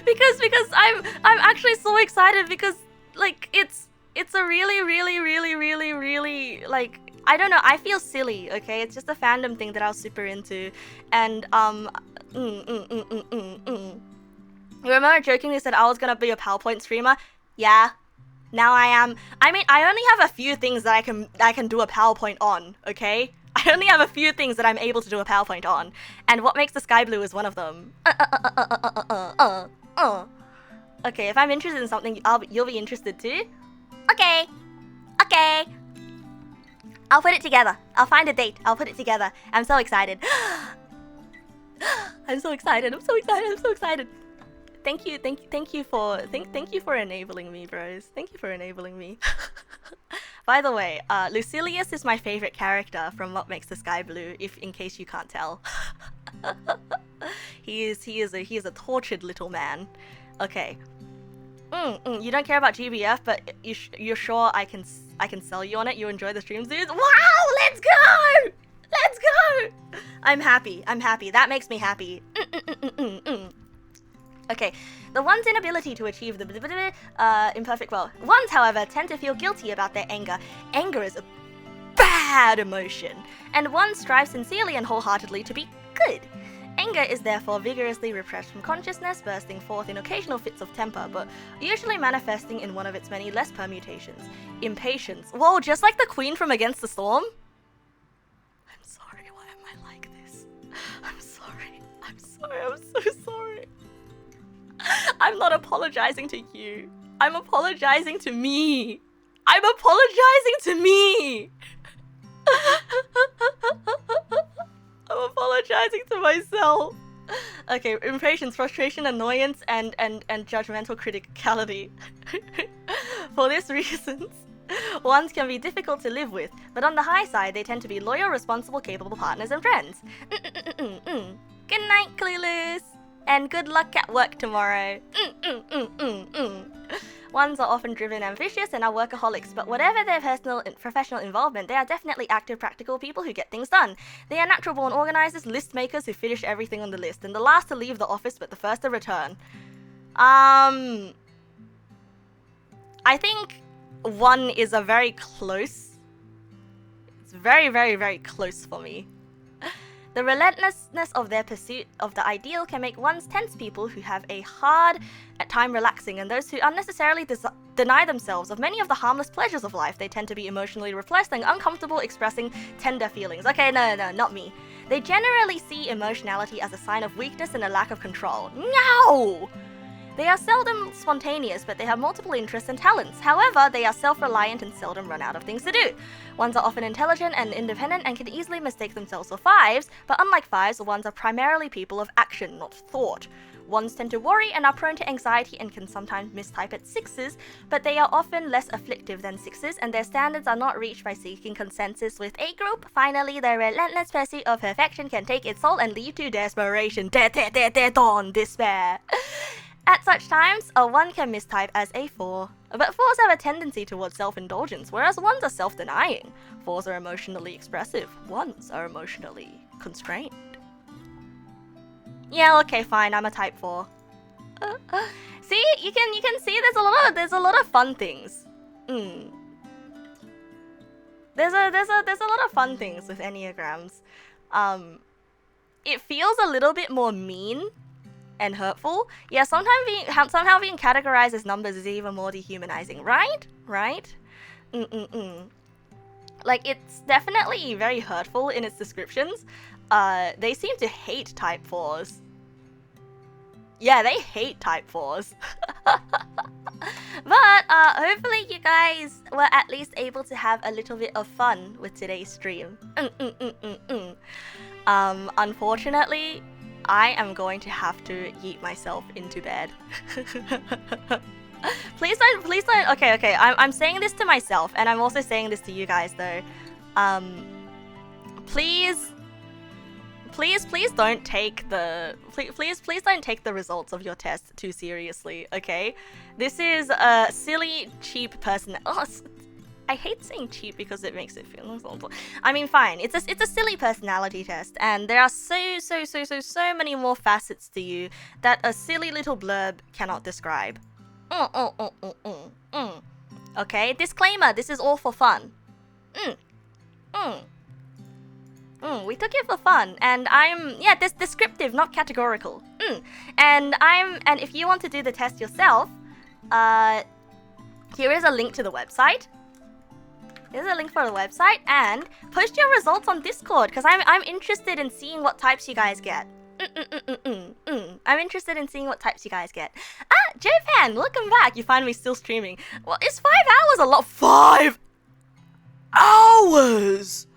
Because I'm actually so excited because, like, it's a really, like, I don't know, I feel silly, okay? It's just a fandom thing that I was super into. And You remember jokingly said I was gonna be a PowerPoint streamer? Yeah. Now I am. I mean, I only have a few things that I can do a PowerPoint on, okay? I only have a few things that I'm able to do a PowerPoint on, and What Makes the Sky Blue is one of them. Okay, if I'm interested in something, you'll be interested too? Okay. I'll put it together. I'll find a date. I'll put it together. I'm so excited. I'm so excited. Thank you for enabling me, bros. Thank you for enabling me. By the way, Lucilius is my favorite character from What Makes the Sky Blue, in case you can't tell. He is a tortured little man. Okay. You don't care about GBF, but you're sure I can sell you on it? You enjoy the streams, dudes? Wow! Let's go! I'm happy. That makes me happy. Okay, the one's inability to achieve the imperfect world. Ones, however, tend to feel guilty about their anger. Anger is a bad emotion, and one strives sincerely and wholeheartedly to be good. Anger is therefore vigorously repressed from consciousness, bursting forth in occasional fits of temper, but usually manifesting in one of its many less permutations. Impatience. Whoa, just like the Queen from Against the Storm? I'm sorry, why am I like this? I'm so sorry. I'm not apologizing to you. I'm apologizing to me. I'm apologizing to myself. Okay, impatience, frustration, annoyance, and judgmental criticality. For these reasons, ones can be difficult to live with, but on the high side, they tend to be loyal, responsible, capable partners and friends. Good night, Clueless, and good luck at work tomorrow. Ones are often driven, ambitious, and are workaholics, but whatever their personal and professional involvement, they are definitely active, practical people who get things done. They are natural-born organizers, list makers who finish everything on the list, and the last to leave the office, but the first to return. I think one is a very close. It's very, very, very close for me. The relentlessness of their pursuit of the ideal can make ones tense people who have a hard time relaxing, and those who unnecessarily deny themselves of many of the harmless pleasures of life. They tend to be emotionally repressed and uncomfortable expressing tender feelings. Okay, no, not me. They generally see emotionality as a sign of weakness and a lack of control. No! They are seldom spontaneous, but they have multiple interests and talents. However, they are self-reliant and seldom run out of things to do. Ones are often intelligent and independent and can easily mistake themselves for fives, but unlike fives, the ones are primarily people of action, not thought. Ones tend to worry and are prone to anxiety and can sometimes mistype at sixes, but they are often less afflictive than sixes, and their standards are not reached by seeking consensus with a group. Finally, their relentless pursuit of perfection can take its toll and lead to desperation. Despair. At such times, a 1 can mistype as a 4. But 4s have a tendency towards self-indulgence, whereas 1s are self-denying. 4s are emotionally expressive. 1s are emotionally constrained. Yeah, okay, fine, I'm a type 4. See, you can see there's a lot of fun things. There's a lot of fun things with Enneagrams. It feels a little bit more mean and hurtful. Yeah, somehow being categorized as numbers is even more dehumanizing, right? Like, it's definitely very hurtful in its descriptions. They seem to hate type 4s. Yeah, they hate type 4s. But hopefully you guys were at least able to have a little bit of fun with today's stream. Unfortunately, I am going to have to yeet myself into bed. Please don't. Okay. I'm saying this to myself, and I'm also saying this to you guys though. Please don't take the please don't take the results of your test too seriously. Okay, this is a silly, cheap person. I hate saying cheap because it makes it feel. I mean, fine. It's a silly personality test, and there are so many more facets to you that a silly little blurb cannot describe. Okay, disclaimer. This is all for fun. We took it for fun, and this descriptive, not categorical. And if you want to do the test yourself, here is a link to the website. Here's a link for the website, and post your results on Discord, because I'm interested in seeing what types you guys get. I'm interested in seeing what types you guys get. J-Fan, welcome back. You find me still streaming. Well, is 5 hours a lot? 5 hours!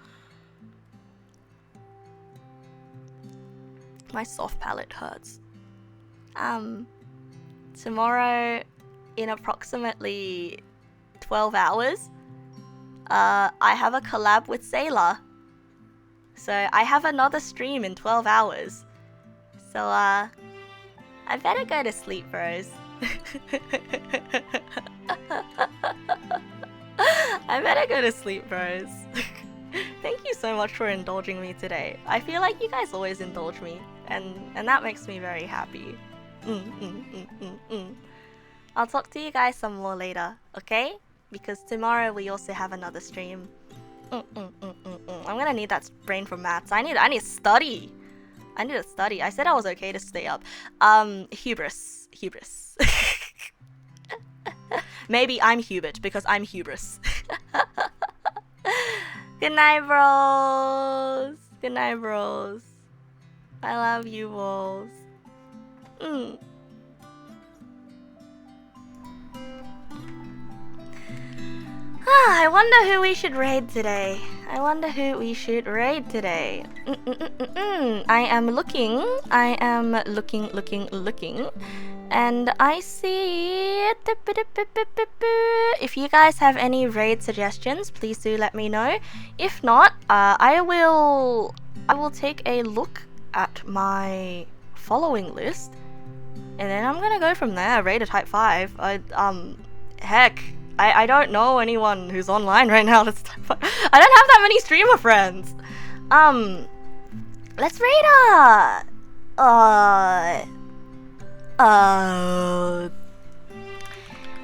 My soft palate hurts. Tomorrow, in approximately 12 hours, I have a collab with Sailor. So I have another stream in 12 hours. So, I better go to sleep, bros. I better go to sleep, bros. Thank you so much for indulging me today. I feel like you guys always indulge me, and that makes me very happy. I'll talk to you guys some more later, okay? Because tomorrow we also have another stream. I'm gonna need that brain for maths. I need to study. I need to study. I said I was okay to stay up. Hubris. Maybe I'm Hubert because I'm hubris. Good night, bros. Good night, bros. I love you, balls. I wonder who we should raid today. I am looking, and I see. If you guys have any raid suggestions, please do let me know. If not, I will take a look at my following list, and then I'm gonna go from there. Raid a type 5. Heck, I don't know anyone who's online right now that's type 5. I don't have that many streamer friends. Let's raid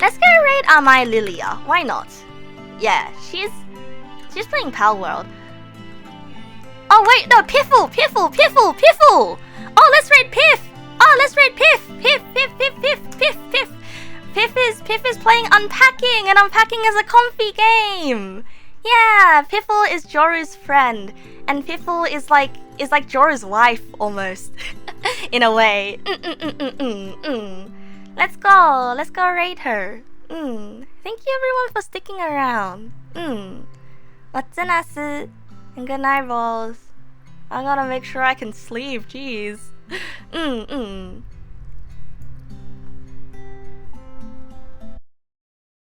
let's go raid my Lilia. Why not? Yeah, she's playing Pal World. Oh wait, no, Piffle. Oh, let's rate Piff. Piff is playing Unpacking, and Unpacking is a comfy game. Yeah, Piffle is Joru's friend, and Piffle is like Joru's wife almost, in a way. Let's go rate her. Thank you everyone for sticking around. What's Nasu? And good night, balls. I gotta make sure I can sleep. Jeez.